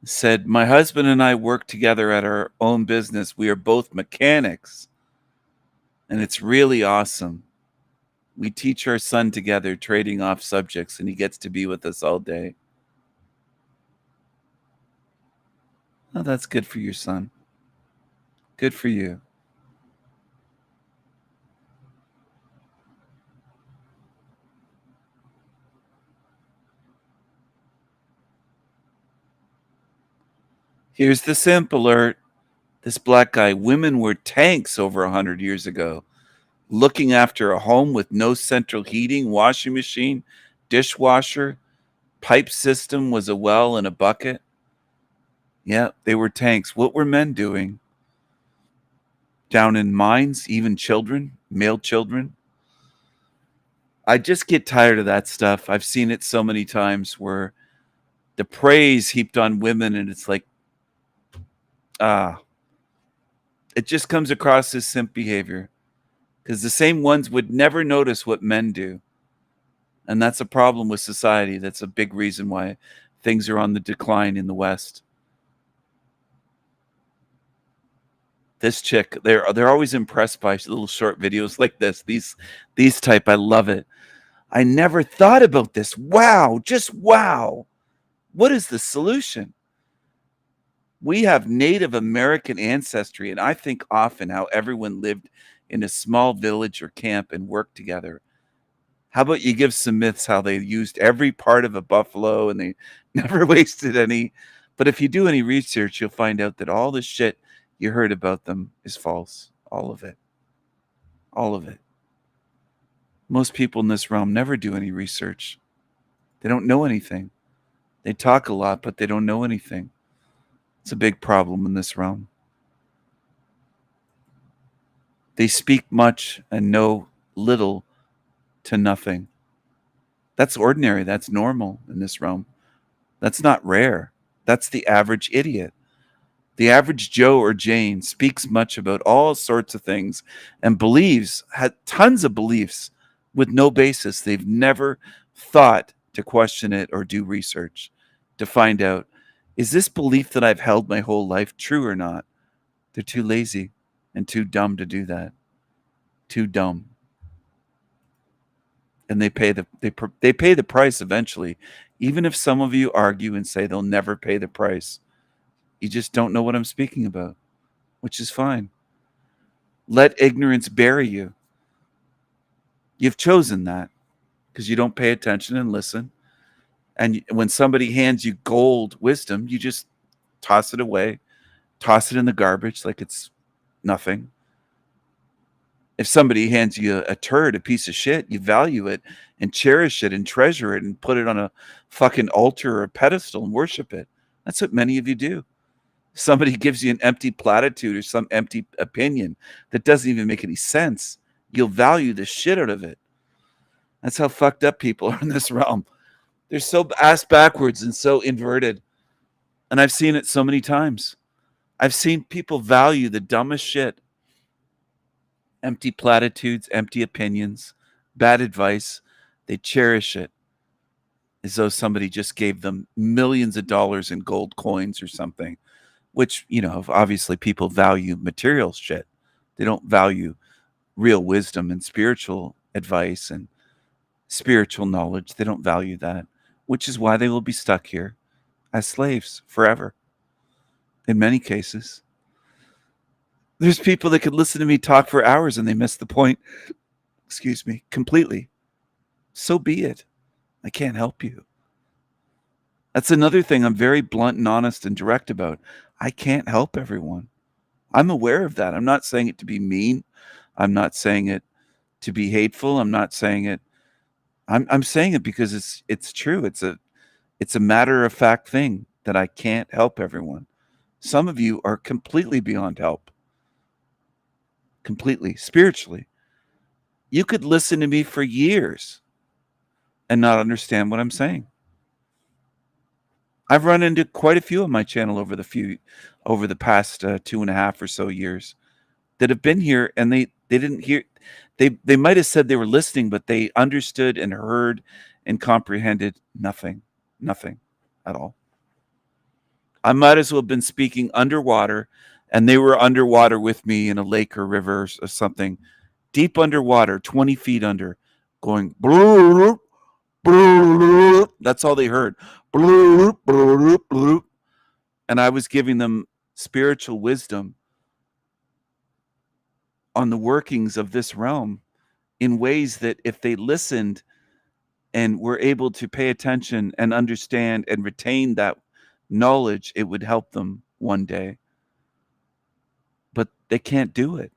said, "My husband and I work together at our own business. We are both mechanics, and it's really awesome. We teach our son together, trading off subjects, and he gets to be with us all day." Oh, that's good for your son. Good for you. Here's the simp alert. This black guy, women were tanks over 100 years ago. Looking after a home with no central heating, washing machine, dishwasher, pipe system was a well and a bucket. Yeah, they were tanks. What were men doing? Down in mines, even children, male children. I just get tired of that stuff. I've seen it so many times where the praise heaped on women, and it's like, it just comes across as simp behavior, because the same ones would never notice what men do. And that's a problem with society. That's a big reason why things are on the decline in the West. This chick, they're always impressed by little short videos like this. These type, I love it. I never thought about this. Wow, just wow. What is the solution? We have Native American ancestry, and I think often how everyone lived in a small village or camp and worked together. How about you give some myths how they used every part of a buffalo and they never wasted any? But if you do any research, you'll find out that all the shit you heard about them is false. All of it. All of it. Most people in this realm never do any research. They don't know anything. They talk a lot, but they don't know anything. It's a big problem in this realm. They speak much and know little to nothing. That's ordinary. That's normal in this realm. That's not rare. That's the average idiot. The average Joe or Jane speaks much about all sorts of things and believes, had tons of beliefs, with no basis. They've never thought to question it or do research to find out, is this belief that I've held my whole life true or not? They're too lazy and too dumb to do that. Too dumb. And they pay the price eventually. Even if some of you argue and say they'll never pay the price, you just don't know what I'm speaking about, which is fine. Let ignorance bury you. You've chosen that because you don't pay attention and listen. And when somebody hands you gold wisdom, you just toss it away, toss it in the garbage like it's nothing. If somebody hands you a turd, a piece of shit, you value it and cherish it and treasure it and put it on a fucking altar or a pedestal and worship it. That's what many of you do. Somebody gives you an empty platitude or some empty opinion that doesn't even make any sense. You'll value the shit out of it. That's how fucked up people are in this realm. They're so ass backwards and so inverted. And I've seen it so many times. I've seen people value the dumbest shit. Empty platitudes, empty opinions, bad advice. They cherish it as though somebody just gave them millions of dollars in gold coins or something, which, you know, obviously people value material shit. They don't value real wisdom and spiritual advice and spiritual knowledge. They don't value that, which is why they will be stuck here as slaves forever. In many cases, there's people that could listen to me talk for hours and they miss the point, excuse me, completely. So be it. I can't help you. That's another thing I'm very blunt and honest and direct about. I can't help everyone. I'm aware of that. I'm not saying it to be mean. I'm not saying it to be hateful. I'm not saying it. I'm saying it because it's true. It's a matter of fact thing that I can't help everyone. Some of you are completely beyond help. Completely, spiritually. You could listen to me for years and not understand what I'm saying. I've run into quite a few on my channel over the past 2.5 or so years that have been here, and they didn't hear. They might have said they were listening, but they understood and heard and comprehended nothing at all. I might as well have been speaking underwater, and they were underwater with me in a lake or river or something, deep underwater, 20 feet under, going bloop, bloop. That's all they heard. Bloop, bloop, bloop. And I was giving them spiritual wisdom on the workings of this realm in ways that if they listened and were able to pay attention and understand and retain that knowledge, it would help them one day. But they can't do it.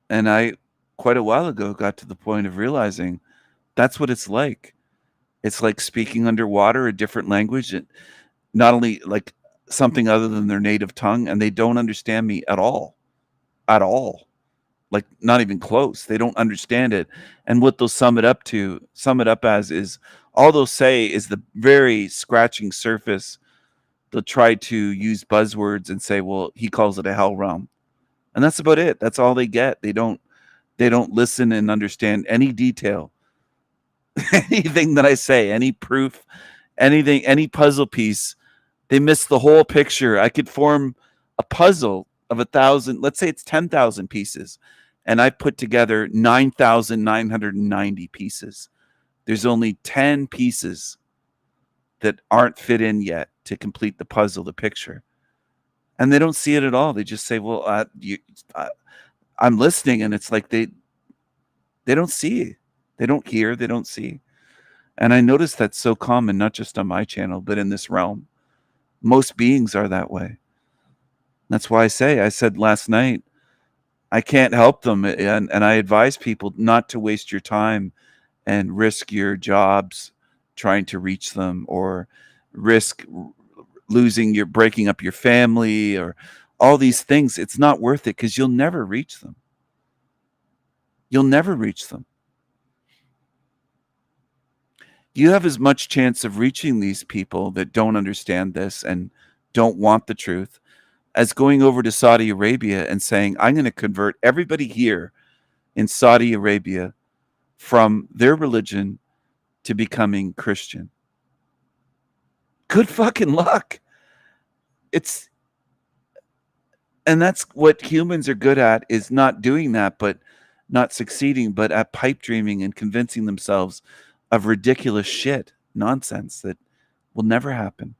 And I, quite a while ago, got to the point of realizing that's what it's like. It's like speaking underwater a different language, not only like something other than their native tongue, and they don't understand me at all. At all. Like not even close. They don't understand it. And what they'll sum it up as is all they'll say is the very scratching surface. They'll try to use buzzwords and say, well, he calls it a hell realm. And that's about it. That's all they get. They don't listen and understand any detail. Anything that I say, any proof, anything, any puzzle piece, they miss the whole picture. I could form a puzzle of 1,000, let's say it's 10,000 pieces, and I put together 9,990 pieces. There's only 10 pieces that aren't fit in yet to complete the puzzle, the picture. And they don't see it at all. They just say, well, I'm listening. And it's like they don't see. They don't hear. They don't see. And I notice that's so common, not just on my channel, but in this realm. Most beings are that way. That's why I said last night, I can't help them. And I advise people not to waste your time and risk your jobs trying to reach them, or risk breaking up your family, or all these things. It's not worth it because you'll never reach them. You'll never reach them. You have as much chance of reaching these people that don't understand this and don't want the truth as going over to Saudi Arabia and saying, I'm going to convert everybody here in Saudi Arabia from their religion to becoming Christian. Good fucking luck. And that's what humans are good at, is not doing that, but not succeeding, but at pipe dreaming and convincing themselves of ridiculous shit, nonsense that will never happen.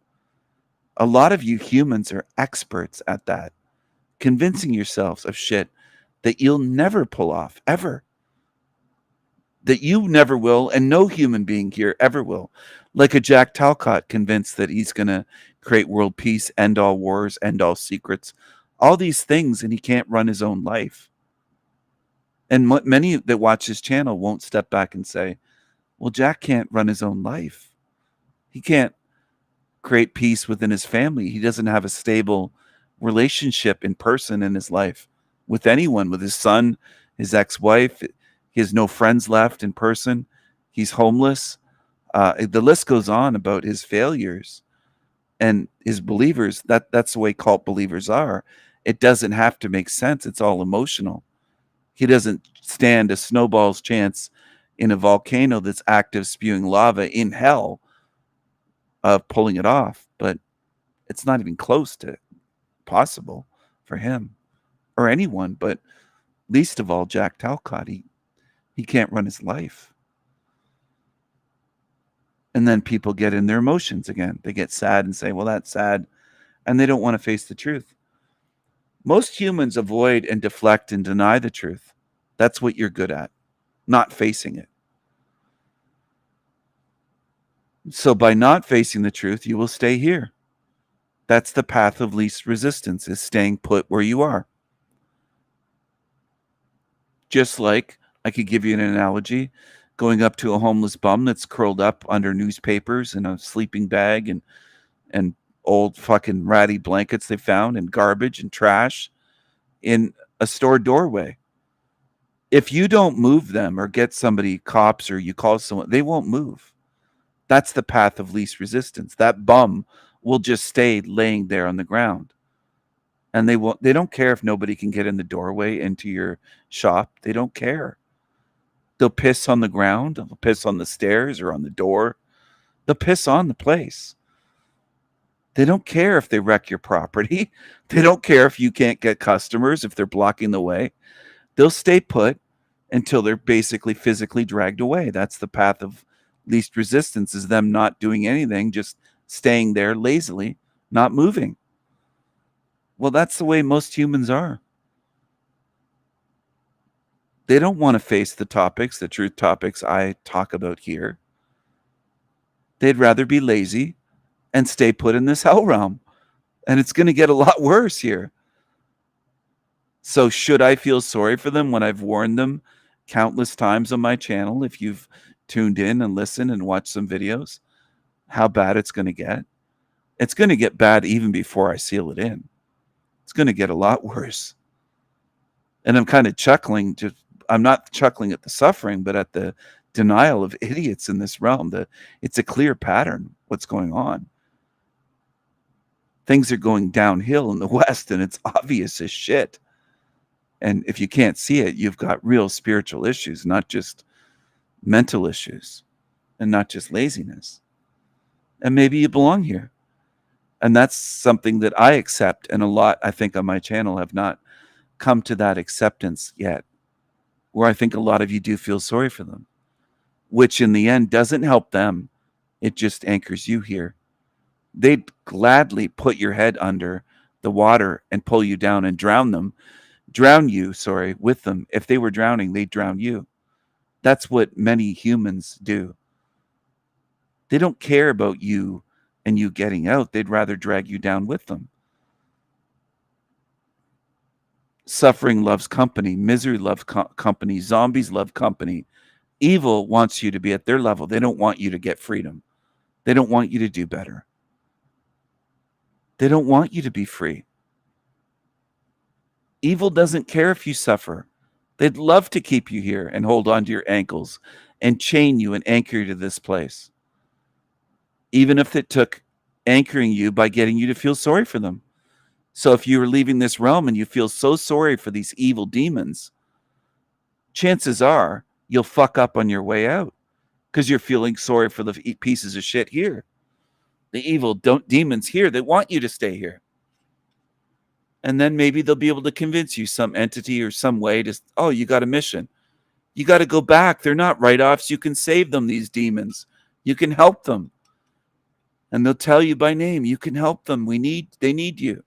A lot of you humans are experts at that, convincing yourselves of shit that you'll never pull off, ever. That you never will, and no human being here ever will. Like a Jack Talcott convinced that he's going to create world peace, end all wars, end all secrets, all these things, and he can't run his own life. And many that watch his channel won't step back and say, well, Jack can't run his own life. He can't create peace within his family. He doesn't have a stable relationship in person in his life with anyone, with his son, his ex-wife. He has no friends left in person. He's homeless. The list goes on about his failures and his believers. That's the way cult believers are. It doesn't have to make sense. It's all emotional. He doesn't stand a snowball's chance in a volcano that's active, spewing lava in hell, of pulling it off. But it's not even close to possible for him or anyone, but least of all Jack Talcott. He can't run his life. And then people get in their emotions again. They get sad and say, well, that's sad. And they don't want to face the truth. Most humans avoid and deflect and deny the truth. That's what you're good at, not facing it. So by not facing the truth, you will stay here. That's the path of least resistance, is staying put where you are. Just like, I could give you an analogy, going up to a homeless bum that's curled up under newspapers and a sleeping bag and old fucking ratty blankets they found and garbage and trash in a store doorway. If you don't move them or get somebody, cops, or you call someone, they won't move. That's the path of least resistance. That bum will just stay laying there on the ground. And they don't care if nobody can get in the doorway into your shop. They don't care. They'll piss on the ground, they'll piss on the stairs or on the door. They'll piss on the place. They don't care if they wreck your property. They don't care if you can't get customers, if they're blocking the way. They'll stay put until they're basically physically dragged away. That's the path of least resistance, is them not doing anything, just staying there lazily, not moving. Well, that's the way most humans are. They don't want to face the topics, the truth topics I talk about here. They'd rather be lazy and stay put in this hell realm. And it's going to get a lot worse here. So should I feel sorry for them when I've warned them countless times on my channel? If you've tuned in and listened and watched some videos, how bad it's going to get. It's going to get bad even before I seal it in. It's going to get a lot worse. And I'm kind of chuckling. I'm not chuckling at the suffering, but at the denial of idiots in this realm. It's a clear pattern, what's going on. Things are going downhill in the West, and it's obvious as shit. And if you can't see it, you've got real spiritual issues, not just mental issues, and not just laziness. And maybe you belong here. And that's something that I accept, and a lot, I think, on my channel have not come to that acceptance yet, where I think a lot of you do feel sorry for them, which in the end doesn't help them. It just anchors you here. They'd gladly put your head under the water and pull you down and drown you with them. If they were drowning, they'd drown you. That's what many humans do. They don't care about you and you getting out. They'd rather drag you down with them. Suffering loves company. Misery loves company. Zombies love company. Evil wants you to be at their level. They don't want you to get freedom. They don't want you to do better. They don't want you to be free. Evil doesn't care if you suffer. They'd love to keep you here and hold on to your ankles and chain you and anchor you to this place. Even if it took anchoring you by getting you to feel sorry for them. So if you were leaving this realm and you feel so sorry for these evil demons, chances are you'll fuck up on your way out because you're feeling sorry for the pieces of shit here. The evil demons here, they want you to stay here. And then maybe they'll be able to convince you, some entity or some way, to, oh, you got a mission. You got to go back. They're not write-offs. You can save them, these demons. You can help them. And they'll tell you by name, you can help them. They need you.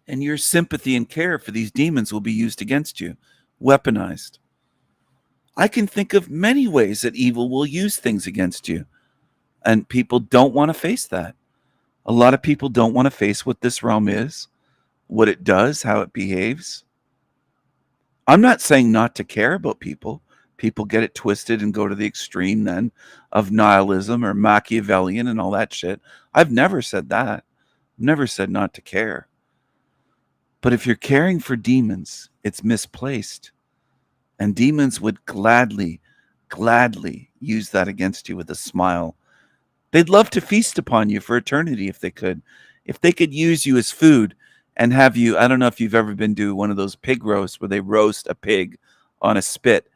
And your sympathy and care for these demons will be used against you, weaponized. I can think of many ways that evil will use things against you. And people don't want to face that. A lot of people don't want to face what this realm is, what it does, how it behaves. I'm not saying not to care about people. People get it twisted and go to the extreme then of nihilism or Machiavellian and all that shit. I've never said that. Never said not to care. But if you're caring for demons, it's misplaced. And demons would gladly use that against you with a smile. They'd love to feast upon you for eternity if they could. If they could use you as food and have you, I don't know if you've ever been to one of those pig roasts where they roast a pig on a spit.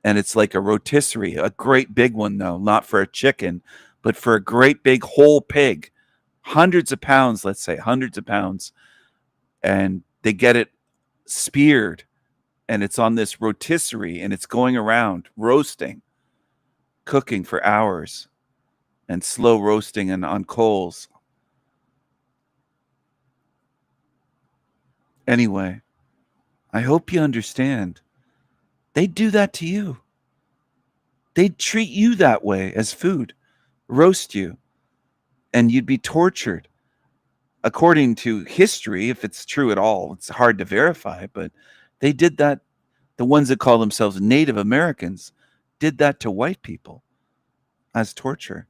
And it's like a rotisserie, a great big one though, not for a chicken, but for a great big whole pig. Hundreds of pounds, let's say, hundreds of pounds. And they get it speared. And it's on this rotisserie and it's going around roasting, cooking for hours and slow roasting and on coals. Anyway, I hope you understand. They'd do that to you. They'd treat you that way as food, roast you, and you'd be tortured. According to history, if it's true at all, it's hard to verify, but they did that. The ones that call themselves Native Americans did that to white people as torture.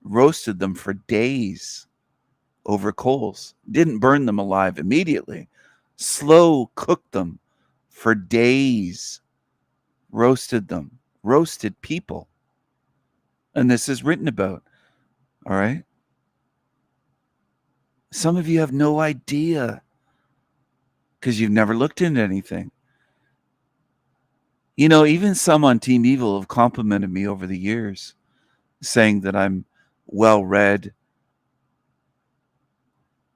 Roasted them for days over coals. Didn't burn them alive immediately. Slow cooked them for days. Roasted them. Roasted people. And this is written about. All right? Some of you have no idea because you've never looked into anything. You know, even some on Team Evil have complimented me over the years, saying that I'm well-read,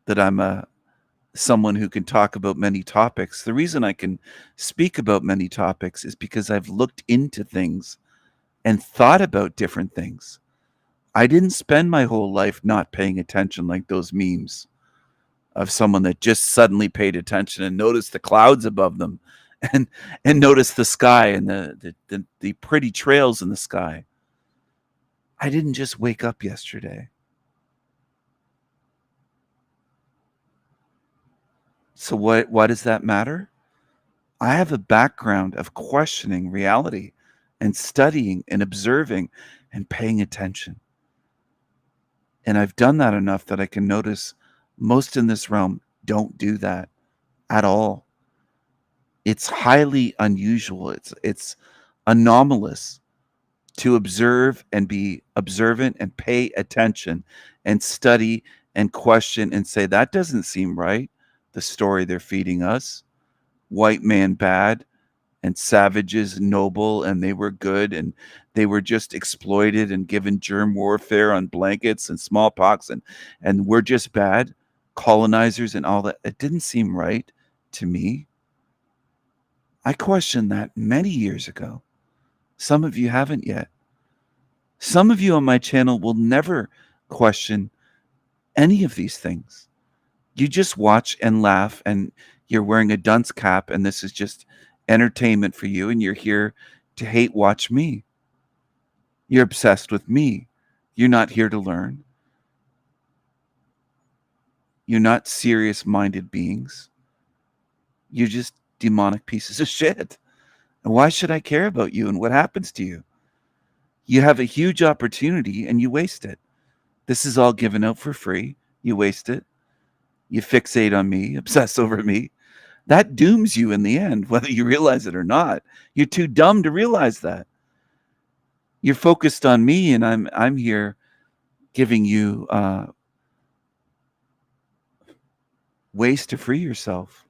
that I'm someone who can talk about many topics. The reason I can speak about many topics is because I've looked into things and thought about different things. I didn't spend my whole life not paying attention like those memes of someone that just suddenly paid attention and noticed the clouds above them and noticed the sky and the pretty trails in the sky. I didn't just wake up yesterday. So why does that matter? I have a background of questioning reality and studying and observing and paying attention. And I've done that enough that I can notice most in this realm don't do that at all. It's highly unusual. It's anomalous to observe and be observant and pay attention and study and question and say, that doesn't seem right. The story they're feeding us, white man bad and savages noble, and they were good, and they were just exploited and given germ warfare on blankets and smallpox, and we're just bad colonizers and all that. It didn't seem right to me. I questioned that many years ago. Some of you haven't yet. Some of you on my channel will never question any of these things. You just watch and laugh, and you're wearing a dunce cap, and this is just entertainment for you, and you're here to hate watch me. You're obsessed with me. You're not here to learn. You're not serious-minded beings. You're just demonic pieces of shit. And why should I care about you and what happens to you? You have a huge opportunity and you waste it. This is all given out for free. You waste it. You fixate on me, obsess over me. That dooms you in the end, whether you realize it or not. You're too dumb to realize that. You're focused on me, and I'm here giving you ways to free yourself.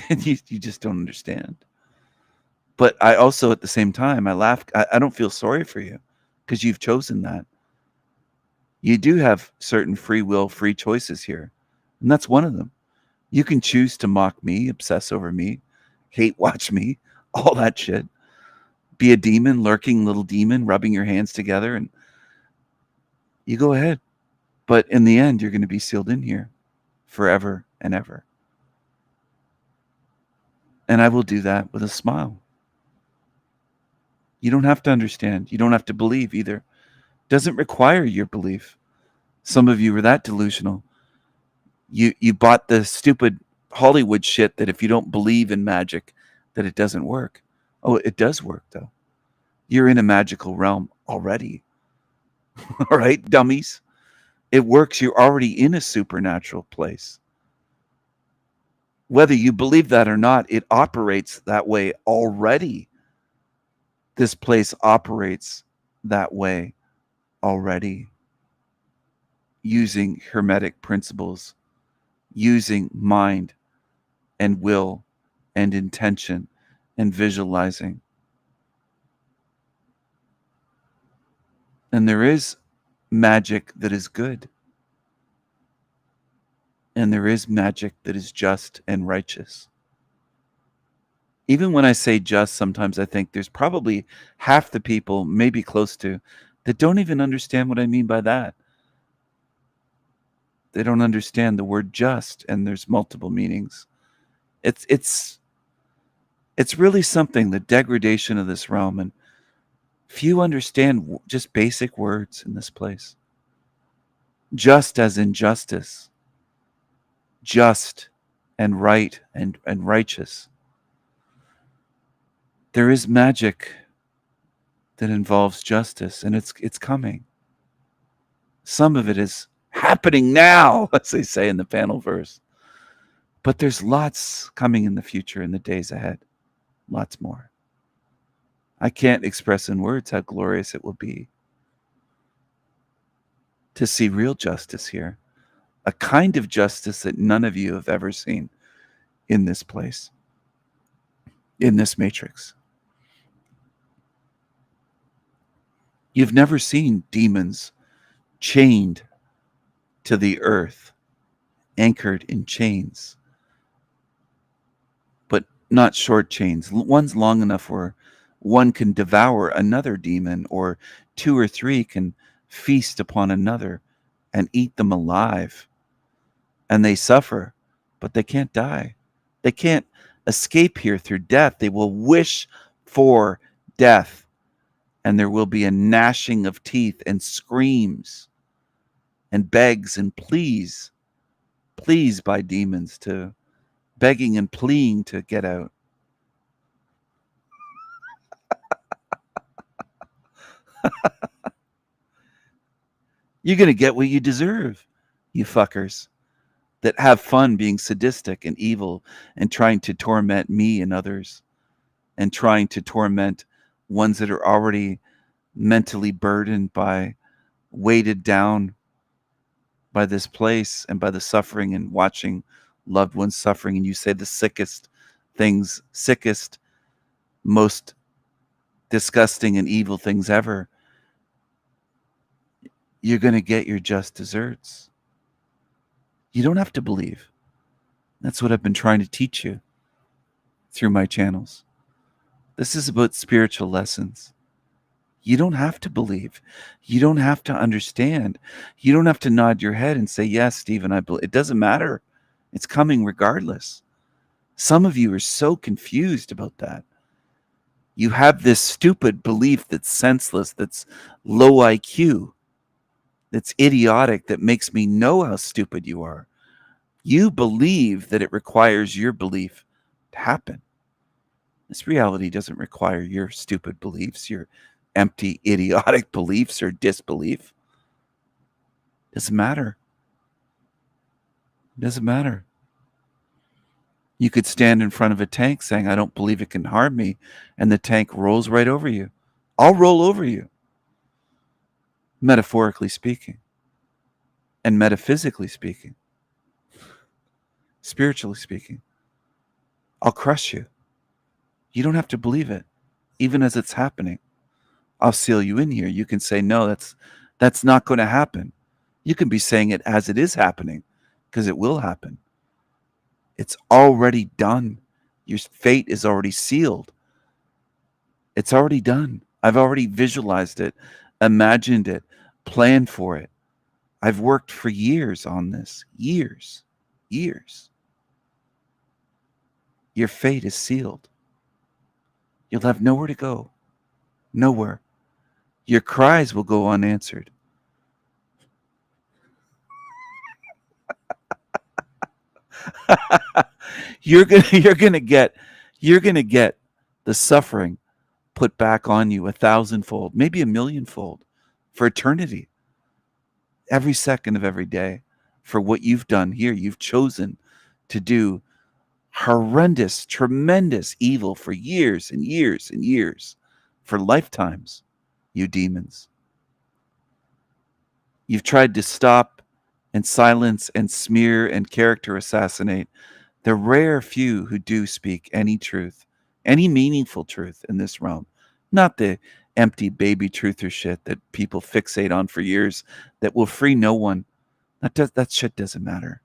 And you just don't understand. But I also, at the same time, I laugh. I don't feel sorry for you because you've chosen that. You do have certain free will, free choices here. And that's one of them. You can choose to mock me, obsess over me, hate watch me, all that shit. Be a demon, lurking little demon, rubbing your hands together, and you go ahead. But in the end, you're going to be sealed in here forever and ever. And I will do that with a smile. You don't have to understand. You don't have to believe either. Doesn't require your belief. Some of you are that delusional. You bought the stupid Hollywood shit that if you don't believe in magic, that it doesn't work. Oh, it does work though. You're in a magical realm already. All right, dummies. It works. You're already in a supernatural place. Whether you believe that or not, it operates that way already. This place operates that way already. Using hermetic principles, using mind and will and intention and visualizing. And there is magic that is good. And there is magic that is just and righteous. Even when I say just, sometimes I think there's probably half the people, maybe close to, that don't even understand what I mean by that. They don't understand the word just, and there's multiple meanings. It's really something, the degradation of this realm, and few understand just basic words in this place. Just as in justice, just and right and righteous. There is magic that involves justice, and it's coming. Some of it is happening now, as they say in the panel verse. But there's lots coming in the future, in the days ahead. Lots more. I can't express in words how glorious it will be to see real justice here. A kind of justice that none of you have ever seen in this place, in this matrix. You've never seen demons chained to the earth, anchored in chains, but not short chains. One's long enough where one can devour another demon, or two or three can feast upon another and eat them alive. And they suffer, but they can't die. They can't escape here through death. They will wish for death. And there will be a gnashing of teeth and screams and begs and pleas by demons, to begging and pleading to get out. You're going to get what you deserve, you fuckers that have fun being sadistic and evil and trying to torment me and others, and trying to torment ones that are already mentally burdened by, weighted down by this place and by the suffering and watching loved ones suffering. And you say the sickest things, sickest, most disgusting and evil things ever. You're going to get your just desserts. You don't have to believe. That's what I've been trying to teach you through my channels. This is about spiritual lessons. You don't have to believe. You don't have to understand. You don't have to nod your head and say, yes, Stephen, I believe. It doesn't matter. It's coming regardless. Some of you are so confused about that. You have this stupid belief that's senseless, that's low IQ, that's idiotic, that makes me know how stupid you are. You believe that it requires your belief to happen. This reality doesn't require your stupid beliefs, your empty, idiotic beliefs or disbelief. Doesn't matter. Doesn't matter. You could stand in front of a tank saying, I don't believe it can harm me, and the tank rolls right over you. I'll roll over you. Metaphorically speaking, and metaphysically speaking, spiritually speaking. I'll crush you. You don't have to believe it, even as it's happening. I'll seal you in here. You can say, no, that's not going to happen. You can be saying it as it is happening, because it will happen. It's already done. Your fate is already sealed. It's already done. I've already visualized it, imagined it, planned for it. I've worked for years on this. Years. Your fate is sealed. You'll have nowhere to go. Nowhere. Your cries will go unanswered. You're gonna get the suffering put back on you 1,000-fold, maybe 1,000,000-fold, for eternity. Every second of every day, for what you've done here. You've chosen to do horrendous, tremendous evil for years and years and years, for lifetimes, you demons. You've tried to stop and silence and smear and character assassinate the rare few who do speak any truth, any meaningful truth in this realm, not the empty baby truther shit that people fixate on for years that will free no one. That shit doesn't matter.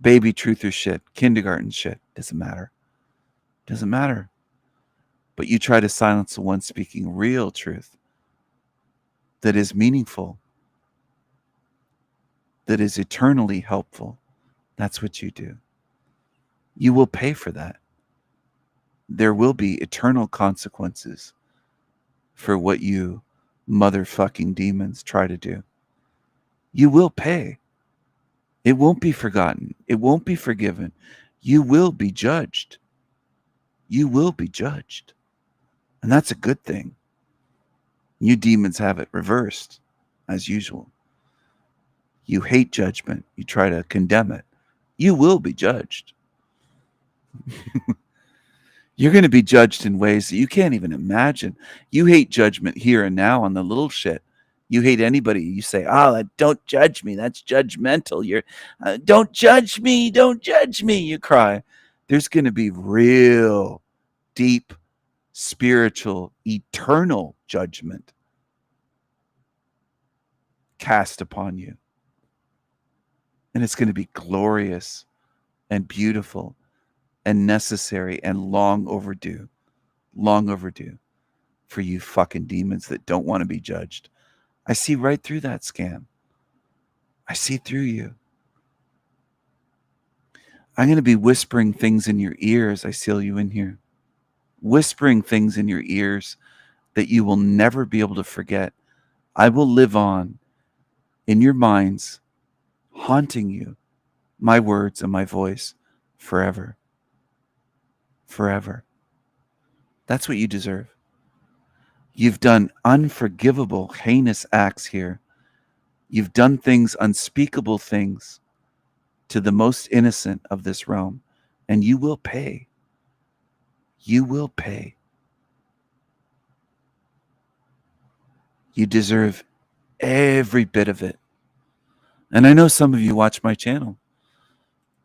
Baby truther shit, kindergarten shit, doesn't matter. Doesn't matter. But you try to silence the one speaking real truth that is meaningful, that is eternally helpful. That's what you do. You will pay for that. There will be eternal consequences for what you motherfucking demons try to do. You will pay. It won't be forgotten. It won't be forgiven. You will be judged. You will be judged. And that's a good thing. You demons have it reversed, as usual. You hate judgment. You try to condemn it. You will be judged. You're going to be judged in ways that you can't even imagine. You hate judgment here and now on the little shit. You hate anybody. You say, don't judge me. That's judgmental. You're, don't judge me. Don't judge me. You cry. There's going to be real, deep, spiritual, eternal judgment cast upon you. And it's going to be glorious and beautiful and necessary and long overdue for you fucking demons that don't want to be judged. I see right through that scam. I see through you. I'm going to be whispering things in your ears. I seal you in here. Whispering things in your ears that you will never be able to forget. I will live on in your minds, haunting you, my words and my voice forever. Forever. That's what you deserve. You've done unforgivable, heinous acts here. You've done things, unspeakable things, to the most innocent of this realm, and you will pay. You will pay. You deserve every bit of it. And I know some of you watch my channel,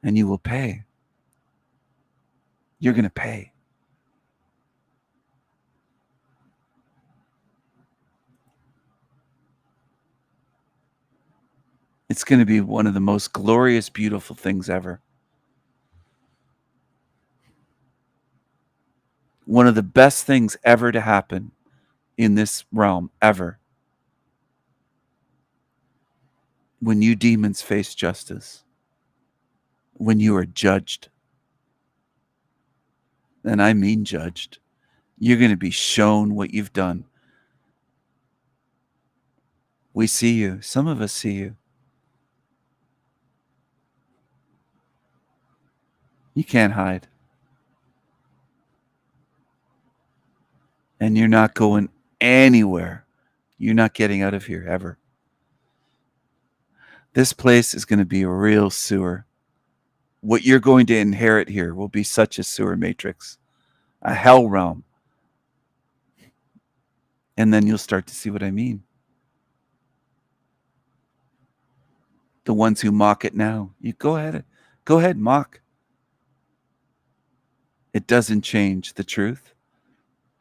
and you will pay. You're going to pay. It's going to be one of the most glorious, beautiful things ever. One of the best things ever to happen in this realm, ever. When you demons face justice. When you are judged. And I mean judged. You're going to be shown what you've done. We see you. Some of us see you. You can't hide. And you're not going anywhere. You're not getting out of here ever. This place is going to be a real sewer. What you're going to inherit here will be such a sewer matrix, a hell realm. And then you'll start to see what I mean. The ones who mock it now, you go ahead, mock. It doesn't change the truth,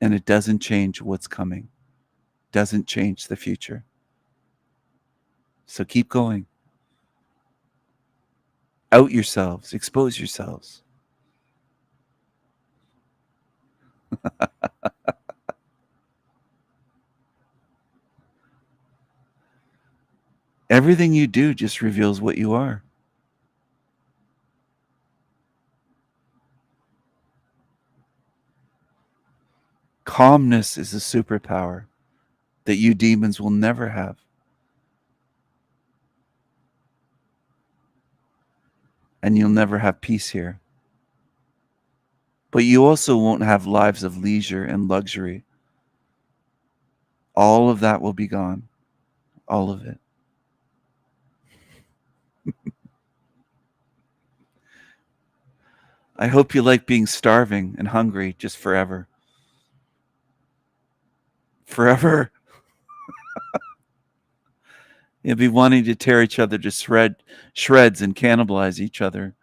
and it doesn't change what's coming. Doesn't change the future. So keep going. Out yourselves, expose yourselves. Everything you do just reveals what you are. Calmness is a superpower that you demons will never have. And you'll never have peace here. But you also won't have lives of leisure and luxury. All of that will be gone. All of it. I hope you like being starving and hungry just forever. Forever. You'll be wanting to tear each other to shreds and cannibalize each other.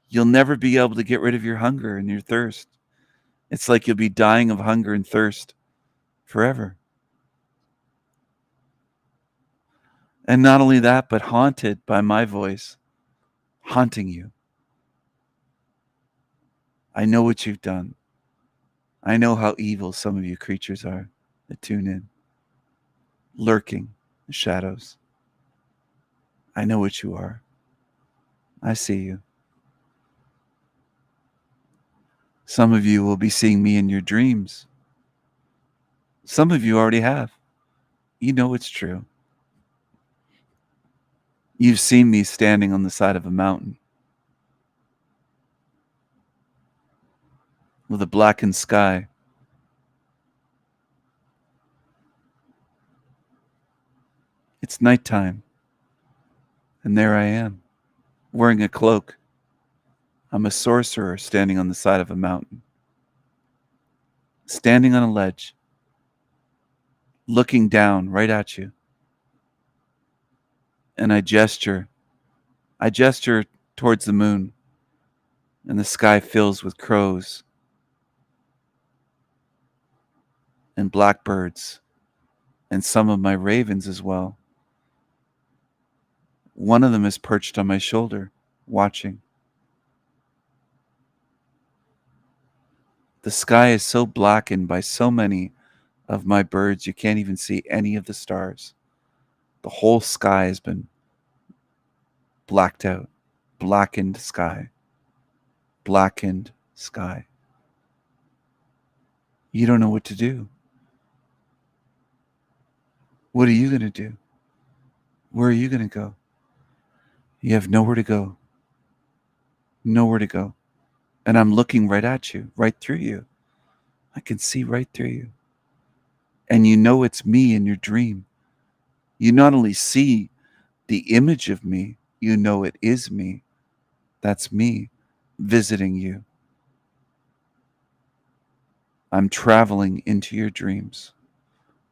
You'll never be able to get rid of your hunger and your thirst. It's like you'll be dying of hunger and thirst forever. And not only that, but haunted by my voice, haunting you. I know what you've done. I know how evil some of you creatures are that tune in, lurking in the shadows. I know what you are. I see you. Some of you will be seeing me in your dreams. Some of you already have. You know it's true. You've seen me standing on the side of a mountain with a blackened sky. It's nighttime, and there I am, wearing a cloak. I'm a sorcerer standing on the side of a mountain, standing on a ledge, looking down right at you. And I gesture towards the moon, and the sky fills with crows and blackbirds and some of my ravens as well. One of them is perched on my shoulder, watching. The sky is so blackened by so many of my birds, you can't even see any of the stars. The whole sky has been blacked out. Blackened sky. Blackened sky. You don't know what to do. What are you going to do? Where are you going to go? You have nowhere to go. Nowhere to go. And I'm looking right at you, right through you. I can see right through you. And you know it's me in your dream. You not only see the image of me, you know it is me. That's me visiting you. I'm traveling into your dreams.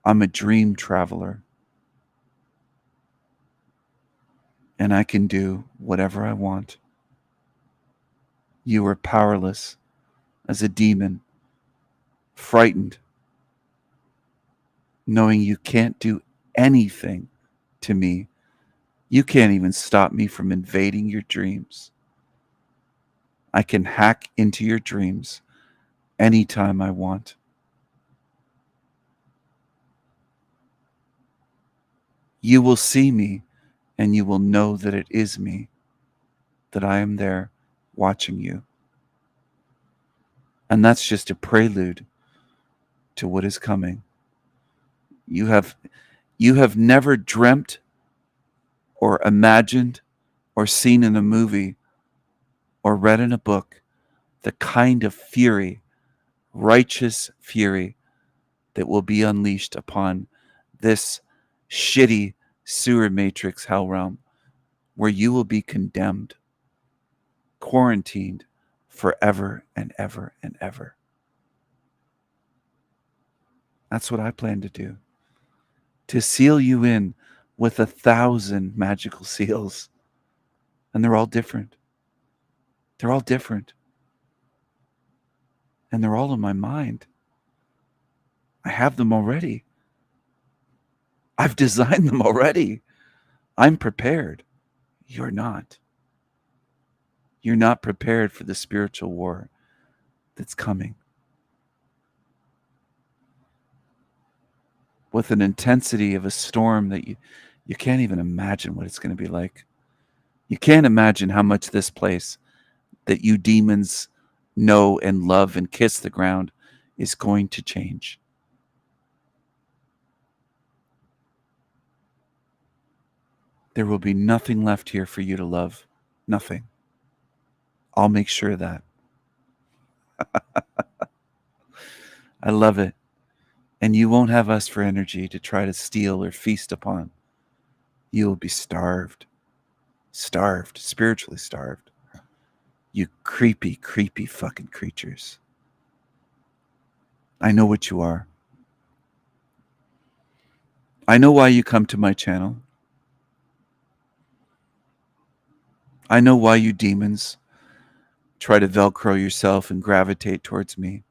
I'm a dream traveler. And I can do whatever I want. You are powerless as a demon, frightened, knowing you can't do anything to me. You can't even stop me from invading your dreams. I can hack into your dreams anytime I want. You will see me and you will know that it is me, that I am there watching you. And that's just a prelude to what is coming. You have never dreamt or imagined or seen in a movie or read in a book the kind of fury, righteous fury, that will be unleashed upon this shitty sewer matrix hell realm, where you will be condemned, quarantined forever and ever and ever. That's what I plan to do. To seal you in with 1,000 magical seals. And they're all different. They're all different. And they're all in my mind. I have them already. I've designed them already. I'm prepared. You're not. You're not prepared for the spiritual war that's coming. With an intensity of a storm that you can't even imagine what it's going to be like. You can't imagine how much this place that you demons know and love and kiss the ground is going to change. There will be nothing left here for you to love. Nothing. I'll make sure of that. I love it. And you won't have us for energy to try to steal or feast upon. You will be starved. Starved. Spiritually starved. You creepy, creepy fucking creatures. I know what you are. I know why you come to my channel. I know why you demons try to Velcro yourself and gravitate towards me.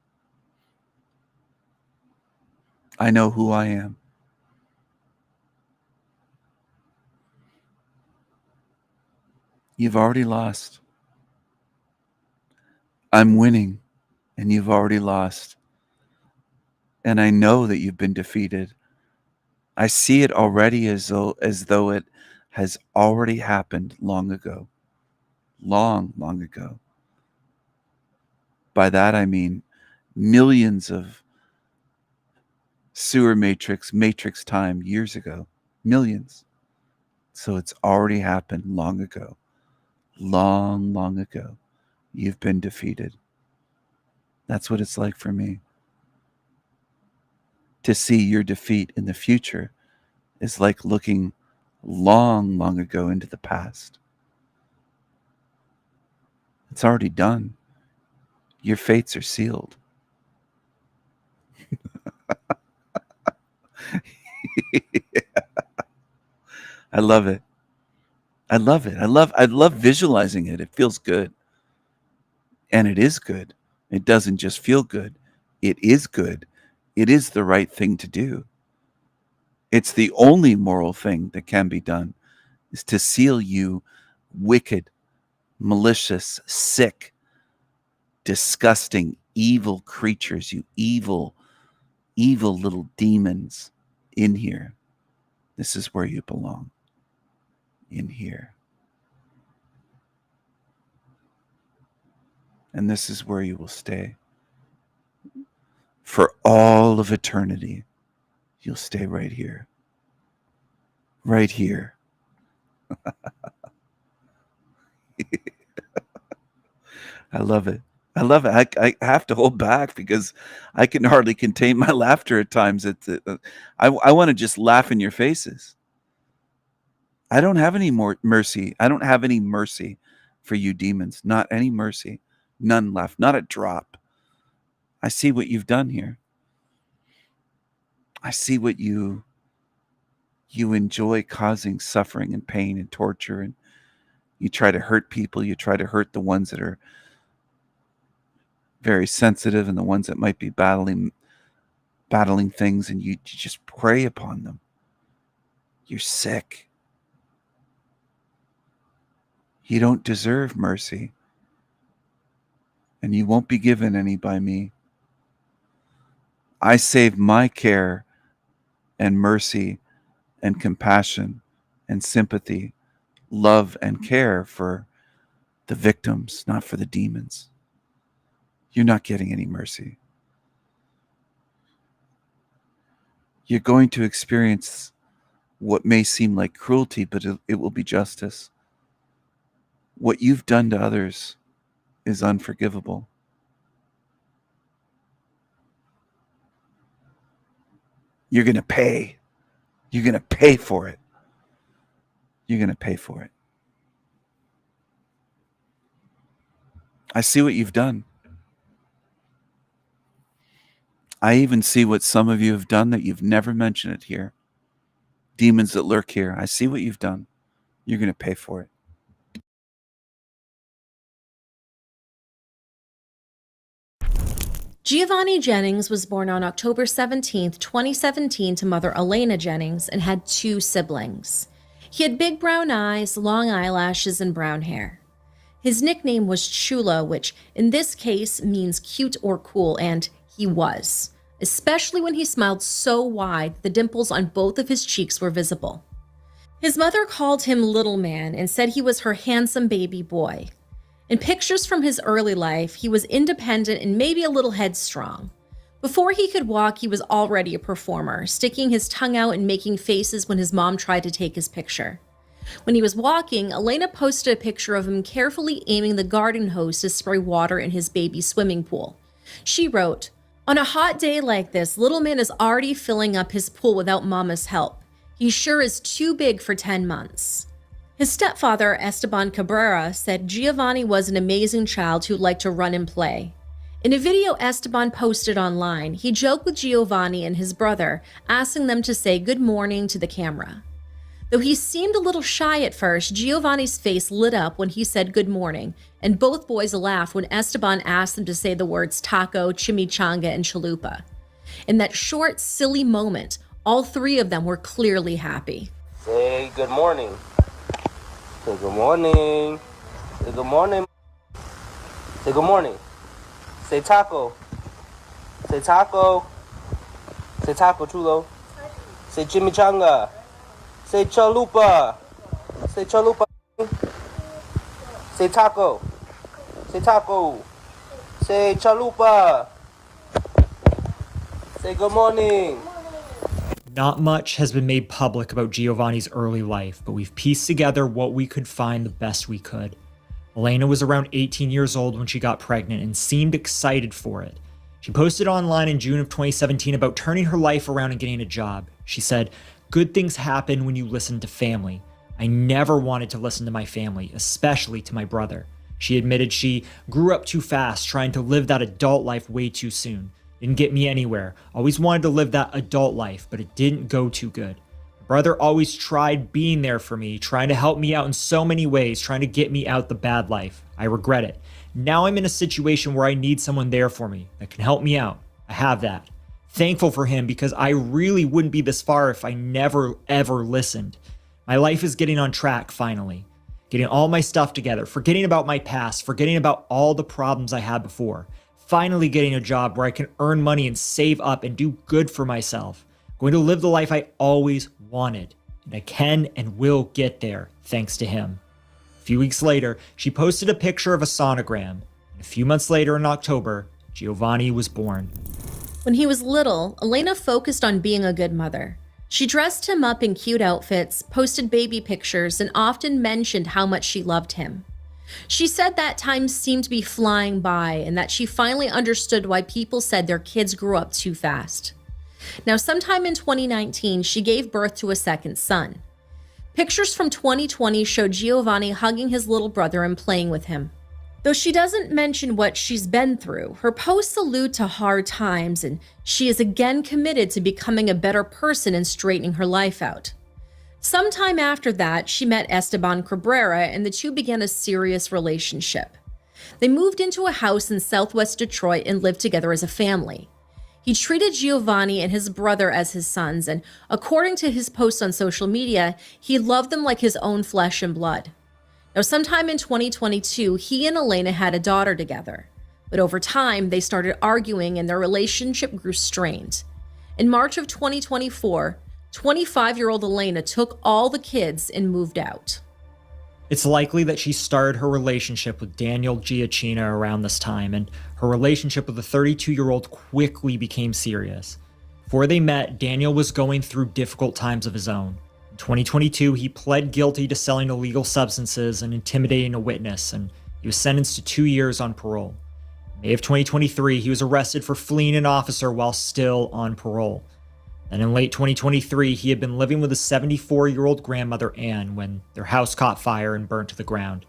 I know who I am. You've already lost. I'm winning, and you've already lost. And I know that you've been defeated. I see it already as though it has already happened long ago. Long, long ago. By that I mean millions of sewer matrix time years ago. Millions. So it's already happened long ago. Long, long ago. You've been defeated. That's what it's like for me. To see your defeat in the future is like looking long, long ago into the past. It's already done. Your fates are sealed. I love it. I love it. I love visualizing it. It feels good. And it is good. It doesn't just feel good. It is good. It is the right thing to do. It's the only moral thing that can be done, is to seal you wicked, malicious, sick, disgusting, evil creatures, you evil, evil little demons in here. This is where you belong. In here. And this is where you will stay. For all of eternity, you'll stay right here. Right here. I love it. I love it. I have to hold back because I can hardly contain my laughter at times. I want to just laugh in your faces. I don't have any more mercy. I don't have any mercy for you demons. Not any mercy. None left. Not a drop. I see what you've done here. I see what you enjoy causing suffering and pain and torture, and you try to hurt people. You try to hurt the ones that are very sensitive and the ones that might be battling things, and you just prey upon them. You're sick. You don't deserve mercy, and you won't be given any by me. I save my care and mercy and compassion and sympathy, love and care for the victims, not for the demons. You're not getting any mercy. You're going to experience what may seem like cruelty, but it will be justice. What you've done to others is unforgivable. You're going to pay. You're going to pay for it. You're going to pay for it. I see what you've done. I even see what some of you have done that you've never mentioned it here. Demons that lurk here. I see what you've done. You're going to pay for it. Giovanni Jennings was born on October 17, 2017 to mother Elena Jennings and had 2 siblings. He had big brown eyes, long eyelashes, and brown hair. His nickname was Chula, which in this case means cute or cool, and he was, especially when he smiled so wide the dimples on both of his cheeks were visible. His mother called him Little Man and said he was her handsome baby boy. In pictures from his early life, he was independent and maybe a little headstrong. Before he could walk, he was already a performer, sticking his tongue out and making faces when his mom tried to take his picture. When he was walking, Elena posted a picture of him carefully aiming the garden hose to spray water in his baby's swimming pool. She wrote, "On a hot day like this, Little Man is already filling up his pool without Mama's help. He sure is too big for 10 months. His stepfather, Esteban Cabrera, said Giovanni was an amazing child who liked to run and play. In a video Esteban posted online, he joked with Giovanni and his brother, asking them to say good morning to the camera. Though he seemed a little shy at first, Giovanni's face lit up when he said good morning, and both boys laughed when Esteban asked them to say the words taco, chimichanga, and chalupa. In that short, silly moment, all 3 of them were clearly happy. Say good morning. Say good morning. Say good morning. Say good morning. Say taco. Say taco. Say taco, Chulo. Say chimichanga. Say chalupa. Say chalupa. Say taco. Say taco. Say chalupa. Say good morning. Not much has been made public about Giovanni's early life, but we've pieced together what we could find the best we could. Elena was around 18 years old when she got pregnant and seemed excited for it. She posted online in June of 2017 about turning her life around and getting a job. She said, "Good things happen when you listen to family. I never wanted to listen to my family, especially to my brother." She admitted she grew up too fast, trying to live that adult life way too soon. Didn't get me anywhere. Always wanted to live that adult life, but it didn't go too good. My brother always tried being there for me, trying to help me out in so many ways, trying to get me out the bad life. I regret it. Now I'm in a situation where I need someone there for me that can help me out. I have that. Thankful for him because I really wouldn't be this far if I never ever listened. My life is getting on track finally. Getting all my stuff together, forgetting about my past, forgetting about all the problems I had before. Finally getting a job where I can earn money and save up and do good for myself. Going to live the life I always wanted. And I can and will get there, thanks to him. A few weeks later, she posted a picture of a sonogram. And a few months later in October, Giovanni was born. When he was little, Elena focused on being a good mother. She dressed him up in cute outfits, posted baby pictures, and often mentioned how much she loved him. She said that time seemed to be flying by and that she finally understood why people said their kids grew up too fast. Now, sometime in 2019, she gave birth to a second son. Pictures from 2020 showed Giovanni hugging his little brother and playing with him. Though she doesn't mention what she's been through, her posts allude to hard times, and she is again committed to becoming a better person and straightening her life out. Sometime after that, she met Esteban Cabrera, and the two began a serious relationship. They moved into a house in southwest Detroit and lived together as a family. He treated Giovanni and his brother as his sons, and according to his posts on social media, he loved them like his own flesh and blood. Now, sometime in 2022, he and Elena had a daughter together. But over time, they started arguing and their relationship grew strained. In March of 2024, 25-year-old Elena took all the kids and moved out. It's likely that she started her relationship with Daniel Giacchino around this time, and her relationship with the 32-year-old quickly became serious. Before they met, Daniel was going through difficult times of his own. In 2022, he pled guilty to selling illegal substances and intimidating a witness, and he was sentenced to 2 years on parole. In May of 2023, he was arrested for fleeing an officer while still on parole. And in late 2023, he had been living with his 74-year-old grandmother, Anne, when their house caught fire and burnt to the ground.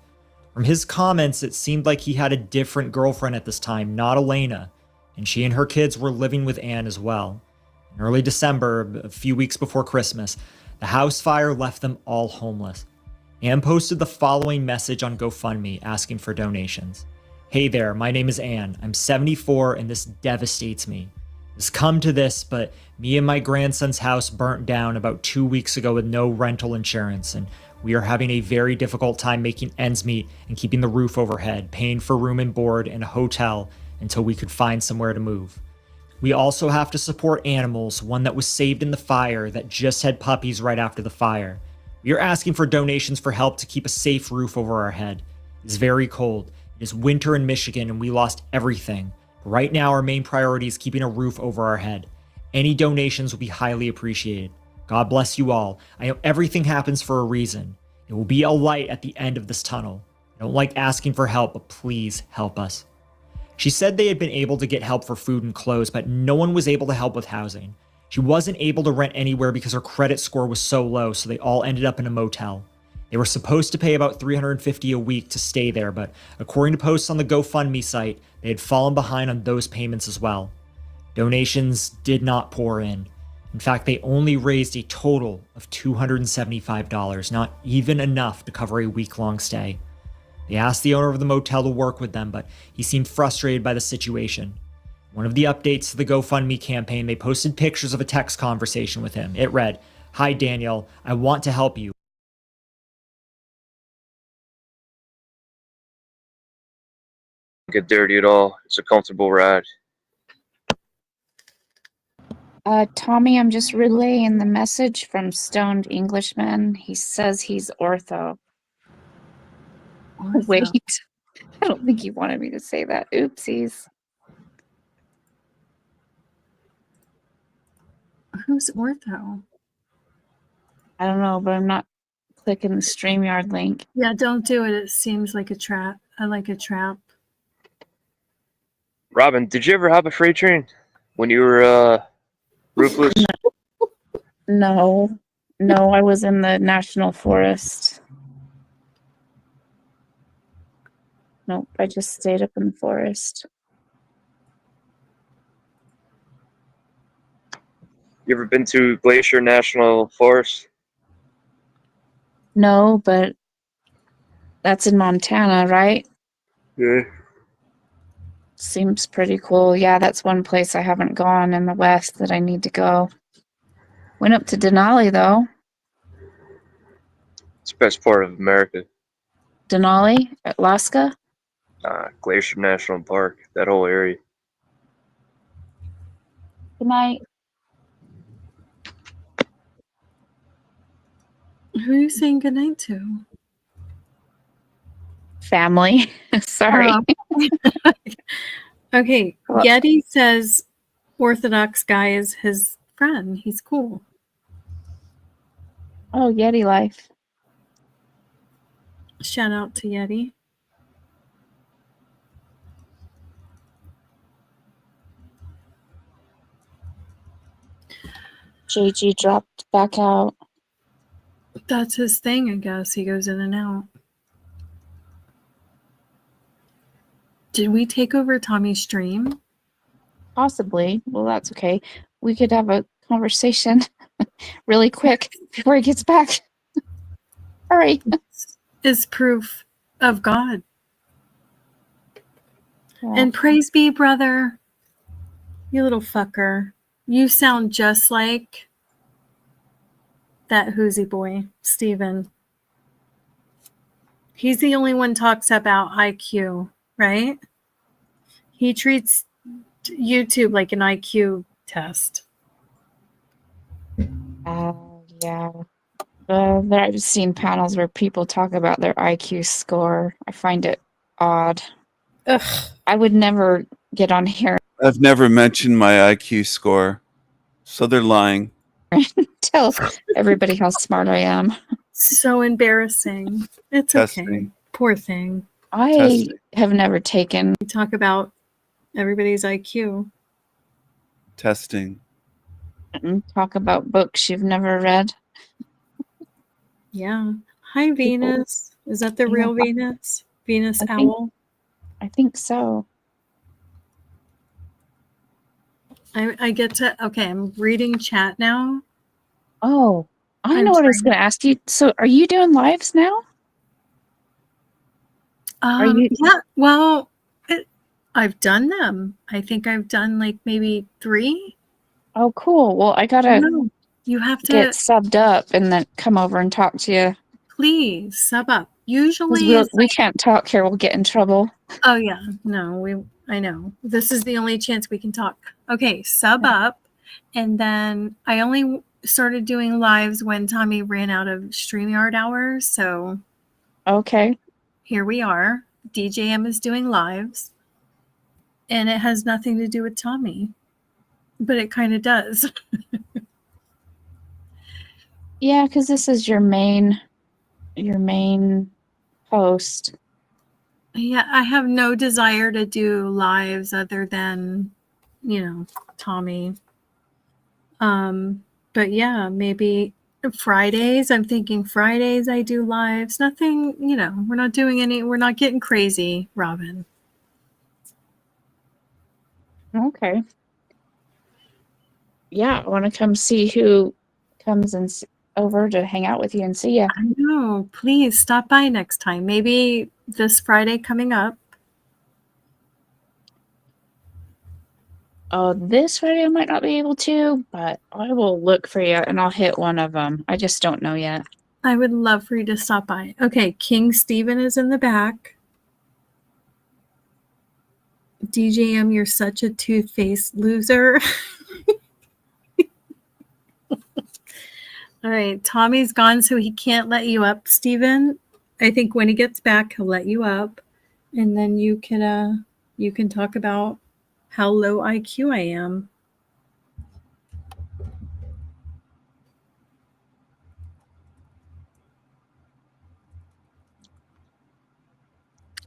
From his comments, it seemed like he had a different girlfriend at this time, not Elena, and she and her kids were living with Anne as well. In early December, a few weeks before Christmas, the house fire left them all homeless. Anne posted the following message on GoFundMe asking for donations. Hey there, my name is Anne. I'm 74 and this devastates me. It's come to this, but me and my grandson's house burnt down about 2 weeks ago with no rental insurance, and we are having a very difficult time making ends meet and keeping the roof overhead, paying for room and board and a hotel until we could find somewhere to move. We also have to support animals, one that was saved in the fire that just had puppies right after the fire. We are asking for donations for help to keep a safe roof over our head. It's very cold. It is winter in Michigan and we lost everything. Right now, our main priority is keeping a roof over our head. Any donations will be highly appreciated. God bless you all. I know everything happens for a reason. It will be a light at the end of this tunnel. I don't like asking for help, but please help us. She said they had been able to get help for food and clothes, but no one was able to help with housing. She wasn't able to rent anywhere because her credit score was so low, so they all ended up in a motel. They were supposed to pay about $350 a week to stay there, but according to posts on the GoFundMe site, they had fallen behind on those payments as well. Donations did not pour in. In fact, they only raised a total of $275, not even enough to cover a week-long stay. They asked the owner of the motel to work with them, but he seemed frustrated by the situation. One of the updates to the GoFundMe campaign, they posted pictures of a text conversation with him. It read, "Hi Daniel, I want to help you. Get dirty at all. It's a comfortable ride." Tommy, I'm just relaying the message from Stoned Englishman. He says he's ortho. Wait, I don't think he wanted me to say that. Oopsies. Who's ortho? I don't know, but I'm not clicking the StreamYard link. Yeah, don't do it. It seems like a trap. I like a trap. Robin, did you ever hop a freight train when you were roofless? No, I was in the National Forest. Nope, I just stayed up in the forest. You ever been to Glacier National Forest? No, but that's in Montana, right? Yeah. Seems pretty cool. Yeah, that's one place I haven't gone in the West that I need to go. Went up to Denali, though. It's the best part of America. Denali, Alaska. Glacier National Park, that whole area. Good night. Who are you saying goodnight to? Family. Sorry. Okay, Hello. Yeti says Orthodox guy is his friend. He's cool. Oh, Yeti life. Shout out to Yeti. JG dropped back out. That's his thing, I guess. He goes in and out. Did we take over Tommy's stream? Possibly. Well, that's okay. We could have a conversation really quick before he gets back. Hurry. Is proof of God. Yeah. And praise be, brother. You little fucker. You sound just like that Hoosie boy, Steven. He's the only one talks about IQ, right? He treats YouTube like an IQ test. Yeah. I've seen panels where people talk about their IQ score. I find it odd. Ugh. I would never get on here I've never mentioned my IQ score, so they're lying. and tell everybody how smart I am. So embarrassing. It's Testing. okay. Poor thing. I Testing. have never taken. We talk about everybody's IQ. Testing. Talk about books you've never read. Yeah. Hi, Venus. Is that the real Venus? Venus I think- Owl? I think so. I get to, okay, I'm reading chat now. Oh, I I'm know what I was trying- going to ask you. So, are you doing lives now? Are you? Yeah, well, I've done them. I think I've done like maybe 3. Oh, cool. Well, I gotta No, you have to get subbed up and then come over and talk to you. please sub up. 'Cause Usually it's we can't talk here. We'll get in trouble. oh yeah, no, I know. This is the only chance we can talk. Okay, sub up. And then I only started doing lives when Tommy ran out of StreamYard hours. So Okay. here we are. DJM is doing lives. And it has nothing to do with Tommy. But it kind of does. Yeah, because this is your main host. Yeah, I have no desire to do lives other than, Tommy. But yeah, maybe Fridays. I'm thinking Fridays I do lives. Nothing, we're not getting crazy, Robin. Okay. Yeah, I want to come see who comes over to hang out with you and see you. I know. Please stop by next time. Maybe this Friday coming up. Oh, this Friday I might not be able to, but I will look for you and I'll hit one of them. I just don't know yet. I would love for you to stop by. Okay, King Steven is in the back. DJM, you're such a two-faced loser. All right, Tommy's gone, so he can't let you up, Steven. I think when he gets back, he'll let you up, and then you can talk about how low IQ I am.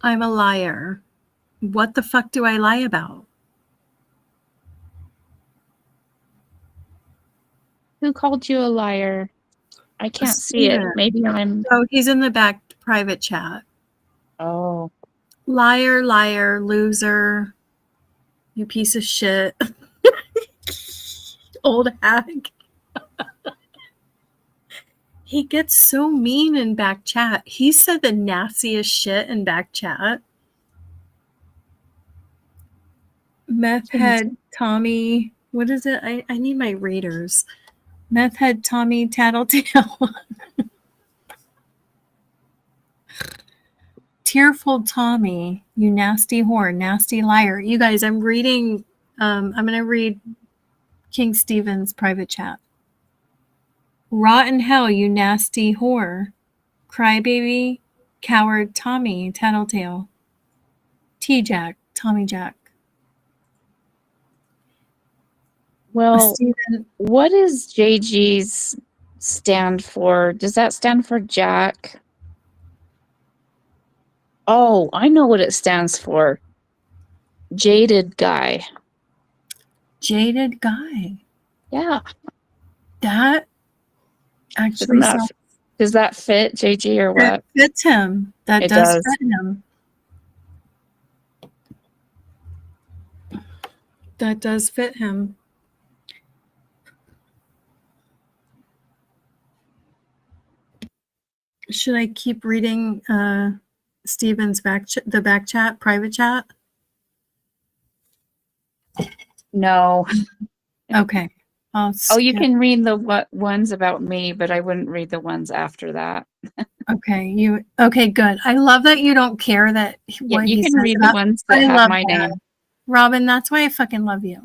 I'm a liar. What the fuck do I lie about? Who called you a liar? I can't see it. Steven. Maybe I'm. Oh, he's in the back private chat. Oh. Liar, liar, loser. You piece of shit. Old hag. He gets so mean in back chat. He said the nastiest shit in back chat. Meth head Tommy. What is it? I need my readers. Meth head Tommy Tattletale. Tearful Tommy, you nasty whore, nasty liar. You guys, I'm reading. I'm going to read King Steven's private chat. Rotten hell, you nasty whore. Crybaby, coward Tommy Tattletale. T-Jack, Tommy Jack. Well, Steven, what does JG's stand for? Does that stand for Jack? Oh, I know what it stands for. Jaded guy. Jaded guy. Yeah. That actually Does that fit JG or what? That fits him. That It does does. fit him. That does fit him. Should I keep reading Steven's the back chat, private chat? No. Okay. Oh, you can read the ones about me, but I wouldn't read the ones after that. Okay, okay, good. I love that you don't care that what you he can says read the about- ones that I have love my that. name. Robin, that's why I fucking love you.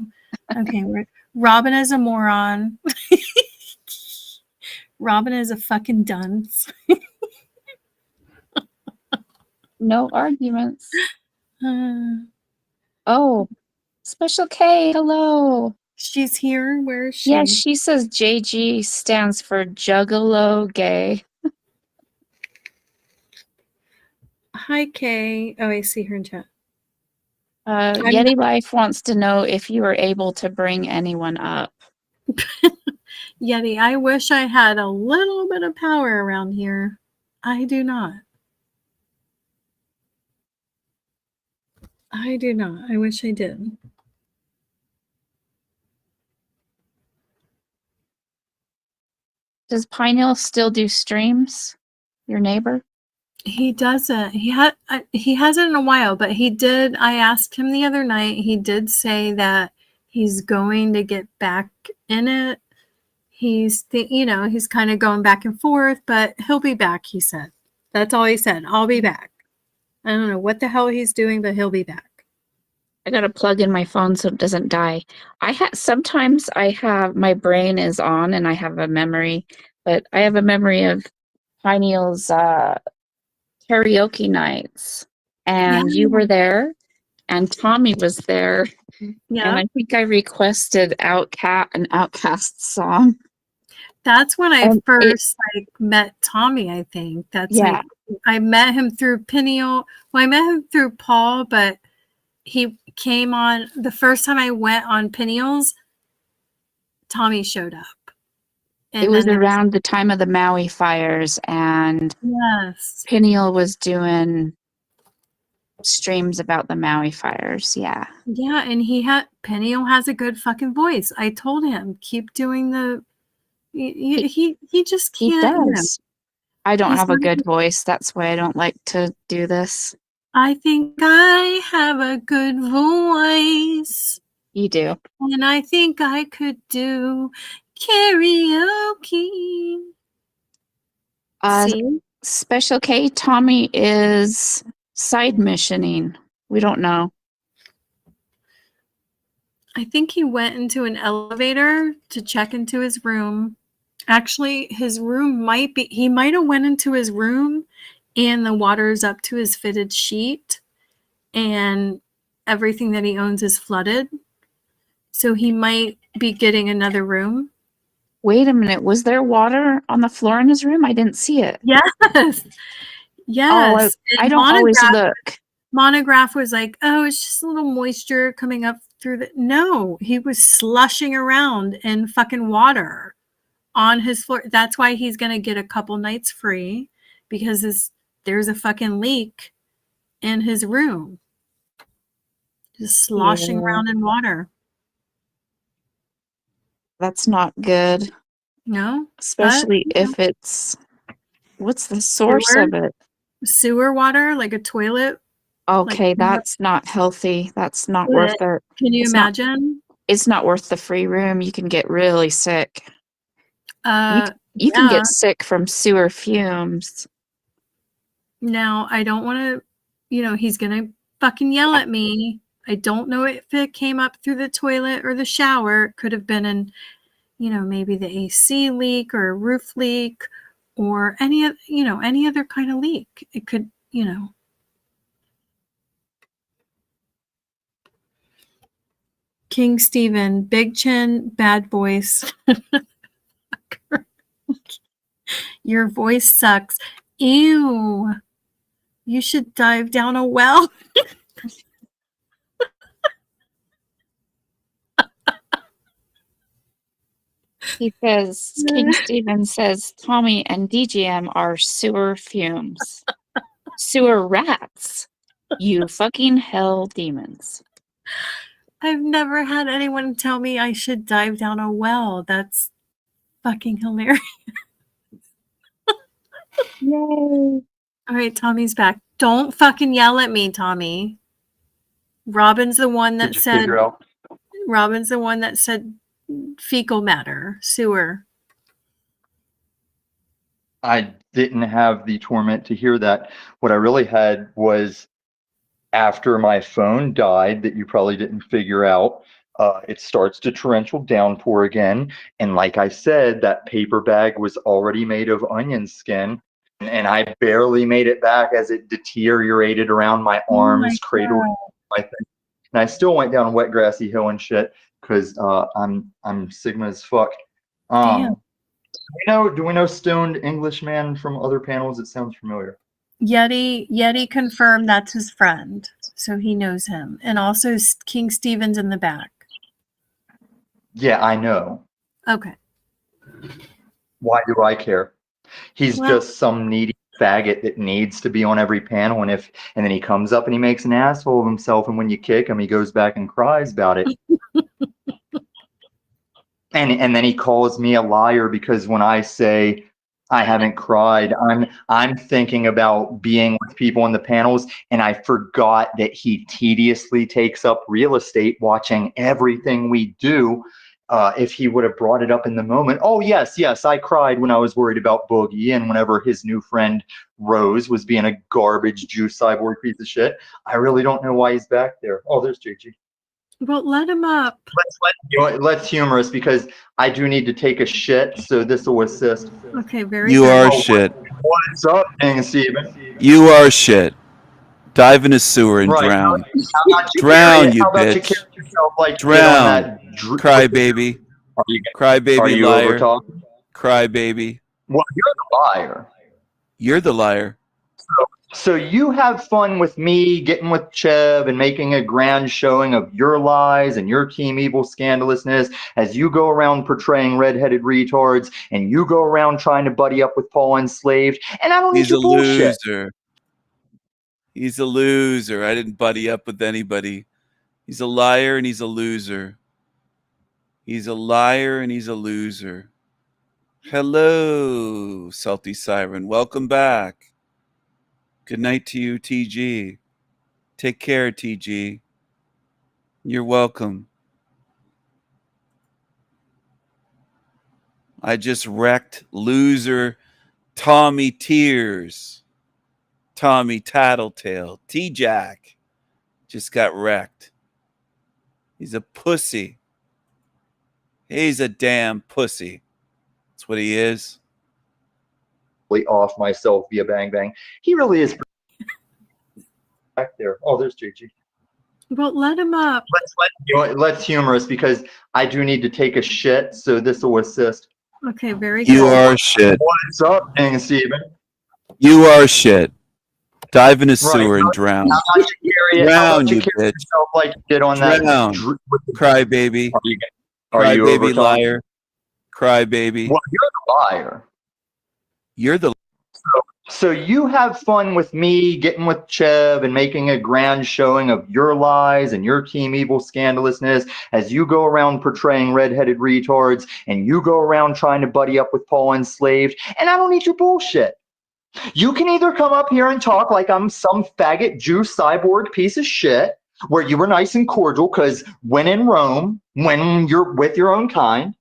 Okay, Robin is a moron. Robin is a fucking dunce. No arguments. Oh, Special K, hello. She's here. Where is she? Yeah, she says JG stands for Juggalo Gay. Hi, Kay. Oh, I see her in chat. Yeti Life wants to know if you were able to bring anyone up. Yeti, I wish I had a little bit of power around here. I do not. I do not. I wish I did. Does Pinehill still do streams? Your neighbor? He doesn't. He hasn't in a while, but he did. I asked him the other night. He did say that he's going to get back in it. He's he's kind of going back and forth, but he'll be back, he said. That's all he said. I'll be back. I don't know what the hell he's doing, but he'll be back. I gotta plug in my phone so it doesn't die. Sometimes I have my brain is on and I have a memory, but I have a memory of Pineal's karaoke nights, and you were there, and Tommy was there, and I think I requested an Outcast song. That's when I first met Tommy. I think that's I met him through Pineal. Well, I met him through Paul, but he came on the first time I went on Pineal's. Tommy showed up. And it was around the time of the Maui fires, and Pineal was doing streams about the Maui fires. Yeah, and Pineal has a good fucking voice. I told him keep doing the. He just can't. He does. I don't have a good voice. That's why I don't like to do this. I think I have a good voice. You do. And I think I could do karaoke. Special K, Tommy is side missioning. We don't know. I think he went into an elevator to check into his room. Actually, his room he might have went into his room and the water is up to his fitted sheet and everything that he owns is flooded. So he might be getting another room. Wait a minute. Was there water on the floor in his room? I didn't see it. Yes. Yes. Oh, I don't always look. Monograph was like, oh, it's just a little moisture coming up through the... No, he was slushing around in fucking water on his floor. That's why he's going to get a couple nights free, because there's a fucking leak in his room. Just sloshing around in water. That's not good. No? Especially if it's... What's the source of it? Sewer water, like a toilet. Okay, that's not healthy. That's not worth it. Can you imagine? It's not worth the free room. You can get really sick. You can get sick from sewer fumes. Now, I don't want to, he's going to fucking yell at me. I don't know if it came up through the toilet or the shower. It could have been in, maybe the AC leak or a roof leak or any other kind of leak. It could, King Stephen, big chin, bad voice. Your voice sucks. Ew. You should dive down a well. He says, King Stephen says, Tommy and DGM are sewer fumes. Sewer rats. You fucking hell demons. I've never had anyone tell me I should dive down a well. That's fucking hilarious. Yay. All right, Tommy's back. Don't fucking yell at me, Tommy. Robin's the one that said fecal matter, sewer. I didn't have the torment to hear that. What I really had was, after my phone died, that you probably didn't figure out, it starts to torrential downpour again. And like I said, that paper bag was already made of onion skin. And I barely made it back as it deteriorated around my arms, cradled my thing. And I still went down a wet grassy hill and shit, because I'm Sigma as fuck. Damn. Do we know Stoned Englishman from other panels? It sounds familiar. Yeti confirmed that's his friend, so he knows him. And also King Stephen's in the back. Yeah, I know. Okay. Why do I care? He's just some needy faggot that needs to be on every panel, and then he comes up and he makes an asshole of himself, and when you kick him, he goes back and cries about it. And then he calls me a liar because when I say I haven't cried. I'm thinking about being with people in the panels, and I forgot that he tediously takes up real estate watching everything we do. If he would have brought it up in the moment. Oh, yes, I cried when I was worried about Boogie and whenever his new friend Rose was being a garbage Jew cyborg piece of shit. I really don't know why he's back there. Oh, there's JG. Well, let him up. Let's humor us because I do need to take a shit, so this will assist. Okay, very You good. are shit. What's up, King Steven? You are shit. Dive in a sewer and drown. Drown, you bitch. Drown. Cry baby. Cry baby liar. Cry baby. Well, you're the liar. You're the liar. So you have fun with me getting with Chev and making a grand showing of your lies and your Team Evil scandalousness as you go around portraying redheaded retards and you go around trying to buddy up with Paul Enslaved. And I don't need your bullshit. Loser. He's a loser. I didn't buddy up with anybody. He's a liar and he's a loser. He's a liar and he's a loser. Hello, Salty Siren. Welcome back. Good night to you, TG. Take care, TG. You're welcome. I just wrecked loser Tommy Tears. Tommy Tattletale. T-Jack just got wrecked. He's a pussy. He's a damn pussy. That's what he is. Off myself via Bang Bang. He really is back there. Oh, there's JG. Well, let him up. Let's humor us because I do need to take a shit, so this will assist. Okay, very good. You are shit. What's up, King Steven? You are shit. Dive in a sewer and drown. Drown, you bitch. Like get on drown. Cry baby. Cry baby liar. Cry baby. Well, you're the liar. You're the. So you have fun with me getting with Chev and making a grand showing of your lies and your Team Evil scandalousness as you go around portraying redheaded retards and you go around trying to buddy up with Paul Enslaved. And I don't need your bullshit. You can either come up here and talk like I'm some faggot Jew cyborg piece of shit where you were nice and cordial because when in Rome, when you're with your own kind,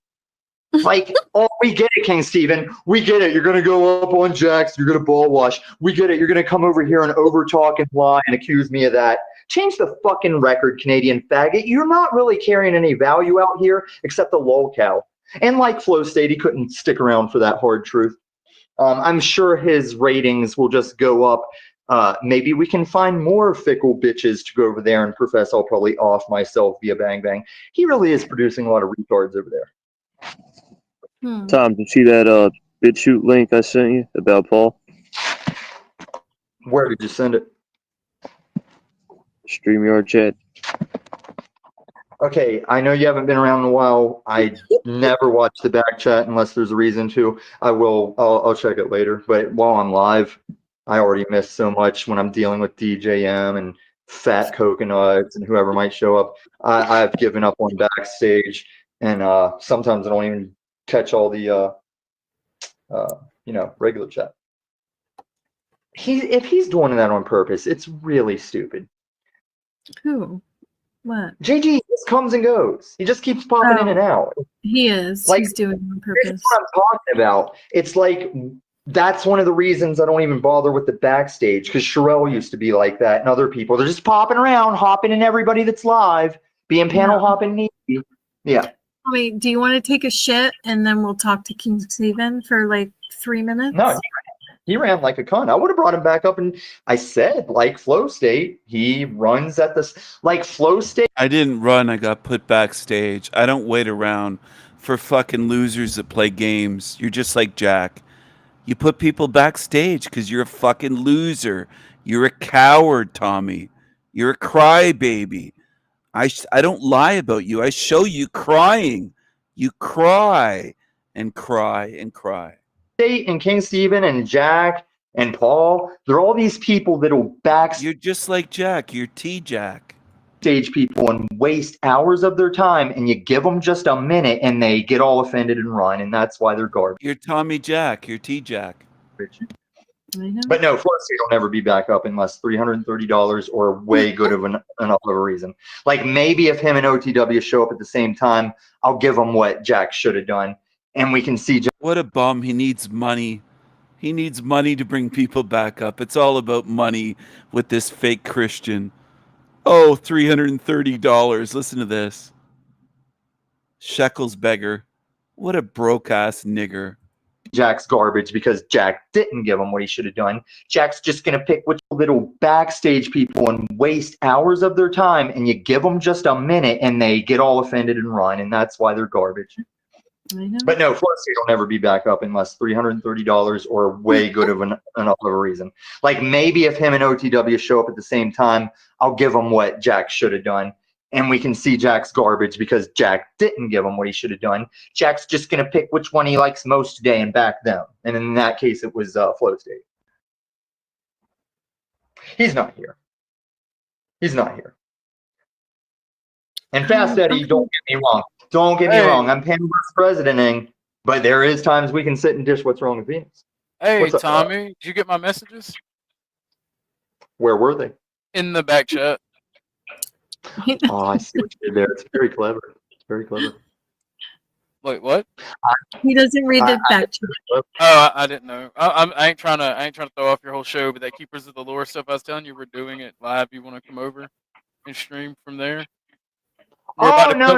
like, oh, we get it, King Steven. We get it. You're going to go up on Jax. You're going to ball wash. We get it. You're going to come over here and over talk and lie and accuse me of that. Change the fucking record, Canadian faggot. You're not really carrying any value out here except the lolcow. And like Flow State, he couldn't stick around for that hard truth. I'm sure his ratings will just go up. Maybe we can find more fickle bitches to go over there and profess I'll probably off myself via Bang Bang. He really is producing a lot of retards over there. Tom, did you see that BitChute link I sent you about Paul? Where did you send it? StreamYard chat. Okay, I know you haven't been around in a while. I never watch the back chat unless there's a reason to. I'll check it later. But while I'm live, I already miss so much when I'm dealing with DJM and Fat Coconuts and whoever might show up. I've given up on backstage, and sometimes I don't even catch all the regular chat. If he's doing that on purpose, it's really stupid. Who? What? JG just comes and goes. He just keeps popping in and out. He is. Like, he's doing it on purpose. That's what I'm talking about. It's like that's one of the reasons I don't even bother with the backstage because Sherelle used to be like that and other people. They're just popping around, hopping in everybody that's live, being panel hopping needy. Yeah. Wait, do you want to take a shit and then we'll talk to King Steven for like 3 minutes? No, he ran like a cunt. I would have brought him back up, and I said, like Flow State, he runs at this like Flow State. I didn't run. I got put backstage. I don't wait around for fucking losers that play games. You're just like Jack. You put people backstage because you're a fucking loser. You're a coward, Tommy. You're a crybaby. I don't lie about you. I show you crying. You cry and cry and cry. State and King Steven and Jack and Paul, they're all these people that'll back. You're just like Jack. You're T-Jack. stage people and waste hours of their time, and you give them just a minute and they get all offended and run, and that's why they're garbage. You're Tommy Jack. You're T-Jack. But no, Flow State will never be back up unless $330 or way good of enough of a reason. Like maybe if him and OTW show up at the same time, I'll give him what Jack should have done, and we can see. What a bum. He needs money. He needs money to bring people back up. It's all about money with this fake Christian. Oh, $330. Listen to this. Shekels beggar. What a broke-ass nigger. Jack's garbage because Jack didn't give him what he should have done. Jack's just going to pick which little backstage people and waste hours of their time, and you give them just a minute and they get all offended and run, and that's why they're garbage. But no, Flow State will never be back up unless $330 or way good of enough of a reason. Like maybe if him and OTW show up at the same time, I'll give him what Jack should have done, and we can see Jack's garbage because Jack didn't give him what he should have done. Jack's just going to pick which one he likes most today and back them. And in that case, it was Flow State. He's not here. He's not here. And Fast Eddie, don't get me wrong. Don't get me wrong. I'm panel versus presidenting, but there is times we can sit and dish what's wrong with Venus. Hey, What's up, Tommy, did you get my messages? Where were they? In the back chat. Oh, I see what you did there. It's very clever. It's very clever. Wait, what? He doesn't read the back chat. Oh, I didn't know. I ain't trying to throw off your whole show, but that Keepers of the Lore stuff I was telling you, we're doing it live. You want to come over and stream from there? Oh, no.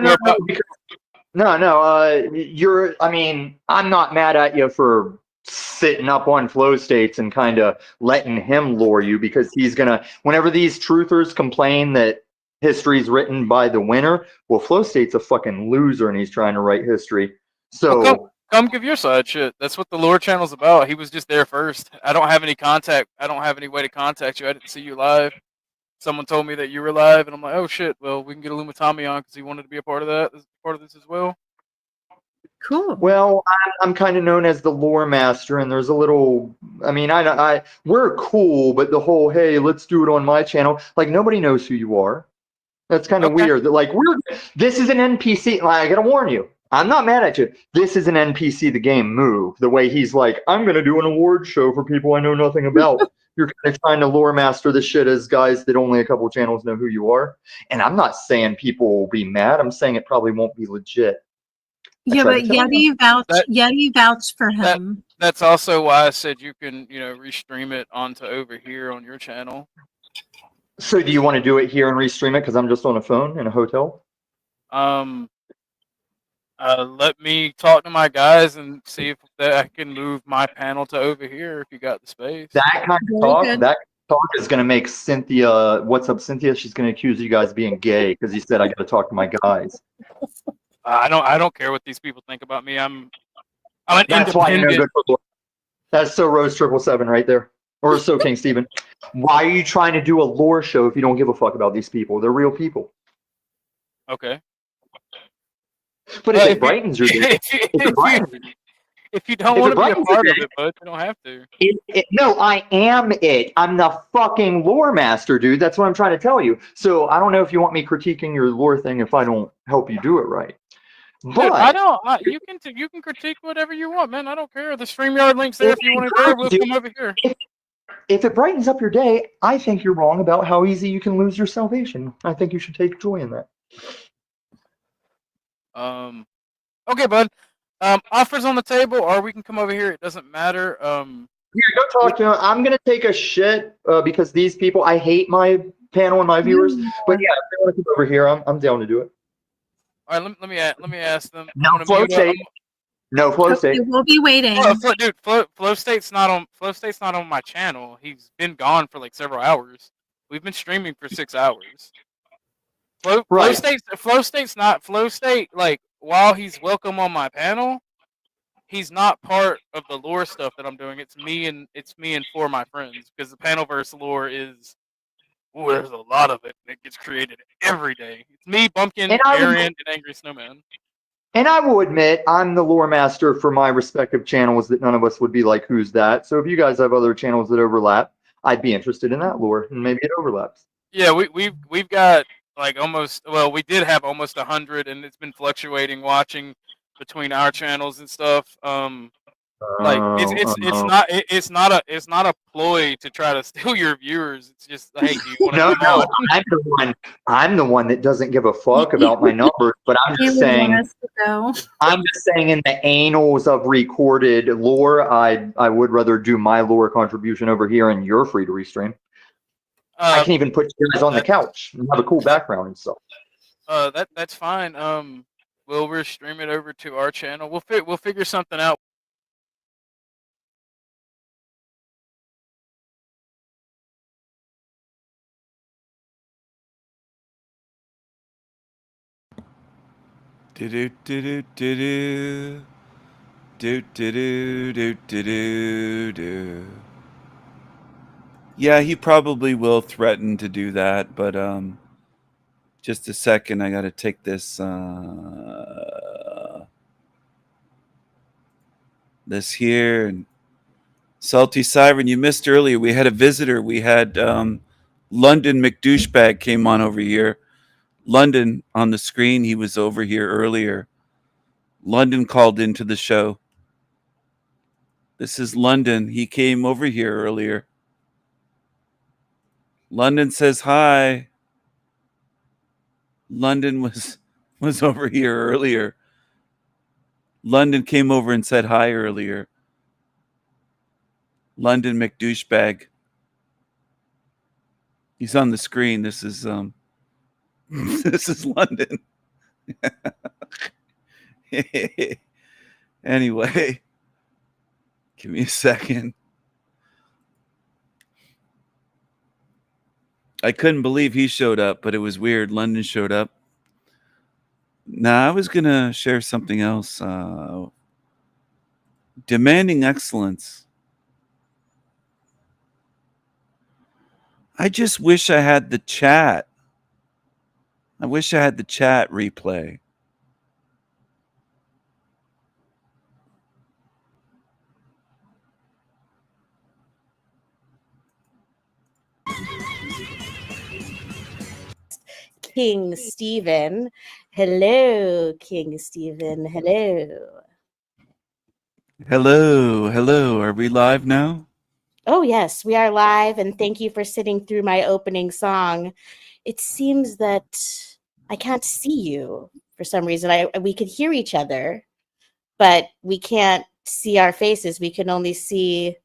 You're, I mean, I'm not mad at you for sitting up on Flow States and kind of letting him lure you, because he's going to, whenever these truthers complain that history's written by the winner, well, Flow State's a fucking loser and he's trying to write history. So well, come give your side, shit. That's what the Lore channel's about. He was just there first. I don't have any contact. I don't have any way to contact you. I didn't see you live. Someone told me that you were live, and I'm like, oh shit. Well, we can get Illuma Tommy on because he wanted to be a part of that, part of this as well. Cool. Well, I'm kind of known as the lore master, and there's a little. I mean, we're cool, but the whole hey, let's do it on my channel. Like nobody knows who you are. That's kind of weird. That like this is an NPC. Like, I gotta warn you, I'm not mad at you. This is an NPC the game move. The way he's like, I'm gonna do an award show for people I know nothing about. You're kind of trying to lore master the shit as guys that only a couple channels know who you are. And I'm not saying people will be mad. I'm saying it probably won't be legit. Yeah, but Yeti vouched for him. That's also why I said you can, restream it onto over here on your channel. So do you want to do it here and restream it because I'm just on a phone in a hotel? Let me talk to my guys and see if I can move my panel to over here if you got the space. That kind of talk is going to make Cynthia. What's up, Cynthia? She's going to accuse you guys of being gay because you said I got to talk to my guys. I don't care what these people think about me. I'm an That's why you're independent. no good for. That's so Rose 777 right there, or so King Steven. Why are you trying to do a lore show if you don't give a fuck about these people? They're real people. Okay. But if it brightens your day, if you don't want to be a part of it, bud, you don't have to. No, I am it. I'm the fucking lore master, dude. That's what I'm trying to tell you. So I don't know if you want me critiquing your lore thing if I don't help you do it right. But Dude, I don't. You can critique whatever you want, man. I don't care. The StreamYard link's there if you want to go. We'll come over here. if it brightens up your day, I think you're wrong about how easy you can lose your salvation. I think you should take joy in that. Okay, bud. Offers on the table, or we can come over here. It doesn't matter. Yeah, go talk to him. I'm gonna take a shit because these people. I hate my panel and my viewers. But yeah, if they want to come over here, I'm down to do it. All right, let me ask them. No Flow State. No Flow State. We'll be waiting. Dude, Flow State's not on my channel. He's been gone for like several hours. We've been streaming for 6 hours. Flow State, like, while he's welcome on my panel, he's not part of the lore stuff that I'm doing. It's me and 4 of my friends, because the Panelverse lore is, there's a lot of it that gets created every day. It's me, Bumpkin, Aaron, and Angry Snowman. And I will admit, I'm the lore master for my respective channels that none of us would be like, who's that? So if you guys have other channels that overlap, I'd be interested in that lore, and maybe it overlaps. Yeah, we've got like almost. Well, we did have almost 100, and it's been fluctuating watching between our channels and stuff. Like it's not a ploy to try to steal your viewers. It's just hey, do you want to No, come on? I'm the one that doesn't give a fuck about my numbers, but I'm You just would saying. want us to go. I'm just saying, in the annals of recorded lore, I would rather do my lore contribution over here, and you're free to restream. I can even put you guys on the couch and have a cool background and stuff. That's fine. We'll restream it over to our channel. We'll figure something out. Do do do do do do do do do do do do. Yeah, he probably will threaten to do that, but just a second, I gotta take this this here. And Salty Siren, you missed earlier. We had a visitor. We had London McDouchebag came on over here. London on the screen. He was over here earlier. London called into the show. This is London. He came over here earlier. London says hi. London was over here earlier. London came over and said hi earlier. London McDouchebag. He's on the screen. This is this is London. Anyway, give me a second. I couldn't believe he showed up, but it was weird. London showed up. Now, I was going to share something else. Demanding excellence. I just wish I had the chat. I wish I had the chat replay. King Stephen. Hello, King Stephen. Hello. Hello, hello. Are we live now? Oh, yes, we are live, and thank you for sitting through my opening song. It seems that I can't see you for some reason. We could hear each other, but we can't see our faces. We can only see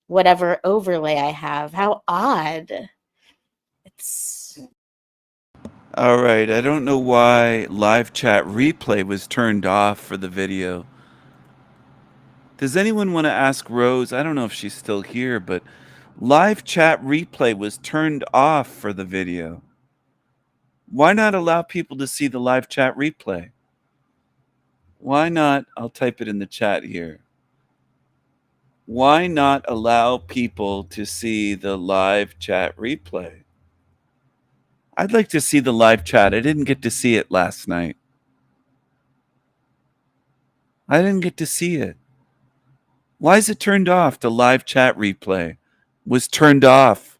whatever overlay I have. How odd. It's... All right. I don't know why live chat replay was turned off for the video. Does anyone want to ask Rose? I don't know if she's still here, but live chat replay was turned off for the video. Why not allow people to see the live chat replay? Why not? I'll type it in the chat here. Why not allow people to see the live chat replay? I'd like to see the live chat. I didn't get to see it last night. I didn't get to see it. Why is it turned off? The live chat replay was turned off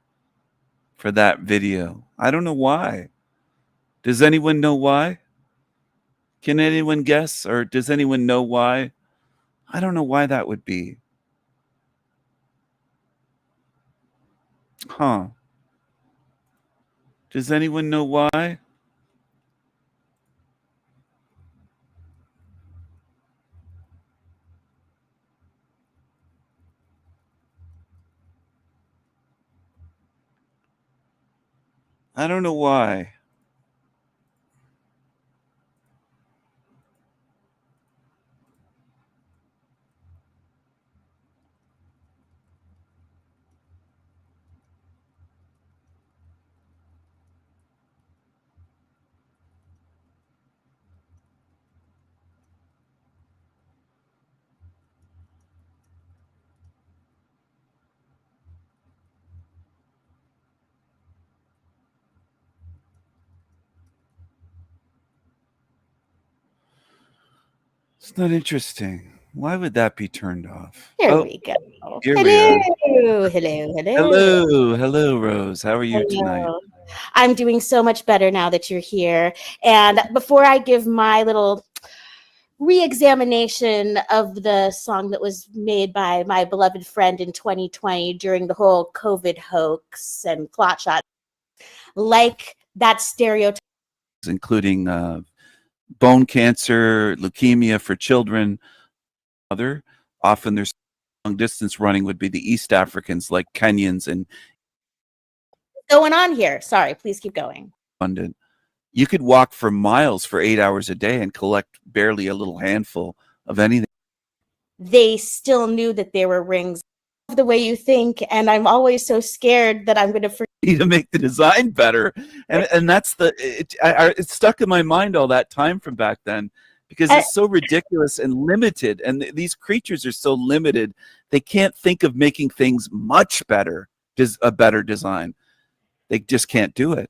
for that video. I don't know why. Does anyone know why? Can anyone guess? Or does anyone know why? I don't know why that would be. Huh. Does anyone know why? I don't know why. It's not interesting. Why would that be turned off? Here we go. Here we are. Hello, hello, hello. Hello, hello, Rose. How are you tonight? I'm doing so much better now that you're here. And before I give my little re-examination of the song that was made by my beloved friend in 2020 during the whole COVID hoax and clot shot, like that stereotype, including bone cancer, leukemia for children. Often there's long distance running would be the East Africans like Kenyans and going on here. Sorry, please keep going. London. You could walk for miles for 8 hours a day and collect barely a little handful of anything. They still knew that there were rings. The way you think, and I'm always so scared that I'm going to forget To make the design better, and that's it's stuck in my mind all that time from back then, because it's so ridiculous and limited, and these creatures are so limited, they can't think of making things much better, a better design. They just can't do it.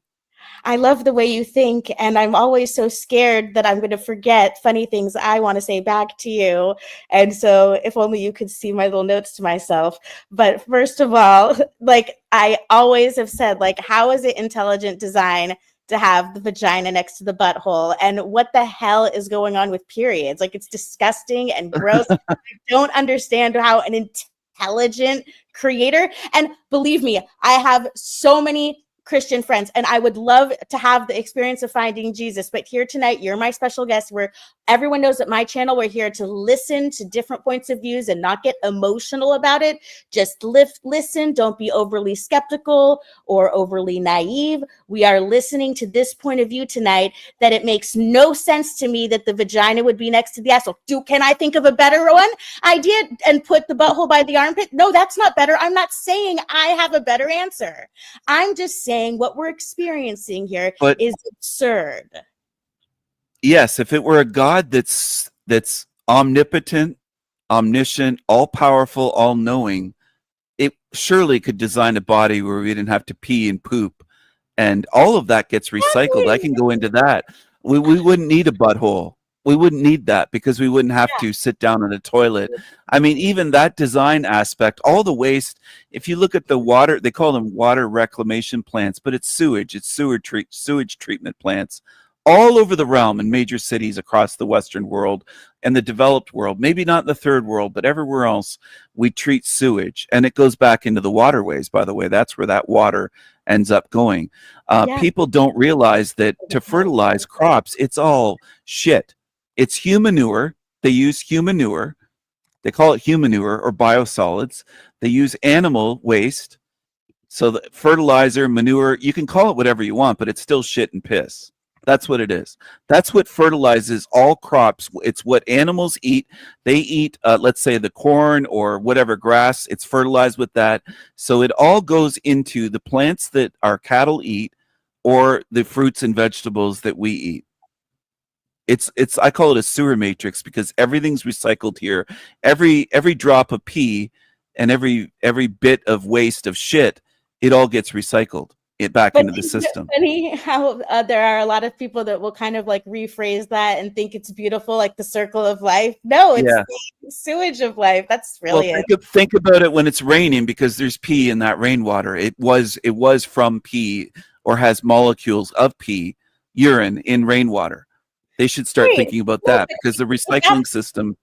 I love the way you think, and I'm always so scared that I'm going to forget funny things I want to say back to you. And so if only you could see my little notes to myself. But first of all, like I always have said, like, how is it intelligent design to have the vagina next to the butthole? And what the hell is going on with periods? Like, it's disgusting and gross. I don't understand how an intelligent creator, and believe me, I have so many Christian friends, and I would love to have the experience of finding Jesus. But here tonight, you're my special guest, where everyone knows that my channel, we're here to listen to different points of views and not get emotional about it. Just listen. Don't be overly skeptical or overly naive. We are listening to this point of view tonight, that it makes no sense to me that the vagina would be next to the asshole. Can I think of a better one idea and put the butthole by the armpit? No, that's not better. I'm not saying I have a better answer. I'm just saying what we're experiencing here is absurd. Yes, if it were a God that's omnipotent, omniscient, all-powerful, all-knowing, it surely could design a body where we didn't have to pee and poop, and all of that gets recycled. I can go into that. We wouldn't need a butthole. We wouldn't need that, because we wouldn't have to sit down in a toilet. I mean, even that design aspect, all the waste, if you look at the water, they call them water reclamation plants, but it's sewage. It's sewage treatment plants all over the realm in major cities across the Western world and the developed world. Maybe not in the third world, but everywhere else we treat sewage, and it goes back into the waterways, by the way. That's where that water ends up going. People don't realize that to fertilize crops, it's all shit. It's humanure. They use humanure. They call it humanure or biosolids. They use animal waste. So the fertilizer, manure, you can call it whatever you want, but it's still shit and piss. That's what it is. That's what fertilizes all crops. It's what animals eat. They eat, let's say, the corn or whatever grass. It's fertilized with that. So it all goes into the plants that our cattle eat or the fruits and vegetables that we eat. It's I call it a sewer matrix, because everything's recycled here. Every drop of pee and every bit of waste of shit, it all gets recycled back into the system. Funny how there are a lot of people that will kind of like rephrase that and think it's beautiful, like the circle of life. No, it's the sewage of life. That's really think about it when it's raining, because there's pee in that rainwater. It was from pee, or has molecules of pee, urine in rainwater. They should start thinking about that, because the recycling system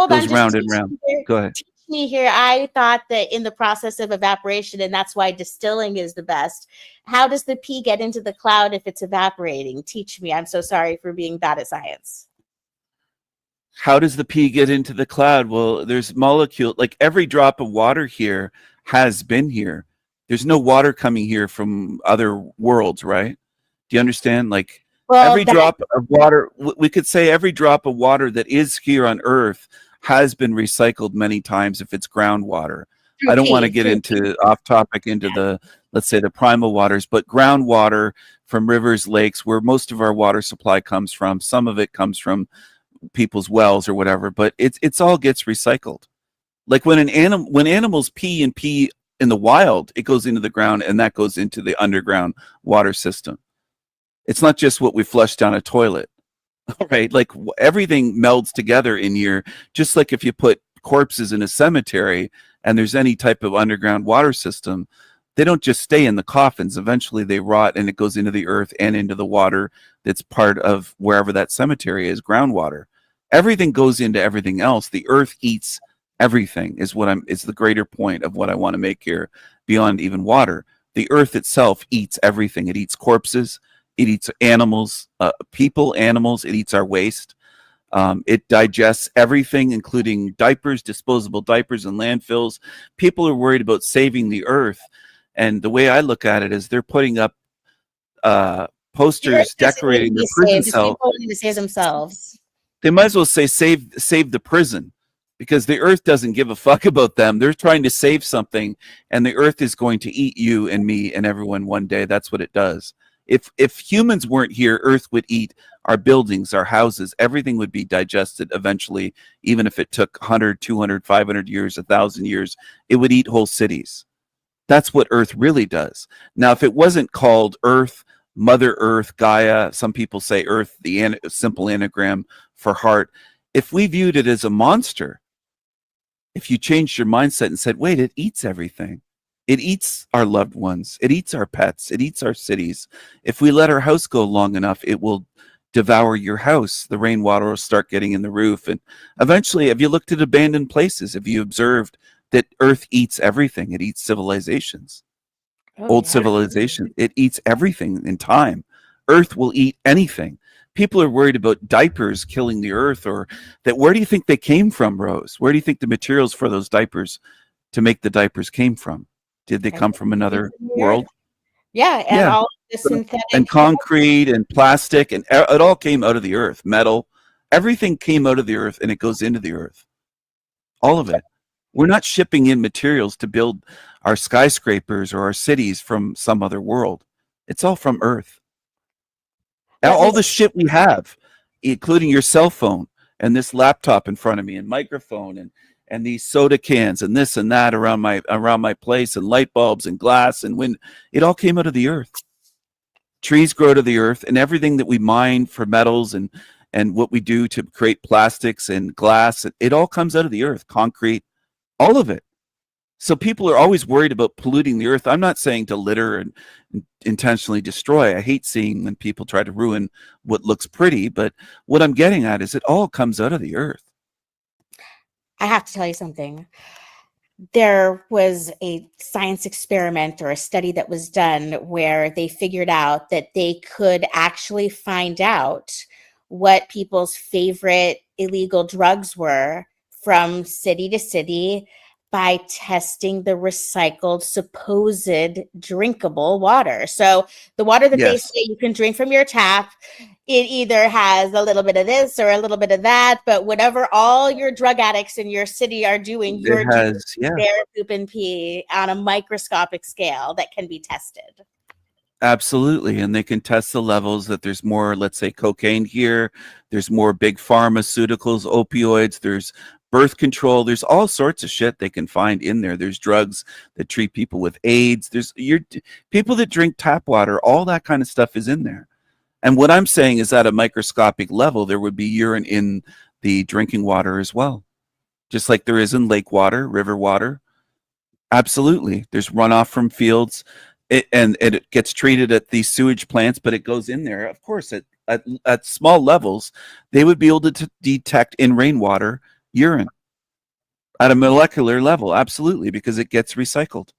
goes round and round. Go ahead. Teach me here. I thought that in the process of evaporation, and that's why distilling is the best. How does the pee get into the cloud if it's evaporating? Teach me. I'm so sorry for being bad at science. How does the pee get into the cloud? Well, there's molecule, like every drop of water here has been here. There's no water coming here from other worlds, right? Do you understand? Like, every drop of water, we could say every drop of water that is here on Earth has been recycled many times if it's groundwater. I don't want to get into off topic into the, let's say, the primal waters, but groundwater from rivers, lakes, where most of our water supply comes from. Some of it comes from people's wells or whatever, but it's all gets recycled. Like when animals pee in the wild, it goes into the ground, and that goes into the underground water system. It's not just what we flush down a toilet, right? Like everything melds together in here, just like if you put corpses in a cemetery and there's any type of underground water system, They don't just stay in the coffins. Eventually they rot and it goes into the earth and into the water that's part of wherever that cemetery is, groundwater. Everything goes into everything else. The earth eats everything is the greater point of what I want to make here, beyond even water. The earth itself eats everything. It eats corpses, it eats animals, people, animals, it eats our waste. It digests everything, including diapers, disposable diapers, and landfills. People are worried about saving the earth. And the way I look at it is they're putting up posters decorating their prison cell. People need to save themselves. They might as well say save the prison, because the earth doesn't give a fuck about them. They're trying to save something, and the earth is going to eat you and me and everyone one day. That's what it does. If humans weren't here, earth would eat our buildings, our houses. Everything would be digested eventually, even if it took 100, 200, 500 years, 1,000 years. It would eat whole cities. That's what earth really does. Now, if it wasn't called earth, Mother Earth, Gaia, some people say earth, the simple anagram for heart. If we viewed it as a monster, if you changed your mindset and said, wait, it eats everything. It eats our loved ones. It eats our pets. It eats our cities. If we let our house go long enough, it will devour your house. The rainwater will start getting in the roof. And eventually, have you looked at abandoned places? Have you observed that earth eats everything? It eats civilizations. Old civilization. It eats everything in time. Earth will eat anything. People are worried about diapers killing the earth, or that. Where do you think they came from, Rose? Where do you think the materials for those diapers to make the diapers came from? Did they come from another world? Yeah, and all the synthetic and concrete and plastic, and it all came out of the earth. Metal, everything came out of the earth, and it goes into the earth. All of it. We're not shipping in materials to build our skyscrapers or our cities from some other world. It's all from Earth. All the shit we have, including your cell phone and this laptop in front of me and microphone and these soda cans and this and that around my place, and light bulbs and glass and wind, it all came out of the earth. Trees grow to the earth, and everything that we mine for metals and what we do to create plastics and glass, it all comes out of the earth. Concrete, all of it. So people are always worried about polluting the earth. I'm not saying to litter and intentionally destroy. I hate seeing when people try to ruin what looks pretty, but what I'm getting at is it all comes out of the earth. I have to tell you something. There was a science experiment or a study that was done where they figured out that they could actually find out what people's favorite illegal drugs were from city to city by testing the recycled supposed drinkable water. So the water that they say you can drink from your tap, it either has a little bit of this or a little bit of that, but whatever all your drug addicts in your city are doing, you're doing their poop and pee on a microscopic scale that can be tested. Absolutely. And they can test the levels that there's more, let's say, cocaine here. There's more big pharmaceuticals, opioids. There's birth control. There's all sorts of shit they can find in there. There's drugs that treat people with AIDS. There's people that drink tap water. All that kind of stuff is in there. And what I'm saying is at a microscopic level, there would be urine in the drinking water as well. Just like there is in lake water, river water. Absolutely. There's runoff from fields. And it gets treated at these sewage plants, but it goes in there. Of course, at small levels, they would be able to detect in rainwater urine at a molecular level. Absolutely, because it gets recycled.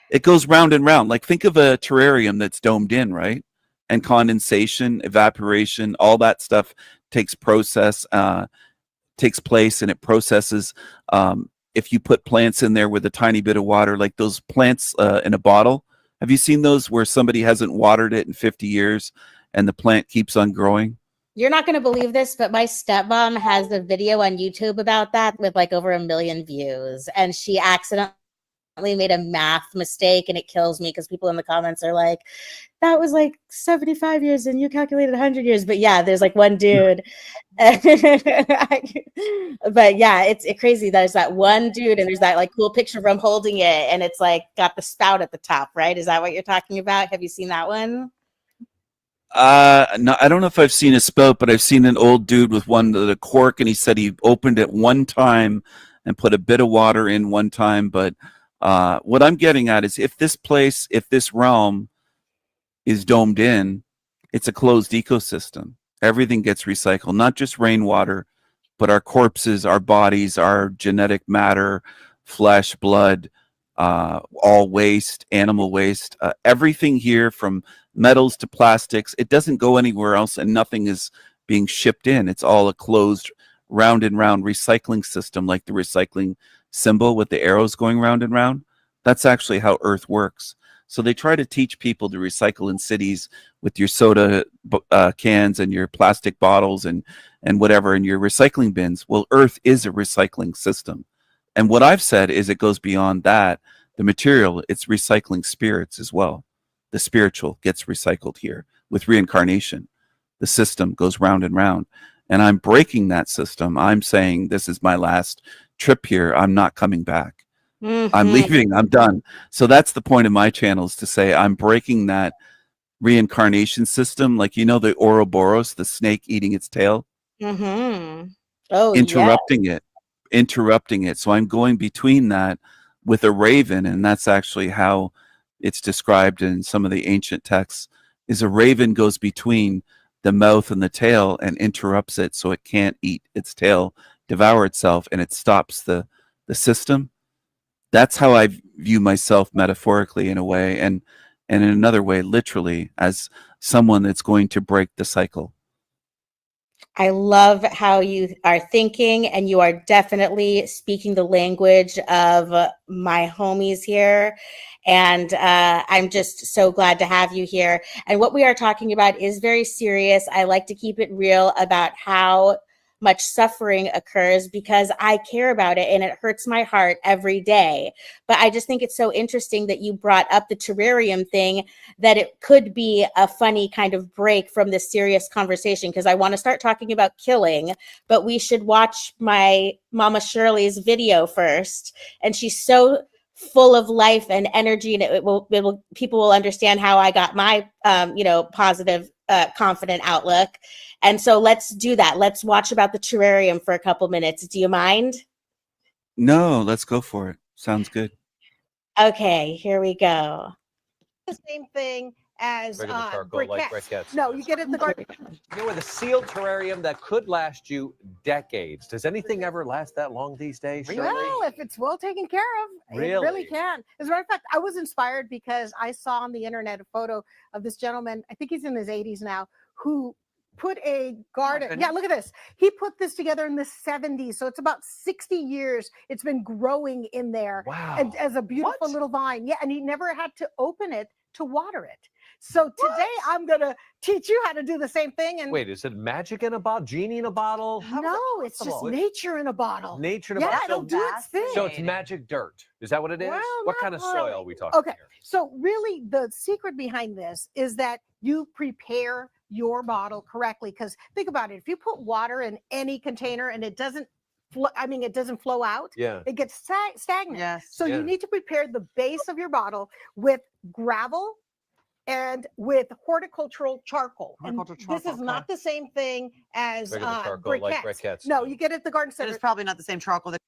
It goes round and round. Like, think of a terrarium that's domed in, right? And condensation, evaporation, all that stuff takes place, and it processes. If you put plants in there with a tiny bit of water, like those plants in a bottle. Have you seen those where somebody hasn't watered it in 50 years and the plant keeps on growing? You're not going to believe this, but my stepmom has a video on YouTube about that with like over 1 million views. And she accidentally made a math mistake, and it kills me because people in the comments are like, that was like 75 years and you calculated 100 years. But yeah, there's like one dude. But yeah, it's crazy. There's that one dude, and there's that like cool picture of him holding it, and it's like got the spout at the top, right? Is that what you're talking about? Have you seen that one? No, I don't know if I've seen a spout, but I've seen an old dude with the cork, and he said he opened it one time and put a bit of water in one time, but What I'm getting at is if this realm is domed in, it's a closed ecosystem. Everything gets recycled, not just rainwater, but our corpses, our bodies, our genetic matter, flesh, blood, all waste, animal waste, everything here from metals to plastics. It doesn't go anywhere else, and nothing is being shipped in. It's all a closed round and round recycling system, like the recycling symbol with the arrows going round and round. That's actually how Earth works. So they try to teach people to recycle in cities with your soda cans and your plastic bottles and whatever in your recycling bins. Well, Earth is a recycling system. And what I've said is it goes beyond that. The material, it's recycling spirits as well. The spiritual gets recycled here with reincarnation. The system goes round and round. And I'm breaking that system. I'm saying this is my last trip here. I'm not coming back. I'm leaving. I'm done. So that's the point of my channel, is to say I'm breaking that reincarnation system. Like, you know, the Ouroboros, the snake eating its tail, Oh, interrupting it. So I'm going between that with a raven, and that's actually how it's described in some of the ancient texts, is a raven goes between the mouth and the tail and interrupts it so it can't eat its tail, devour itself, and it stops the system. That's how I view myself metaphorically in a way, and in another way, literally, as someone that's going to break the cycle. I love how you are thinking, and you are definitely speaking the language of my homies here. And I'm just so glad to have you here. And what we are talking about is very serious. I like to keep it real about how much suffering occurs because I care about it and it hurts my heart every day. But I just think it's so interesting that you brought up the terrarium thing, that it could be a funny kind of break from this serious conversation, because I want to start talking about killing, but we should watch my Mama Shirley's video first. And she's so full of life and energy, and it will people will understand how I got my positive confident outlook. And so let's do that. Let's watch about the terrarium for a couple minutes. Do you mind? No, let's go for it. Sounds good. Okay, here we go. The same thing as Regular charcoal, like briquettes. No, you get it in the garden. You know, with a sealed terrarium that could last you decades. Does anything ever last that long these days? Shirley? Well, if it's well taken care of, Really? it really can. As a matter of fact, I was inspired because I saw on the internet a photo of this gentleman, I think he's in his 80s now, who put a garden. Yeah, look at this. He put this together in the 70s. So it's about 60 years. It's been growing in there. Wow. And as a beautiful little vine. Yeah, and he never had to open it to water it. So today I'm going to teach you how to do the same thing. And Wait, is it magic in a bottle? Genie in a bottle? no, it's just nature in a bottle. Nature in a Yeah, bottle. it'll do its thing. So it's magic dirt. Is that what it is? Well, What not kind of really. soil are we talking Okay, so really the secret behind this is that you prepare your bottle correctly. Because think about it, if you put water in any container and it doesn't it doesn't flow out, Yeah. it gets stagnant. Yes. So Yeah. you need to prepare the base of your bottle with gravel and with horticultural charcoal. Horticultural And this is charcoal, not the same thing as Regular charcoal, like briquettes. No, you get it at the garden It center. is probably not the same charcoal that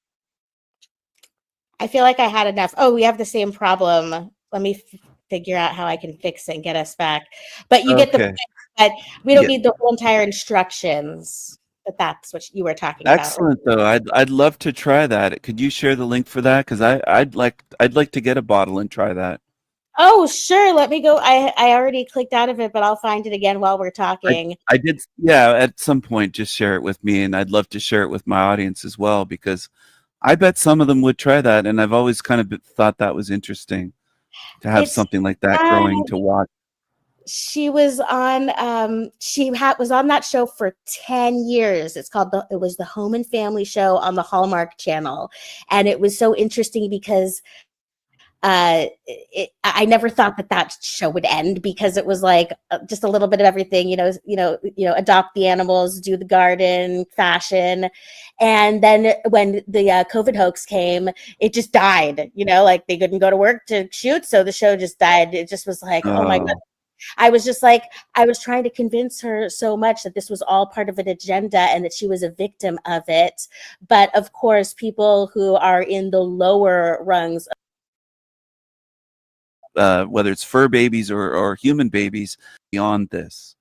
I feel like I had enough. Oh, we have the same problem. Let me figure out how I can fix it and get us back. But you get the Okay. point, but we don't Yeah. need the whole entire instructions. But that's what you were talking about. Excellent, though. I'd love to try that. Could you share the link for that? Because I'd like to get a bottle and try that. Oh, sure. Let me go. I already clicked out of it, but I'll find it again while we're talking. I did, yeah. At some point, just share it with me, and I'd love to share it with my audience as well, because I bet some of them would try that, and I've always kind of thought that was interesting to have It's something like that growing to watch. She was on was on that show for 10 years. It was the Home and Family Show on the Hallmark Channel. And it was so interesting because I never thought that show would end, because it was like just a little bit of everything, adopt the animals, do the garden, fashion. And then when the COVID hoax came, it just died, like they couldn't go to work to shoot. So the show just died. It just was like, oh my God. I was just like, I was trying to convince her so much that this was all part of an agenda and that she was a victim of it. But of course, people who are in the lower rungs whether it's fur babies or human babies, beyond this.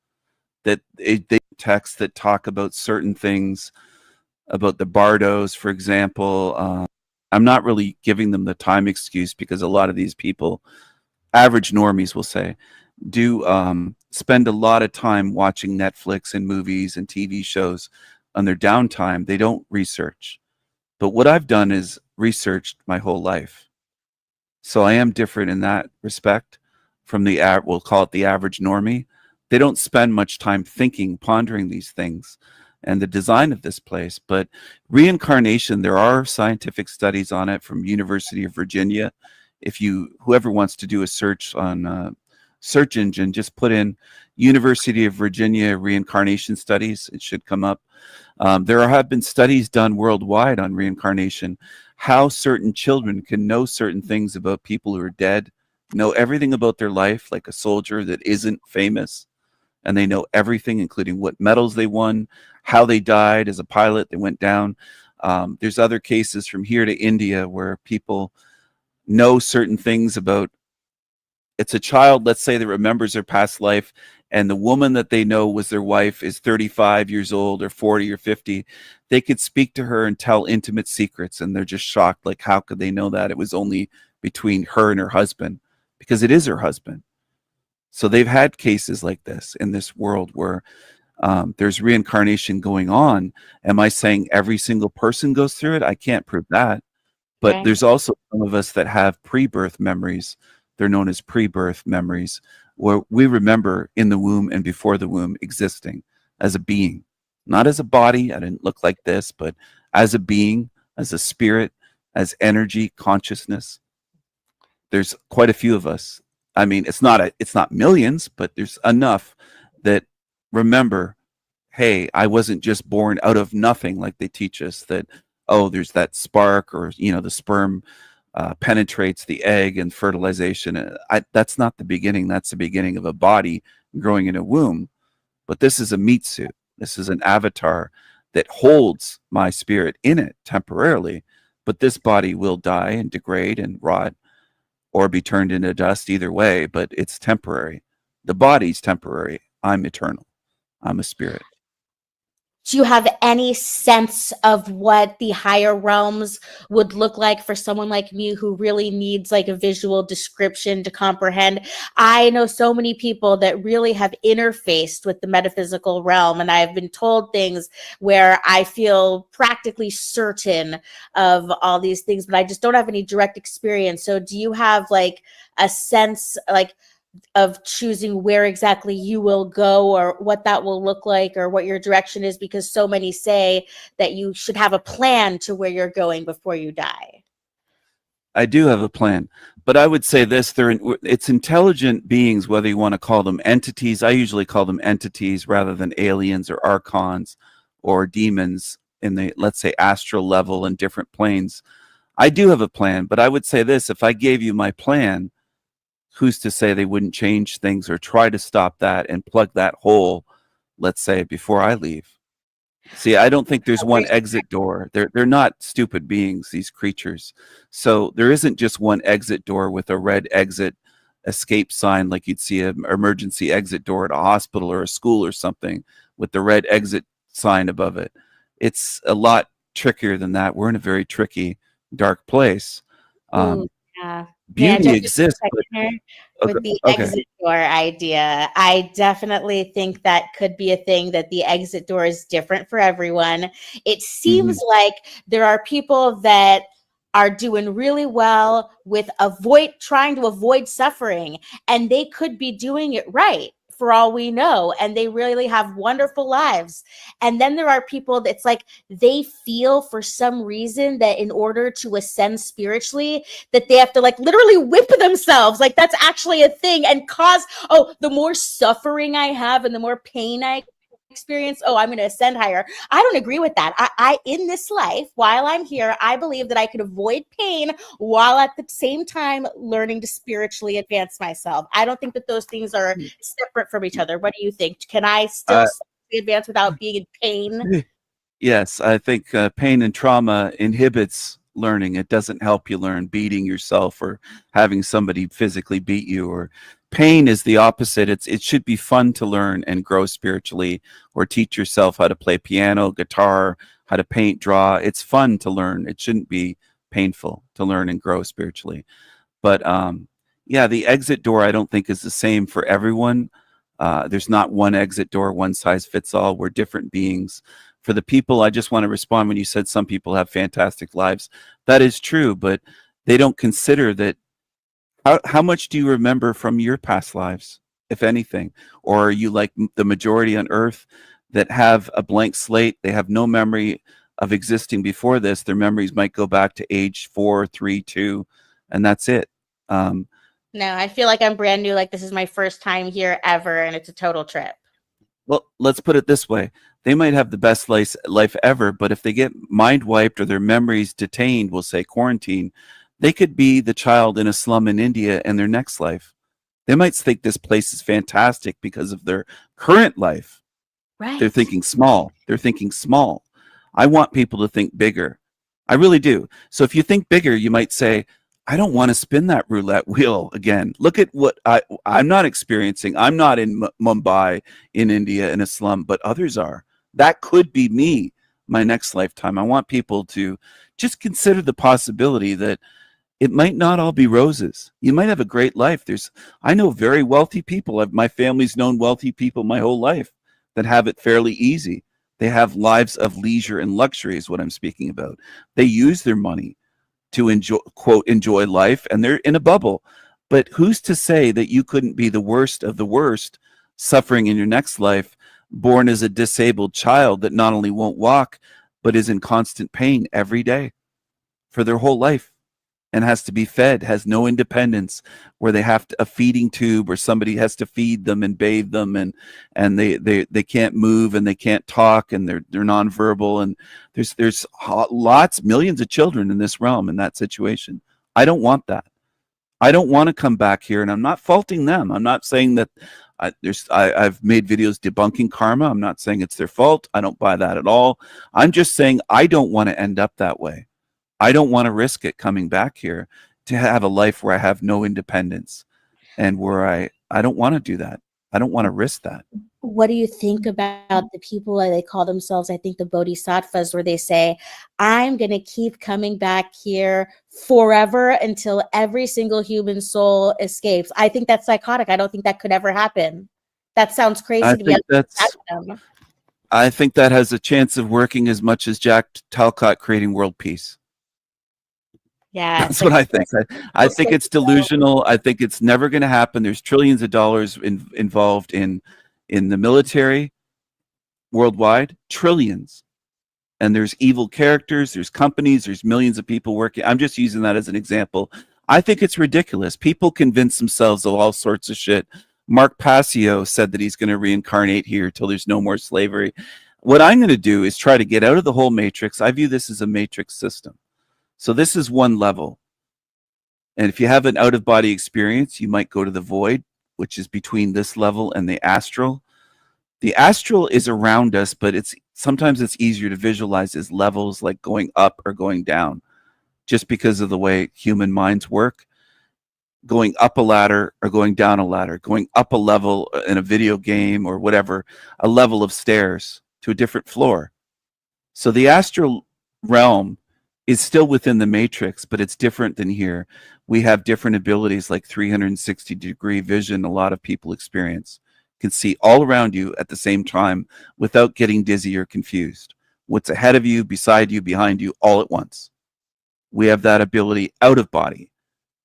That they texts that talk about certain things, about the Bardos, for example. I'm not really giving them the time excuse, because a lot of these people, average normies will say, do spend a lot of time watching Netflix and movies and TV shows on their downtime. They don't research. But what I've done is researched my whole life. So I am different in that respect from we'll call it the average normie. They don't spend much time thinking, pondering these things and the design of this place. But reincarnation, there are scientific studies on it from University of Virginia. If whoever wants to do a search on search engine, just put in University of Virginia reincarnation studies. It should come up. There have been studies done worldwide on reincarnation, how certain children can know certain things about people who are dead, know everything about their life, like a soldier that isn't famous. And they know everything, including what medals they won, how they died as a pilot, they went down. There's other cases from here to India where people know certain things about, it's a child, let's say, that remembers their past life, and the woman that they know was their wife is 35 years old or 40 or 50. They could speak to her and tell intimate secrets, and they're just shocked, like, how could they know that? It was only between her and her husband, because it is her husband. So they've had cases like this in this world where there's reincarnation going on. Am I saying every single person goes through it? I can't prove that. But Okay. there's also some of us that have pre-birth memories. They're known as pre-birth memories, where we remember in the womb and before the womb existing as a being, not as a body. I didn't look like this, but as a being, as a spirit, as energy, consciousness. There's quite a few of us. I mean, it's not millions, but there's enough that remember, hey, I wasn't just born out of nothing, like they teach us that, oh, there's that spark, or, the sperm penetrates the egg and fertilization. That's not the beginning. That's the beginning of a body growing in a womb. But this is a meat suit. This is an avatar that holds my spirit in it temporarily. But this body will die and degrade and rot, or be turned into dust, either way, but it's temporary. The body's temporary. I'm eternal. I'm a spirit. Do you have any sense of what the higher realms would look like for someone like me who really needs like a visual description to comprehend? I know so many people that really have interfaced with the metaphysical realm, and I've been told things where I feel practically certain of all these things, but I just don't have any direct experience. So do you have like a sense of choosing where exactly you will go, or what that will look like, or what your direction is? Because so many say that you should have a plan to where you're going before you die. I do have a plan, but I would say this: it's intelligent beings, whether you want to call them entities. I usually call them entities rather than aliens or archons or demons in the, let's say, astral level and different planes. I do have a plan, but I would say this: if I gave you my plan, who's to say they wouldn't change things or try to stop that and plug that hole, let's say, before I leave? See, I don't think there's one exit door. They're not stupid beings, these creatures. So there isn't just one exit door with a red exit escape sign, like you'd see an emergency exit door at a hospital or a school or something with the red exit sign above it. It's a lot trickier than that. We're in a very tricky, dark place. Yeah. Beauty just exists, a but second here with the exit door idea. I definitely think that could be a thing, that the exit door is different for everyone. It seems like there are people that are doing really well with trying to avoid suffering, and they could be doing it right for all we know, and they really have wonderful lives. And then there are people that's like, they feel for some reason that in order to ascend spiritually, that they have to like literally whip themselves. Like that's actually a thing, and the more suffering I have and the more pain I experience, I'm going to ascend higher. I don't agree with that. I in this life, while I'm here, I believe that I could avoid pain while at the same time learning to spiritually advance myself. I don't think that those things are separate from each other. What do you think? Can I still advance without being in pain? Yes, I think pain and trauma inhibits learning. It doesn't help you learn beating yourself or having somebody physically beat you. Or pain is the opposite. It should be fun to learn and grow spiritually, or teach yourself how to play piano, guitar, how to paint, draw. It's fun to learn. It shouldn't be painful to learn and grow spiritually. But yeah, the exit door I don't think is the same for everyone. There's not one exit door, one size fits all. We're different beings. For the people, I just want to respond when you said some people have fantastic lives. That is true, but they don't consider that. How much do you remember from your past lives, if anything? Or are you like the majority on Earth that have a blank slate? They have no memory of existing before this. Their memories might go back to age 4, 3, 2, and that's it. No, I feel like I'm brand new. Like this is my first time here ever, and it's a total trip. Well, let's put it this way. They might have the best life ever, but if they get mind wiped or their memories detained, we'll say quarantine, they could be the child in a slum in India in their next life. They might think this place is fantastic because of their current life. Right. They're thinking small. They're thinking small. I want people to think bigger. I really do. So if you think bigger, you might say, I don't want to spin that roulette wheel again. Look at what I'm not experiencing. I'm not in Mumbai, in India, in a slum, but others are. That could be me, my next lifetime. I want people to just consider the possibility that it might not all be roses. You might have a great life. I know very wealthy people. My family's known wealthy people my whole life that have it fairly easy. They have lives of leisure and luxury is what I'm speaking about. They use their money to enjoy, quote, enjoy life, and they're in a bubble. But who's to say that you couldn't be the worst of the worst, suffering in your next life, born as a disabled child that not only won't walk, but is in constant pain every day for their whole life, and has to be fed, has no independence, where they have a feeding tube, or somebody has to feed them and bathe them, and they can't move and they can't talk, and they're nonverbal, and there's millions of children in this realm in that situation. I don't want that. I don't want to come back here, and I'm not faulting them. I'm not saying that I've made videos debunking karma. I'm not saying it's their fault. I don't buy that at all. I'm just saying I don't want to end up that way. I don't want to risk it coming back here to have a life where I have no independence, and where I don't want to do that. I don't want to risk that. What do you think about the people that they call themselves, I think the Bodhisattvas, where they say, I'm going to keep coming back here forever until every single human soul escapes? I think that's psychotic. I don't think that could ever happen. That sounds crazy to me. I think that has a chance of working as much as Jack Talcott creating world peace. Yeah, that's what I think. I think it's delusional. I think it's never going to happen. There's trillions of dollars involved in the military worldwide, trillions. And there's evil characters, there's companies, there's millions of people working. I'm just using that as an example. I think it's ridiculous. People convince themselves of all sorts of shit. Mark Passio said that he's going to reincarnate here till there's no more slavery. What I'm going to do is try to get out of the whole matrix. I view this as a matrix system. So this is one level. And if you have an out-of-body experience, you might go to the void, which is between this level and the astral. The astral is around us, but sometimes it's easier to visualize as levels, like going up or going down, just because of the way human minds work. Going up a ladder or going down a ladder, going up a level in a video game or whatever, a level of stairs to a different floor. So the astral realm is still within the matrix, but it's different than here. We have different abilities, like 360-degree vision. A lot of people experience can see all around you at the same time without getting dizzy or confused. What's ahead of you, beside you, behind you, all at once. We have that ability out of body,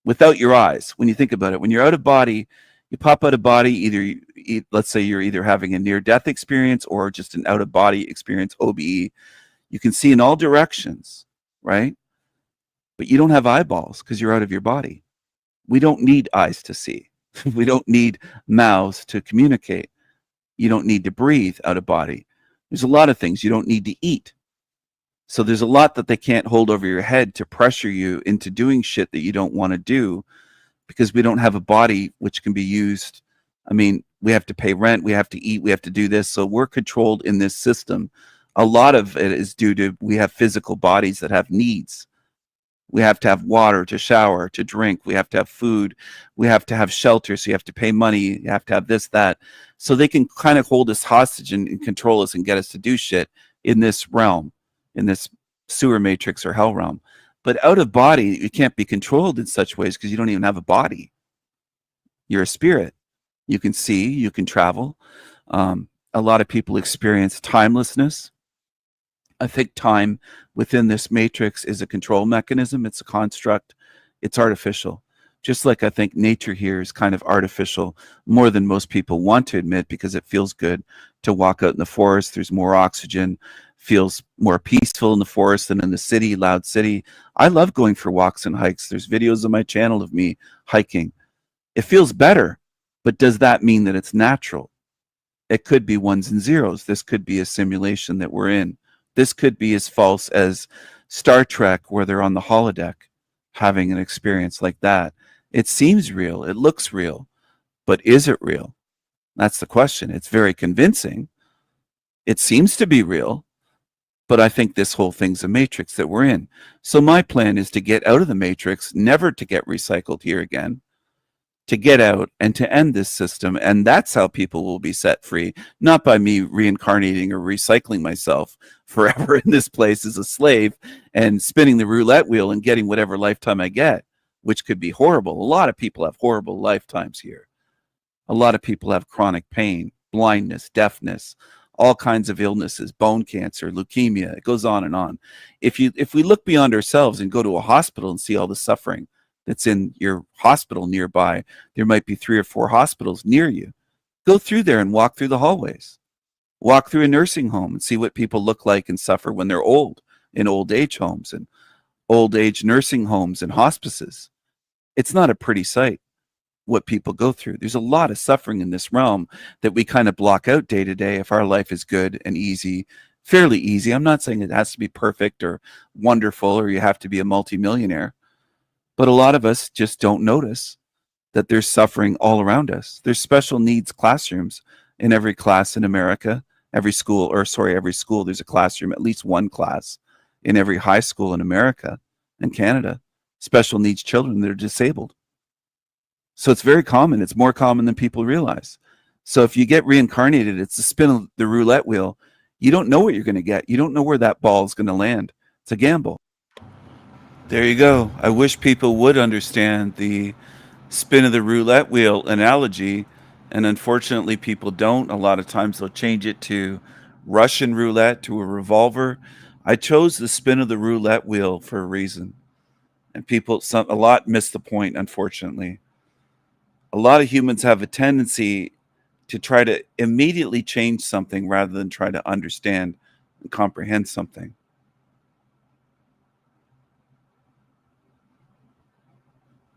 without your eyes. When you think about it, when you're out of body, you pop out of body, let's say you're either having a near-death experience or just an out-of-body experience, OBE. You can see in all directions, right? But you don't have eyeballs because you're out of your body. We don't need eyes to see. We don't need mouths to communicate. You don't need to breathe out of body. There's a lot of things you don't need to eat. So there's a lot that they can't hold over your head to pressure you into doing shit that you don't want to do, because we don't have a body which can be used. I mean, we have to pay rent, we have to eat, we have to do this. So we're controlled in this system. A lot of it is due to we have physical bodies that have needs. We have to have water to shower, to drink. We have to have food. We have to have shelter. So you have to pay money. You have to have this, that. So they can kind of hold us hostage and control us and get us to do shit in this realm, in this sewer matrix or hell realm. But out of body, you can't be controlled in such ways because you don't even have a body. You're a spirit. You can see, you can travel. A lot of people experience timelessness. I think time within this matrix is a control mechanism. It's a construct. It's artificial. Just like I think nature here is kind of artificial more than most people want to admit because it feels good to walk out in the forest. There's more oxygen, feels more peaceful in the forest than in the city, loud city. I love going for walks and hikes. There's videos on my channel of me hiking. It feels better, but does that mean that it's natural? It could be ones and zeros. This could be a simulation that we're in. This could be as false as Star Trek, where they're on the holodeck having an experience like that. It seems real. It looks real. But is it real? That's the question. It's very convincing. It seems to be real. But I think this whole thing's a matrix that we're in. So my plan is to get out of the matrix, never to get recycled here again, to get out and to end this system. And that's how people will be set free, not by me reincarnating or recycling myself forever in this place as a slave and spinning the roulette wheel and getting whatever lifetime I get, which could be horrible. A lot of people have horrible lifetimes here. A lot of people have chronic pain, blindness, deafness, all kinds of illnesses, bone cancer, leukemia. It goes on and on. If we look beyond ourselves and go to a hospital and see all the suffering that's in your hospital nearby, there might be 3 or 4 hospitals near you. Go through there and walk through the hallways. Walk through a nursing home and see what people look like and suffer when they're old, in old age homes and old age nursing homes and hospices. It's not a pretty sight what people go through. There's a lot of suffering in this realm that we kind of block out day to day if our life is good and easy, fairly easy. I'm not saying it has to be perfect or wonderful or you have to be a multimillionaire. But a lot of us just don't notice that there's suffering all around us. There's special needs classrooms in every class in America, every school, there's a classroom, at least one class in every high school in America and Canada, special needs children that are disabled. So it's very common. It's more common than people realize. So if you get reincarnated, it's the spin of the roulette wheel. You don't know what you're going to get. You don't know where that ball is going to land. It's a gamble. There you go. I wish people would understand the spin of the roulette wheel analogy, and unfortunately people don't. A lot of times they'll change it to Russian roulette, to a revolver. I chose the spin of the roulette wheel for a reason, and a lot miss the point, unfortunately. A lot of humans have a tendency to try to immediately change something rather than try to understand and comprehend something.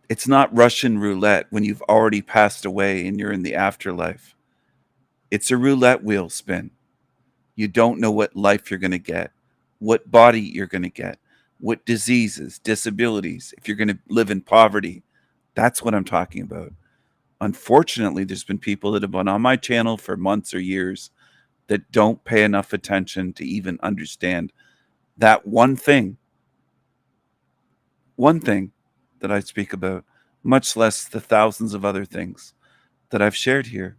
It's not Russian roulette when you've already passed away and you're in the afterlife. It's a roulette wheel spin. You don't know what life you're going to get, what body you're going to get, what diseases, disabilities, if you're going to live in poverty. That's what I'm talking about. Unfortunately, there's been people that have been on my channel for months or years that don't pay enough attention to even understand that one thing that I speak about, much less the thousands of other things that I've shared here.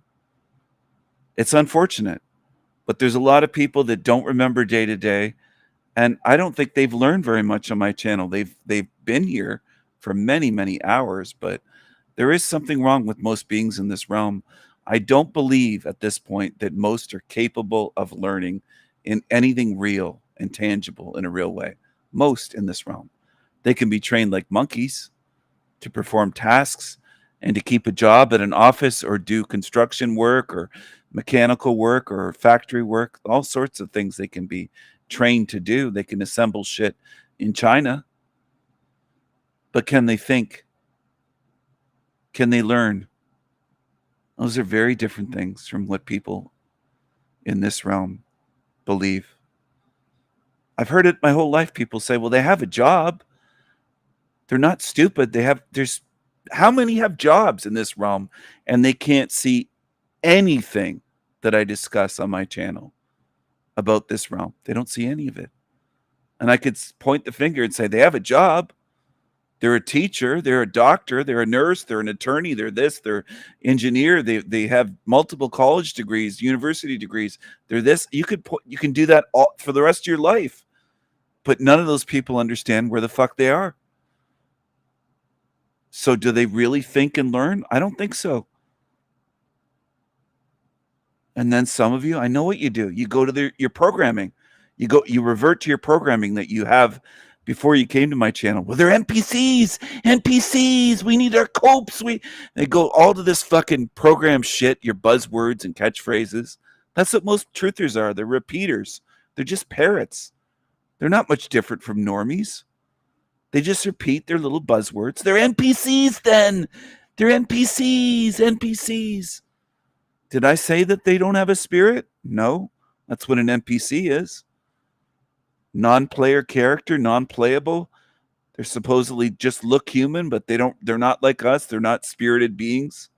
It's unfortunate, but there's a lot of people that don't remember day to day, and I don't think they've learned very much on my channel. They've been here for many, many hours, but there is something wrong with most beings in this realm. I don't believe at this point that most are capable of learning in anything real and tangible in a real way. Most in this realm. They can be trained like monkeys to perform tasks and to keep a job at an office or do construction work or mechanical work or factory work, all sorts of things they can be trained to do. They can assemble shit in China. But can they think? Can they learn? Those are very different things from what people in this realm believe. I've heard it my whole life. People say, well, they have a job. They're not stupid. How many have jobs in this realm and they can't see anything that I discuss on my channel about this realm? They don't see any of it. And I could point the finger and say, they have a job. They're a teacher, they're a doctor, they're a nurse, they're an attorney, they're this, they're engineer, they have multiple college degrees, university degrees. They're this. You can do that all for the rest of your life. But none of those people understand where the fuck they are. So do they really think and learn? I don't think so. And then some of you, I know what you do. You go to your programming. You revert to your programming that you have before you came to my channel. Well, they're NPCs. We need our copes. They go all to this fucking program shit, your buzzwords and catchphrases. That's what most truthers are. They're repeaters. They're just parrots. They're not much different from normies. They just repeat their little buzzwords. They're NPCs then. They're NPCs. Did I say that they don't have a spirit? No. That's what an NPC is. Non-player character, non-playable. They're supposedly just look human, but they're not like us. They're not spirited beings.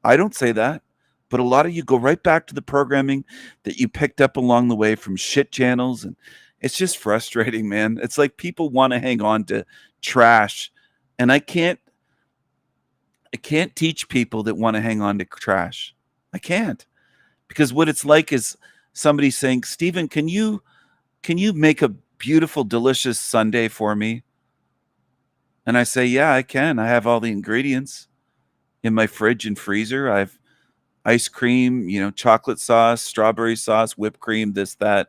I don't say that. But a lot of you go right back to the programming that you picked up along the way from shit channels, and it's just frustrating, man. It's like people want to hang on to trash, and I can't teach people that want to hang on to trash. I can't, because what it's like is somebody saying, Stephen, can you make a beautiful, delicious sundae for me? And I say, yeah, I can. I have all the ingredients in my fridge and freezer. I have ice cream, chocolate sauce, strawberry sauce, whipped cream, this, that.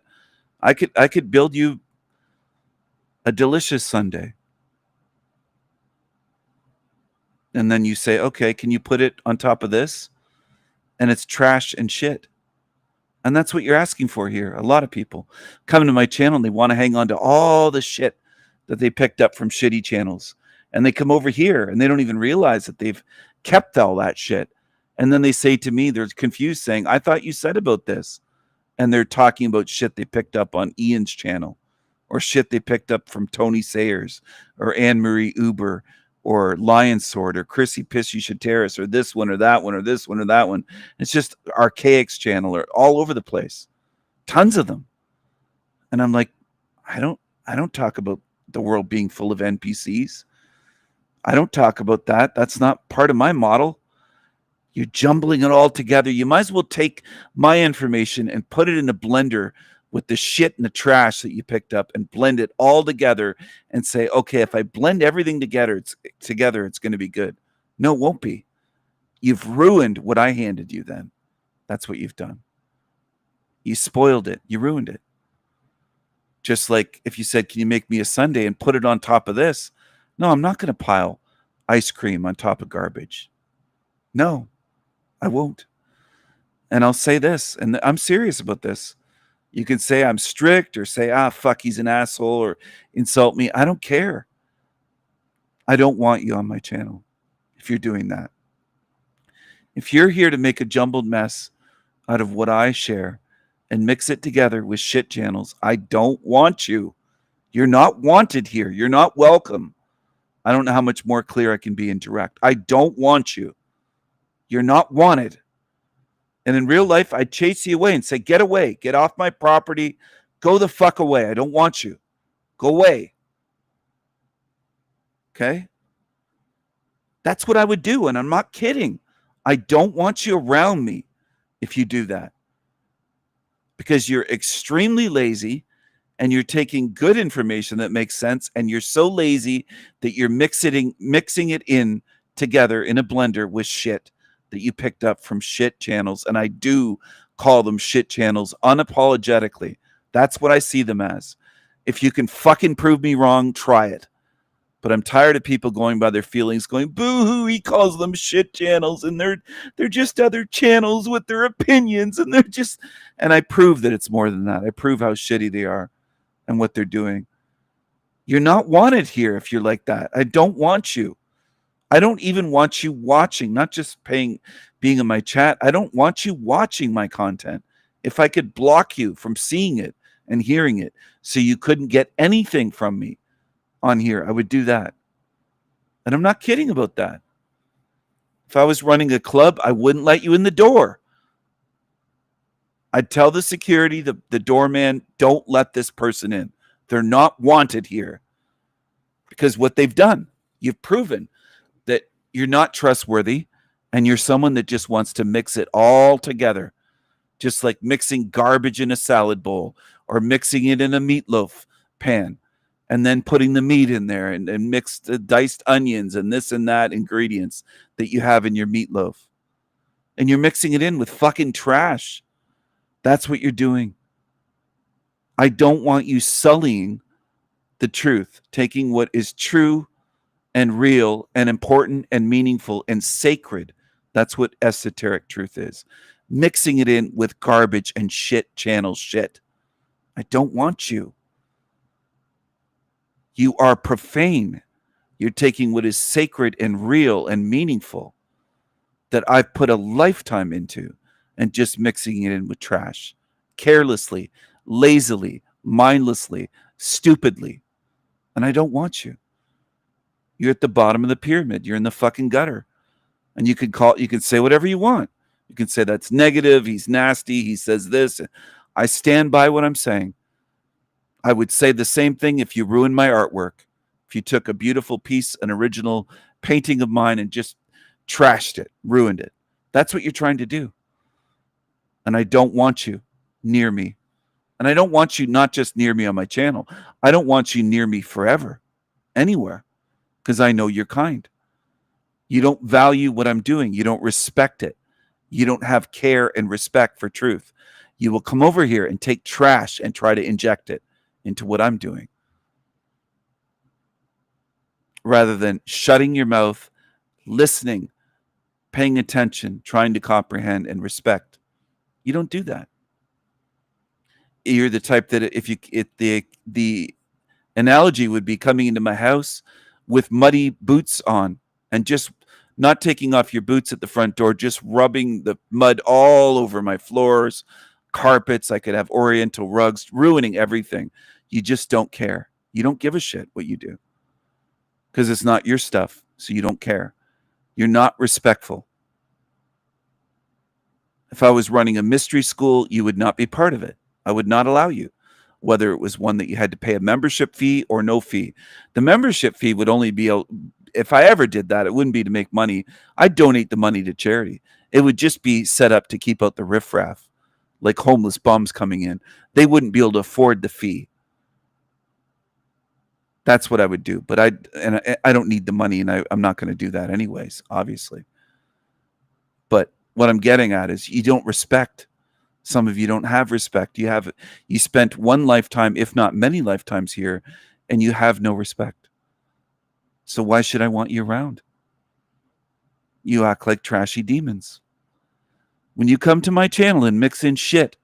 I could build you a delicious sundae. And then you say, okay, can you put it on top of this? And it's trash and shit. And that's what you're asking for here. A lot of people come to my channel and they want to hang on to all the shit that they picked up from shitty channels. And they come over here and they don't even realize that they've kept all that shit. And then they say to me, they're confused, saying, I thought you said about this. And they're talking about shit they picked up on Ian's channel, or shit they picked up from Tony Sayers or Anne-Marie Uber or Lion Sword or Chrissy Pissy Shateris or this one or that one or this one or that one. It's just Archaic's channel or all over the place. Tons of them. And I'm like, I don't talk about the world being full of NPCs. I don't talk about that. That's not part of my model. You're jumbling it all together. You might as well take my information and put it in a blender with the shit and the trash that you picked up and blend it all together and say, okay, if I blend everything together, it's going to be good. No, it won't be. You've ruined what I handed you then. That's what you've done. You spoiled it. You ruined it. Just like if you said, can you make me a sundae and put it on top of this? No, I'm not going to pile ice cream on top of garbage. No, I won't. And I'll say this, and I'm serious about this. You can say I'm strict or say, fuck, he's an asshole, or insult me. I don't care. I don't want you on my channel if you're doing that. If you're here to make a jumbled mess out of what I share and mix it together with shit channels, I don't want you. You're not wanted here. You're not welcome. I don't know how much more clear I can be and direct. I don't want you. You're not wanted. And in real life, I'd chase you away and say, get away, get off my property, go the fuck away. I don't want you. Go away. Okay? That's what I would do, and I'm not kidding. I don't want you around me if you do that. Because you're extremely lazy, and you're taking good information that makes sense, and you're so lazy that you're mixing it in together in a blender with shit that you picked up from shit channels. And I do call them shit channels unapologetically. That's what I see them as. If you can fucking prove me wrong, try it. But I'm tired of people going by their feelings, going, boo-hoo, he calls them shit channels, and they're just other channels with their opinions, and and I prove that it's more than that. I prove how shitty they are and what they're doing. You're not wanted here if you're like that. I don't want you. I don't even want you watching, not just being in my chat. I don't want you watching my content. If I could block you from seeing it and hearing it so you couldn't get anything from me on here, I would do that. And I'm not kidding about that. If I was running a club, I wouldn't let you in the door. I'd tell the security, the doorman, don't let this person in. They're not wanted here because what they've done. You've proven that you're not trustworthy and you're someone that just wants to mix it all together, just like mixing garbage in a salad bowl or mixing it in a meatloaf pan and then putting the meat in there and mix the diced onions and this and that ingredients that you have in your meatloaf. And you're mixing it in with fucking trash. That's what you're doing. I don't want you sullying the truth, taking what is true and real and important and meaningful and sacred. That's what esoteric truth is. Mixing it in with garbage and shit channel shit. I don't want you. You are profane. You're taking what is sacred and real and meaningful that I've put a lifetime into and just mixing it in with trash. Carelessly, lazily, mindlessly, stupidly. And I don't want you. You're at the bottom of the pyramid. You're in the fucking gutter. And you can say whatever you want. You can say that's negative, he's nasty, he says this. I stand by what I'm saying. I would say the same thing if you ruined my artwork. If you took a beautiful piece, an original painting of mine and just trashed it, ruined it. That's what you're trying to do. And I don't want you near me. And I don't want you not just near me on my channel. I don't want you near me forever, anywhere, because I know you're kind. You don't value what I'm doing. You don't respect it. You don't have care and respect for truth. You will come over here and take trash and try to inject it into what I'm doing, rather than shutting your mouth, listening, paying attention, trying to comprehend and respect. You don't do that. You're the type that the analogy would be coming into my house with muddy boots on and just not taking off your boots at the front door, just rubbing the mud all over my floors, carpets. I could have oriental rugs, ruining everything. You just don't care. You don't give a shit what you do because it's not your stuff, so you don't care. You're not respectful. If I was running a mystery school, you would not be part of it. I would not allow you, whether it was one that you had to pay a membership fee or no fee. The membership fee would only be, if I ever did that, it wouldn't be to make money. I'd donate the money to charity. It would just be set up to keep out the riffraff, like homeless bums coming in. They wouldn't be able to afford the fee. That's what I would do. But I don't need the money, and I'm not going to do that anyways, obviously. But what I'm getting at is you don't respect. Some of you don't have respect. You spent one lifetime, if not many lifetimes here, and you have no respect. So why should I want you around? You act like trashy demons. When you come to my channel and mix in shit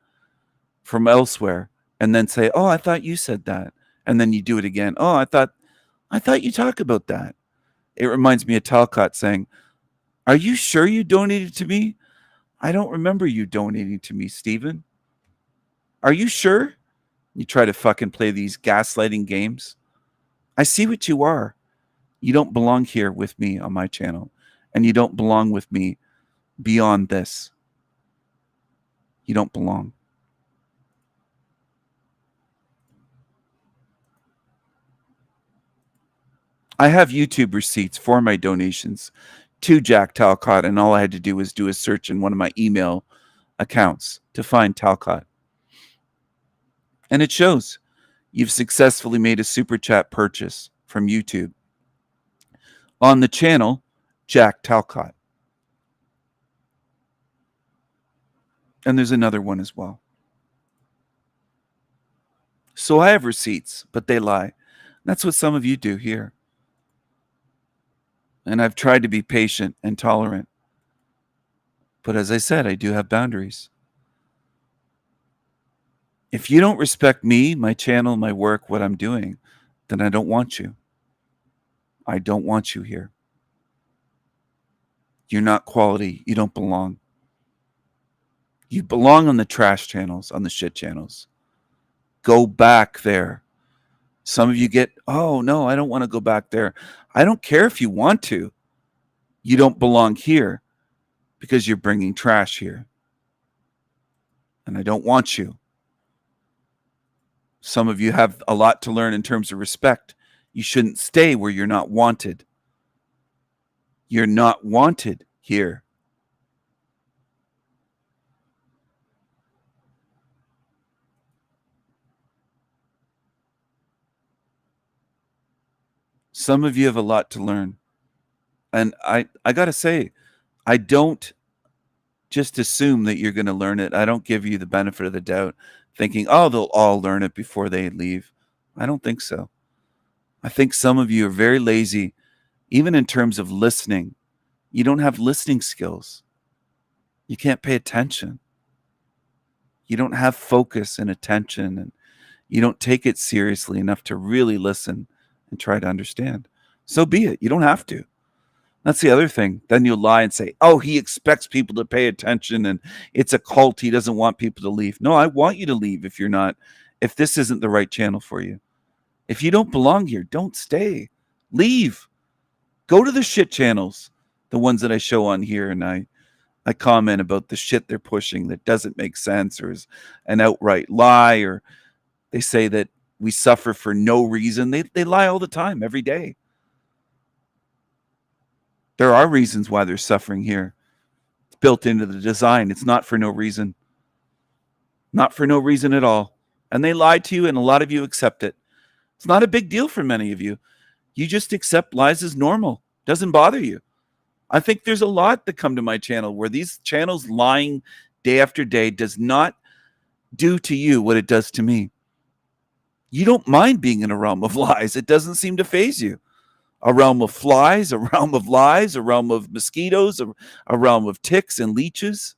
from elsewhere and then say, oh, I thought you said that. And then you do it again. Oh, I thought you talked about that. It reminds me of Talcott saying, are you sure you donated to me? I don't remember you donating to me, Stephen. Are you sure? You try to fucking play these gaslighting games. I see what you are. You don't belong here with me on my channel. And you don't belong with me beyond this. You don't belong. I have YouTube receipts for my donations to Jack Talcott, and all I had to do was do a search in one of my email accounts to find Talcott. And it shows you've successfully made a super chat purchase from YouTube on the channel Jack Talcott. And there's another one as well. So I have receipts, but they lie. That's what some of you do here. And I've tried to be patient and tolerant. But as I said, I do have boundaries. If you don't respect me, my channel, my work, what I'm doing, then I don't want you. I don't want you here. You're not quality. You don't belong. You belong on the trash channels, on the shit channels. Go back there. Some of you get, oh, no, I don't want to go back there. I don't care if you want to. You don't belong here because you're bringing trash here. And I don't want you. Some of you have a lot to learn in terms of respect. You shouldn't stay where you're not wanted. You're not wanted here. Some of you have a lot to learn. And I got to say, I don't just assume that you're going to learn it. I don't give you the benefit of the doubt thinking, oh, they'll all learn it before they leave. I don't think so. I think some of you are very lazy, even in terms of listening. You don't have listening skills. You can't pay attention. You don't have focus and attention, and you don't take it seriously enough to really listen and try to understand. So be it. You don't have to. That's the other thing. Then you'll lie and say, oh, he expects people to pay attention and it's a cult. He doesn't want people to leave. No, I want you to leave if this isn't the right channel for you. If you don't belong here, don't stay. Leave. Go to the shit channels, the ones that I show on here, and I comment about the shit they're pushing that doesn't make sense or is an outright lie, or they say that we suffer for no reason. They lie all the time, every day. There are reasons why they're suffering here. It's built into the design. It's not for no reason. Not for no reason at all. And they lie to you, and a lot of you accept it. It's not a big deal for many of you. You just accept lies as normal. Doesn't bother you. I think there's a lot that come to my channel where these channels lying day after day does not do to you what it does to me. You don't mind being in a realm of lies. It doesn't seem to faze you. A realm of flies, a realm of lies, a realm of mosquitoes, a realm of ticks and leeches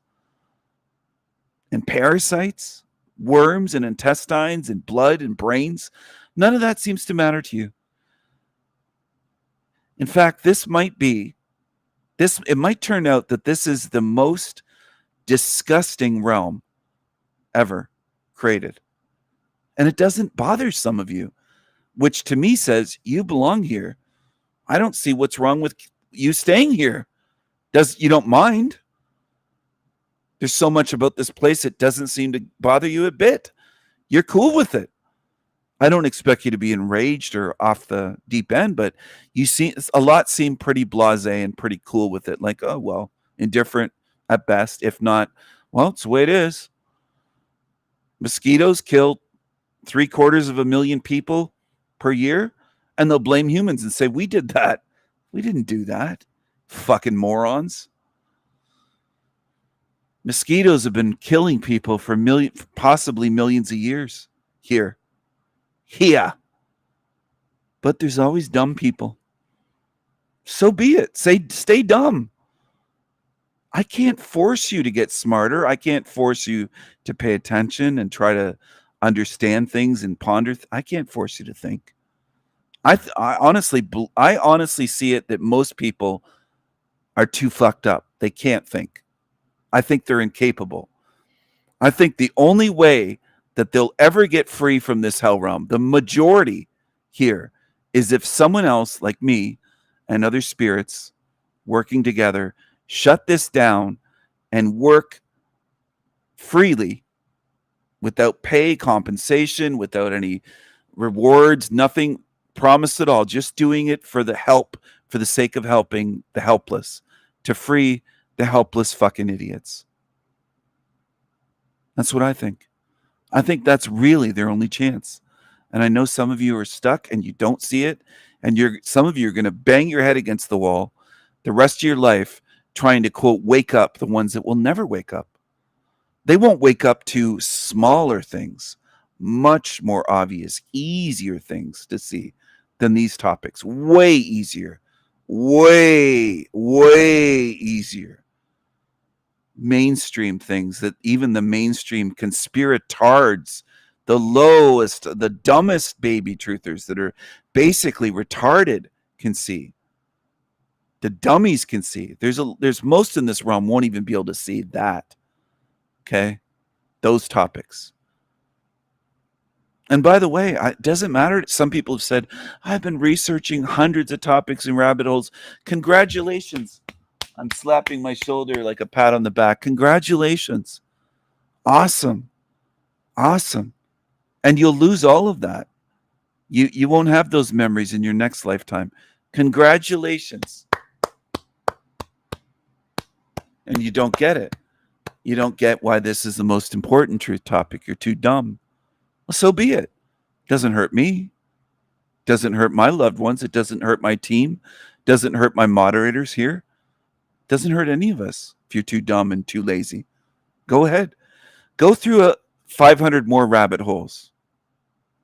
and parasites, worms and intestines and blood and brains. None of that seems to matter to you. In fact, it might turn out that this is the most disgusting realm ever created. And it doesn't bother some of you, which to me says you belong here. I don't see what's wrong with you staying here. You don't mind. There's so much about this place it doesn't seem to bother you a bit. You're cool with it. I don't expect you to be enraged or off the deep end, but you see a lot seem pretty blasé and pretty cool with it. Like, oh, well, indifferent at best. If not, well, it's the way it is. Mosquitoes kill 750,000 people per year, and they'll blame humans and say, we did that. We didn't do that. Fucking morons. Mosquitoes have been killing people for possibly millions of years here. But there's always dumb people. So be it. Stay dumb. I can't force you to get smarter. I can't force you to pay attention and try to understand things and ponder. I can't force you to think. I honestly see it that most people are too fucked up. They can't think. I think they're incapable. I think the only way that they'll ever get free from this hell realm, the majority here, is if someone else like me and other spirits working together shut this down and work freely without pay, compensation, without any rewards, nothing promised at all, just doing it for the sake of helping the helpless, to free the helpless fucking idiots. That's what I think. I think that's really their only chance. And I know some of you are stuck and you don't see it. And some of you are going to bang your head against the wall the rest of your life trying to, quote, wake up the ones that will never wake up. They won't wake up to smaller things, much more obvious, easier things to see than these topics. Way easier. Way easier. Mainstream things that even the mainstream conspiratards, the lowest, the dumbest baby truthers that are basically retarded can see. The dummies can see. There's most in this realm won't even be able to see that. Okay? Those topics. And by the way, it doesn't matter. Some people have said, I've been researching hundreds of topics in rabbit holes. Congratulations. I'm slapping my shoulder like a pat on the back. Congratulations. Awesome. Awesome. And you'll lose all of that. You won't have those memories in your next lifetime. Congratulations. and you don't get it. You don't get why this is the most important truth topic. You're too dumb. Well, so be it. Doesn't hurt me. Doesn't hurt my loved ones. It doesn't hurt my team. Doesn't hurt my moderators here. Doesn't hurt any of us if you're too dumb and too lazy. Go ahead. Go through 500 more rabbit holes.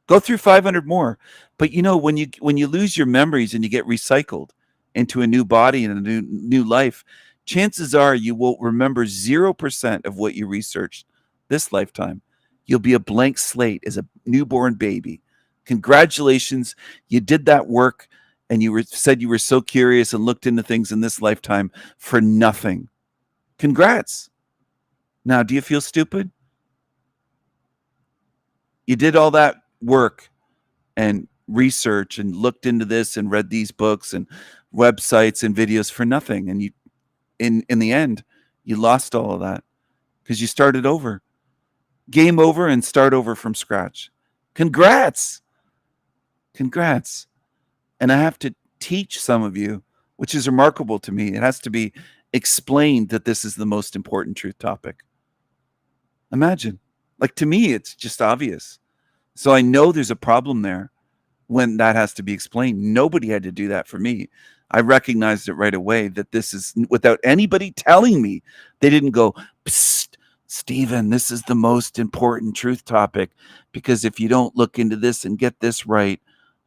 Go through 500 more. But you know, when you lose your memories and you get recycled into a new body and a new life, chances are you will remember 0% of what you researched this lifetime. You'll be a blank slate as a newborn baby. Congratulations. You did that work, and you said you were so curious and looked into things in this lifetime for nothing. Congrats. Now, do you feel stupid? You did all that work and research and looked into this and read these books and websites and videos for nothing. And you, in the end, you lost all of that because you started over. Game over and start over from scratch. Congrats. Congrats. And I have to teach some of you, which is remarkable to me. It has to be explained that this is the most important truth topic. Imagine. Like, to me, it's just obvious. So I know there's a problem there when that has to be explained. Nobody had to do that for me. I recognized it right away that this is, without anybody telling me. They didn't go, psst, Stephen, this is the most important truth topic, because if you don't look into this and get this right,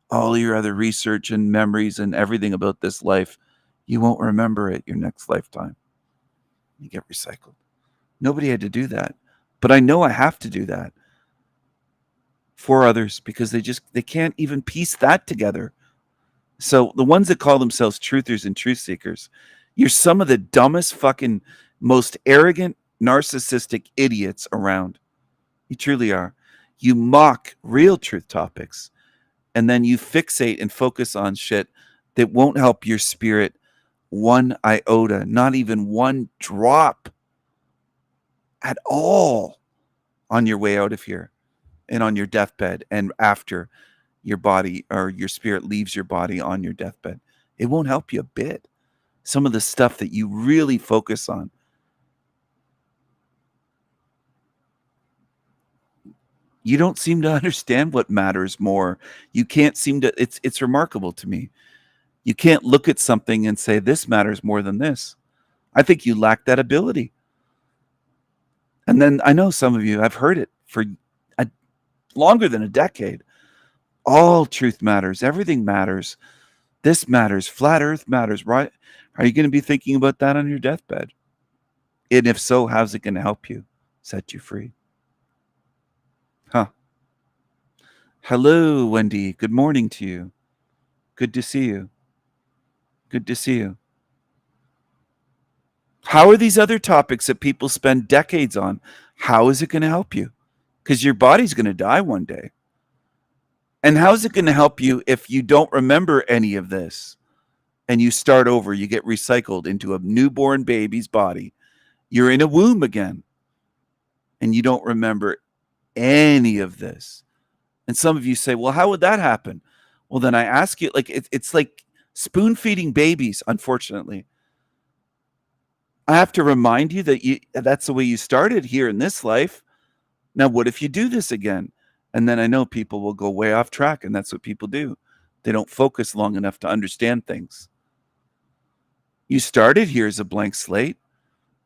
all your other research and memories and everything about this life, you won't remember it your next lifetime. You get recycled. Nobody had to do that. But I know I have to do that for others because they can't even piece that together. So the ones that call themselves truthers and truth seekers, you're some of the dumbest, fucking, most arrogant, narcissistic idiots around. You truly are. You mock real truth topics, and then you fixate and focus on shit that won't help your spirit one iota, not even one drop at all on your way out of here and on your deathbed and after your body or your spirit leaves your body on your deathbed. It won't help you a bit. Some of the stuff that you really focus on. You don't seem to understand what matters more. You can't seem to, it's remarkable to me. You can't look at something and say, this matters more than this. I think you lack that ability. And then I know some of you, I've heard it for longer than a decade. All truth matters. Everything matters. This matters. Flat Earth matters, right? Are you going to be thinking about that on your deathbed? And if so, how's it going to help you set you free? Huh. Hello, Wendy. Good morning to you. Good to see you. Good to see you. How are these other topics that people spend decades on? How is it going to help you? Because your body's going to die one day. And how is it going to help you if you don't remember any of this and you start over, you get recycled into a newborn baby's body? You're in a womb again and you don't remember any of this. And some of you say, well, how would that happen? Well, then I ask you, like, it's like spoon feeding babies, unfortunately. I have to remind you that that's the way you started here in this life. Now, what if you do this again? And then I know people will go way off track, and that's what people do. They don't focus long enough to understand things. You started here as a blank slate.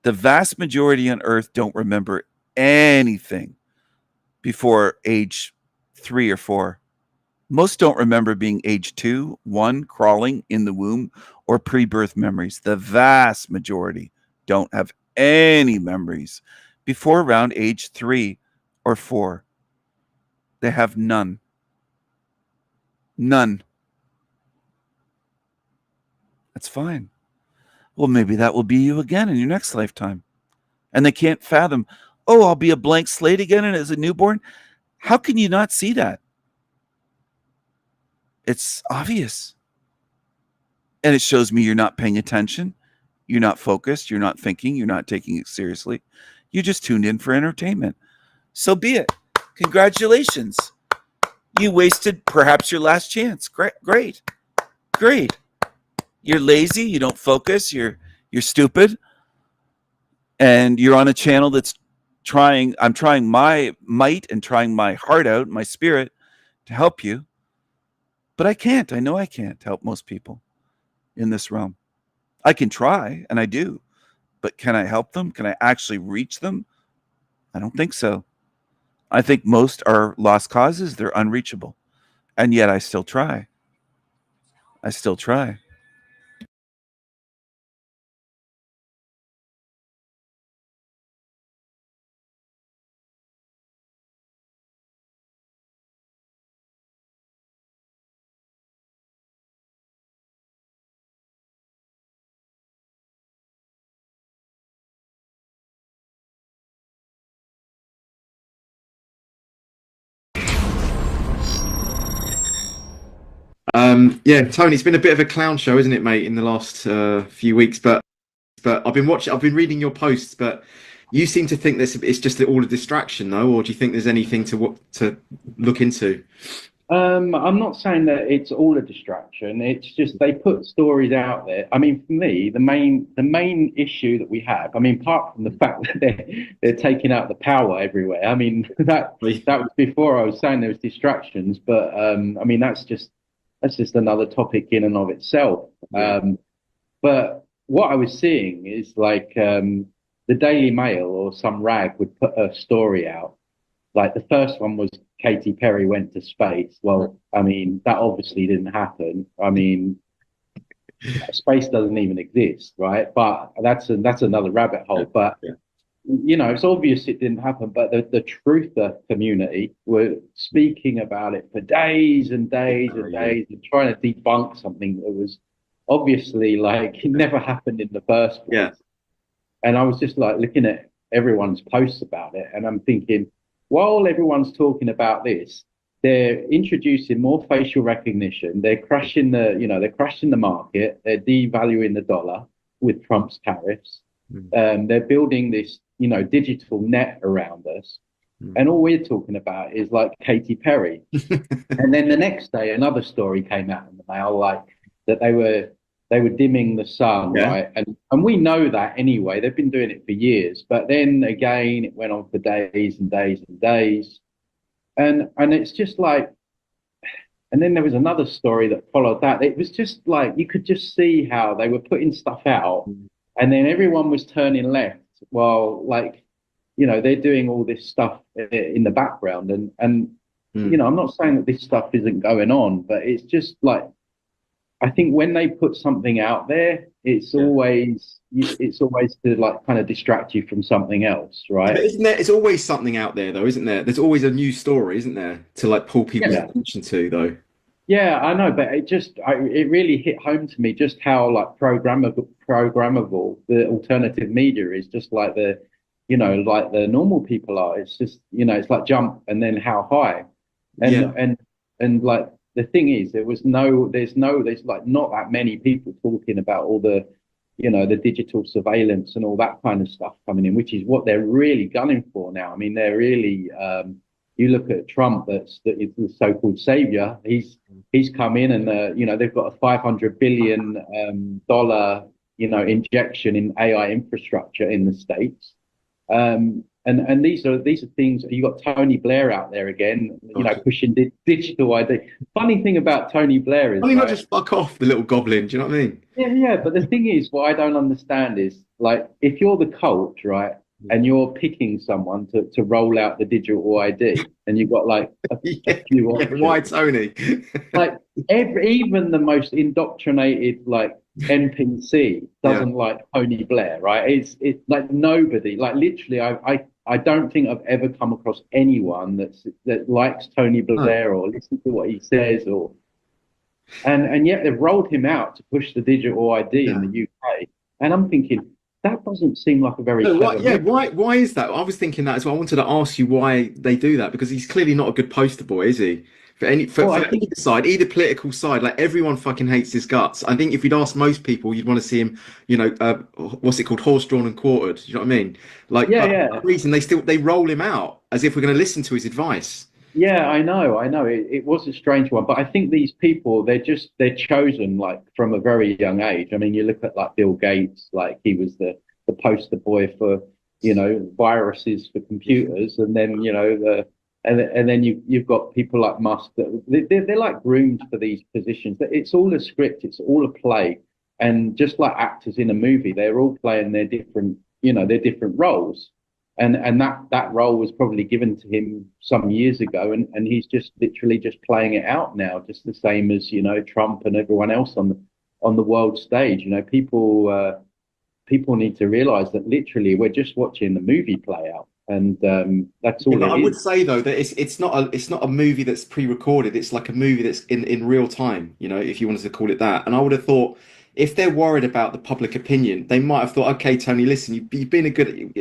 The vast majority on Earth don't remember anything before age 3 or 4. Most don't remember being age 2, 1, crawling in the womb, or pre-birth memories. The vast majority don't have any memories before around age 3 or 4. They have none. None. That's fine. Well, maybe that will be you again in your next lifetime. And they can't fathom, oh, I'll be a blank slate again and as a newborn. How can you not see that? It's obvious. And it shows me you're not paying attention. You're not focused. You're not thinking. You're not taking it seriously. You just tuned in for entertainment. So be it. Congratulations. You wasted perhaps your last chance. Great. You're lazy. You don't focus. You're stupid. And you're on a channel that's I'm trying my might and trying my heart out, my spirit, to help you. But I can't. I know I can't help most people in this realm. I can try, and I do. But can I help them? Can I actually reach them? I don't think so. I think most are lost causes. They're unreachable. And yet I still try. I still try. Yeah, Tony, it's been a bit of a clown show, isn't it, mate, in the last few weeks? But I've been reading your posts, but you seem to think this it's just all a distraction, though, or do you think there's anything to look into? I'm not saying that it's all a distraction. It's just they put stories out there. I mean, for me, the main issue that we have, I mean, apart from the fact that they're taking out the power everywhere. I mean, that was before I was saying there was distractions, but I mean that's just another topic in and of itself. But what I was seeing is like the Daily Mail or some rag would put a story out. Like the first one was Katy Perry went to space. Well, I mean, that obviously didn't happen. I mean, space doesn't even exist, right? But that's another rabbit hole. But you know, it's obvious it didn't happen. But the truther community were speaking about it for days and days and days and trying to debunk something that was obviously like it never happened in the first place. Yeah. And I was just like looking at everyone's posts about it, and I'm thinking, while everyone's talking about this, they're introducing more facial recognition. They're crashing the market. They're devaluing the dollar with Trump's tariffs. They're building this, digital net around us. And all we're talking about is like Katy Perry. And then the next day, another story came out in the Mail, like that they were dimming the sun, right? And we know that anyway. They've been doing it for years. But then again, it went on for days and days and days. And it's just like, and then there was another story that followed that. It was just like, you could just see how they were putting stuff out and then everyone was turning left while like, they're doing all this stuff in the background. And I'm not saying that this stuff isn't going on, but it's just like, I think when they put something out there, it's always to like kind of distract you from something else, right? But isn't there? It's always something out there, though, isn't there? There's always a new story, isn't there, to like pull people's attention to, though. Yeah, I know, but it really hit home to me just how like programmable the alternative media is. Just like the normal people are. It's just it's like jump and then how high, and like. The thing is, there's like not that many people talking about all the, the digital surveillance and all that kind of stuff coming in, which is what they're really gunning for now. I mean, they're really, you look at Trump, that is the so-called savior. He's come in and, they've got a $500 billion, injection in AI infrastructure in the States. And these are things. You got Tony Blair out there again, pushing digital ID. Funny thing about Tony Blair is, not just fuck off, the little goblin. Do you know what I mean? Yeah. But the thing is, what I don't understand is, like, if you're the cult, right, and you're picking someone to roll out the digital ID, and you've got like a few options. Why Tony? Like even the most indoctrinated like NPC doesn't like Tony Blair, right? It's like nobody, like literally, I don't think I've ever come across anyone that likes Tony Blair or listens to what he says, and yet they've rolled him out to push the digital ID in the UK, and I'm thinking that doesn't seem like a very why is that? I was thinking that as well. I wanted to ask you why they do that, because he's clearly not a good poster boy, is he? For either side, either political side, like everyone fucking hates his guts. I think if you'd ask most people, you'd want to see him, what's it called, horse-drawn and quartered. You know what I mean? Like, for that reason, they roll him out as if we're going to listen to his advice. Yeah, I know. It was a strange one, but I think these people, they're chosen like from a very young age. I mean, you look at like Bill Gates, like he was the poster boy for viruses for computers, and then and then you've got people like Musk that they're like groomed for these positions. It's all a script, it's all a play, and just like actors in a movie, they're all playing their different roles. And that role was probably given to him some years ago, and he's just literally just playing it out now, just the same as Trump and everyone else on the world stage. People need to realize that literally we're just watching the movie play out, and that's all. I would say though that it's not a movie that's pre-recorded. It's like a movie that's in real time. If you wanted to call it that. And I would have thought, if they're worried about the public opinion, they might have thought, okay, Tony, listen, you've been a good,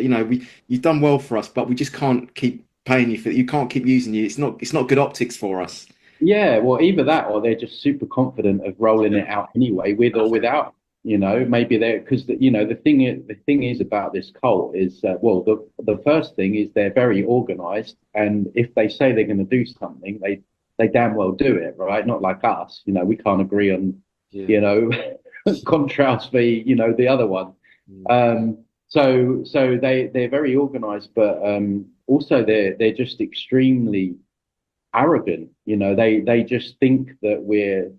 you've done well for us, but we just can't keep paying you for it. You can't keep using you. It's not good optics for us. Yeah, well, either that or they're just super confident of rolling it out anyway, with or without. Maybe they're because the thing is about this cult is the first thing is they're very organized, and if they say they're going to do something, they damn well do it, right? Not like us. We can't agree on contrast the the other one. So they're very organized, but also they're just extremely arrogant. They just think that we're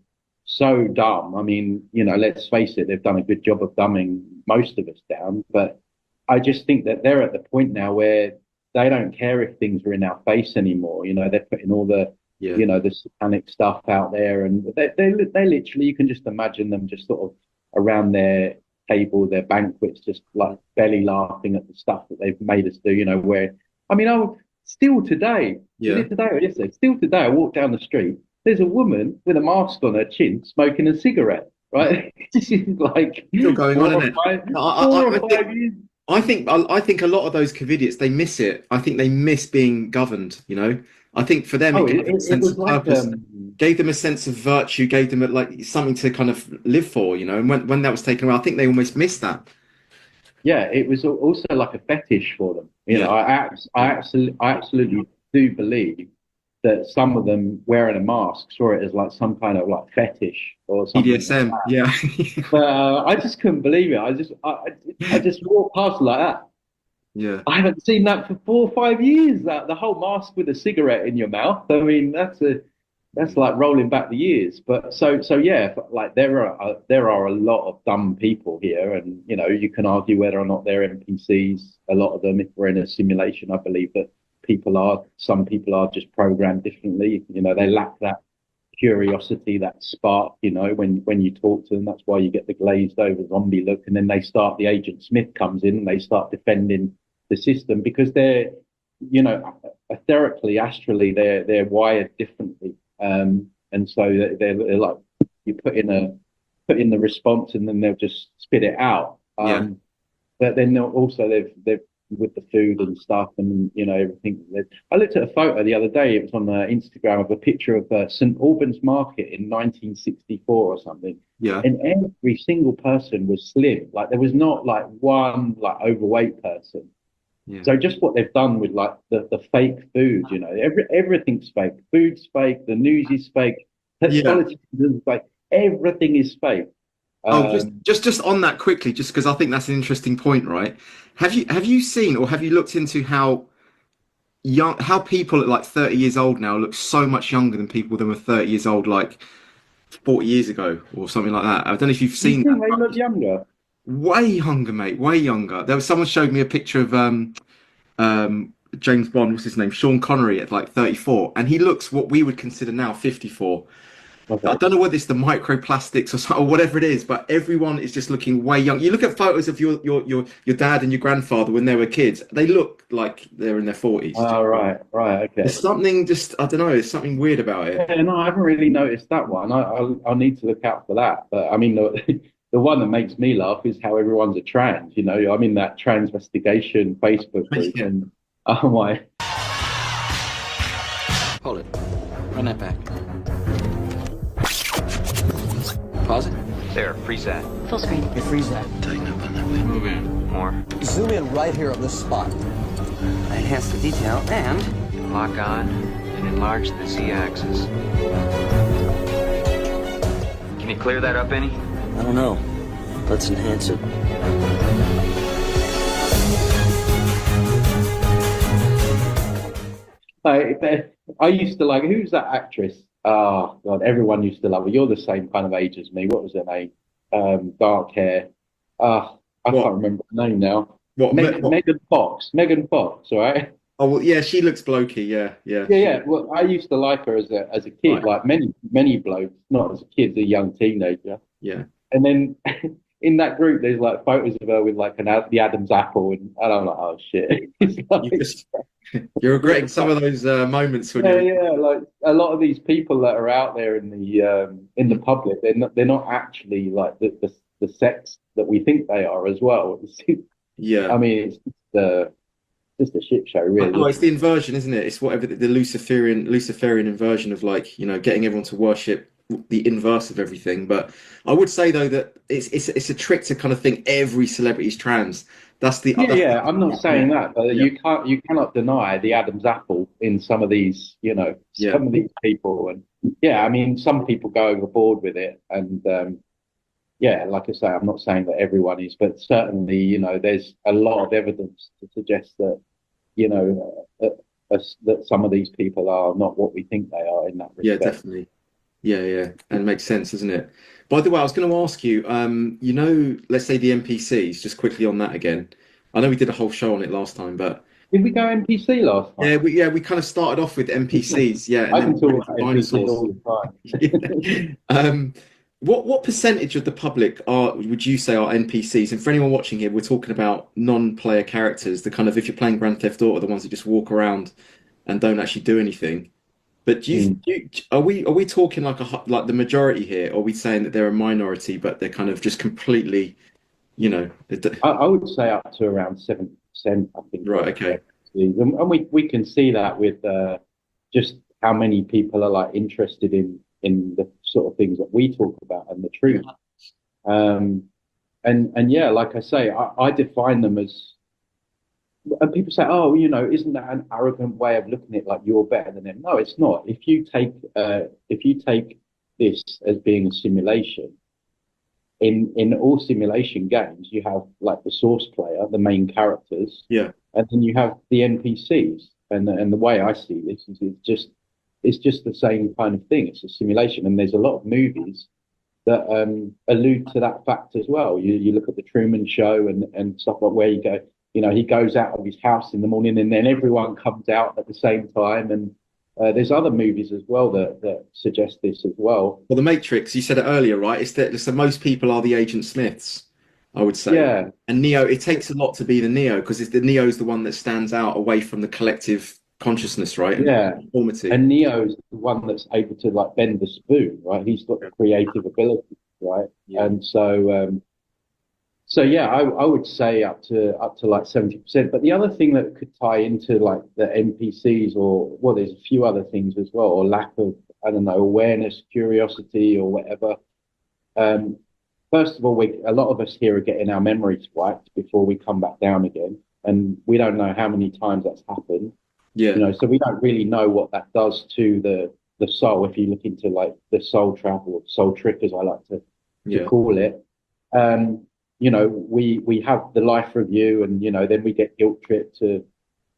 so dumb. I mean, let's face it, they've done a good job of dumbing most of us down, but I just think that they're at the point now where they don't care if things are in our face anymore. They're putting all the the satanic stuff out there, and they literally, you can just imagine them just sort of around their table, their banquets, just like belly laughing at the stuff that they've made us do. Where I mean, still today, I walked down the street. There's a woman with a mask on her chin smoking a cigarette, right? This is like still going on, isn't it? I think a lot of those Covidiots, they miss it. I think they miss being governed. I think for them, it gave them a sense of purpose, gave them a sense of virtue, gave them something to kind of live for. And when that was taken away, I think they almost missed that. Yeah, it was also like a fetish for them. I absolutely do believe that some of them wearing a mask saw it as like some kind of like fetish or something. BDSM, like yeah. But I just couldn't believe it. I just walked past like that. Yeah. I haven't seen that for 4 or 5 years. That the whole mask with a cigarette in your mouth. I mean, that's like rolling back the years. But so yeah, like there are a lot of dumb people here, and you can argue whether or not they're NPCs. A lot of them, if we're in a simulation, I believe that some people are just programmed differently. They lack that curiosity, that spark, when you talk to them. That's why you get the glazed over zombie look, and then the Agent Smith comes in and they start defending the system because they're, etherically, astrally, they're wired differently. And so they're like, you put in the response and then they'll just spit it out. But then they've with the food and stuff and everything. I looked at a photo the other day. It was on Instagram of a picture of St Albans Market in 1964 or something. Yeah. And every single person was slim. Like there was not like one like overweight person. Yeah. So just what they've done with like the fake food, everything's fake. Food's fake. The news is fake. Politics is fake. Everything is fake. Just on that quickly, just because I think that's an interesting point, right? Have you seen or have you looked into how people at like 30 years old now look so much younger than people that were 30 years old like 40 years ago or something like that? I don't know if you've seen that. They look younger. Way younger, mate. Way younger. Someone showed me a picture of James Bond. What's his name? Sean Connery at like 34, and he looks what we would consider now 54. Okay. I don't know whether it's the microplastics or whatever it is, but everyone is just looking way young. You look at photos of your dad and your grandfather when they were kids; they look like they're in their 40s. Oh, right, okay. There's something I don't know. There's something weird about it. Yeah, no, I haven't really noticed that one. I'll need to look out for that. But I mean, the one that makes me laugh is how everyone's a trans. I'm in that Transvestigation Facebook group, and oh my. Hold it. Run that back. Pause it. There, freeze that. Full screen. Hey, freeze that. Tighten up on that way. Move in. More. Zoom in right here on this spot. Enhance the detail and lock on and enlarge the Z-axis. Can you clear that up any? I don't know. Let's enhance it. I used to like, who's that actress? Oh God, everyone used to love her. You're the same kind of age as me. What was her name? Dark hair. I can't remember her name now. Megan Fox. Megan Fox, all right? Oh well, yeah, she looks blokey. Yeah. Well, I used to like her as a kid, like many blokes, not as a kid, as a young teenager. Yeah. And then in that group, there's like photos of her with like the Adam's apple, and I'm like, oh shit. It's like, You're regretting some of those moments when like a lot of these people that are out there in the public, they're not actually like the sex that we think they are as well. Yeah. I mean, it's just a shit show, really. Well, it's the inversion, isn't it? It's whatever the Luciferian inversion of, like, you know, getting everyone to worship the inverse of everything. But I would say though that it's a trick to kind of think every celebrity's trans. That's the I'm not saying that, but you cannot deny the Adam's apple in some of these, you know, some of these people. And I mean, some people go overboard with it, and like I say, I'm not saying that everyone is, but certainly, you know, there's a lot of evidence to suggest that, you know, that some of these people are not what we think they are in that respect. Yeah, definitely. Yeah, and it makes sense, doesn't it? By the way, I was going to ask you, you know, let's say the NPCs, just quickly on that again. I know we did a whole show on it last time, but did we go NPC last time? We kind of started off with NPCs. Yeah, I can talk about NPCs all the time. What percentage of the public would you say are NPCs? And for anyone watching here, we're talking about non-player characters, the kind of, if you're playing Grand Theft Auto, the ones that just walk around and don't actually do anything. But are we talking like the majority here? Or are we saying that they're a minority, but they're kind of just completely, you know? I would say up to around 7%, I think. Right. Okay. And we can see that with just how many people are like interested in the sort of things that we talk about and the truth. And like I say, I define them as, and people say, oh, you know, isn't that an arrogant way of looking at it, like you're better than them? No, it's not. If you take this as being a simulation, in all simulation games, you have like the source player, the main characters, and then you have the NPCs. And the way I see this is it's just the same kind of thing. It's a simulation, and there's a lot of movies that allude to that fact as well. You look at the Truman Show and stuff like where you go, you know, he goes out of his house in the morning, and then everyone comes out at the same time. And there's other movies as well that suggest this as well. Well, The Matrix, you said it earlier, right? It's that so most people are the Agent Smiths, I would say. Yeah. And Neo, it takes a lot to be the Neo, because the Neo's the one that stands out away from the collective consciousness, right? And conformity. And Neo's the one that's able to like bend the spoon, right? He's got the creative ability, right? And so I would say up to like 70%. But the other thing that could tie into like the NPCs, or well, there's a few other things as well, or lack of, I don't know, awareness, curiosity, or whatever. First of all, a lot of us here are getting our memories wiped before we come back down again, and we don't know how many times that's happened. Yeah. You know, so we don't really know what that does to the soul. If you look into like the soul travel, or soul trip, as I like to call it. You know, we have the life review, and, you know, then we get guilt tripped to,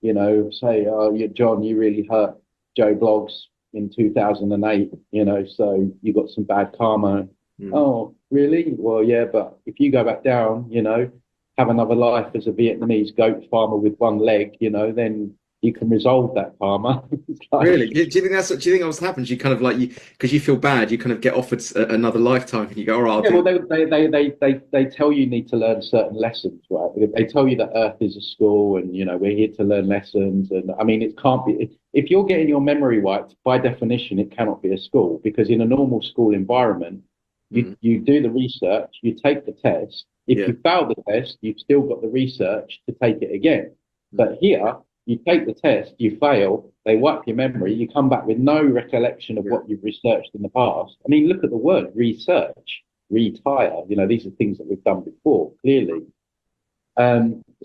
you know, say, oh, John, you really hurt Joe Bloggs in 2008, you know, so you got some bad karma. Oh, really? Well, yeah, but if you go back down, you know, have another life as a Vietnamese goat farmer with one leg, you know, then you can resolve that karma. Really? Do you think that's what? Do you think that's what happens? You kind of like, because you feel bad, you kind of get offered another lifetime, and you go, all right. Well, they tell you need to learn certain lessons, right? They tell you that Earth is a school, and, you know, we're here to learn lessons. And I mean, it can't be. If you're getting your memory wiped, by definition, it cannot be a school, because in a normal school environment, you do the research, you take the test. If you fail the test, you've still got the research to take it again. But here, you take the test, you fail, they wipe your memory, you come back with no recollection of what you've researched in the past. I mean, look at the word research, retire. You know, these are things that we've done before, clearly.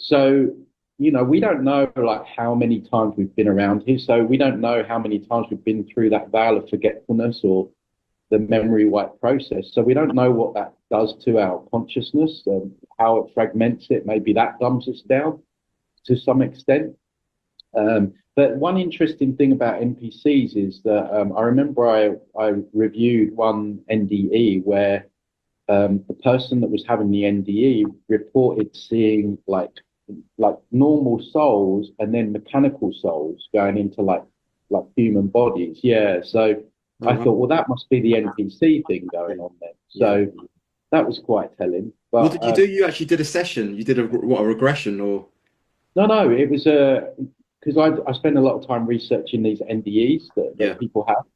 So, you know, we don't know like how many times we've been around here. So we don't know how many times we've been through that veil of forgetfulness or the memory wipe process. So we don't know what that does to our consciousness, how it fragments it. Maybe that dumbs us down to some extent. But one interesting thing about NPCs is that I remember I reviewed one NDE where the person that was having the NDE reported seeing like normal souls and then mechanical souls going into like human bodies. Yeah, so I thought, well, that must be the NPC thing going on there. So that was quite telling. But what did you do? You actually did a session. You did a regression or? No, it was because I spend a lot of time researching these NDEs that people have.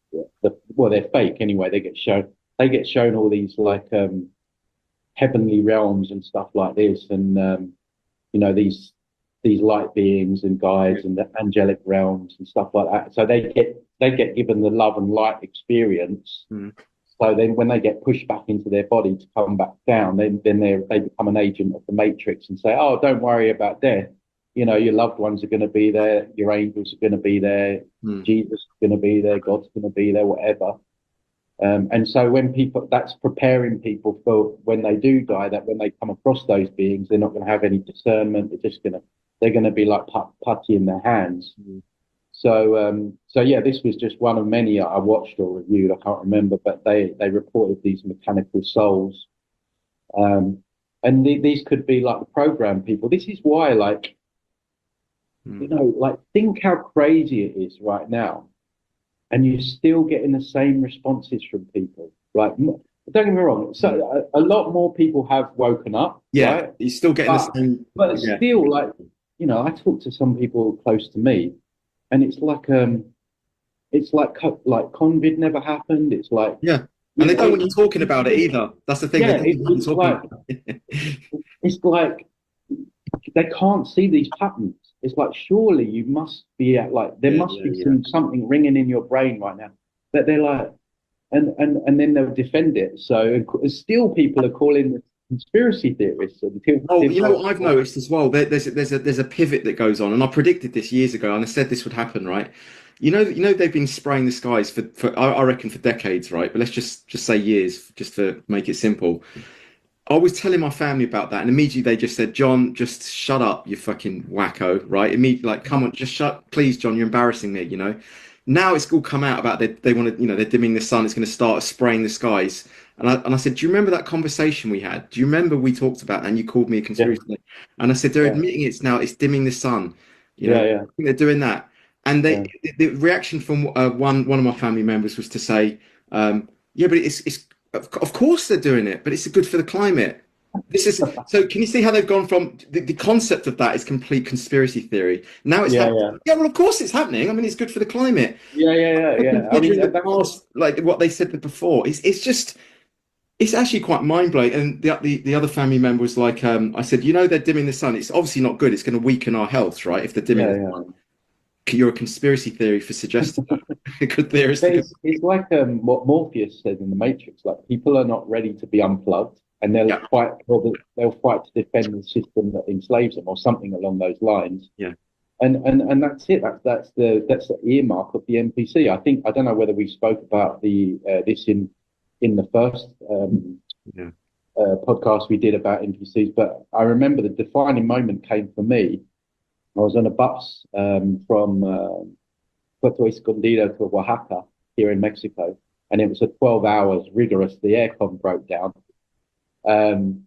Well, they're fake anyway. They get shown all these like heavenly realms and stuff like this, and you know, these light beings and guides and the angelic realms and stuff like that. So they get given the love and light experience. So then when they get pushed back into their body to come back down, then they become an agent of the Matrix and say, oh, don't worry about death. You know, your loved ones are going to be there. Your angels are going to be there. Jesus is going to be there. God's going to be there, whatever. And so when people, that's preparing people for when they do die, that when they come across those beings, they're not going to have any discernment. They're going to be like putty in their hands. So yeah, this was just one of many I watched or reviewed. I can't remember, but they reported these mechanical souls. And these could be like the program people. This is why, like, you know, like, think how crazy it is right now. And you're still getting the same responses from people. Like, don't get me wrong. So a lot more people have woken up. Yeah, right? you're still getting the same. But still, like, you know, I talk to some people close to me, and it's like COVID never happened. It's like, and they don't want you talking about it either. That's the thing. Yeah, it's like they can't see these patterns. It's like, surely you must be at, like, there must be something ringing in your brain right now. That they're like, and then they'll defend it. So still people are calling the conspiracy theorists. Oh, you know what I've noticed as well? There's a pivot that goes on, and I predicted this years ago, and I said this would happen, right? You know they've been spraying the skies for I reckon for decades, right? But let's just say years, just to make it simple. I was telling my family about that, and immediately they just said, John, just shut up, you fucking wacko, right? Immediately, like, come on, just shut, please, John, you're embarrassing me, you know? Now it's all come out about they want to, you know, they're dimming the sun, it's going to start spraying the skies. And I said, do you remember that conversation we had? Do you remember we talked about that and you called me a conspiracy? And I said, they're admitting it's dimming the sun. You know, I think they're doing that. And the reaction from one of my family members was to say, yeah, but it's of course they're doing it, but it's good for the climate. This is so. Can you see how they've gone from the concept of that is complete conspiracy theory? Now it's well, of course it's happening. I mean, it's good for the climate. Yeah. I mean, like what they said before, it's actually quite mind blowing. And the other family member was like, I said, you know, they're dimming the sun. It's obviously not good. It's going to weaken our health, right? If they're dimming the sun. You're a conspiracy theory for suggesting that. Good theorist. It's like what Morpheus said in the Matrix. Like, people are not ready to be unplugged, and they'll fight. They'll fight to defend the system that enslaves them, or something along those lines. Yeah. And that's it. That's the earmark of the NPC. I don't know whether we spoke about this in the first podcast we did about NPCs, but I remember the defining moment came for me. I was on a bus from Puerto Escondido to Oaxaca here in Mexico, and it was a 12 hours rigorous. The aircon broke down, and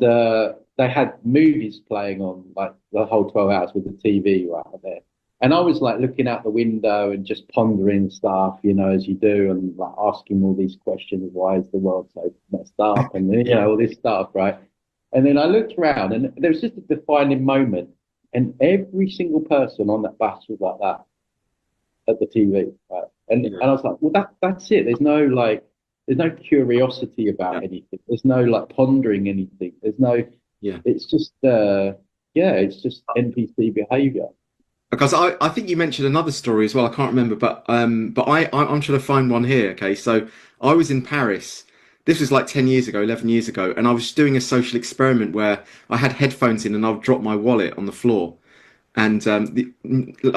they had movies playing on like the whole 12 hours with the TV right there. And I was like looking out the window and just pondering stuff, you know, as you do, and like asking all these questions: why is the world so messed up, and you know, all this stuff, right? And then I looked around, and there was just a defining moment. And every single person on that bus was like that at the TV, right? And I was like, well, that's it. There's no curiosity about anything. There's no like pondering anything. There's no. It's just it's just NPC behavior. Because I think you mentioned another story as well. I can't remember, but I'm trying to find one here. Okay, so I was in Paris. This was like 10 years ago, 11 years ago, and I was doing a social experiment where I had headphones in and I would drop my wallet on the floor. And I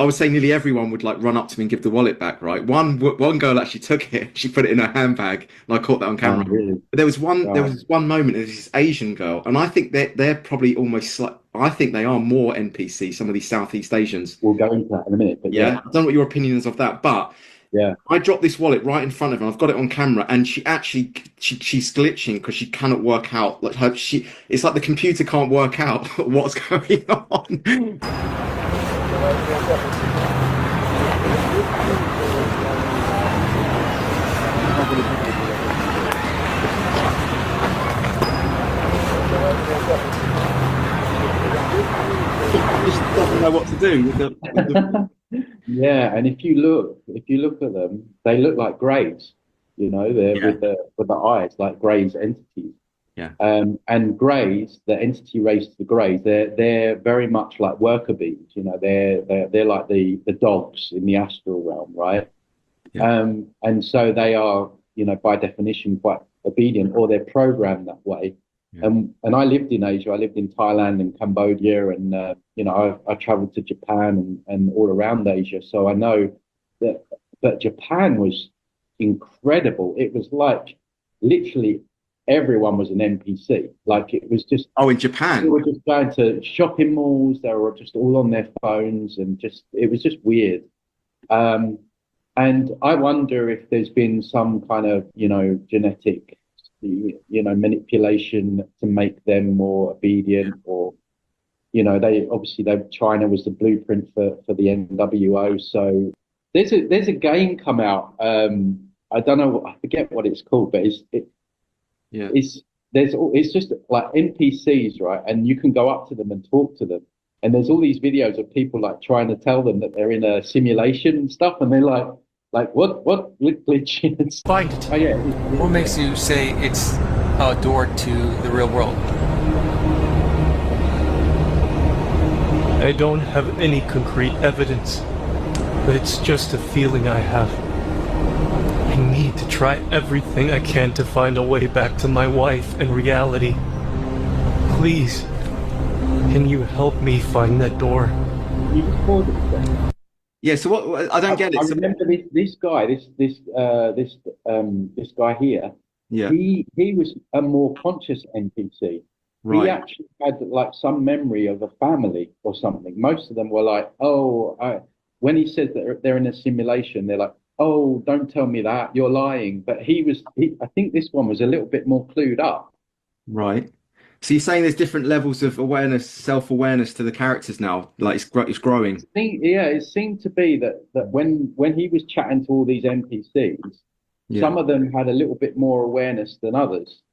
would say nearly everyone would like run up to me and give the wallet back, right? One girl actually took it, she put it in her handbag, and I caught that on camera. Oh, really? But there was one moment, there was this Asian girl, and I think they're probably almost like, I think they are more NPC, some of these Southeast Asians. We'll go into that in a minute. But Yeah, I don't know what your opinion is of that, but yeah, I dropped this wallet right in front of her. I've got it on camera, and she's glitching because she cannot work out. Like it's like the computer can't work out what's going on. Just doesn't know what to do with the yeah, and if you look at them, they look like Greys. You know, they're with the eyes like Greys entities. Yeah. And Greys, the entity raised to the Greys, they're very much like worker bees. You know, they're like the dogs in the astral realm, right? Yeah. And so they are, you know, by definition, quite obedient, or they're programmed that way. Yeah. And I lived in Asia. I lived in Thailand and Cambodia, and you know, I traveled to Japan and all around Asia. So I know that Japan was incredible. It was like literally everyone was an NPC. Like it was just in Japan. They were just going to shopping malls. They were just all on their phones, and it was just weird. And I wonder if there's been some kind of, you know, genetic, you know, manipulation to make them more obedient, or, you know, China was the blueprint for the NWO. So there's a game come out. I don't know, I forget what it's called, but it's just like NPCs, right? And you can go up to them and talk to them. And there's all these videos of people like trying to tell them that they're in a simulation and stuff, and they're like what glitch? Find it. Oh yeah. What makes you say it's a door to the real world? I don't have any concrete evidence, but it's just a feeling I have. I need to try everything I can to find a way back to my wife and reality. Please, can you help me find that door? You recorded it. Yeah, so what I don't get it. I remember this guy here. Yeah. He was a more conscious NPC. Right. He actually had like some memory of a family or something. Most of them were like, when he says that they're in a simulation, they're like, oh, don't tell me that, you're lying. But I think this one was a little bit more clued up. Right. So you're saying there's different levels of awareness, self-awareness to the characters now, like it's growing. Yeah, it seemed to be that when he was chatting to all these NPCs, some of them had a little bit more awareness than others.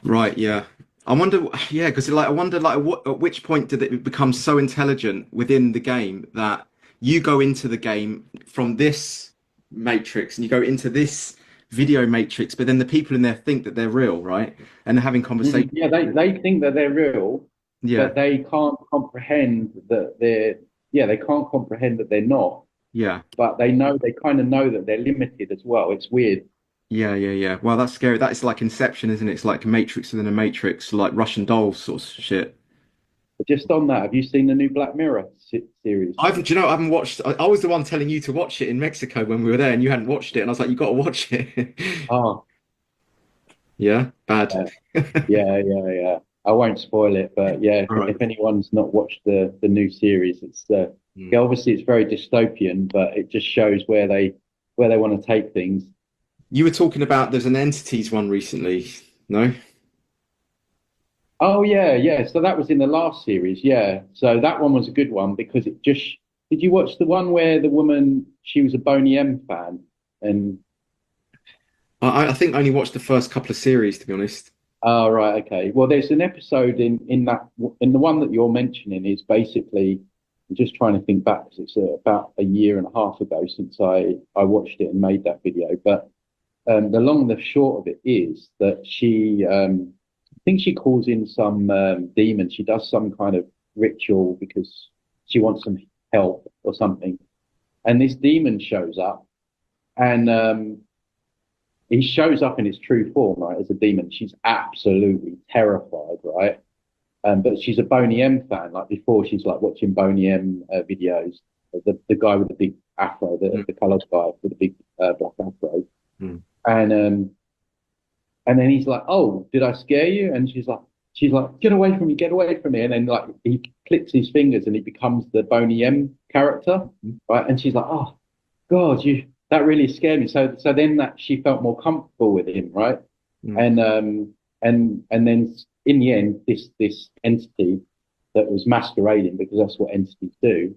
Right, yeah. I wonder, because I wonder, at which point did it become so intelligent within the game that you go into the game from this matrix and you go into this video matrix, but then the people in there think that they're real, right? And they're having conversations. Yeah, they think that they're real, but they can't comprehend that they can't comprehend that they're not. Yeah. But they kind of know that they're limited as well. It's weird. Yeah. Well, that's scary. That is like Inception, isn't it? It's like a matrix within a matrix, like Russian dolls sort of shit. Just on that, have you seen the new Black Mirror series? I haven't watched. I was the one telling you to watch it in Mexico when we were there, and you hadn't watched it, and I was like, you got to watch it. Oh, yeah, bad. Yeah. I won't spoil it, but yeah, if anyone's not watched the new series, it's obviously it's very dystopian, but it just shows where they want to take things. You were talking about there's an Entities one recently, no? Oh yeah. So that was in the last series, yeah. So that one was a good one because it just. Did you watch the one where the woman, she was a Boney M fan, and I think I only watched the first couple of series, to be honest. Oh right, okay. Well, there's an episode in the one that you're mentioning is basically. I'm just trying to think back because it's about a year and a half ago since I watched it and made that video, but. The long and the short of it is that she, I think she calls in some demon. She does some kind of ritual because she wants some help or something. And this demon shows up and he shows up in his true form, right, as a demon. She's absolutely terrified, right? But she's a Boney M fan. Like before, she's like watching Boney M videos. The guy with the big afro, the coloured guy with the big black afro. And And then he's like, "Oh, did I scare you?" And she's like, "Get away from me, get away from me." And then like he clicks his fingers and he becomes the Boney M character, right? And she's like, "Oh God, that really scared me." So then that she felt more comfortable with him, right? And then in the end, this entity that was masquerading, because that's what entities do,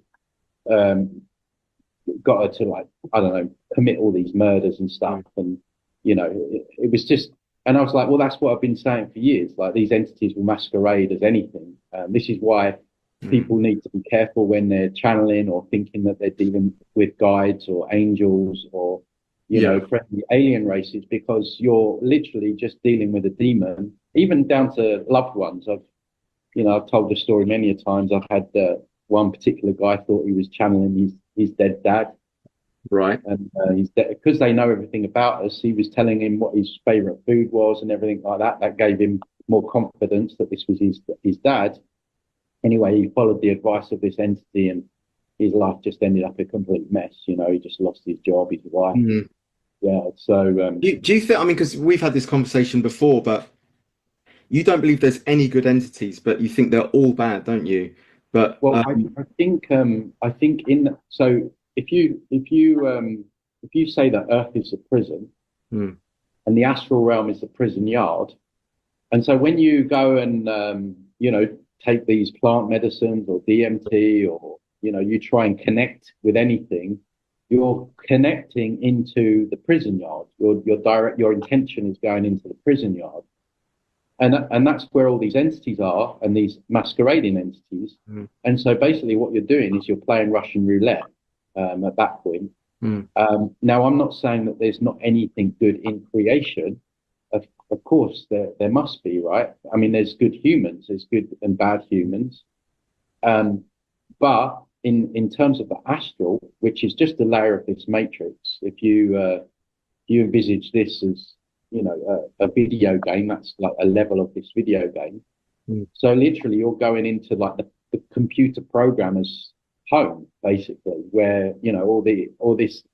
got her to, like, I don't know, commit all these murders and stuff. And you know, it was just. And I was like, well, that's what I've been saying for years. Like, these entities will masquerade as anything. This is why people need to be careful when they're channeling or thinking that they're dealing with guides or angels or, you know, friendly alien races, because you're literally just dealing with a demon, even down to loved ones. I've told the story many a times. I've had one particular guy thought he was channeling his dead dad. Right. And he's because they know everything about us. He was telling him what his favorite food was and everything like that. That gave him more confidence that this was his dad. Anyway, he followed the advice of this entity, and his life just ended up a complete mess. You know, he just lost his job, his wife. Yeah. So, do you think? I mean, because we've had this conversation before, but you don't believe there's any good entities, but you think they're all bad, don't you? But well, I think so. If you say that Earth is a prison and the astral realm is the prison yard, and so when you go and take these plant medicines or DMT, or you try and connect with anything, you're connecting into the prison yard. Your intention is going into the prison yard, and that's where all these entities are, and these masquerading entities. And so basically, what you're doing is you're playing Russian roulette. At that point. Now, I'm not saying that there's not anything good in creation. Of course, there must be, right? I mean, there's good humans, there's good and bad humans. But in terms of the astral, which is just a layer of this matrix, if you envisage this as, a video game, that's like a level of this video game. So literally, you're going into like the computer programmer's home, basically, where all these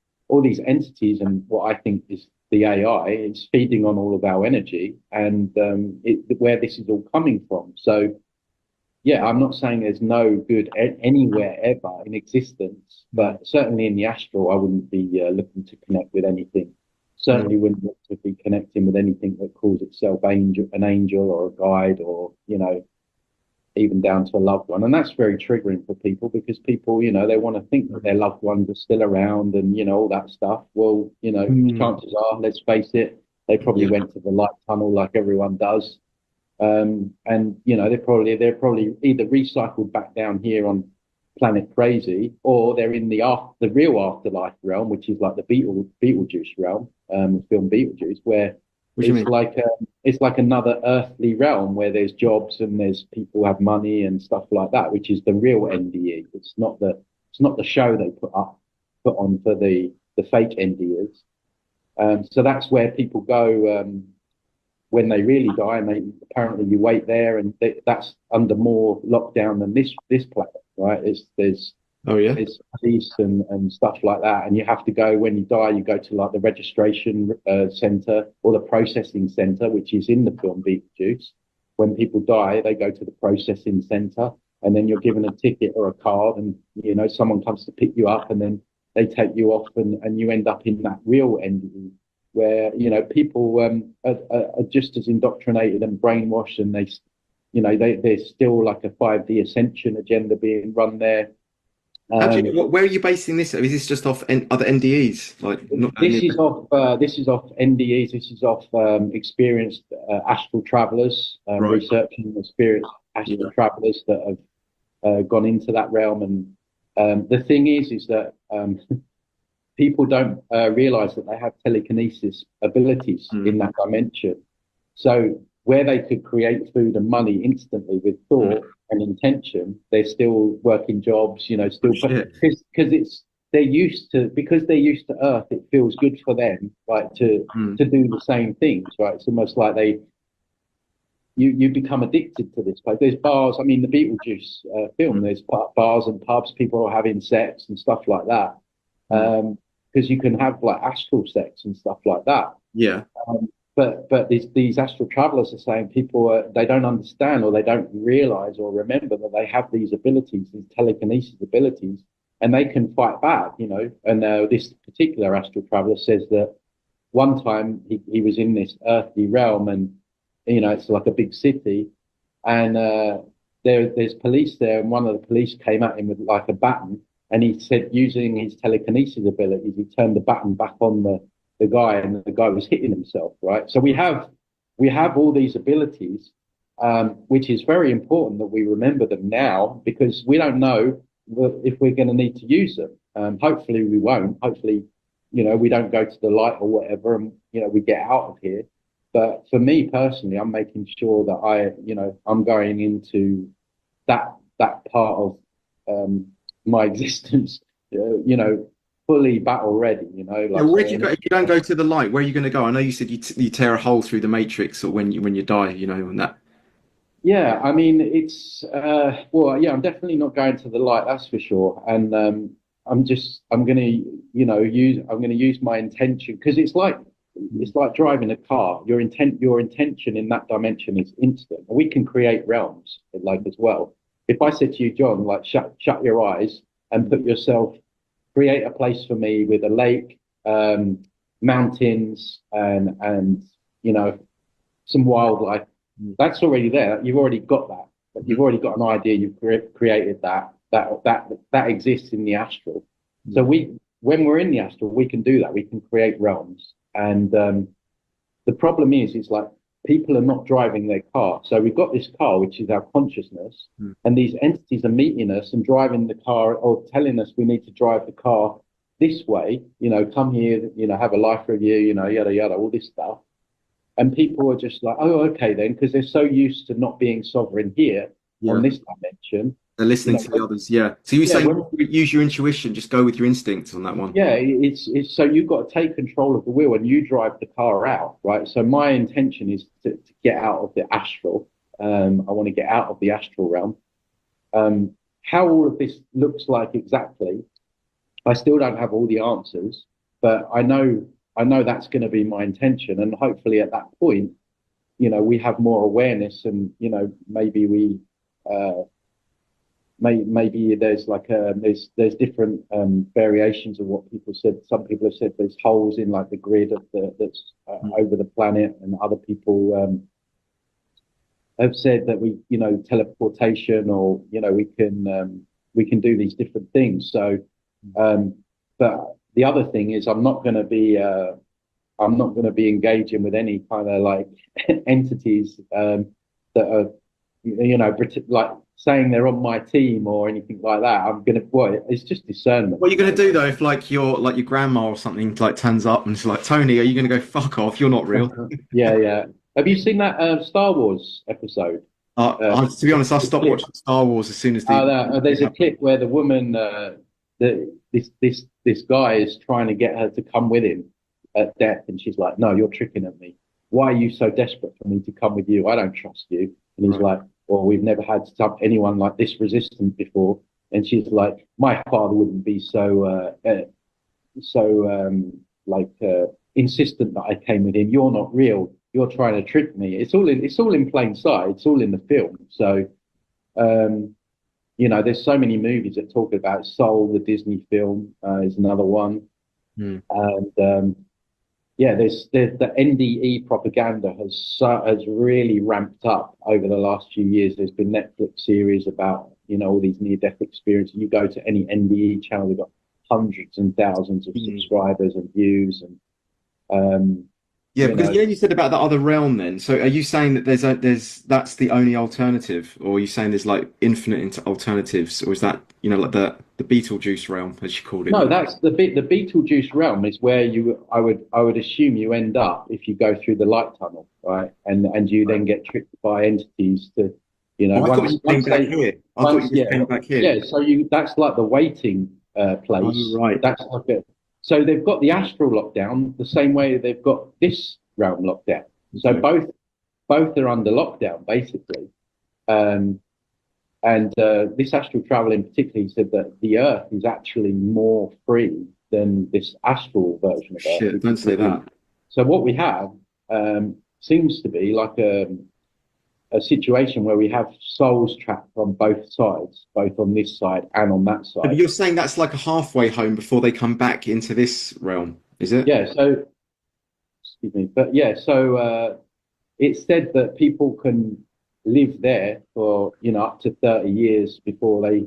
entities and what I think is the AI is feeding on all of our energy, and where this is all coming from. So yeah, I'm not saying there's no good anywhere ever in existence, but certainly in the astral, I wouldn't be looking to connect with anything. Certainly wouldn't look to be connecting with anything that calls itself an angel or a guide, or even down to a loved one. And that's very triggering for people, because people, they want to think that their loved ones are still around and, all that stuff. Well, chances are, let's face it, they probably went to the light tunnel like everyone does. And, they're probably either recycled back down here on planet Crazy, or they're in the real afterlife realm, which is like the Beetlejuice realm, the film Beetlejuice, where it's like another earthly realm where there's jobs and there's people who have money and stuff like that, which is the real NDE. It's not the show they put on for the fake NDEs. So that's where people go when they really die, and apparently you wait there, and that's under more lockdown than this planet, right? There's police and stuff like that, and you have to go, when you die, you go to like the registration center or the processing center, which is in the film Beetlejuice. When people die, they go to the processing center, and then you're given a ticket or a card, and someone comes to pick you up, and then they take you off, and you end up in that real NDE, where people are just as indoctrinated and brainwashed, and there's still like a 5D ascension agenda being run there. Where are you basing this? Is this just off other NDEs? This is off NDEs. This is off experienced astral travelers, researching experienced astral travelers that have gone into that realm. And the thing is that people don't realize that they have telekinesis abilities in that dimension. So where they could create food and money instantly with thought and intention, they're still working jobs, because they're used to Earth. It feels good for them, right, to do the same things, right? It's almost like you become addicted to this place. There's bars. I mean, the Beetlejuice film. There's bars and pubs. People are having sex and stuff like that, because you can have like astral sex and stuff like that. Yeah. but these astral travelers are saying they don't understand or they don't realize or remember that they have these abilities, these telekinesis abilities, and they can fight back, you know. And this particular astral traveler says that one time he was in this earthly realm, and you know, it's like a big city, and there's police there, and one of the police came at him with like a baton, and he said using his telekinesis abilities, he turned the baton back on the guy, and the guy was hitting himself, right? So we have all these abilities, which is very important that we remember them now, because we don't know if we're going to need to use them. Hopefully we won't. Hopefully, you know, we don't go to the light or whatever, and you know, we get out of here. But for me personally, I'm making sure that I'm going into that part of my existence, you know, fully battle ready, you know. Like, where do you go if you don't go to the light? Where are you going to go? I know you said you tear a hole through the matrix, or when you die, you know, and that. Yeah, I mean, it's I'm definitely not going to the light, that's for sure. And I'm going to use my intention, because it's like driving a car. Your intention in that dimension is instant. We can create realms like as well. If I said to you, John, like shut your eyes and create a place for me with a lake, mountains, and you know, some wildlife, that's already there. You've already got that. You've already got an idea. You've created that exists in the astral. So when we're in the astral, we can do that. We can create realms. And the problem is like people are not driving their car. So we've got this car, which is our consciousness, and these entities are meeting us and driving the car, or telling us we need to drive the car this way, you know, come here, you know, have a life review, you know, yada, yada, all this stuff. And people are just like, oh, okay then, because they're so used to not being sovereign here on this dimension. They're listening to the others, yeah. So you say use your intuition, just go with your instincts on that one. Yeah, it's so you've got to take control of the wheel and you drive the car out, right? So my intention is to get out of the astral. I want to get out of the astral realm. How all of this looks like exactly, I still don't have all the answers, but I know that's going to be my intention, and hopefully at that point, you know, we have more awareness, and you know, maybe we. Maybe there's like there's different variations of what people said. Some people have said there's holes in like the grid of that's over the planet, and other people have said that we, you know, teleportation, or you know, we can do these different things. So, but the other thing is, I'm not going to be engaging with any kind of like entities that are, you know, like saying they're on my team or anything like that. It's just discernment. What are you going to do though if like your grandma or something like turns up and it's like, Tony, are you going to go fuck off? You're not real. Yeah. Have you seen that Star Wars episode? To be honest, I stopped watching Star Wars as soon as there's a clip where the woman, this guy is trying to get her to come with him at death, and she's like, no, you're tricking at me. Why are you so desperate for me to come with you? I don't trust you. And he's like, well, we've never had anyone like this resistant before. And she's like, my father wouldn't be so insistent that I came with him. You're not real. You're trying to trick me. It's all in plain sight. It's all in the film. So, you know, there's so many movies that talk about Soul, the Disney film, is another one. And there's the NDE propaganda has really ramped up over the last few years. There's been Netflix series about, you know, all these near-death experiences. You go to any NDE channel, they've got hundreds and thousands of subscribers and views. And because you said about that other realm. Then, so are you saying that that's the only alternative, or are you saying there's like infinite alternatives, or is that, you know, like the Beetlejuice realm, as you called it? No, that's the Beetlejuice realm is where I would assume you end up if you go through the light tunnel, right? And you then get tricked by entities to, you know. I thought you came back here. I thought you came back here. Yeah, so that's like the waiting place. Oh, right. That's like it. So they've got the astral lockdown the same way they've got this realm lockdown. So both are under lockdown basically. And this astral travel in particular, he said that the Earth is actually more free than this astral version of Earth. Shit, don't say that. So what we have seems to be like a situation where we have souls trapped on both sides, both on this side and on that side. But you're saying that's like a halfway home before they come back into this realm, is it? Yeah. So, excuse me, but yeah. So it's said that people can live there for up to 30 years before they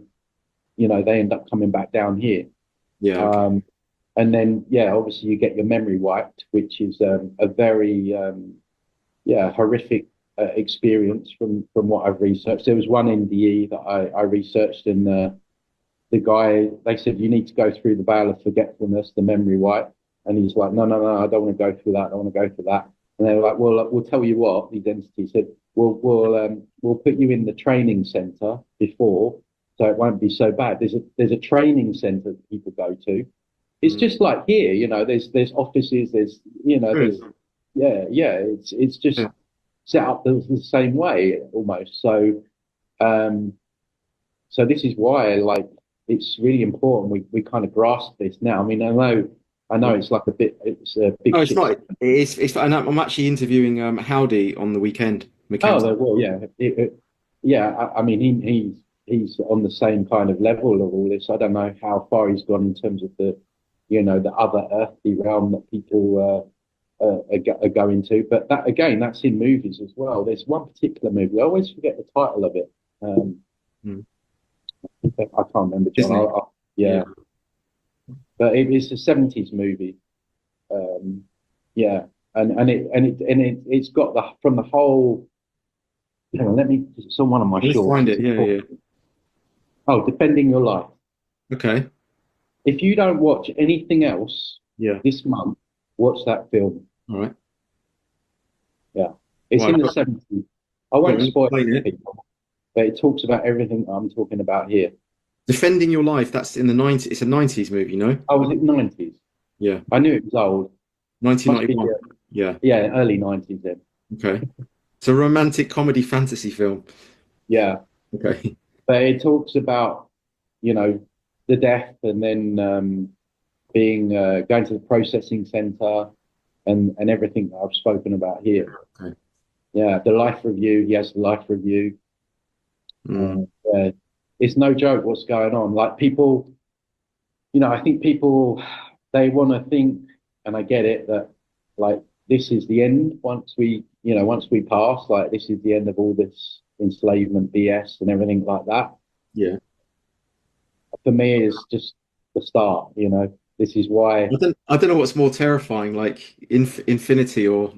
end up coming back down here. Yeah. And then obviously you get your memory wiped, which is a very horrific experience from what I've researched. There was one NDE that I researched, and the guy, they said you need to go through the veil of forgetfulness, the memory wipe, and he's like, no, I don't want to go through that. I don't want to go through that. And they were like, well, we'll tell you what. These entities said, we'll put you in the training center before, so it won't be so bad. There's a training center that people go to. It's just like here, there's offices, there's it's just set up the same way almost. So so this is why it's really important we kind of grasp this now. I mean, I know it's like a big. No, it's not. It's. And I'm actually interviewing Howdy on the weekend. Oh, well, yeah. I mean, he's on the same kind of level of all this. I don't know how far he's gone in terms of the other earthly realm that people are going to. But that again, that's in movies as well. There's one particular movie. I always forget the title of it. I can't remember. John. Yeah. But it's a 70s movie. And it's got from the whole. It's on one of my shorts. Find it. Yeah. Oh, Defending Your Life. Okay. If you don't watch anything else, this month, watch that film. All right. Yeah, it's in the 70s. I won't spoil it for people, but it talks about everything I'm talking about here. Defending Your Life. That's in the 90s. It's a 90s movie, no? Oh, was it 90s? Yeah. I knew it was old. 1991. Yeah. Yeah, early 90s then. Okay. It's a romantic comedy fantasy film. Yeah. Okay. But it talks about, the death, and then going to the processing center and everything that I've spoken about here. Okay. Yeah, the life review. He has the life review. It's no joke what's going on. Like people, I think people, they want to think, and I get it, that this is the end once we pass, this is the end of all this enslavement BS and everything like that. Yeah. For me, it's just the start, This is why I don't know what's more terrifying, like infinity or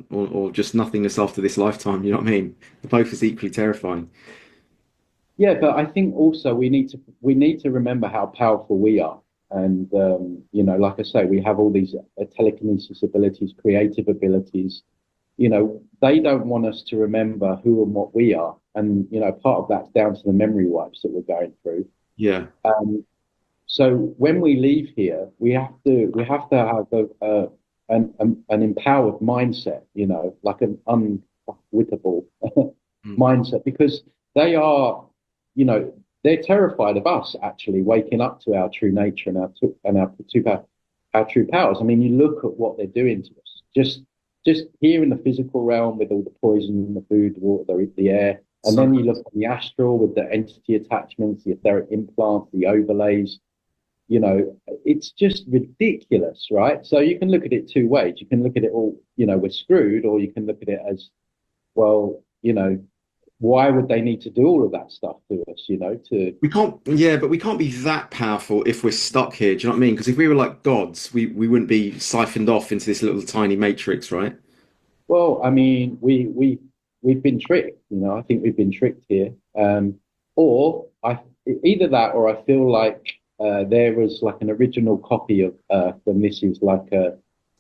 just nothingness after this lifetime. You know what I mean? Both is equally terrifying. Yeah, but I think also we need to remember how powerful we are, and like I say, we have all these telekinesis abilities, creative abilities. They don't want us to remember who and what we are, and part of that's down to the memory wipes that we're going through. Yeah. So when we leave here, we have to have an empowered mindset, like an unwittable mindset, because they are, they're terrified of us actually waking up to our true nature and our true powers. I mean, you look at what they're doing to us. Just here in the physical realm with all the poison in the food, the water, the air, and then you look at the astral with the entity attachments, the etheric implants, the overlays. It's just ridiculous, right? So you can look at it two ways. You can look at it all, we're screwed, or you can look at it as, well, why would they need to do all of that stuff to us, We can't, but we can't be that powerful if we're stuck here. Do you know what I mean? Because if we were like gods, we wouldn't be siphoned off into this little tiny matrix, right? Well, I mean, we've been tricked, I think we've been tricked here. Either that, or I feel like there was like an original copy of Earth, and this is like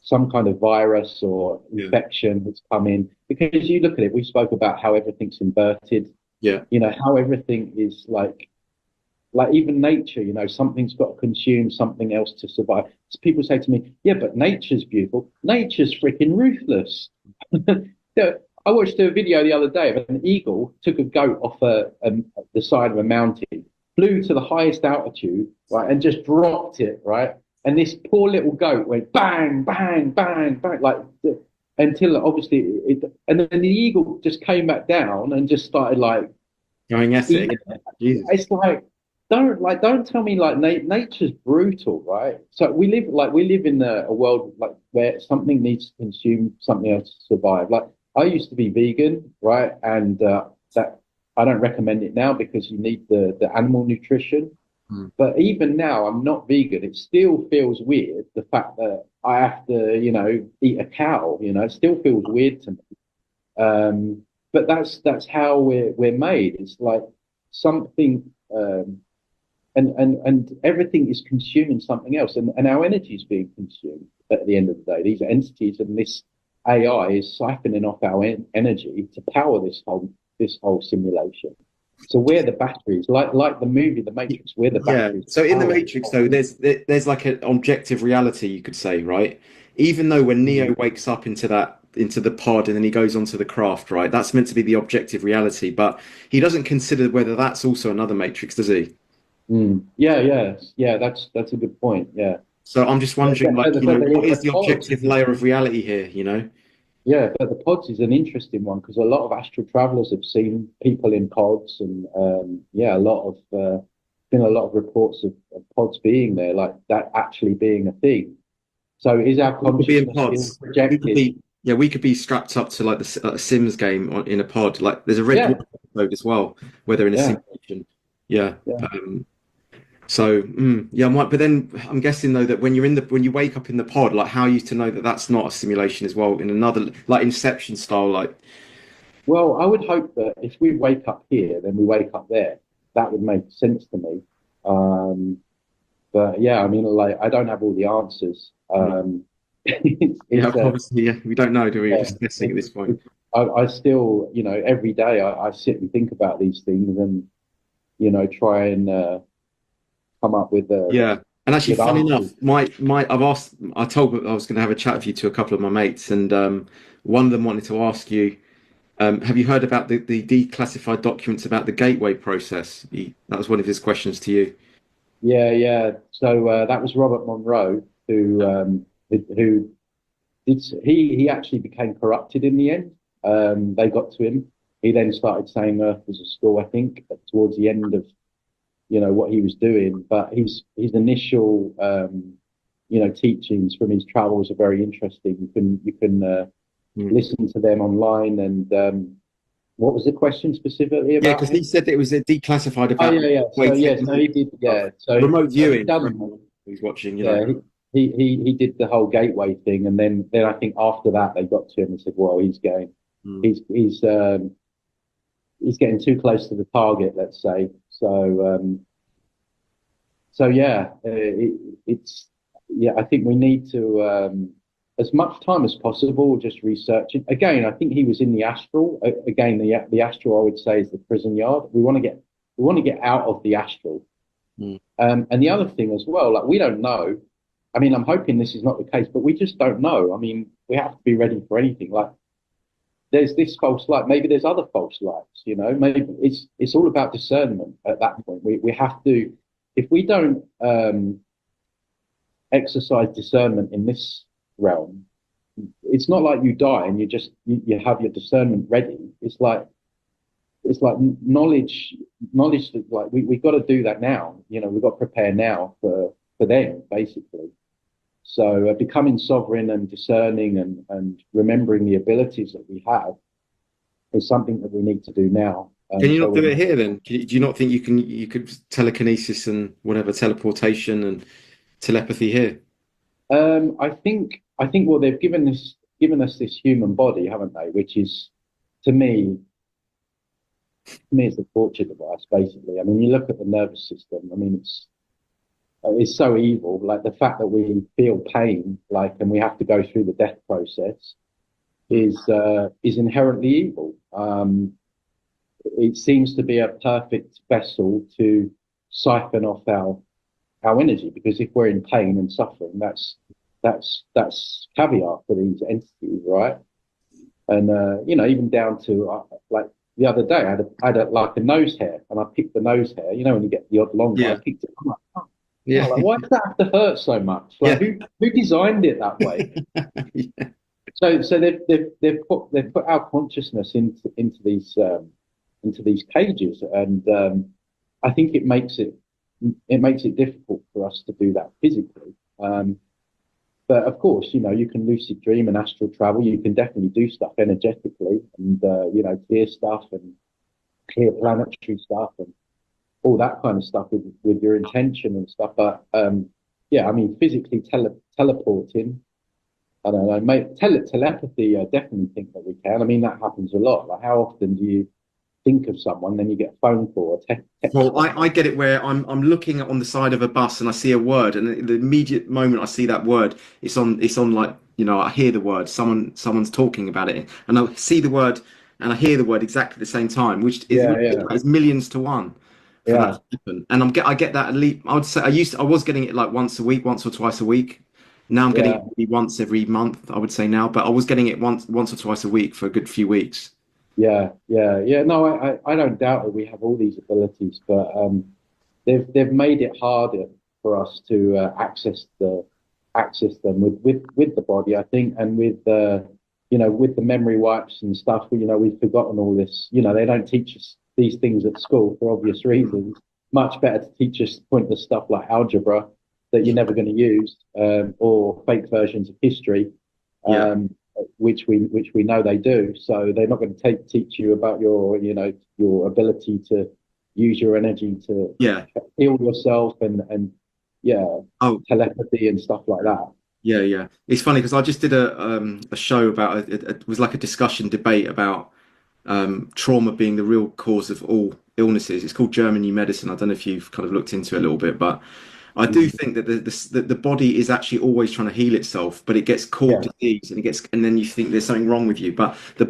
some kind of virus or infection that's come in. Because you look at it, we spoke about how everything's inverted. Yeah. How everything is like even nature, something's got to consume something else to survive. So people say to me, yeah, but nature's beautiful. Nature's freaking ruthless. I watched a video the other day of an eagle took a goat off the side of a mountain, flew to the highest altitude, right, and just dropped it, right? And this poor little goat went bang, bang, bang, bang, until obviously and then the eagle just came back down and just started like going at it. Jesus. It's like don't tell me like nature's brutal, right? So we live in a world like where something needs to consume something else to survive. Like I used to be vegan, right? And that I don't recommend it now because you need the animal nutrition. But even now, I'm not vegan. It still feels weird, the fact that I have to, eat a cow. It still feels weird to me. But that's how we're made. It's like something, and everything is consuming something else, and our energy is being consumed at the end of the day. These entities and this AI is siphoning off our energy to power this whole simulation. So we're the batteries, like the movie The Matrix. We're the batteries. Yeah. So in The Matrix, though, there's like an objective reality, you could say, right? Even though when Neo wakes up into the pod and then he goes onto the craft, right? That's meant to be the objective reality, but he doesn't consider whether that's also another Matrix, does he? Yeah. That's a good point. Yeah. So I'm just wondering, what is the objective layer of reality here? Yeah, but the pods is an interesting one because a lot of astral travelers have seen people in pods, and been a lot of reports of pods being there, like that actually being a thing. So is our consciousness being projected? We could be strapped up to like a Sims game in a pod. Like there's a Red Dwarf episode as well, where they're in a simulation. Yeah. But then I'm guessing though that when you wake up in the pod, like how are you to know that that's not a simulation as well in another like Inception style, like? Well, I would hope that if we wake up here, then we wake up there. That would make sense to me. But yeah, I mean, like I don't have all the answers. Obviously, we don't know, do we? Just guessing at this point. I still, every day I sit and think about these things and, try and come up with and actually funny enough, I told I was going to have a chat with you to a couple of my mates, and one of them wanted to ask you, have you heard about the declassified documents about the gateway process? That was one of his questions to you. Yeah. So that was Robert Monroe who he actually became corrupted in the end. They got to him. He then started saying Earth was a school, I think, towards the end of what he was doing, but his initial teachings from his travels are very interesting. You can listen to them online. And what was the question specifically about? Yeah, because he said that it was declassified about. So he did. Yeah, so remote viewing. He's watching. He did the whole gateway thing, and then I think after that they got to him and said, "Well, he's getting too close to the target, let's say." I think we need to, as much time as possible, just research it. Again, I think he was in the astral. Again, the astral, I would say, is the prison yard. We want to get out of the astral. And the other thing as well, like we don't know. I mean, I'm hoping this is not the case, but we just don't know. I mean, we have to be ready for anything. Like, there's this false light. Maybe there's other false lights. Maybe it's all about discernment at that point. We have to, if we don't exercise discernment in this realm, it's not like you die and you have your discernment ready. It's like knowledge. Like we've got to do that now. We've got to prepare now for them, basically. So becoming sovereign and discerning and remembering the abilities that we have is something that we need to do now. Can you not do it here then? Do you not think you could telekinesis and whatever, teleportation and telepathy here? I think well, they've given us this human body, haven't they? Which is, to me, it's a torture device, basically. I mean, you look at the nervous system. I mean, it's so evil. Like the fact that we feel pain, and we have to go through the death process, is inherently evil. It seems to be a perfect vessel to siphon off our energy, because if we're in pain and suffering, that's caviar for these entities, right? And even down to like the other day, I had a nose hair, and I picked the nose hair. When you get the odd long one, I picked it. I'm like, oh. Like, why does that have to hurt so much? Like, who designed it that way? So they've put our consciousness into these cages, and I think it makes it difficult for us to do that physically. But of course, you can lucid dream and astral travel. You can definitely do stuff energetically, and clear stuff and clear planetary stuff and all that kind of stuff with your intention and stuff. But yeah, I mean, physically teleporting. I don't know, mate. Telepathy, I definitely think that we can. I mean, that happens a lot. Like, how often do you think of someone, then you get a phone call or text? Well, I get it where I'm looking on the side of a bus and I see a word, and the immediate moment I see that word, it's on like, I hear the word, someone's talking about it, and I see the word and I hear the word exactly at the same time, which is millions to one for that to happen. And I get that at least, I would say I was getting it like once or twice a week. Now I'm getting it maybe once every month, I would say now, but I was getting it once or twice a week for a good few weeks. Yeah. No, I don't doubt that we have all these abilities, but they've made it harder for us to access them with the body, I think, and with with the memory wipes and stuff. We've forgotten all this. They don't teach us these things at school for obvious reasons. Much better to teach us pointless stuff like algebra that you're never going to use, or fake versions of history. Which we know they do. So they're not going to teach you about your ability to use your energy to heal yourself and telepathy and stuff like that. Yeah. It's funny because I just did a show about it was like a discussion debate about trauma being the real cause of all illnesses. It's called German New Medicine. I don't know if you've kind of looked into it a little bit, but I do think that the body is actually always trying to heal itself, but it gets caught disease and then you think there's something wrong with you. But I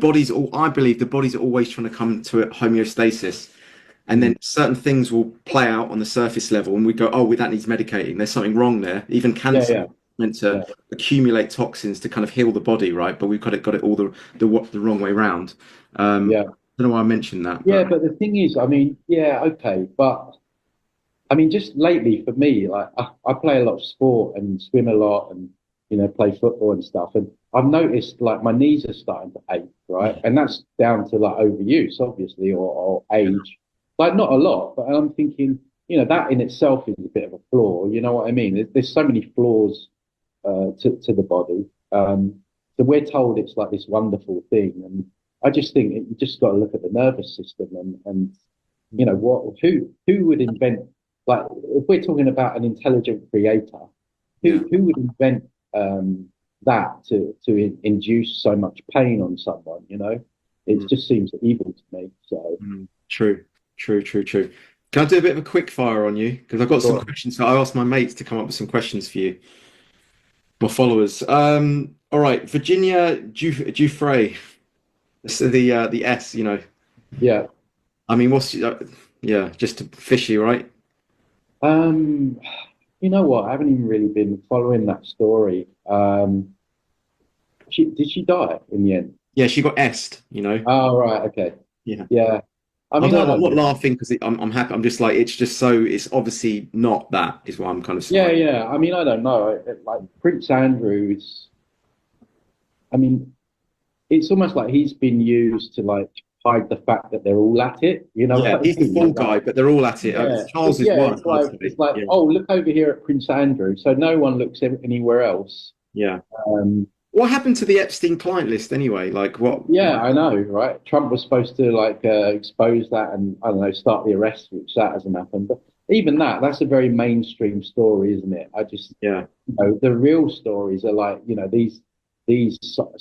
believe the body's always trying to come to a homeostasis, and then certain things will play out on the surface level, and we go, oh, that needs medicating. There's something wrong there. Even cancer is meant to accumulate toxins to kind of heal the body, right? But we've got it all the wrong way around. I don't know why I mentioned that. Yeah, but the thing is, I mean, but I mean, just lately for me, like I play a lot of sport and swim a lot and, play football and stuff. And I've noticed like my knees are starting to ache, right? And that's down to like overuse, obviously, or age. Like not a lot, but I'm thinking, that in itself is a bit of a flaw. You know what I mean? There's so many flaws to the body. So we're told it's like this wonderful thing. And I just think you just got to look at the nervous system and who would invent, like, if we're talking about an intelligent creator, who would invent that to induce so much pain on someone? It just seems evil to me. So True. Can I do a bit of a quick fire on you? Because I've got some questions. So I asked my mates to come up with some questions for you, my followers. All right, Virginia Giuffre. So the S, Yeah. I mean, what's just fishy, right? You know what? I haven't even really been following that story. Did she die in the end? Yeah, she got S'd, Oh, right. Okay. Yeah. I mean, I'm not laughing because I'm happy. I'm just like, it's obviously not that, is what I'm kind of saying. Yeah. I mean, I don't know. Like Prince Andrew I mean, it's almost like he's been used to like hide the fact that they're all at it. Yeah, he's the fall guy, but they're all at it. Charles is one. It's like, oh, look over here at Prince Andrew. So no one looks anywhere else. Yeah. What happened to the Epstein client list anyway? Like what? Yeah, I know, right? Trump was supposed to like expose that and I don't know, start the arrest, which that hasn't happened. But even that's a very mainstream story, isn't it? The real stories are like, these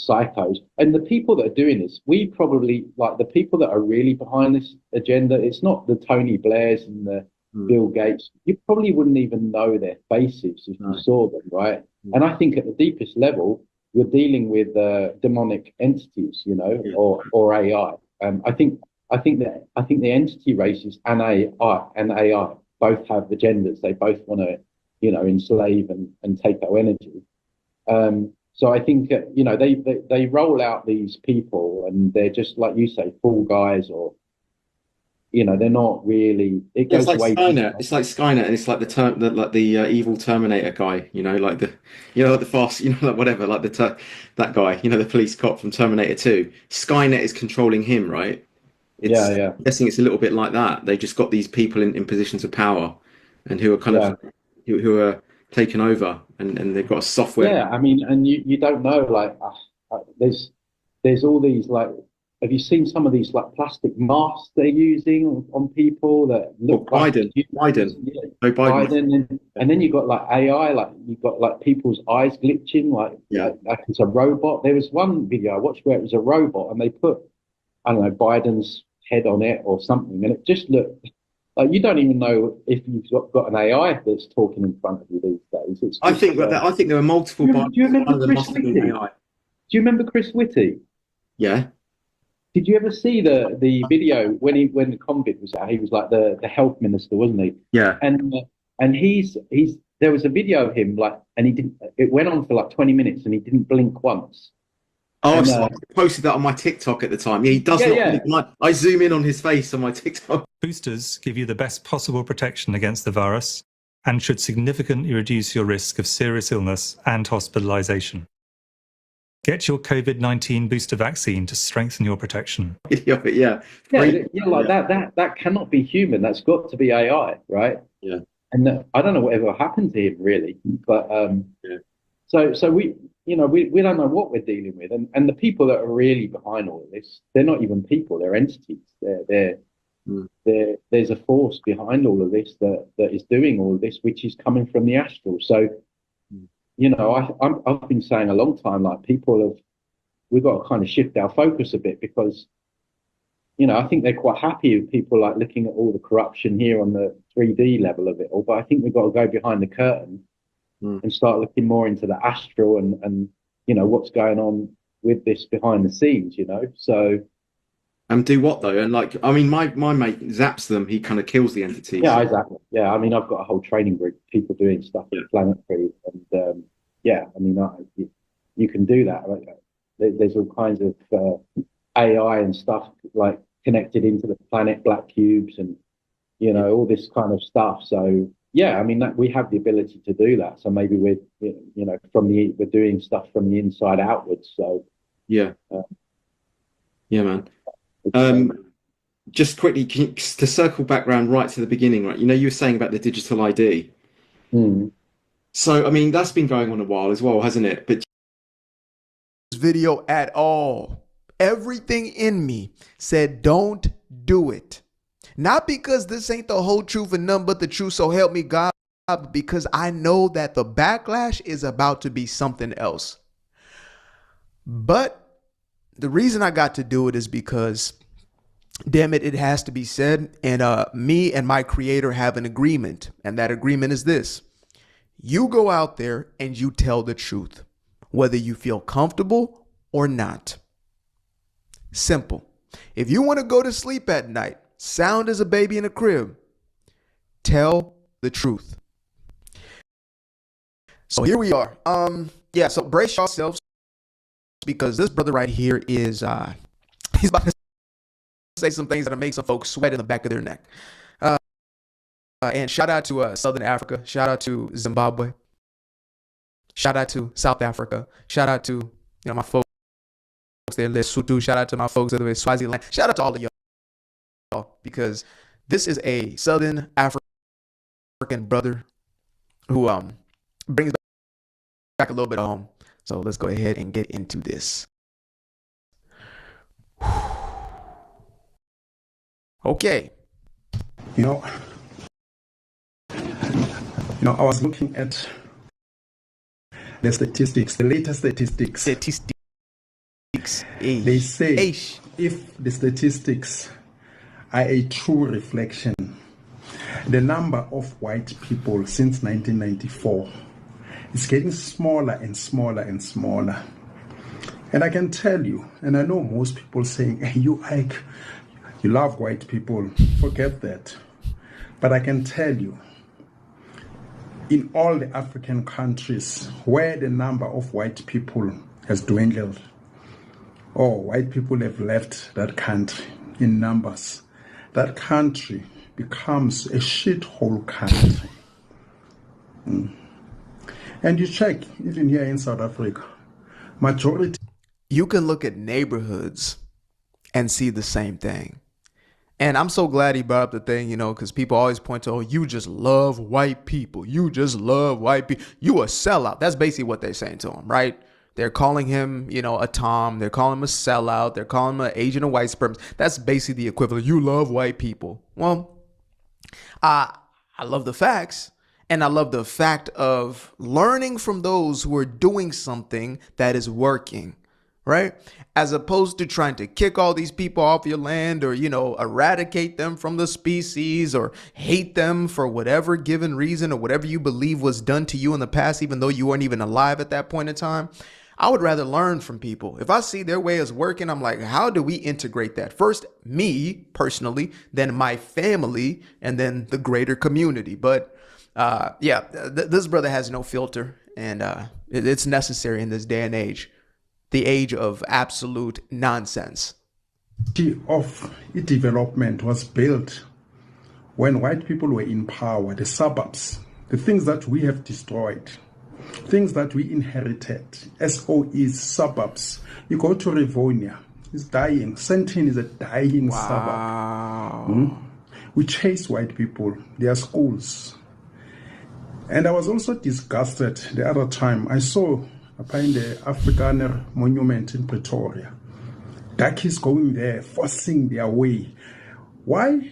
psychos and the people that are doing this. We probably like the people that are really behind this agenda. It's not the Tony Blairs and the Bill Gates. You probably wouldn't even know their faces if you saw them, right? And I think at the deepest level, you're dealing with demonic entities, or AI. I think the entity races and AI both have agendas. They both want to, enslave and take our energy. So I think they roll out these people and they're just like you say, fall guys, or you know, they're not really. It goes It's like way. Skynet. It's like Skynet, and it's like the evil Terminator guy. You know, like like the fast. You know, like whatever. Like that guy. You know, the police cop from Terminator 2. Skynet is controlling him, right? Yeah. I'm guessing it's a little bit like that. They just got these people in positions of power, and who are kind of who are taken over, and they've got a software. Yeah, I mean, and you don't know, like, there's all these, like, have you seen some of these like plastic masks they're using on people that look like Biden, and then you've got like AI, like you've got like people's eyes glitching, like it's a robot. There was one video I watched where it was a robot, and they put, I don't know, Biden's head on it or something, and it just looked like you don't even know if you've got an AI that's talking in front of you these days. It's I think there are multiple. Do you remember Chris Whitty? Do you remember Chris Whitty? Yeah. Did you ever see the video when the COVID was out? He was like the health minister, wasn't he? Yeah. And he's there was a video of him, like, and he didn't. It went on for like 20 minutes, and he didn't blink once. Oh, I posted that on my TikTok at the time. Yeah, he does not. I zoom in on his face on my TikTok. Boosters give you the best possible protection against the virus and should significantly reduce your risk of serious illness and hospitalization. Get your COVID-19 booster vaccine to strengthen your protection. Like that cannot be human. That's got to be AI, right? Yeah. And I don't know whatever happened to him really, but so we, you know, we don't know what we're dealing with, and the people that are really behind all of this, they're not even people, they're entities. There's a force behind all of this that is doing all of this, which is coming from the astral. So, you know, I've been saying a long time, like, we've got to kind of shift our focus a bit, because, you know, I think they're quite happy with people like looking at all the corruption here on the 3D level of it all, but I think we've got to go behind the curtain and start looking more into the astral and you know, what's going on with this behind the scenes, you know. So and do what though? And like, I mean, my mate zaps them. He kind of kills the entities. Yeah, exactly. Yeah, I mean, I've got a whole training group, people doing stuff with Planetary, and yeah, I mean, you can do that. Right? There's all kinds of AI and stuff like connected into the planet, black cubes, and you know, all this kind of stuff. So yeah, I mean, we have the ability to do that. So maybe we're doing stuff from the inside outwards. So yeah, man. Just quickly, to circle back around right to the beginning, right? You know, you were saying about the digital ID. So, I mean, that's been going on a while as well, hasn't it? But video at all. Everything in me said, don't do it. Not because this ain't the whole truth and none but the truth, so help me God, but because I know that the backlash is about to be something else. But the reason I got to do it is because, damn it, it has to be said. And me and my creator have an agreement. And that agreement is this. You go out there and you tell the truth, whether you feel comfortable or not. Simple. If you want to go to sleep at night, sound as a baby in a crib, tell the truth. So here we are. So brace yourselves, because this brother right here is he's about to say some things that'll make some folks sweat in the back of their neck. And shout out to Southern Africa, shout out to Zimbabwe, shout out to South Africa, shout out to my folks there, Lesotho, shout out to my folks over in Swaziland, shout out to all of y'all, because this is a Southern African brother who brings back a little bit of home. So let's go ahead and get into this. Okay. I was looking at the statistics, the latest statistics. They say if the statistics are a true reflection, the number of white people since 1994 is getting smaller and smaller and smaller. And I can tell you, and I know most people saying, hey, you love white people, forget that. But I can tell you, in all the African countries where the number of white people has dwindled, or white people have left that country in numbers, that country becomes a shithole country. And you check, even here in South Africa, majority. You can look at neighborhoods and see the same thing. And I'm so glad he brought up the thing, because people always point to, oh, you just love white people. You just love white people. You a sellout. That's basically what they're saying to him, right? They're calling him, a Tom. They're calling him a sellout. They're calling him an agent of white supremacy. That's basically the equivalent. You love white people. Well, I love the facts. And I love the fact of learning from those who are doing something that is working, right? As opposed to trying to kick all these people off your land or, eradicate them from the species or hate them for whatever given reason or whatever you believe was done to you in the past, even though you weren't even alive at that point in time. I would rather learn from people. If I see their way is working, I'm like, how do we integrate that? First, me personally, then my family, and then the greater community. But this brother has no filter, and it's necessary in this day and age, the age of absolute nonsense. Of development was built when white people were in power, the suburbs, the things that we have destroyed, things that we inherited, SOEs, suburbs. You go to Rivonia, it's dying. Sentin is a dying suburb. We chase white people, their schools. And I was also disgusted the other time. I saw in the Afrikaner monument in Pretoria. Darkies going there, forcing their way. Why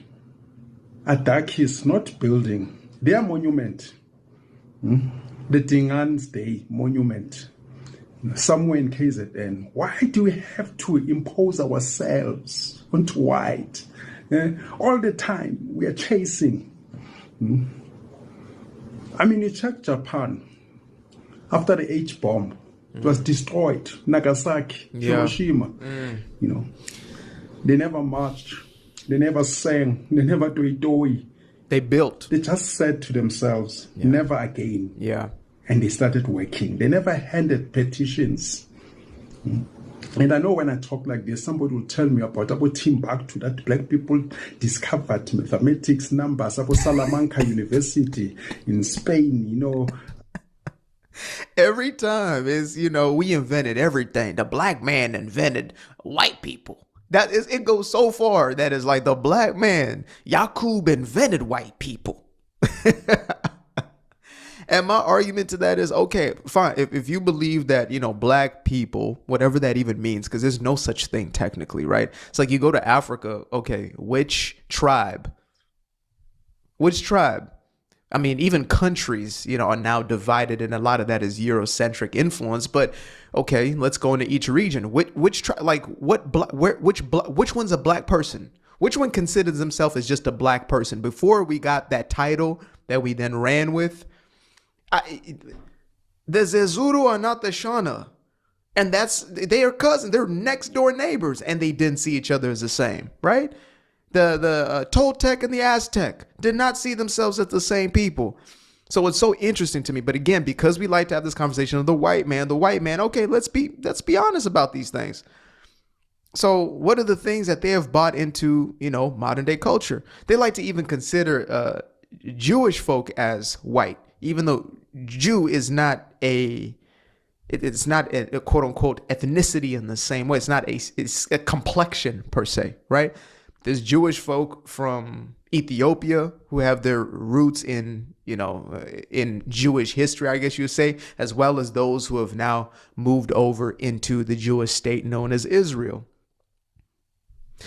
are Darkies not building their monument? The Dingan's Day monument, somewhere in KZN. Why do we have to impose ourselves onto white? All the time we are chasing. You check Japan. After the H-bomb, it was destroyed. Nagasaki, Hiroshima. They never marched. They never sang. They never doi. They built. They just said to themselves, never again. Yeah. And they started working. They never handed petitions. And I know when I talk like this, somebody will tell me about Timbuktu, that black people discovered mathematics numbers, about Salamanca University in Spain, Every time is, we invented everything. The black man invented white people. That is, it goes so far that is like the black man, Yakub invented white people. And my argument to that is, okay, fine. If you believe that, black people, whatever that even means, because there's no such thing technically, right? It's like you go to Africa, okay, which tribe? Which tribe? Even countries, are now divided, and a lot of that is Eurocentric influence. But okay, let's go into each region. Which one's a black person? Which one considers themselves as just a black person before we got that title that we then ran with? The Zezuru are not the Shona, and they are cousins. They're next door neighbors, and they didn't see each other as the same, right? The Toltec and the Aztec did not see themselves as the same people. So it's so interesting to me. But again, because we like to have this conversation of the white man, okay, let's be honest about these things. So what are the things that they have bought into, modern day culture? They like to even consider Jewish folk as white, even though Jew is not it's not a quote unquote ethnicity in the same way. It's a complexion per se, right? There's Jewish folk from Ethiopia who have their roots in, in Jewish history, I guess you would say, as well as those who have now moved over into the Jewish state known as Israel.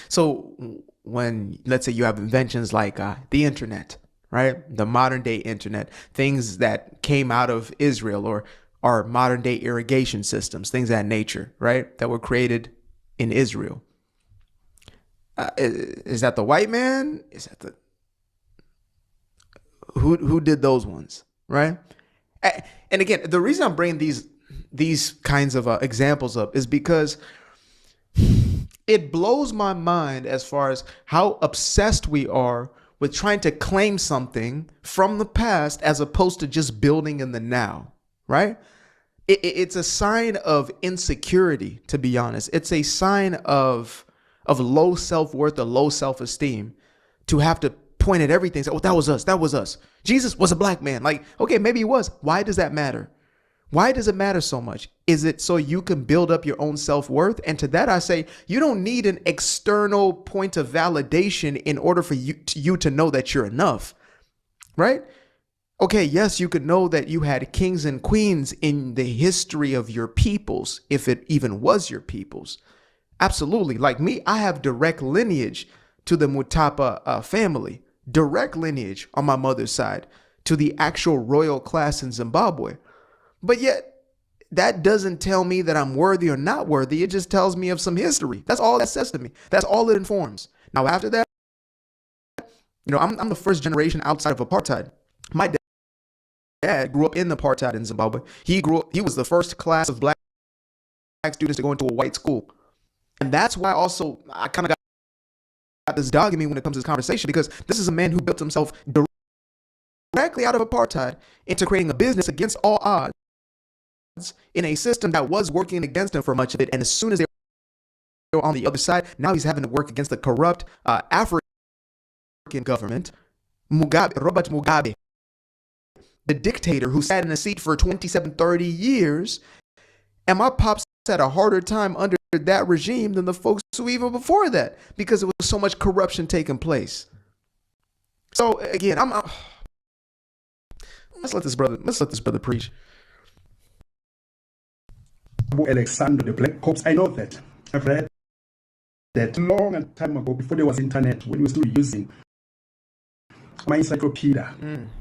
So when, let's say you have inventions like the internet, right? The modern day internet, things that came out of Israel or our modern day irrigation systems, things of that nature, right? That were created in Israel. Is that the white man? Is that the who did those ones, right? And again, the reason I'm bringing these kinds of examples up is because it blows my mind as far as how obsessed we are with trying to claim something from the past as opposed to just building in the now, right? It's a sign of insecurity, to be honest. It's a sign of low self-worth or low self-esteem to have to point at everything. Say, oh, that was us. That was us. Jesus was a black man. Like, okay, maybe he was. Why does that matter? Why does it matter so much? Is it so you can build up your own self-worth? And to that I say, you don't need an external point of validation in order for you to know that you're enough, right? Okay, yes, you could know that you had kings and queens in the history of your peoples, if it even was your peoples. Absolutely. Like me, I have direct lineage to the Mutapa family, direct lineage on my mother's side to the actual royal class in Zimbabwe. But yet, that doesn't tell me that I'm worthy or not worthy. It just tells me of some history. That's all that says to me. That's all it informs. Now, after that, I'm the first generation outside of apartheid. My dad grew up in apartheid in Zimbabwe. He was the first class of black students to go into a white school. And that's why also I kind of got this dog in me when it comes to this conversation, because this is a man who built himself directly out of apartheid into creating a business against all odds in a system that was working against him for much of it. And as soon as they were on the other side, now he's having to work against the corrupt African government. Robert Mugabe, the dictator who sat in a seat for 27, 30 years. And my pops had a harder time under that regime than the folks who even before that, because there was so much corruption taking place. So again, let's let this brother preach. Alexander the Black Corpse. I know that. I've read that long time ago, before there was internet, when we were still using my encyclopedia.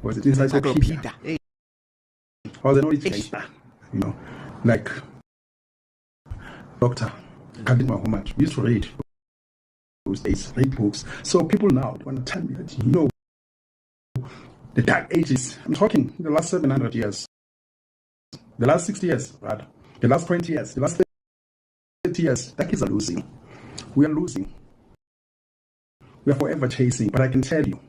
Was it encyclopedia? I was an originator, like Dr. Khalid Muhammad. We used to read those days, read books. So people now want to tell me that, the Dark Ages, I'm talking the last 700 years, the last 60 years, rather. The last 20 years, the last 30 years, that kids are losing. We are losing. We are forever chasing. But I can tell you,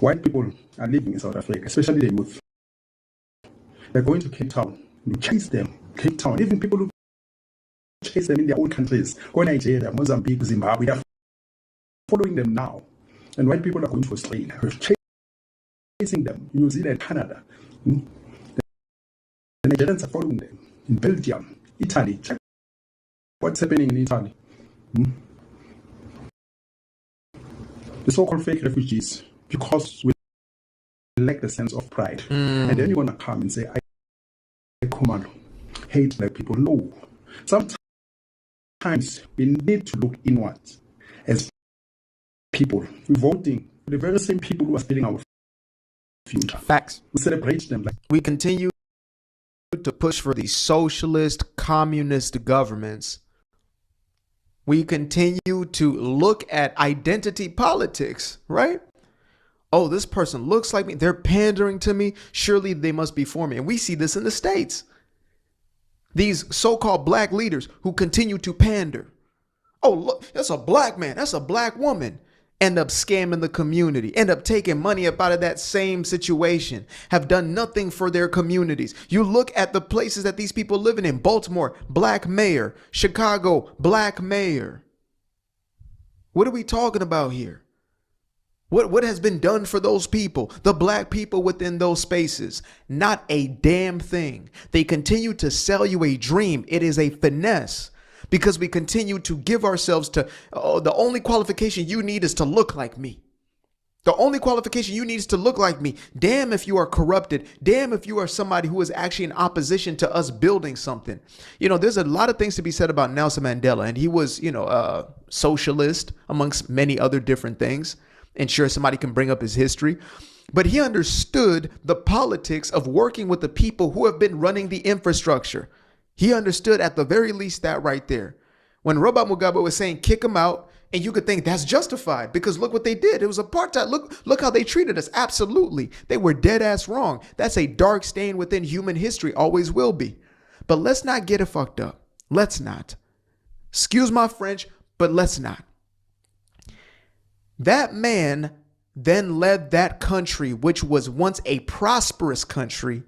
white people are living in South Africa, especially the youth. They're going to Cape Town. You chase them. Cape Town. Even people who chase them in their own countries, go Nigeria, Mozambique, Zimbabwe, they're following them now. And white people are going to Australia. We're chasing them. New Zealand, Canada. The Nigerians are following them in Belgium, Italy. Check what's happening in Italy. The so-called fake refugees, because we lack the sense of pride. And then you want to come and say, I Khumalo, hate black people. No. Sometimes we need to look inwards as people. We're voting for the very same people who are stealing our future. Facts. We celebrate them. We continue to push for these socialist, communist governments. We continue to look at identity politics, right? Oh, this person looks like me. They're pandering to me. Surely they must be for me. And we see this in the States. These so-called black leaders who continue to pander. Oh, look, that's a black man. That's a black woman. End up scamming the community, end up taking money up out of that same situation, have done nothing for their communities. You look at the places that these people living in: Baltimore, black mayor; Chicago, black mayor. What are we talking about here? What has been done for those people, the black people within those spaces? Not a damn thing. They continue to sell you a dream. It is a finesse. Because we continue to give ourselves to, the only qualification you need is to look like me. The only qualification you need is to look like me. Damn if you are corrupted. Damn if you are somebody who is actually in opposition to us building something. There's a lot of things to be said about Nelson Mandela. And he was, a socialist amongst many other different things. And sure, somebody can bring up his history. But he understood the politics of working with the people who have been running the infrastructure. He understood at the very least that right there. When Robert Mugabe was saying kick him out, and you could think that's justified because look what they did. It was apartheid. Look how they treated us. Absolutely. They were dead ass wrong. That's a dark stain within human history. Always will be. But let's not get it fucked up. Let's not. Excuse my French, but let's not. That man then led that country, which was once a prosperous country,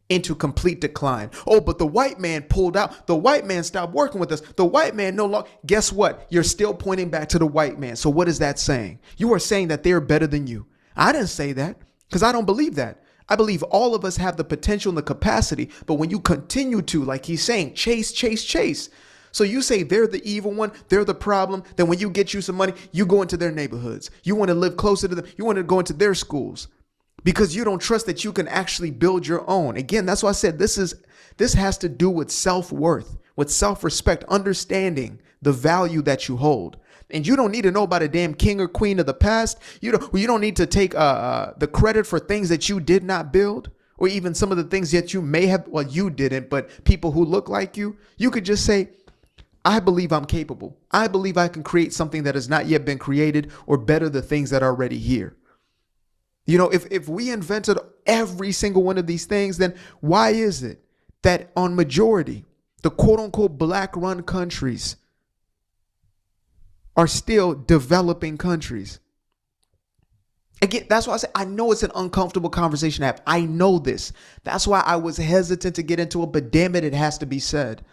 into complete decline. Oh, but the white man pulled out. The white man stopped working with us. The white man no longer. Guess what? You're still pointing back to the white man. So what is that saying? You are saying that they're better than you. I didn't say that because I don't believe that. I believe all of us have the potential and the capacity. But when you continue to, like he's saying, chase, chase, chase. So you say they're the evil one, they're the problem. Then when you get you some money, you go into their neighborhoods. You want to live closer to them. You want to go into their schools because you don't trust that you can actually build your own. Again, that's why I said this has to do with self-worth, with self-respect, understanding the value that you hold. And you don't need to know about a damn king or queen of the past. You don't need to take the credit for things that you did not build, or even some of the things that you may have, well, you didn't, but people who look like you. You could just say, I believe I'm capable. I believe I can create something that has not yet been created or better the things that are already here. You know, if we invented every single one of these things, then why is it that on majority, the quote unquote black run countries are still developing countries? Again, that's why I say I know it's an uncomfortable conversation to have. I know this. That's why I was hesitant to get into it, but damn it, it has to be said.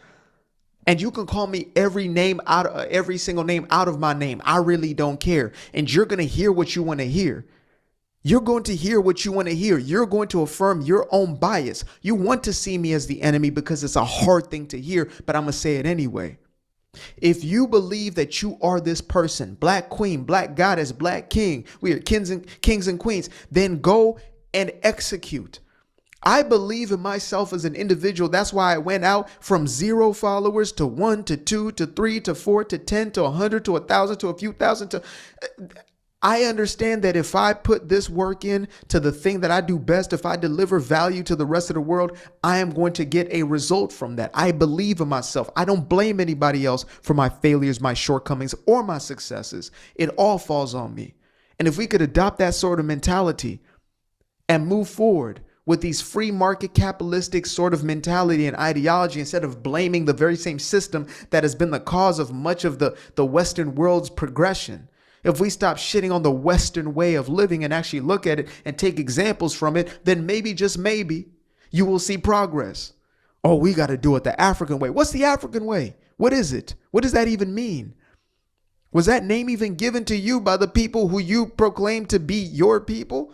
And you can call me every single name out of my name. I really don't care. And you're going to hear what you want to hear. You're going to hear what you want to hear. You're going to affirm your own bias. You want to see me as the enemy because it's a hard thing to hear, but I'm going to say it anyway. If you believe that you are this person, black queen, black goddess, black king, we are kings and queens, then go and execute. I believe in myself as an individual. That's why I went out from 0 followers to 1 to 2 to 3 to 4 to 10 to 100 to 1,000 to a few thousand to. I understand that if I put this work in to the thing that I do best, if I deliver value to the rest of the world, I am going to get a result from that. I believe in myself. I don't blame anybody else for my failures, my shortcomings, or my successes. It all falls on me. And if we could adopt that sort of mentality and move forward with these free market capitalistic sort of mentality and ideology, instead of blaming the very same system that has been the cause of much of the Western world's progression. If we stop shitting on the Western way of living and actually look at it and take examples from it, then maybe, just maybe, you will see progress. Oh, we got to do it the African way. What's the African way? What is it? What does that even mean? Was that name even given to you by the people who you proclaim to be your people?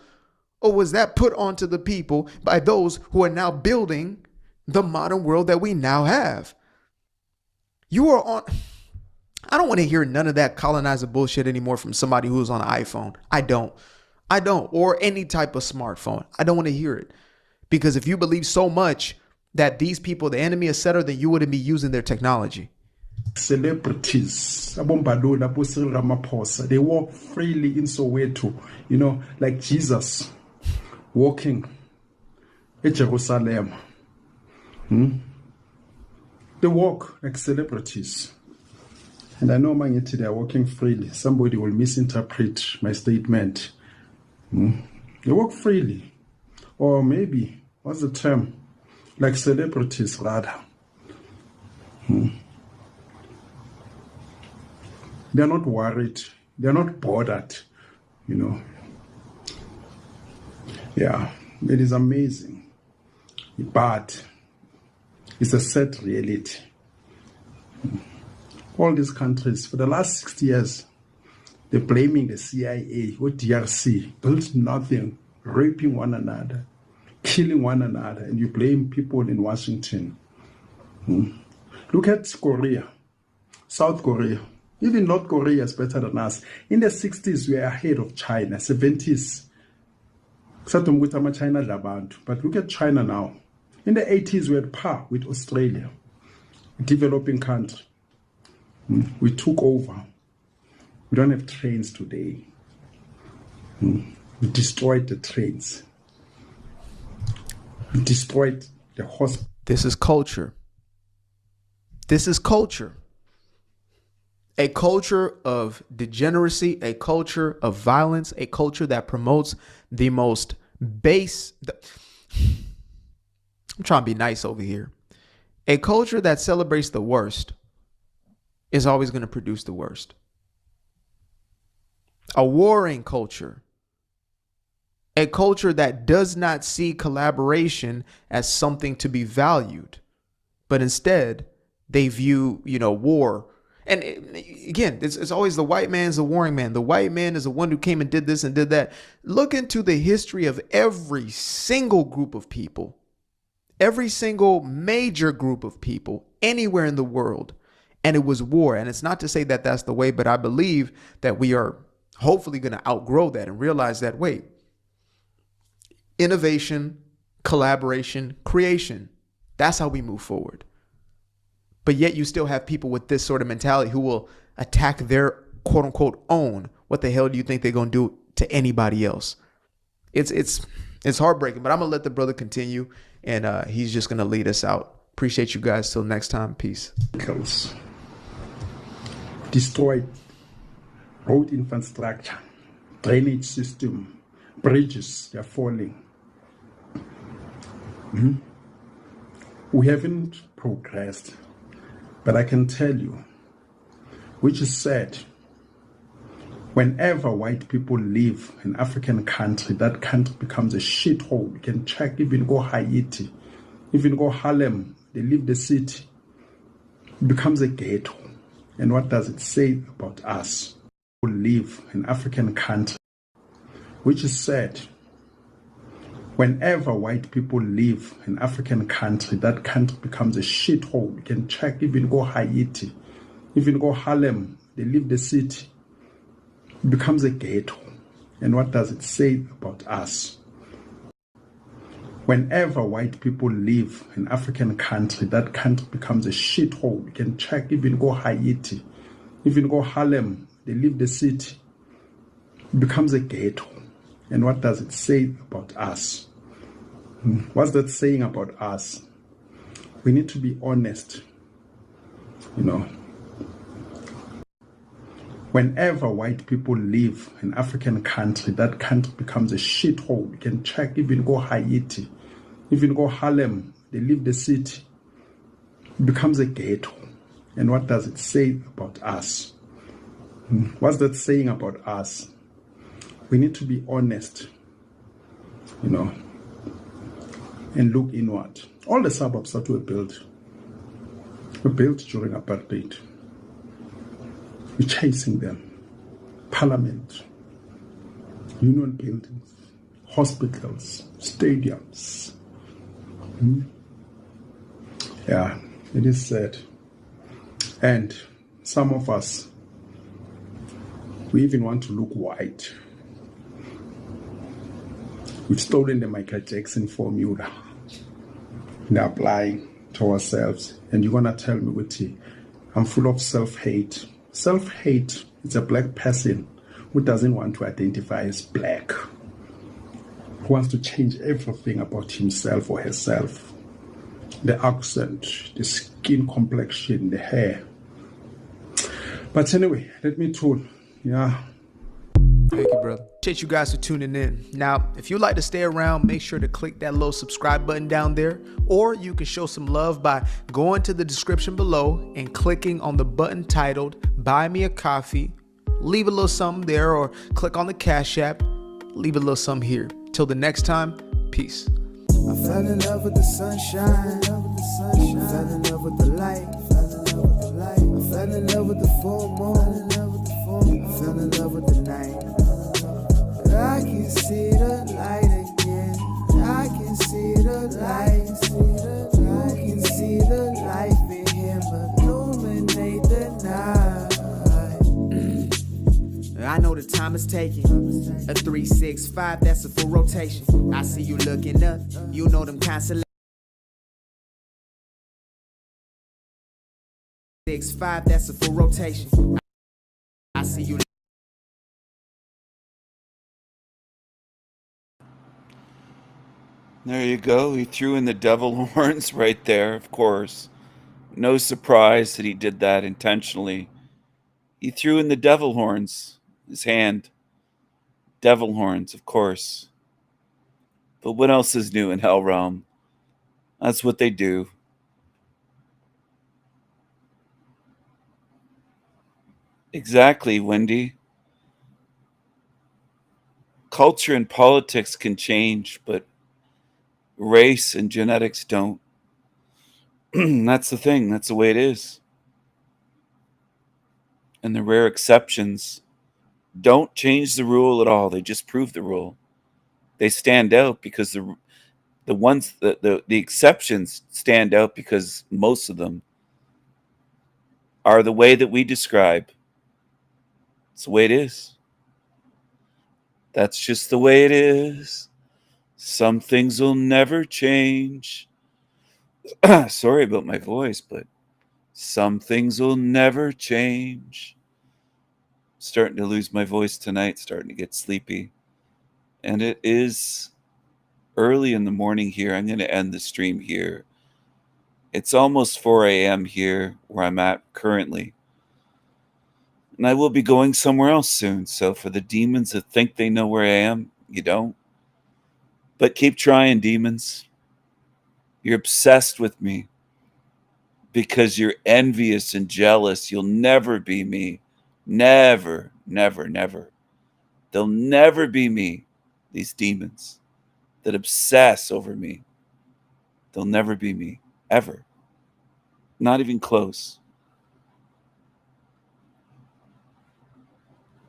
Or was that put onto the people by those who are now building the modern world that we now have? You are on. I don't want to hear none of that colonizer bullshit anymore from somebody who's on an iPhone. I don't. Or any type of smartphone. I don't want to hear it. Because if you believe so much that these people, the enemy, etc., then you wouldn't be using their technology. Celebrities, Abombalo, Abu Cyril Ramaphosa, they walk freely in Soweto, you know, like Jesus walking in Jerusalem. They walk like celebrities. And I know Mangiti, they are walking freely. Somebody will misinterpret my statement. They walk freely. Or maybe, what's the term? Like celebrities, rather. They're not worried. They're not bothered, you know. Yeah, it is amazing. But it's a sad reality. All these countries, for the last 60 years, they're blaming the CIA or DRC, built nothing, raping one another, killing one another, and you blame people in Washington. Look at Korea, South Korea. Even North Korea is better than us. In the 60s, we were ahead of China, 70s. But look at China now. In the 80s, we had par with Australia, a developing country. We took over. We don't have trains today. We destroyed the trains. We destroyed the hospital. This is culture. This is culture. A culture of degeneracy, a culture of violence, a culture that promotes the most base. I'm trying to be nice over here. A culture that celebrates the worst is always going to produce the worst. A warring culture, a culture that does not see collaboration as something to be valued, but instead they view, war. And again, it's always the white man's the warring man. The white man is the one who came and did this and did that. Look into the history of every single group of people, every single major group of people anywhere in the world. And it was war. And it's not to say that that's the way, but I believe that we are hopefully going to outgrow that and realize that, wait, innovation, collaboration, creation, that's how we move forward. But yet you still have people with this sort of mentality who will attack their quote unquote own. What the hell do you think they're going to do to anybody else? It's heartbreaking, but I'm going to let the brother continue, and he's just going to lead us out. Appreciate you guys. Till next time. Peace. Destroyed road infrastructure, drainage system, bridges, they're falling. We haven't progressed, but I can tell you, which is sad, whenever white people leave an African country, that country becomes a shithole. You can check, even go Haiti, even go Harlem, they leave the city, it becomes a ghetto. And what does it say about us who live in African country? Which is sad. Whenever white people live in African country, that country becomes a shithole. You can check, even go Haiti, even go Harlem, they leave the city, it becomes a ghetto. And what does it say about us? Whenever white people live in African country, that country becomes a shithole. You can check, even go Haiti, even go Harlem, they leave the city, it becomes a ghetto. And what does it say about us? What's that saying about us? We need to be honest, Whenever white people live in African country, that country becomes a shithole. You can check, even go Haiti, even go Harlem, they leave the city, it becomes a ghetto. And what does it say about us? What's that saying about us? We need to be honest, and look inward. All the suburbs that were built during apartheid. We're chasing them. Parliament, union buildings, hospitals, stadiums. Yeah, it is sad. And some of us, we even want to look white. We've stolen the Michael Jackson formula and are applying to ourselves. And you're going to tell me, Witty, I'm full of self-hate. Self-hate is a black person who doesn't want to identify as black, who wants to change everything about himself or herself. The accent, the skin complexion, the hair. But anyway, let me tune. Yeah. Thank you, brother. Appreciate you guys for tuning in. Now, if you'd like to stay around, make sure to click that little subscribe button down there, or you can show some love by going to the description below and clicking on the button titled Buy Me a Coffee. Leave a little something there, or click on the Cash App. Leave a little something here. Till the next time, peace. I fell in love with the sunshine. I fell in love with the light. I fell in love with the full moon. I fell in love with the night. I can see the light again. I can see the light. You can see the life in him illuminate the night. I know the time is taking. A 365, that's a full rotation. I see you looking up. You know them constellations. 6-5, that's a full rotation. I see you. There you go. He threw in the devil horns right there, of course. No surprise that he did that intentionally. He threw in the devil horns, his hand. Devil horns, of course. But what else is new in Hell Realm? That's what they do. Exactly, Wendy. culture and politics can change, but race and genetics don't. That's the thing. That's the way it is. And the rare exceptions don't change the rule at all. They just prove the rule. They stand out because the exceptions stand out because most of them are the way that we describe. It's the way it is. That's just the way it is. Some things will never change. Sorry about my voice, but some things will never change. Starting to lose my voice tonight, starting to get sleepy. And it is early in the morning here. I'm going to end the stream here. It's almost 4 a.m. here where I'm at currently. And I will be going somewhere else soon. So for the demons that think they know where I am, you don't. But keep trying, demons. You're obsessed with me because you're envious and jealous. You'll never be me. Never, never, never. They'll never be me, these demons that obsess over me. They'll never be me, ever. Not even close.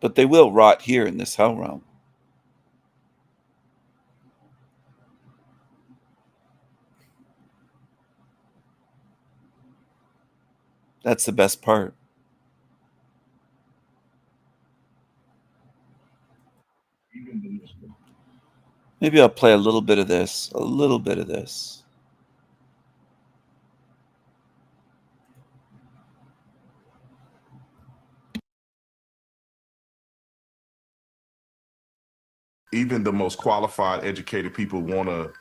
But they will rot here in this hell realm. That's the best part. Maybe I'll play a little bit of this. A little bit of this. Even the most qualified, educated people want to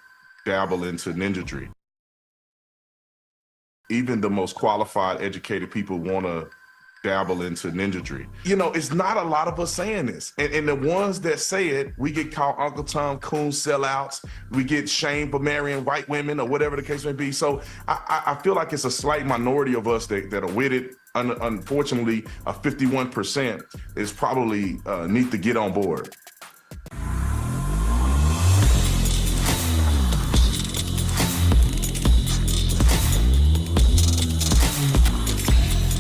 dabble into ninjatry. Even the most qualified, educated people want to dabble into ninjatry. You know, it's not a lot of us saying this. And the ones that say it, we get called Uncle Tom Coon sellouts. We get shamed for marrying white women or whatever the case may be. So I feel like it's a slight minority of us that are with it. Unfortunately, 51% is probably need to get on board.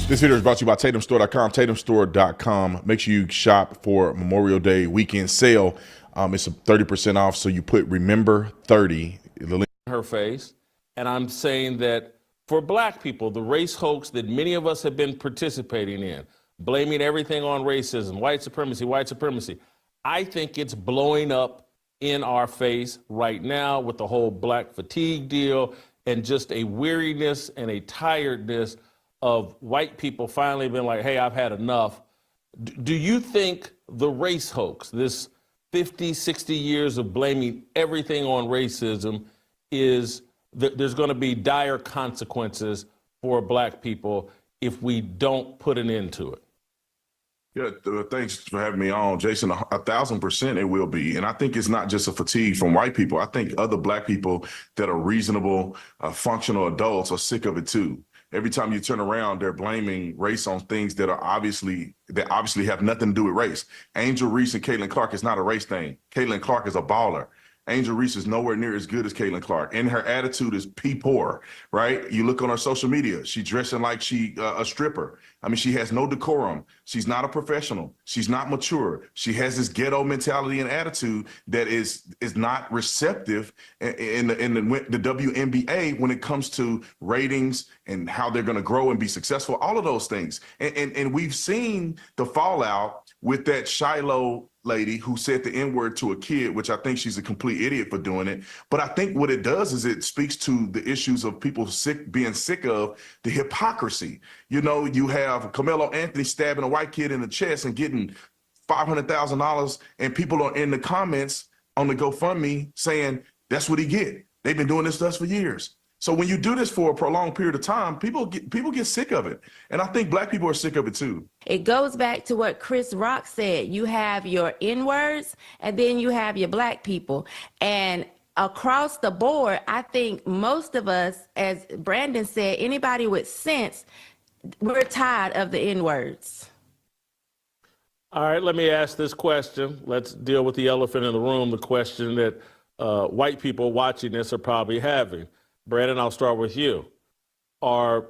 This video is brought to you by TatumStore.com, TatumStore.com. Make sure you shop for Memorial Day weekend sale. It's a 30% off, so you put remember 30. Her face, and I'm saying that for black people, the race hoax that many of us have been participating in, blaming everything on racism, white supremacy, I think it's blowing up in our face right now with the whole black fatigue deal and just a weariness and a tiredness of white people finally been like, hey, I've had enough. Do you think the race hoax, this 50, 60 years of blaming everything on racism, is that there's going to be dire consequences for black people if we don't put an end to it? Yeah, thanks for having me on, Jason. 1,000% it will be. And I think it's not just a fatigue from white people. I think other black people that are reasonable, functional adults are sick of it too. Every time you turn around, they're blaming race on things that obviously have nothing to do with race. Angel Reese and Caitlin Clark is not a race thing. Caitlin Clark is a baller. Angel Reese is nowhere near as good as Caitlin Clark. And her attitude is poor, right? You look on her social media, she's dressing like she a stripper. I mean, she has no decorum. She's not a professional. She's not mature. She has this ghetto mentality and attitude that is not receptive in the WNBA when it comes to ratings and how they're going to grow and be successful, all of those things. And we've seen the fallout with that Shiloh lady who said the N-word to a kid, which I think she's a complete idiot for doing it. But I think what it does is it speaks to the issues of people being sick of the hypocrisy. You know, you have Carmelo Anthony stabbing a white kid in the chest and getting $500,000, and people are in the comments on the GoFundMe saying that's what he get. They've been doing this to us for years. So when you do this for a prolonged period of time, people get sick of it. And I think black people are sick of it too. It goes back to what Chris Rock said. You have your N-words and then you have your black people. And across the board, I think most of us, as Brandon said, anybody with sense, we're tired of the N-words. All right, let me ask this question. Let's deal with the elephant in the room, the question that white people watching this are probably having. Brandon, I'll start with you. Are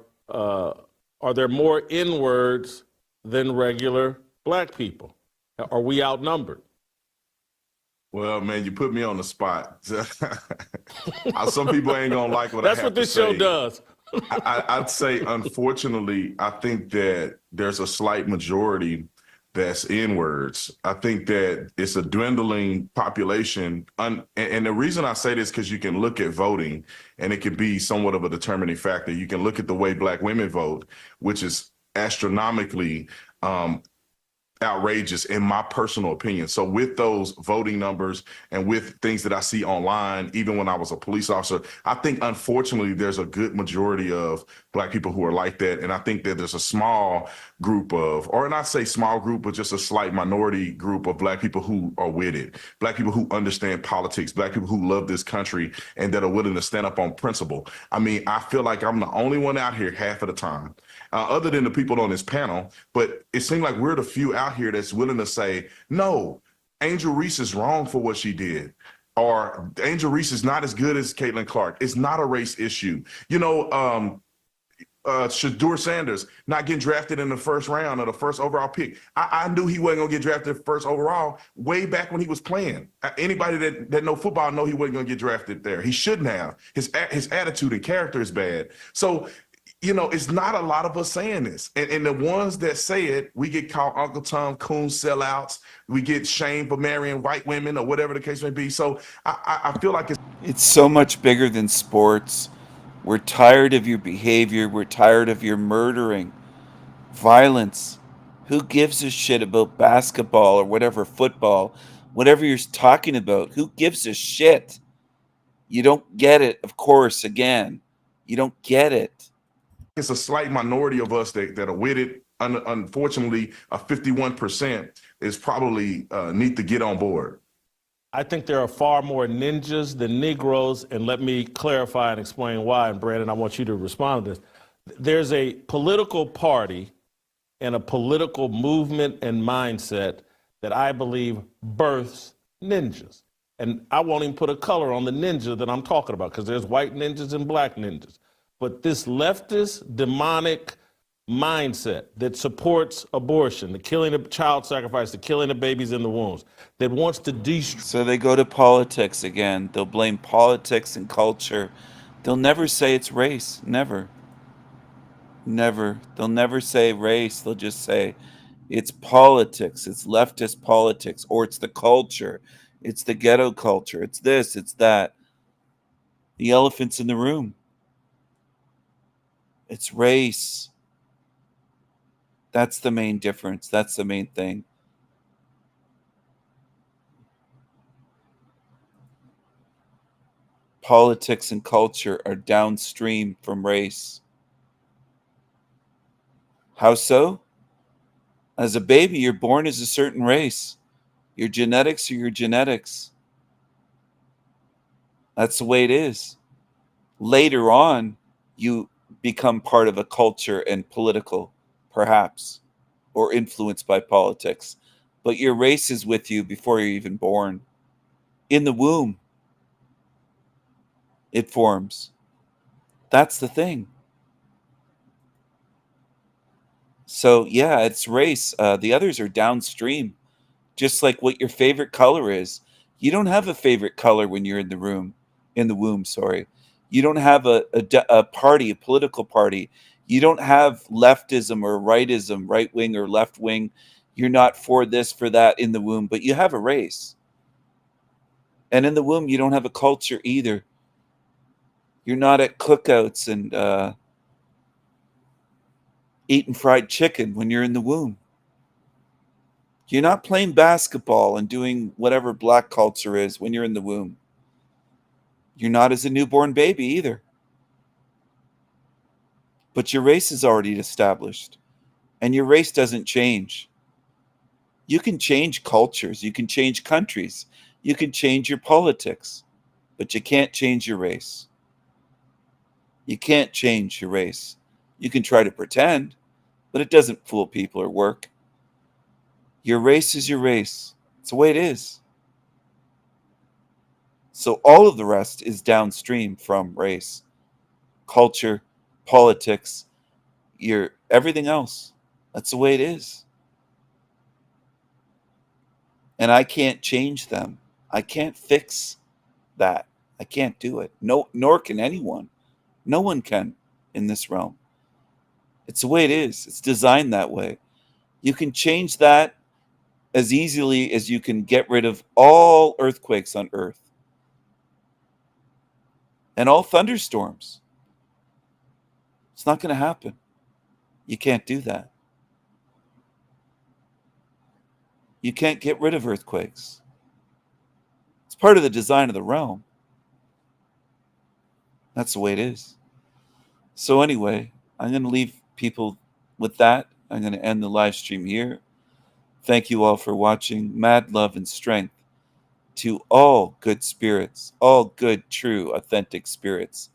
there more N-words than regular black people? Are we outnumbered? Well, man, you put me on the spot. Some people ain't gonna like what That's I have what this to say. show does. I'd say, unfortunately, I think that there's a slight majority that's N-words. I think that it's a dwindling population. And the reason I say this, because you can look at voting, and it can be somewhat of a determining factor. You can look at the way black women vote, which is astronomically outrageous in my personal opinion. So with those voting numbers and with things that I see online, even when I was a police officer, I think unfortunately there's a good majority of black people who are like that. And I think that there's a small group of, or not say small group, but just a slight minority group of black people who are with it. Black people who understand politics, black people who love this country and that are willing to stand up on principle. I mean, I feel like I'm the only one out here half of the time, other than the people on this panel, but it seems like we're the few out here that's willing to say, no, Angel Reese is wrong for what she did. Or Angel Reese is not as good as Caitlin Clark. It's not a race issue. You know, Shadur Sanders not getting drafted in the first round or the first overall pick. I knew he wasn't gonna get drafted first overall way back when he was playing. Anybody that know football know he wasn't gonna get drafted there. He shouldn't have. His attitude and character is bad. So, you know, it's not a lot of us saying this. And the ones that say it, we get called Uncle Tom Coon sellouts. We get shamed for marrying white women or whatever the case may be. So I feel like It's so much bigger than sports. We're tired of your behavior. We're tired of your murdering, violence. Who gives a shit about basketball or whatever, football, whatever you're talking about? Who gives a shit? You don't get it, of course, again. You don't get it. it's a slight minority of us that are with it. Unfortunately, 51% is probably need to get on board. I think there are far more ninjas than Negroes, and let me clarify and explain why. And Brandon, I want you to respond to this. There's a political party and a political movement and mindset that I believe births ninjas. And I won't even put a color on the ninja that I'm talking about, because there's white ninjas and black ninjas. But this leftist, demonic mindset that supports abortion, the killing of child sacrifice, the killing of babies in the wombs, that wants to destroy. So they go to politics again. They'll blame politics and culture. They'll never say it's race. Never. Never. They'll never say race. They'll just say it's politics. It's leftist politics, or it's the culture. It's the ghetto culture. It's this, it's that. The elephant's in the room. It's race. That's the main difference. That's the main thing. Politics and culture are downstream from race. How so? As a baby, you're born as a certain race. Your genetics are your genetics. That's the way it is. Later on, you become part of a culture and political, perhaps, or influenced by politics. But your race is with you before you're even born. In the womb, it forms. That's the thing. So, yeah, it's race. The others are downstream. Just like what your favorite color is. You don't have a favorite color when you're in the womb, sorry. You don't have a party, a political party. You don't have leftism or rightism, right wing or left wing. You're not for this, for that in the womb, but you have a race. And in the womb, you don't have a culture either. You're not at cookouts and eating fried chicken when you're in the womb. You're not playing basketball and doing whatever black culture is when you're in the womb. You're not as a newborn baby either. But your race is already established. And your race doesn't change. You can change cultures. You can change countries. You can change your politics. But you can't change your race. You can't change your race. You can try to pretend, but it doesn't fool people or work. Your race is your race. It's the way it is. So all of the rest is downstream from race, culture, politics, your everything else. That's the way it is. And I can't change them. I can't fix that. I can't do it. No, nor can anyone. No one can in this realm. It's the way it is. It's designed that way. You can change that as easily as you can get rid of all earthquakes on Earth and all thunderstorms. It's not going to happen. You can't do that. You can't get rid of earthquakes. It's part of the design of the realm. That's the way it is. So anyway, I'm going to leave people with that. I'm going to end the live stream here. Thank you all for watching. Mad love and strength to all good spirits, all good, true, authentic spirits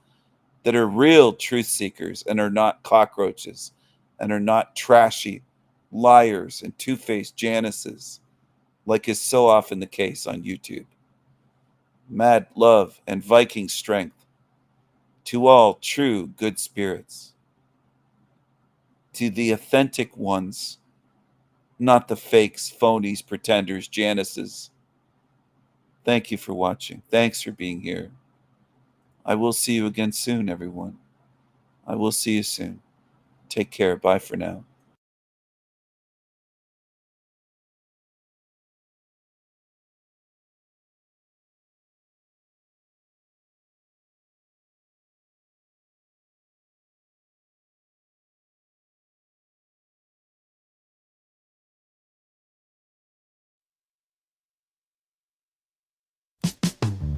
that are real truth seekers and are not cockroaches and are not trashy liars and two-faced Janices like is so often the case on YouTube. Mad love and Viking strength to all true good spirits, to the authentic ones, not the fakes, phonies, pretenders, Janices. Thank you for watching. Thanks for being here. I will see you again soon, everyone. I will see you soon. Take care. Bye for now.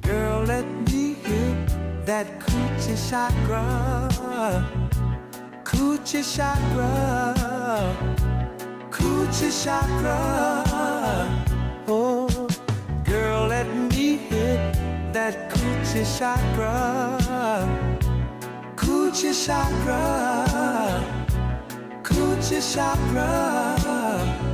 Girl, let me hit that coochie chakra. Coochie chakra. Coochie chakra. Oh, girl, let me hit that coochie chakra. Coochie chakra. Coochie chakra.